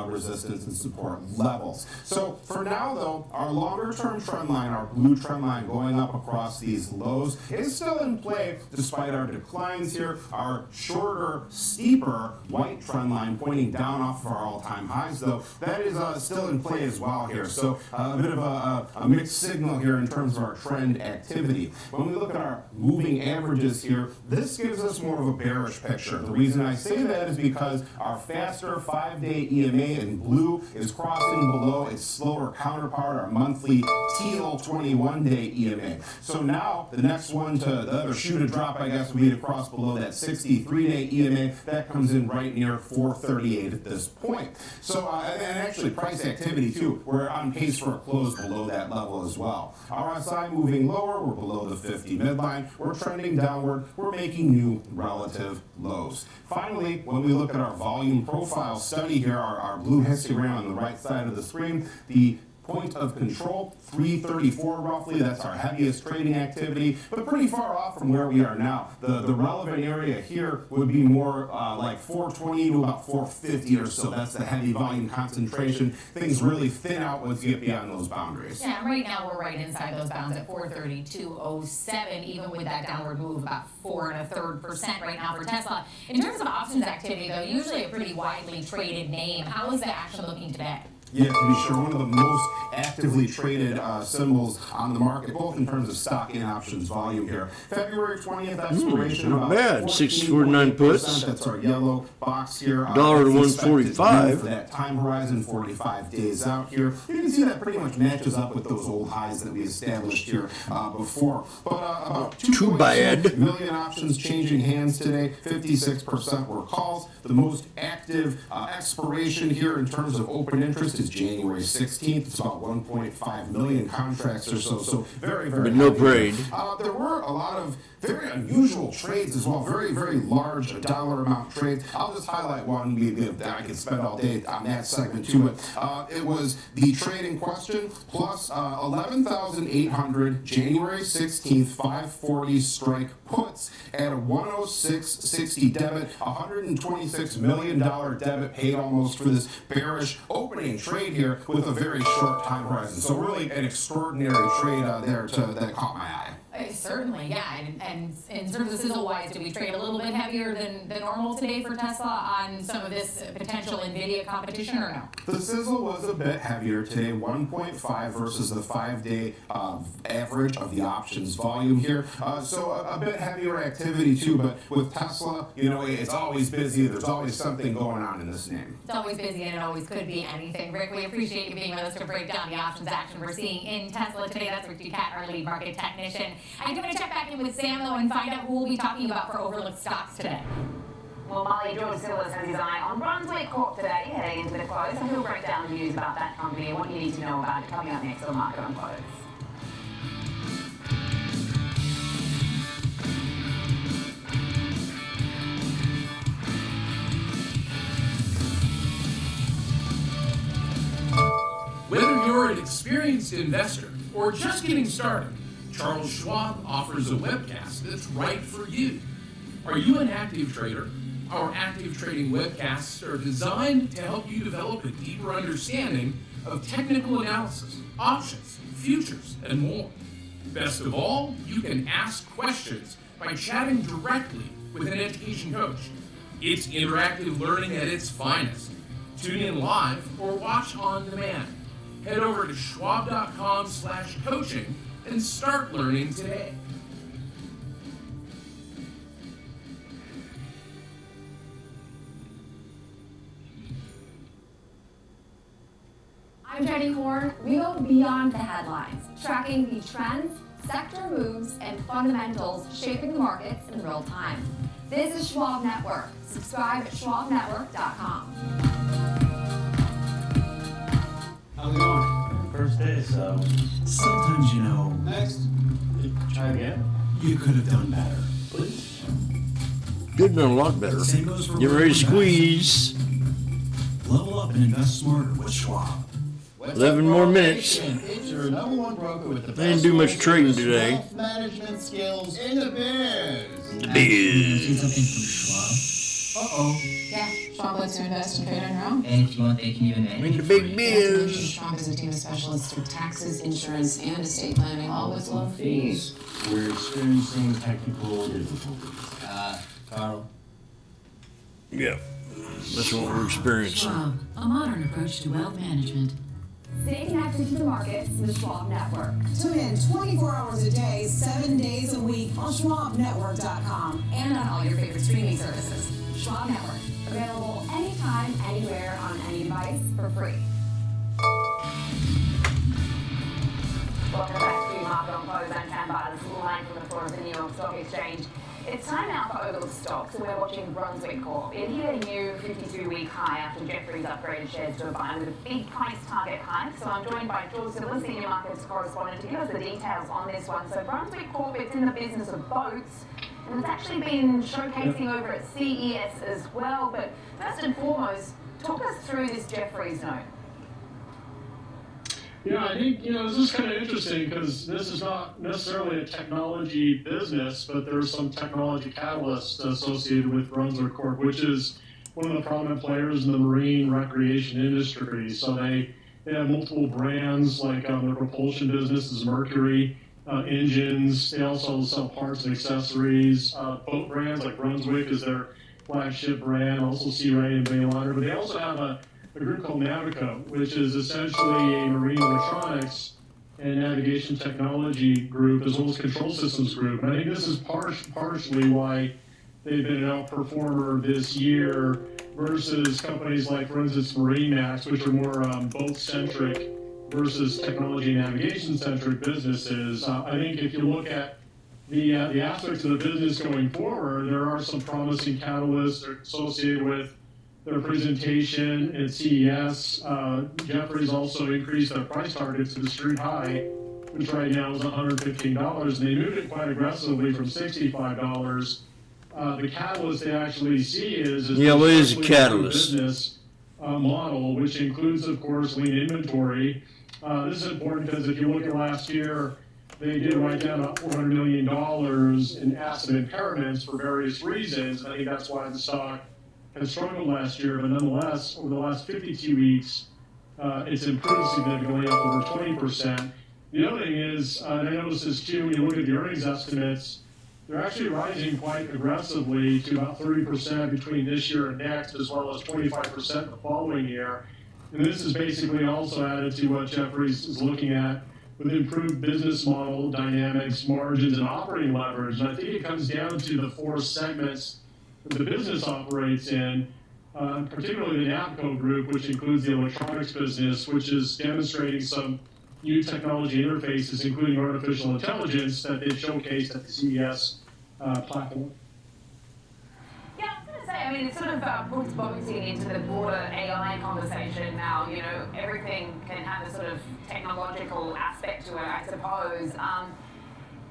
resistance and support levels. So for now though, our longer term trend line, our blue trend line going up across these lows is still in play despite our declines here. Our shorter, steeper white trend line pointing down off of our all-time highs though, that is still in play as well here. So a bit of a mixed signal here in terms of our trend activity. When we look at our moving averages here, this gives us more of a bearish picture. The reason I say that is because our faster 5-day EMA in blue is crossing below its slower counterpart, our monthly teal 21-day EMA. So now the next one to the other shoe to drop, I guess, would be to cross below that 63-day EMA. That comes in right near 438 at this point. So and actually price activity too, we're on pace for a close below that level as well. RSI moving lower, we're below the 50 midline, we're trending downward, we're making new relative lows. Finally, when we look at our volume profile study here, our blue histogram on the right side of the screen, the point of control, 334 roughly, that's our heaviest trading activity, but pretty far off from where we are now. The relevant area here would be more like 420 to about 450 or so. That's the heavy volume concentration. Things really thin out once you get beyond those boundaries.
Yeah, right now we're right inside those bounds at 432.07, even with that downward move about 4 1/3% right now for Tesla. In terms of options activity though, usually a pretty widely traded name. How is the action looking today?
Yeah, to be sure, one of the most actively traded symbols on the market, both in terms of stock and options volume here. February 20th expiration.
Not bad. 649 puts.
That's our yellow box here.
$1 to 145.
For that time horizon, 45 days out here. You can see that pretty much matches up with those old highs that we established here before. But about 2.2 million options changing hands today. 56% were calls. The most active expiration here in terms of open interest is January 16th. It's about 1.5 million contracts or so. So very, very.
But no parade.
There were a lot of very unusual trades as well. Very, very large dollar amount trades. I'll just highlight one. I could spend all day on that segment too. But it was the trade in question plus 11,800 January 16th 540 strike puts at a 106.60 debit, $126 million debit paid almost for this bearish opening trade here with a very short time horizon. So really an extraordinary trade there that caught my eye.
Certainly, yeah. And in terms of sizzle-wise, do we trade a little bit heavier than normal today for Tesla on some of this potential NVIDIA competition or no?
The sizzle was a bit heavier today, 1.5 versus the 5-day average of the options volume here. So a bit heavier activity too, but with Tesla, you know, it's always busy. There's always something going on in this name.
It's always busy and it always could be anything. Rick, we appreciate you being with us to break down the options action we're seeing in Tesla today. That's Rick Ducat, our lead market technician. I do want to check back in with Sam, though, and find out who we'll be talking about for overlooked stocks today.
Well, Molly, George Silver's has his eye on Brunswick Corp today, heading into the close, and he'll break down the news about that company and what you need to know about it coming up next on Market on Close.
Whether you're an experienced investor or just getting started, Charles Schwab offers a webcast that's right for you. Are you an active trader? Our active trading webcasts are designed to help you develop a deeper understanding of technical analysis, options, futures, and more. Best of all, you can ask questions by chatting directly with an education coach. It's interactive learning at its finest. Tune in live or watch on demand. Head over to schwab.com/coaching and start learning today.
I'm Jenny Horn. We go beyond the headlines, tracking the trends, sector moves, and fundamentals shaping the markets in real time. This is Schwab Network. Subscribe at schwabnetwork.com.
How's it going? First day, so.
Sometimes, you know,
Next. Try again.
you could have done better.
Please.
Could have done a lot better.
Same goes for
Get ready to squeeze.
Level up and invest smarter with Schwab.
11 more minutes.
It's your number one broker with the
I didn't do much
best
trading
wealth
today.
management skills in the biz.
The
See
biz.
something from Schwab? Uh-oh.
Yeah, Schwab lets you invest and trade on your own.
And if you want, they can even manage.
In the big biz.
Schwab is a team of specialists for taxes, insurance, and estate planning, all with low fees.
We're experiencing technical difficulties.
Carl.
Yeah. That's what we're experiencing.
Schwab, a modern approach to wealth management.
Stay connected to the markets with Schwab Network.
Tune in 24 hours a day, 7 days a week on schwabnetwork.com.
And on all your favorite streaming services. Schwab Network. Available anytime, anywhere, on any device for free.
Welcome back to Market on Close. I'm Tam Barnes, live from the floor of the New York Stock Exchange. It's time now for Oval Stocks, and we're watching Brunswick Corp. It hit a new 52-week high after Jefferies upgraded shares to a buy with a big price target hike. So I'm joined by George Silver, Senior Markets Correspondent, to give us the details on this one. So Brunswick Corp, it's in the business of boats, and it's actually been showcasing over at CES as well. But first and foremost, talk us through this Jefferies note.
Yeah, I think, this is kind of interesting because this is not necessarily a technology business, but there's some technology catalysts associated with Brunswick Corp, which is one of the prominent players in the marine recreation industry. So they have multiple brands, like their propulsion business is Mercury, engines. They also sell parts and accessories. Boat brands like Brunswick is their flagship brand, also Sea Ray and Bayliner. But they also have a group called Navico, which is essentially a marine electronics and navigation technology group, as well as control systems group. And I think this is partially why they've been an outperformer this year versus companies like, for instance, MarineMax, which are more boat-centric versus technology and navigation-centric businesses. I think if you look at the aspects of the business going forward, there are some promising catalysts associated with their presentation at CES. Jefferies also increased their price targets to the street high, which right now is $115, and they moved it quite aggressively from $65. The catalyst they actually see is
what is a catalyst?
Business model, which includes, of course, lean inventory. This is important because if you look at last year, they did write down $400 million in asset impairments for various reasons. I think that's why the stock has struggled last year, but nonetheless, over the last 52 weeks, it's improved significantly, up over 20%. The other thing is, and I noticed this too, when you look at the earnings estimates, they're actually rising quite aggressively to about 30% between this year and next, as well as 25% the following year. And this is basically also added to what Jefferies is looking at with improved business model dynamics, margins, and operating leverage. And I think it comes down to the four segments the business operates in, particularly the Navico group, which includes the electronics business, which is demonstrating some new technology interfaces, including artificial intelligence, that they showcased at the CES platform.
Yeah, I was going to say, I mean, it sort of puts boating into the broader AI conversation now. Everything can have a sort of technological aspect to it, I suppose.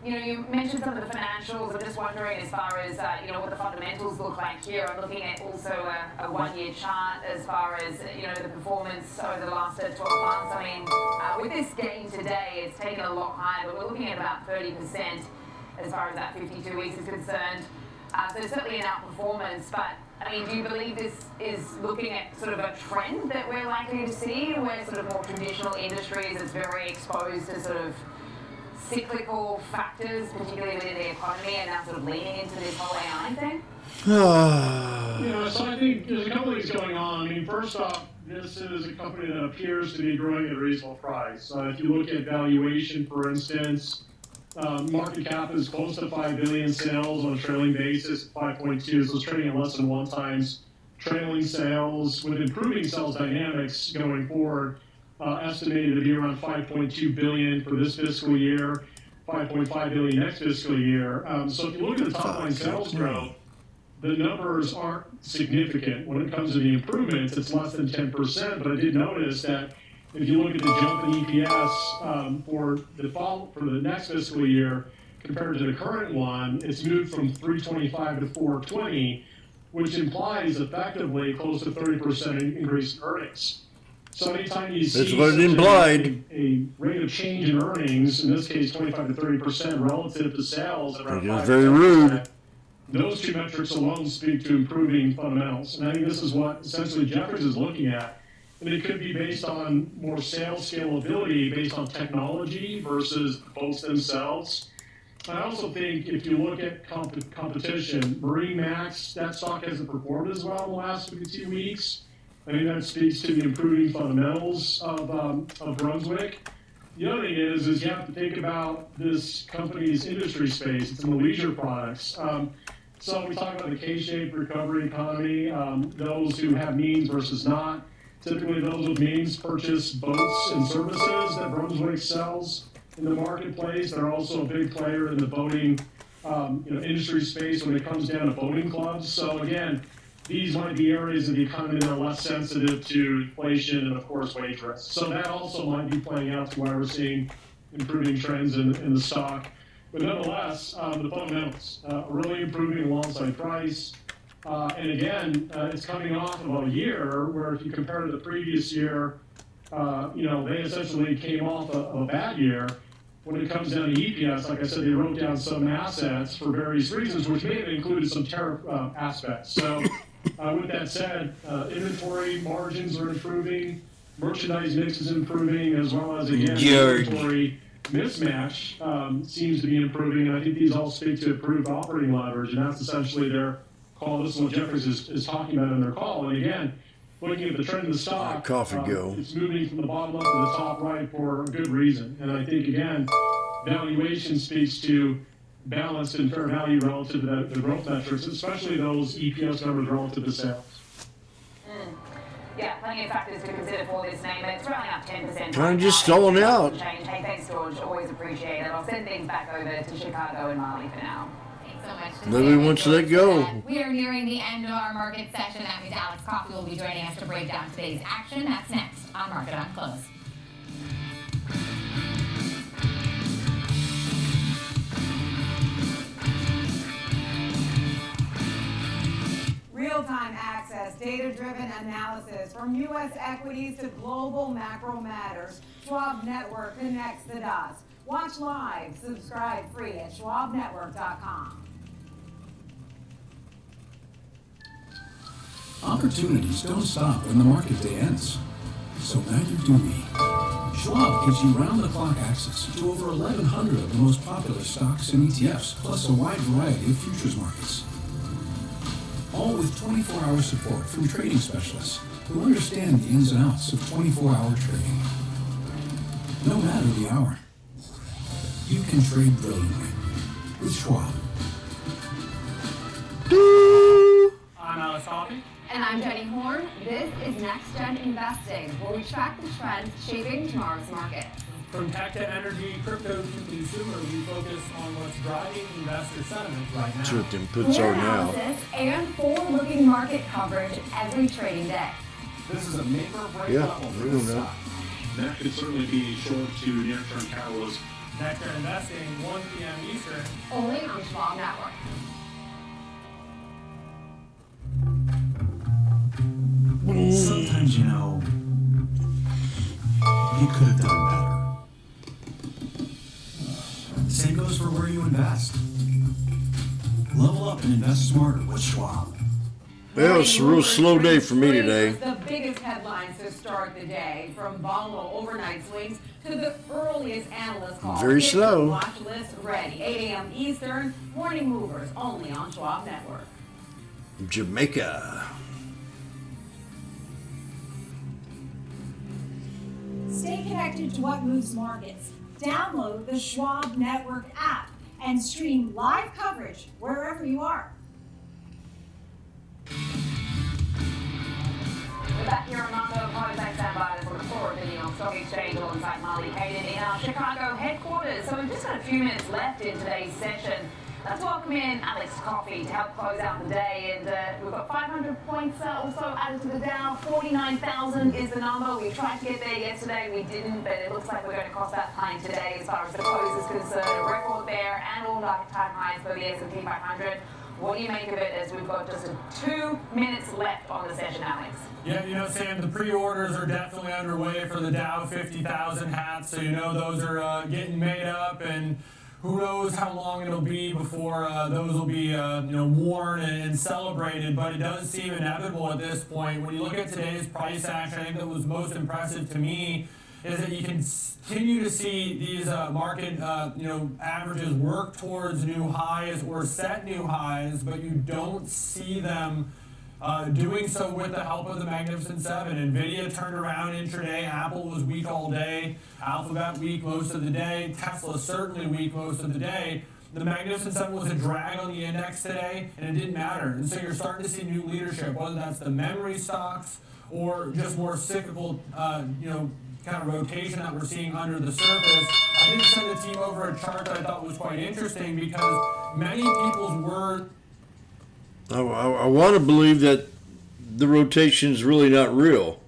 You mentioned some of the financials. I'm just wondering, as far as what the fundamentals look like here. I'm looking at also a one-year chart as far as the performance over the last 12 months. I mean, with this gain today, it's taken a lot higher, but we're looking at about 30% as far as that 52 weeks is concerned. So certainly an outperformance. But I mean, do you believe this is looking at sort of a trend that we're likely to see, where sort of more traditional industries is very exposed to sort of cyclical factors, particularly within the economy, and now sort of leaning into this whole AI thing?
So I think there's a couple things going on. I mean, first off, this is a company that appears to be growing at a reasonable price. If you look at valuation, for instance, market cap is close to $5 billion, sales on a trailing basis, 5.2, so it's trading at less than 1 times trailing sales, with improving sales dynamics going forward. Estimated to be around $5.2 billion for this fiscal year. 5.5 billion next fiscal year. So if you look at the top line sales growth, the numbers aren't significant. When it comes to the improvements, it's less than 10%. But I did notice that if you look at the jump in EPS for the next fiscal year compared to the current one, it's moved from 325 to 420, which implies effectively close to 30% increase in earnings. So anytime you see
That's what it implied.
A rate of change in earnings, in this case 25 to 30% relative to sales, at around 5%,
very rude.
Those two metrics alone speak to improving fundamentals. And I think this is what essentially Jefferies is looking at. And it could be based on more sales scalability based on technology versus the boats themselves. I also think if you look at competition, MarineMax, that stock hasn't performed as well in the last 52 weeks. I think that speaks to the improving fundamentals of Brunswick. The other thing is you have to think about this company's industry space. It's in the leisure products. So we talk about the K-shaped recovery economy, those who have means versus not. Typically those with means purchase boats and services that Brunswick sells in the marketplace. They're also a big player in the boating industry space when it comes down to boating clubs. So again, these might be areas of the economy that are less sensitive to inflation and, of course, wage risk. So that also might be playing out to why we're seeing improving trends in the stock. But nonetheless, the fundamentals are really improving alongside price. And again, it's coming off of a year where if you compare to the previous year, they essentially came off a bad year. When it comes down to EPS, like I said, they wrote down some assets for various reasons, which may have included some tariff aspects. So with that said, inventory margins are improving, merchandise mix is improving, as well as, again, inventory mismatch seems to be improving. And I think these all speak to improved operating leverage, and that's essentially their call. This is what Jefferies is talking about in their call. And again, looking at the trend of the stock, it's moving from the bottom left to the top right for a good reason. And I think, again, valuation speaks to balance and fair value relative to the growth metrics, especially those EPS numbers relative to sales.
Yeah, plenty of factors to consider for this name. It's running up 10%.
Kind of just stalling out.
Hey, thanks, George. Always appreciate it. I'll send things back over to Chicago and Marley for now.
So much.
Nobody wants to let go.
We are nearing the end of our market session. That means Alex Coffey will be joining us to break down today's action. That's next on Market on Close.
Real-time access, data-driven analysis from U.S. equities to global macro matters. Schwab Network connects the dots. Watch live, subscribe free at schwabnetwork.com.
Opportunities don't stop when the market day ends. So neither do we. Schwab gives you round-the-clock access to over 1,100 of the most popular stocks and ETFs, plus a wide variety of futures markets. All with 24-hour support from trading specialists who understand the ins and outs of 24-hour trading. No matter the hour, you can trade brilliantly with Schwab.
I'm Alex Coffey.
And I'm Jenny Horn. This is Next Gen Investing, where we track the trends shaping tomorrow's market.
From tech to energy, crypto to consumer, we focus on what's driving investor sentiment right now.
That's what the inputs are now.
Analysis and forward-looking market coverage every trading day.
This is a make or break level for this stock.
That could certainly be short to near-term catalyst.
Next Gen Investing, 1 p.m. Eastern.
Only on Schwab Network.
Sometimes, you could have done better. Same goes for where you invest. Level up and invest smarter with Schwab.
Well, it's a real slow day for me today.
The biggest headlines to start the day, from volatile overnight swings to the earliest analyst call.
Very
Get
slow.
your watch list ready. 8 a.m. Eastern, morning movers only on Schwab Network.
Jamaica.
Stay connected to what moves markets. Download the Schwab Network app and stream live coverage wherever you are.
We're back here on Marco Private Bank Standby for the forward video. Stock Exchange alongside Marley Hayden in our Chicago headquarters. So we've just got a few minutes left in today's session. Let's welcome in Alex Coffey to help close out the day. And we've got 500 points also added to the Dow. 49,000 is the number. We tried to get there yesterday. We didn't, but it looks like we're going to cross that line today as far as the close is concerned. A record there and all-time highs for the S&P 500. What do you make of it as we've got just 2 minutes left on the session, Alex?
Yeah, you know, Sam, the pre-orders are definitely underway for the Dow 50,000 hats, so you know those are getting made up, and who knows how long it'll be before those will be worn and celebrated, but it does seem inevitable at this point. When you look at today's price action, I think that was most impressive to me is that you can continue to see these market averages work towards new highs or set new highs, but you don't see them doing so with the help of the Magnificent Seven. NVIDIA turned around intraday. Apple was weak all day. Alphabet weak most of the day. Tesla certainly weak most of the day. The Magnificent Seven was a drag on the index today, and it didn't matter. And so you're starting to see new leadership, whether that's the memory stocks or just more cyclical, kind of rotation that we're seeing under the surface. I did send the team over a chart that I thought was quite interesting because many people's word.
I want to believe that the rotation is really not real,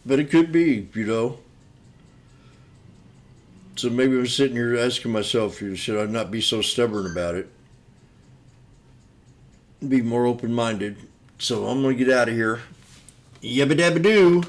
but it could be, So maybe I'm sitting here asking myself, should I not be so stubborn about it? Be more open-minded. So I'm going to get out of here. Yabba dabba doo.